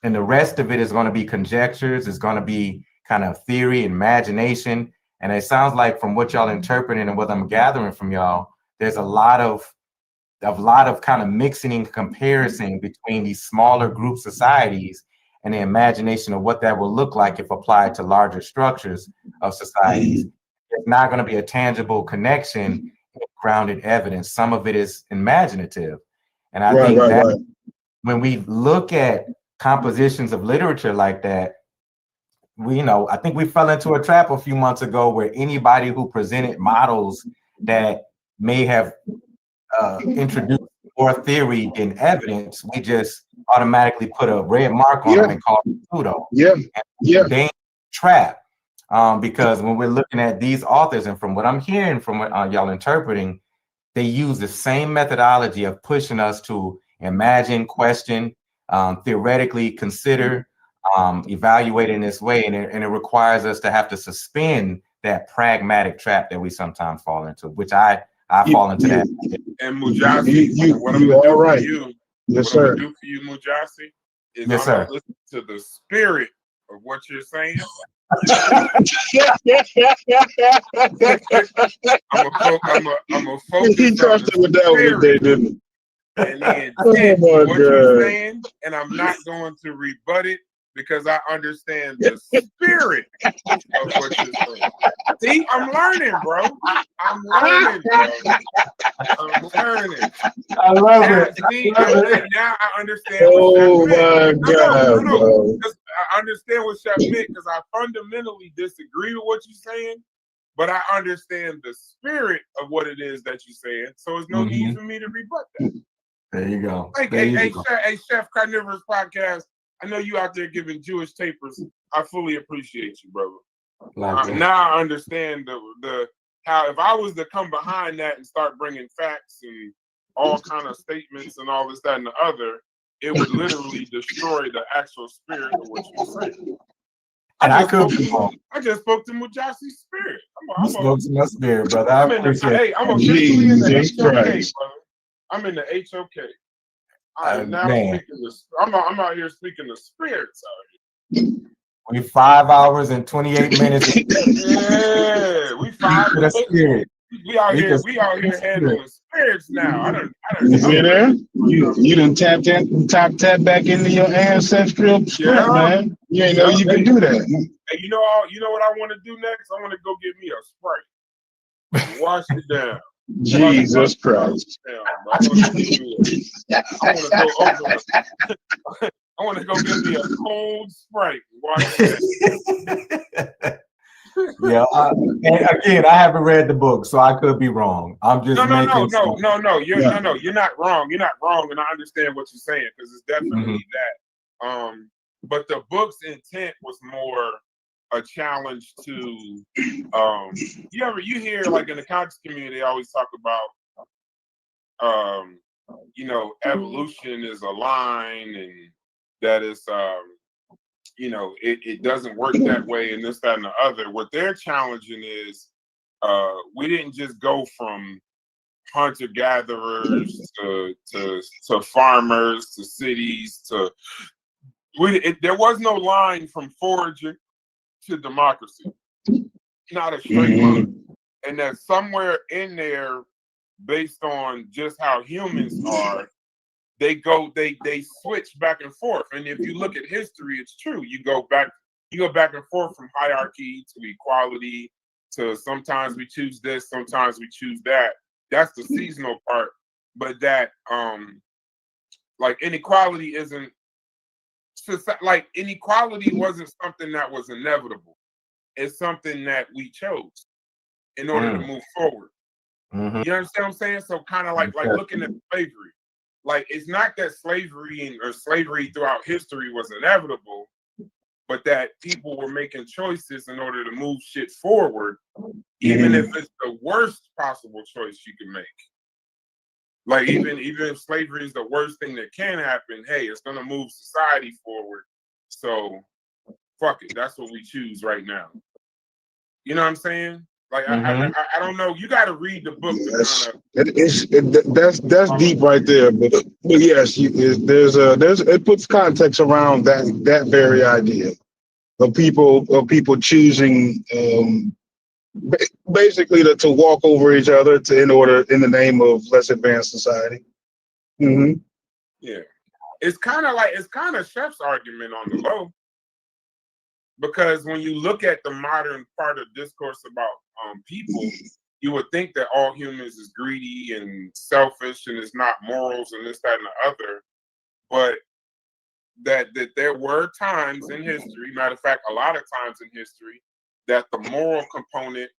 and the rest of it is going to be conjectures. It's going to be kind of theory, imagination. And it sounds like from what y'all interpreting and what I'm gathering from y'all, there's a lot of kind of mixing and comparison between these smaller group societies and the imagination of what that will look like if applied to larger structures of societies. It's not going to be a tangible connection, grounded evidence. Some of it is imaginative. And I think that when we look at compositions of literature like that, I think we fell into a trap a few months ago where anybody who presented models that may have introduced more theory than evidence, we just automatically put a red mark on them and call it pseudo. Dangerous trap. Because when we're looking at these authors, and from what I'm hearing from what y'all interpreting, they use the same methodology of pushing us to imagine, question, theoretically consider, evaluate in this way, and it requires us to have to suspend that pragmatic trap that we sometimes fall into, which I fall into that. And Mujasi, what I'm gonna do for you, what I'm gonna do for you, Mujasi, is I'm gonna listen to the spirit of what you're saying. I'm a focus he crushed it with that one today, didn't he? And the intent of what you're saying, and I'm not going to rebut it because I understand the spirit of what you're saying. See, I'm learning, bro. I'm learning, bro. I'm learning. I love it. See, now I understand. Oh my God, bro. I understand what Chef meant because I fundamentally disagree with what you're saying, but I understand the spirit of what it is that you're saying. So there's no need for me to rebut that. There you go. Like, hey, Chef Carnivorous Podcast, I know you out there giving Jewish tapers. I fully appreciate you, brother. Now I understand the how if I was to come behind that and start bringing facts and all kind of statements and all this, that, and the other, it would literally destroy the actual spirit of what you're saying. I just spoke to Mujasi's spirit. You spoke to my spirit, brother. I'm officially in the HOK, brother. I'm in the HOK. I'm out here speaking the spirits out here. We 5 hours and 28 minutes. Yeah, we 5 minutes. We out here handling spirits now. You see there? You done tap back into your ancestral spirit, man. You ain't know you can do that. Hey, you know what I want to do next? I want to go get me a Sprite. Wash it down. Jesus Christ. I want to go get me a cold Sprite. Wash it. Yeah, and again, I haven't read the book, so I could be wrong. I'm just no. You're not wrong. You're not wrong, and I understand what you're saying because it's definitely that. But the book's intent was more a challenge to. You hear like in the conscious community, they always talk about, evolution is a line, and that is, it doesn't work that way, and this, that, and the other. What they're challenging is, we didn't just go from hunter gatherers to farmers to cities there was no line from foraging to democracy, not a straight line, and that somewhere in there, based on just how humans are, they switch back and forth. And if you look at history, it's true. You go back and forth from hierarchy to equality to sometimes we choose this, sometimes we choose that. That's the seasonal part. But that like inequality wasn't something that was inevitable. It's something that we chose in order to move forward. You understand what I'm saying? So kind of like looking at slavery. Like, it's not that slavery throughout history was inevitable, but that people were making choices in order to move shit forward, even if it's the worst possible choice you can make. Like, even if slavery is the worst thing that can happen, hey, it's gonna move society forward. So, fuck it. That's what we choose right now. You know what I'm saying? Like, I don't know. You got to read the book to kind of. That's deep right there. But yes, it puts context around that very idea of people choosing basically to walk over each other in the name of less advanced society. Yeah, it's kind of Chef's argument on the low. Because when you look at the modern part of discourse about people, you would think that all humans is greedy and selfish and it's not morals and this, that, and the other. But that there were times in history, matter of fact, a lot of times in history, that the moral component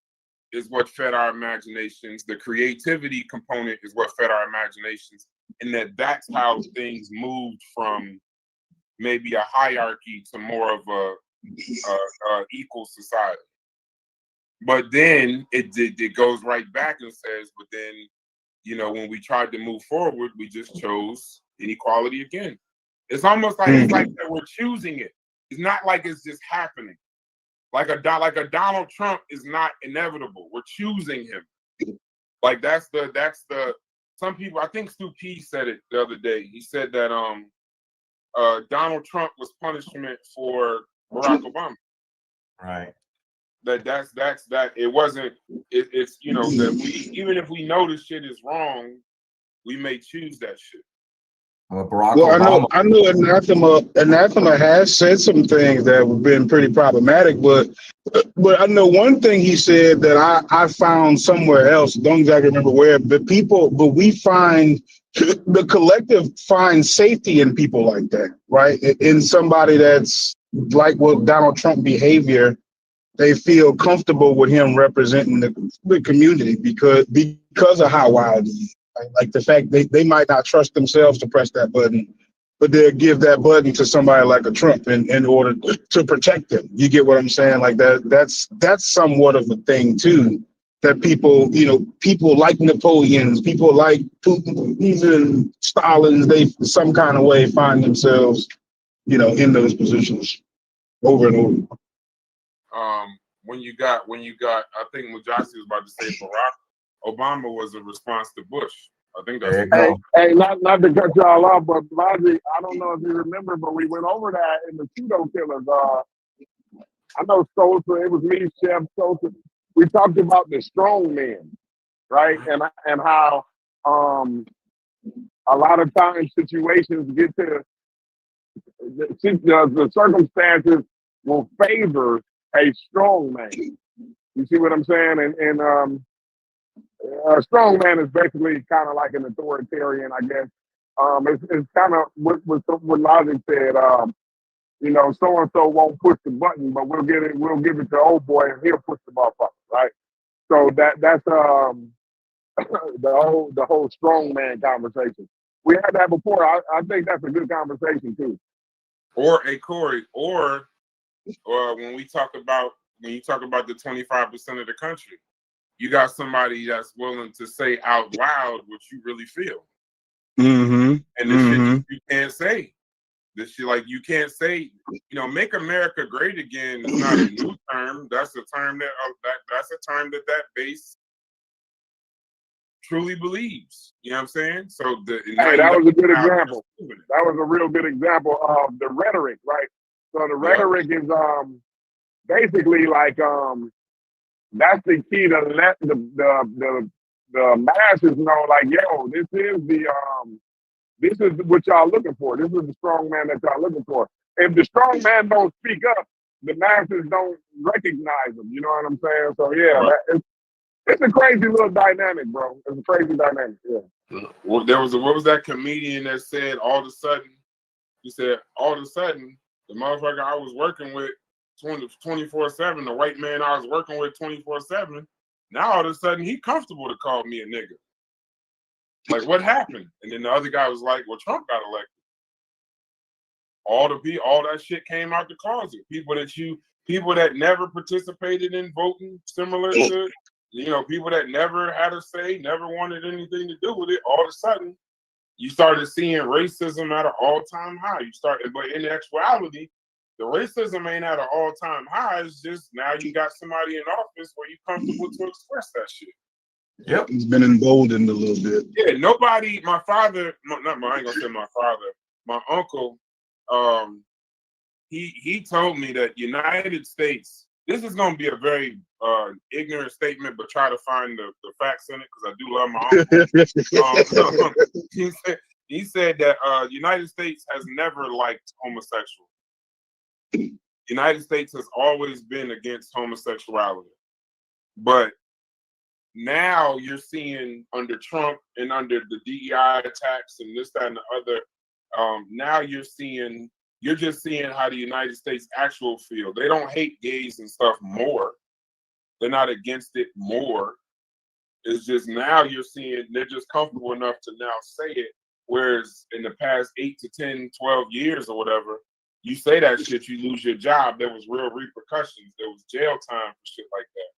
is what fed our imaginations. The creativity component is what fed our imaginations. And that's how things moved from maybe a hierarchy to more of a equal society. But then it goes right back and says, but then, you know, when we tried to move forward, we just chose inequality again. It's almost like it's like that we're choosing it. It's not like it's just happening. Like a Donald Trump is not inevitable. We're choosing him. Like that's the some people, I think Stu P said it the other day. He said that Donald Trump was punishment for Barack Obama. Right. That's that. It wasn't. It's you know that even if we know the shit is wrong, we may choose that shit. Well, Barack Obama. I know Anathema has said some things that have been pretty problematic, but I know one thing he said that I found somewhere else. Don't exactly remember where, but we find the collective finds safety in people like that, right? In somebody that's like what Donald Trump behavior, they feel comfortable with him representing the community because of how wild he is. Like the fact they might not trust themselves to press that button, but they'll give that button to somebody like a Trump in order to protect them. You get what I'm saying? Like that's somewhat of a thing too. That people like Napoleons, people like Putin, even Stalins, they some kind of way find themselves, in those positions over and over. When you got, I think Mujasi was about to say Barack Obama was a response to Bush. I think that's Hey, not to cut y'all off, but Logic, I don't know if you remember, but we went over that in the pseudo killers. I know Sosa, it was me, Chef Sosa. We talked about the strong man, right? And how a lot of times situations get to the circumstances will favor a strong man. You see what I'm saying? And a strong man is basically kind of like an authoritarian, I guess. It's kind of what Logic said. So and so won't push the button, but we'll give it to old boy, and he'll push the motherfucker, right? So that's the whole strong man conversation. We had that before. I think that's a good conversation too. Or Corey, or when you talk about the 25% of the country, you got somebody that's willing to say out loud what you really feel. And the shit you can't say. This shit, like, you can't say, make America great again is not a new term. That's a term that base truly believes. You know what I'm saying? So hey, that was a good example. That was a real good example of the rhetoric, right? So the rhetoric is basically like that's the key to let the masses know, like, yo, this is what y'all looking for. This is the strong man that y'all looking for. If the strong man don't speak up, the masses don't recognize him. You know what I'm saying? So yeah, it's a crazy little dynamic, bro. It's a crazy dynamic. Yeah. Well, what was that comedian that said all of a sudden? He said all of a sudden the motherfucker I was working with 24/7, the white man I was working with 24/7. Now all of a sudden he comfortable to call me a nigga. Like, what happened? And then the other guy was like, well, Trump got elected. All that shit came out the closet. People that never participated in voting, similar to, people that never had a say, never wanted anything to do with it. All of a sudden, you started seeing racism at an all-time high. But in actuality, the racism ain't at an all-time high. It's just now you got somebody in office where you're comfortable to express that shit. Yep, he's been emboldened a little bit. Yeah, nobody. My father, I ain't gonna say my father. My uncle, he told me that United States. This is gonna be a very ignorant statement, but try to find the facts in it because I do love my uncle. He said that United States has never liked homosexuals. United States has always been against homosexuality, but now you're seeing under Trump and under the DEI attacks and this, that, and the other. Now you're just seeing how the United States actual feel. They don't hate gays and stuff more. They're not against it more. It's just now you're seeing they're just comfortable enough to now say it. Whereas in the past 8 to 10, 12 years or whatever, you say that shit, you lose your job. There was real repercussions. There was jail time for shit like that.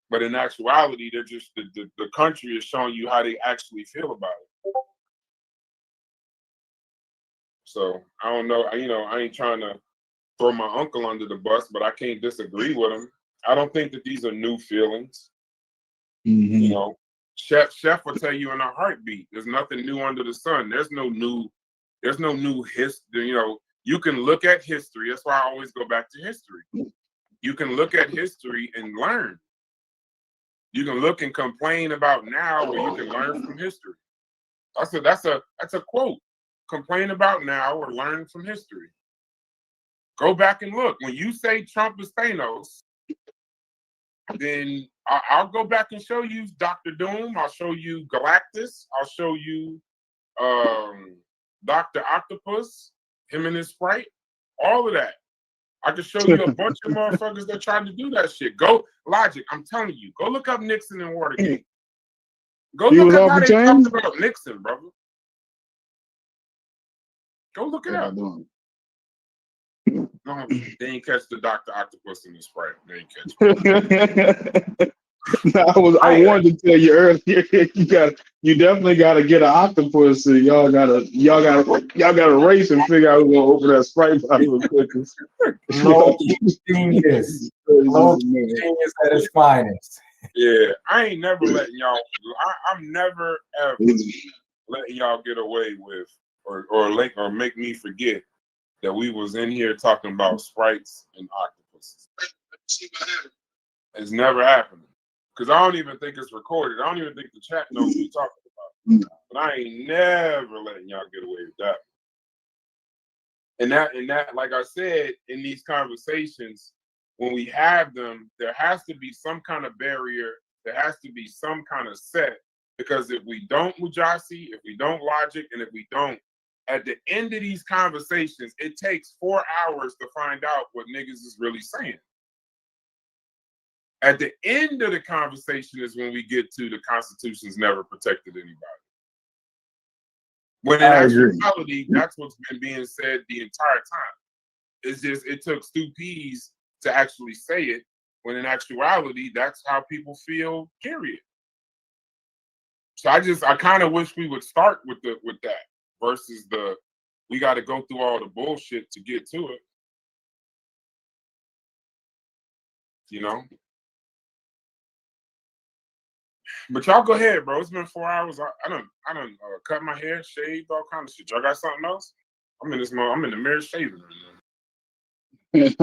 But in actuality, they're just the country is showing you how they actually feel about it. So I don't know. I ain't trying to throw my uncle under the bus, but I can't disagree with him. I don't think that these are new feelings. Mm-hmm. Chef will tell you in a heartbeat. There's nothing new under the sun. There's no new history. You can look at history. That's why I always go back to history. You can look at history and learn. You can look and complain about now, or you can learn from history. That's a quote. Complain about now or learn from history. Go back and look. When you say Trump is Thanos, then I'll go back and show you Dr. Doom. I'll show you Galactus. I'll show you Dr. Octopus, him and his Sprite, all of that. I can show you a bunch of motherfuckers that tried to do that shit. Go, Logic, I'm telling you, go look up Nixon and Watergate. Go look up how they talked about Nixon, brother. Go look it up. No, they ain't catch the Dr. Octopus in the Sprite. They ain't catch it. I wanted to tell you earlier, you definitely gotta get an octopus. So y'all gotta race and figure out who's gonna open that Sprite bottle quick. Low genius. Low genius at its finest. Yeah, I ain't never letting y'all. I'm never ever letting y'all get away with or make me forget that we was in here talking about Sprites and octopuses. It's never happening. Because I don't even think it's recorded. I don't even think the chat knows what we're talking about. But I ain't never letting y'all get away with that. And that, like I said, in these conversations, when we have them, there has to be some kind of barrier. There has to be some kind of set. Because if we don't Mujasi, if we don't Logic, and if we don't, at the end of these conversations, it takes 4 hours to find out what niggas is really saying. At the end of the conversation is when we get to the Constitution's never protected anybody. When in actuality, that's what's been being said the entire time. It's just, it took Stu Pease to actually say it, when in actuality, that's how people feel, period. So I kind of wish we would start with that versus we got to go through all the bullshit to get to it. You know? But y'all go ahead, bro. It's been 4 hours. I done cut my hair, shaved, all kind of shit. Y'all got something else? I'm in the mirror shaving right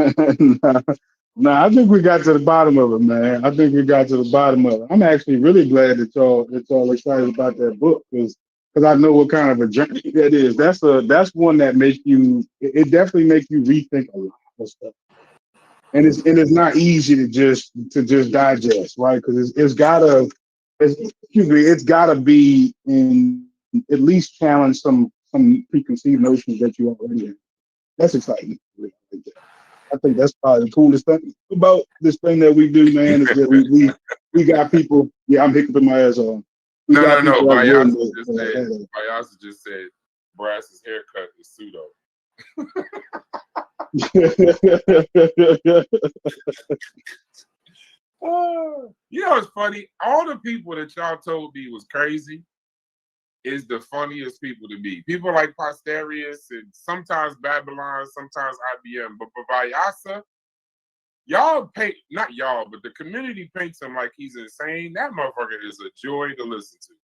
nah, I think we got to the bottom of it, man. I think we got to the bottom of it. I'm actually really glad that y'all excited about that book because I know what kind of a journey that is. That's one that makes you. It definitely makes you rethink a lot of stuff. And it's not easy to just digest, right? Because it's gotta be in at least challenge some preconceived notions that you already have. That's exciting. I think that's probably the coolest thing about this thing that we do, man, is that we got people. Yeah, I'm hiccuping my ass off. We got No. people that's willing Vyasa just said Brass's haircut is pseudo. You know what's funny? All the people that y'all told me was crazy is the funniest people to me. People like Posterius and sometimes Babylon, sometimes IBM. But Vyasa, y'all paint, not y'all, but the community paints him like he's insane. That motherfucker is a joy to listen to.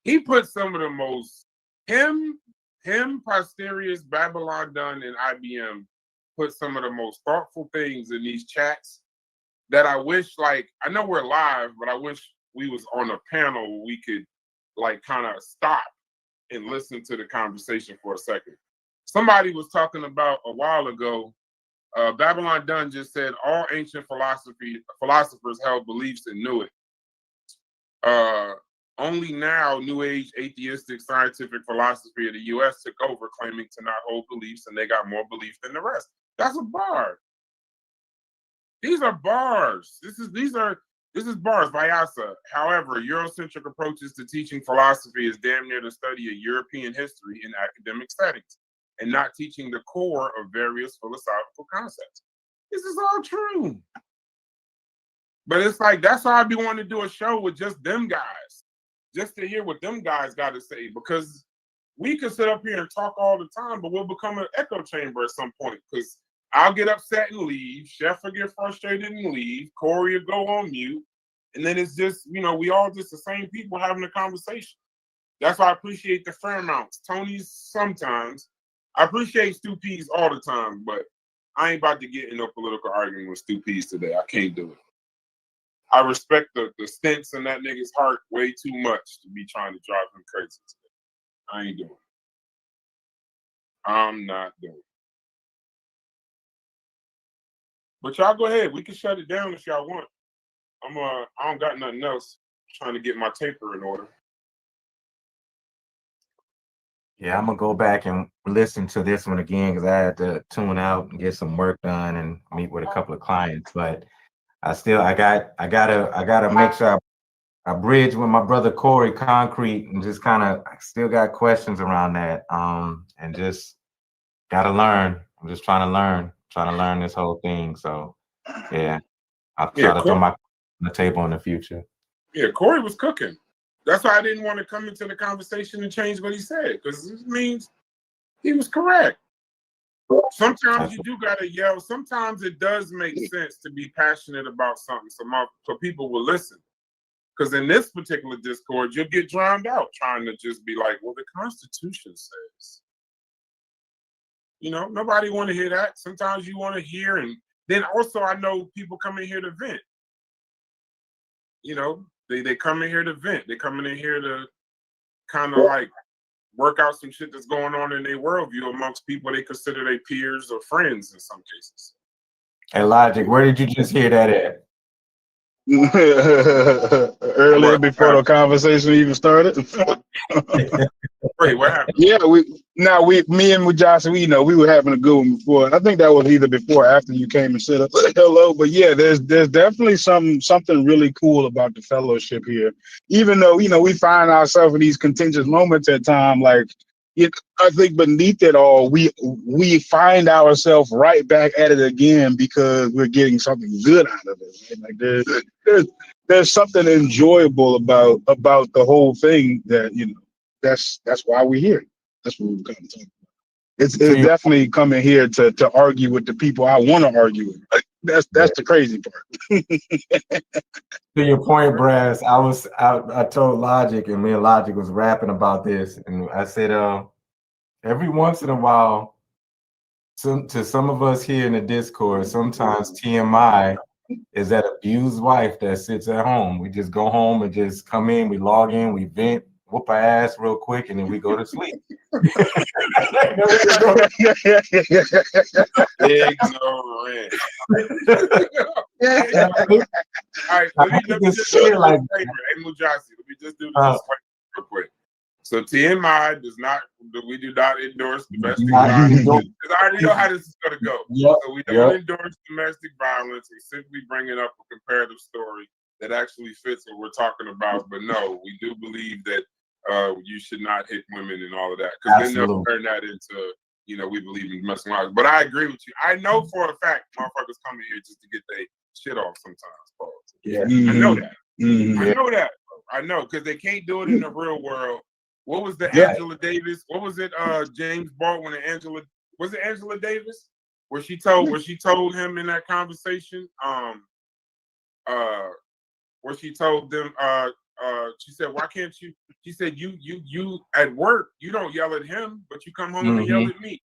He put some of the most, him, Posterius, Babylon Dunn, and IBM put some of the most thoughtful things in these chats that I wish, like, I know we're live, but I wish we was on a panel where we could, like, kind of stop and listen to the conversation for a second. Somebody was talking about a while ago, Babylon Dunn just said all ancient philosophers held beliefs and knew it. Only now, New Age, atheistic, scientific philosophy of the U.S. took over, claiming to not hold beliefs, and they got more belief than the rest. That's a bar. These are bars. This is bars, Vyasa. However, Eurocentric approaches to teaching philosophy is damn near the study of European history in academic settings and not teaching the core of various philosophical concepts. This is all true. But it's like, that's why I be wanting to do a show with just them guys, just to hear what them guys got to say, because we could sit up here and talk all the time, but we'll become an echo chamber at some point, because I'll get upset and leave. Chef will get frustrated and leave. Corey will go on mute. And then it's just, we all just the same people having a conversation. That's why I appreciate the Fairmounts. Tony's sometimes. I appreciate Stu Peas all the time, but I ain't about to get in no political argument with Stu Peas today. I can't do it. I respect the stints in that nigga's heart way too much to be trying to drive him crazy today. I ain't doing it. I'm not doing it. But y'all go ahead. We can shut it down if y'all want. I don't got nothing else. I'm trying to get my taper in order. Yeah, I'm gonna go back and listen to this one again because I had to tune out and get some work done and meet with a couple of clients. But I gotta make sure I bridge with my brother Corey Concrete and just kind of still got questions around that. And just gotta learn. I'm just trying to learn this whole thing. So yeah, I'll try to throw my on the table in the future. Yeah, Corey was cooking. That's why I didn't want to come into the conversation and change what he said, because it means he was correct. Sometimes you do gotta yell. Sometimes it does make sense to be passionate about something so people will listen. Because in this particular Discord, you'll get drowned out trying to just be like, well, the Constitution says. Nobody want to hear that. Sometimes you want to hear, and then also I know people come in here to vent. They come in here to vent. They come in here to kind of like work out some shit that's going on in their worldview amongst people they consider their peers or friends in some cases. Hey, Logic, where did you just hear that at? Earlier before the conversation even started. Wait, what happened? Yeah, me and Josh, we were having a good one before. I think that was either before or after you came and said hello. But yeah, there's definitely something really cool about the fellowship here. Even though we find ourselves in these contentious moments at times, like I think beneath it all, we find ourselves right back at it again because we're getting something good out of it. Right? Like there's something enjoyable about the whole thing that that's why we're here. That's what we're coming to talk about. It's definitely coming here to argue with the people I want to argue with. That's the crazy part. To your point, Brass, I told Logic, and me and Logic was rapping about this, and I said, every once in a while, to some of us here in the Discord, sometimes TMI is that abused wife that sits at home. We just go home and just come in, we log in, we vent, whoop our ass real quick, and then we go to sleep. Ignorant. All right, let me just do this disclaimer. Hey, Mujasi, let me just do this disclaimer real quick. So TMI we do not endorse domestic violence. Because I already know how this is going to go. So we don't endorse domestic violence. We simply bring it up a comparative story that actually fits what we're talking about. But no, we do believe that you should not hit women and all of that. Because then they'll turn that into, we believe in domestic violence. But I agree with you. I know for a fact motherfuckers come in here just to get their shit off sometimes, Paul. Yeah. I know that. I know that. I know, because they can't do it in the real world. What was the Angela Davis? What was it? James Baldwin and Angela. Was it Angela Davis? Where she told him in that conversation, where she told them, she said, "Why can't you?" She said, "You at work, you don't yell at him, but you come home and yell at me."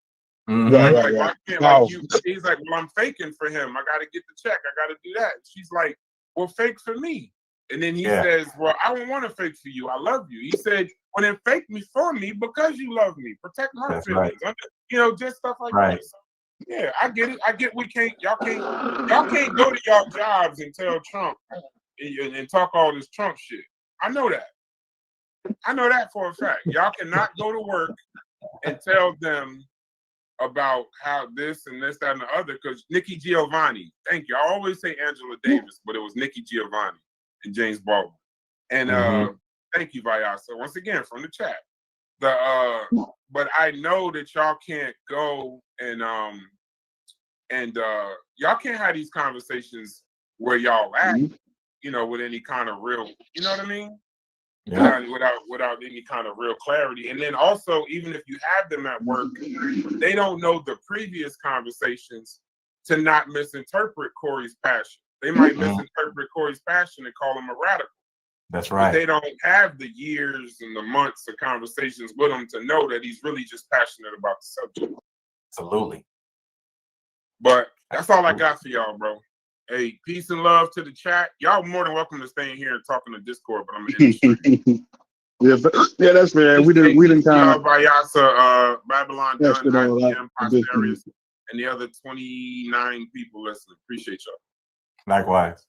Why can't like you? He's like, "Well, I'm faking for him. I got to get the check. I got to do that." She's like, "Well, fake for me." And then he says, "Well, I don't want to fake for you. I love you." He said, "Well, then fake me for me because you love me. Protect my feelings." Right. Just stuff like that. So, yeah, I get it. I get y'all can't go to y'all jobs and tell Trump and talk all this Trump shit. I know that. I know that for a fact. Y'all cannot go to work and tell them about how this and this, that, and the other, because Nikki Giovanni, thank you. I always say Angela Davis, but it was Nikki Giovanni and James Baldwin. And thank you, Vyasa, once again from the chat. But I know that y'all can't go and y'all can't have these conversations where y'all at, with any kind of real, you know what I mean? Yeah. Without any kind of real clarity. And then also, even if you have them at work, they don't know the previous conversations to not misinterpret Corey's passion. They might misinterpret Corey's passion and call him a radical. That's right. But they don't have the years and the months of conversations with him to know that he's really just passionate about the subject. Absolutely. But that's all I got for y'all, bro. Hey, peace and love to the chat. Y'all more than welcome to stay in here and talk in the Discord, but I'm in the yeah, that's fair. We didn't kind of Vyasa, Babylon Dunn, IBM, Posterius, and the other 29 people listening. Appreciate y'all. Likewise.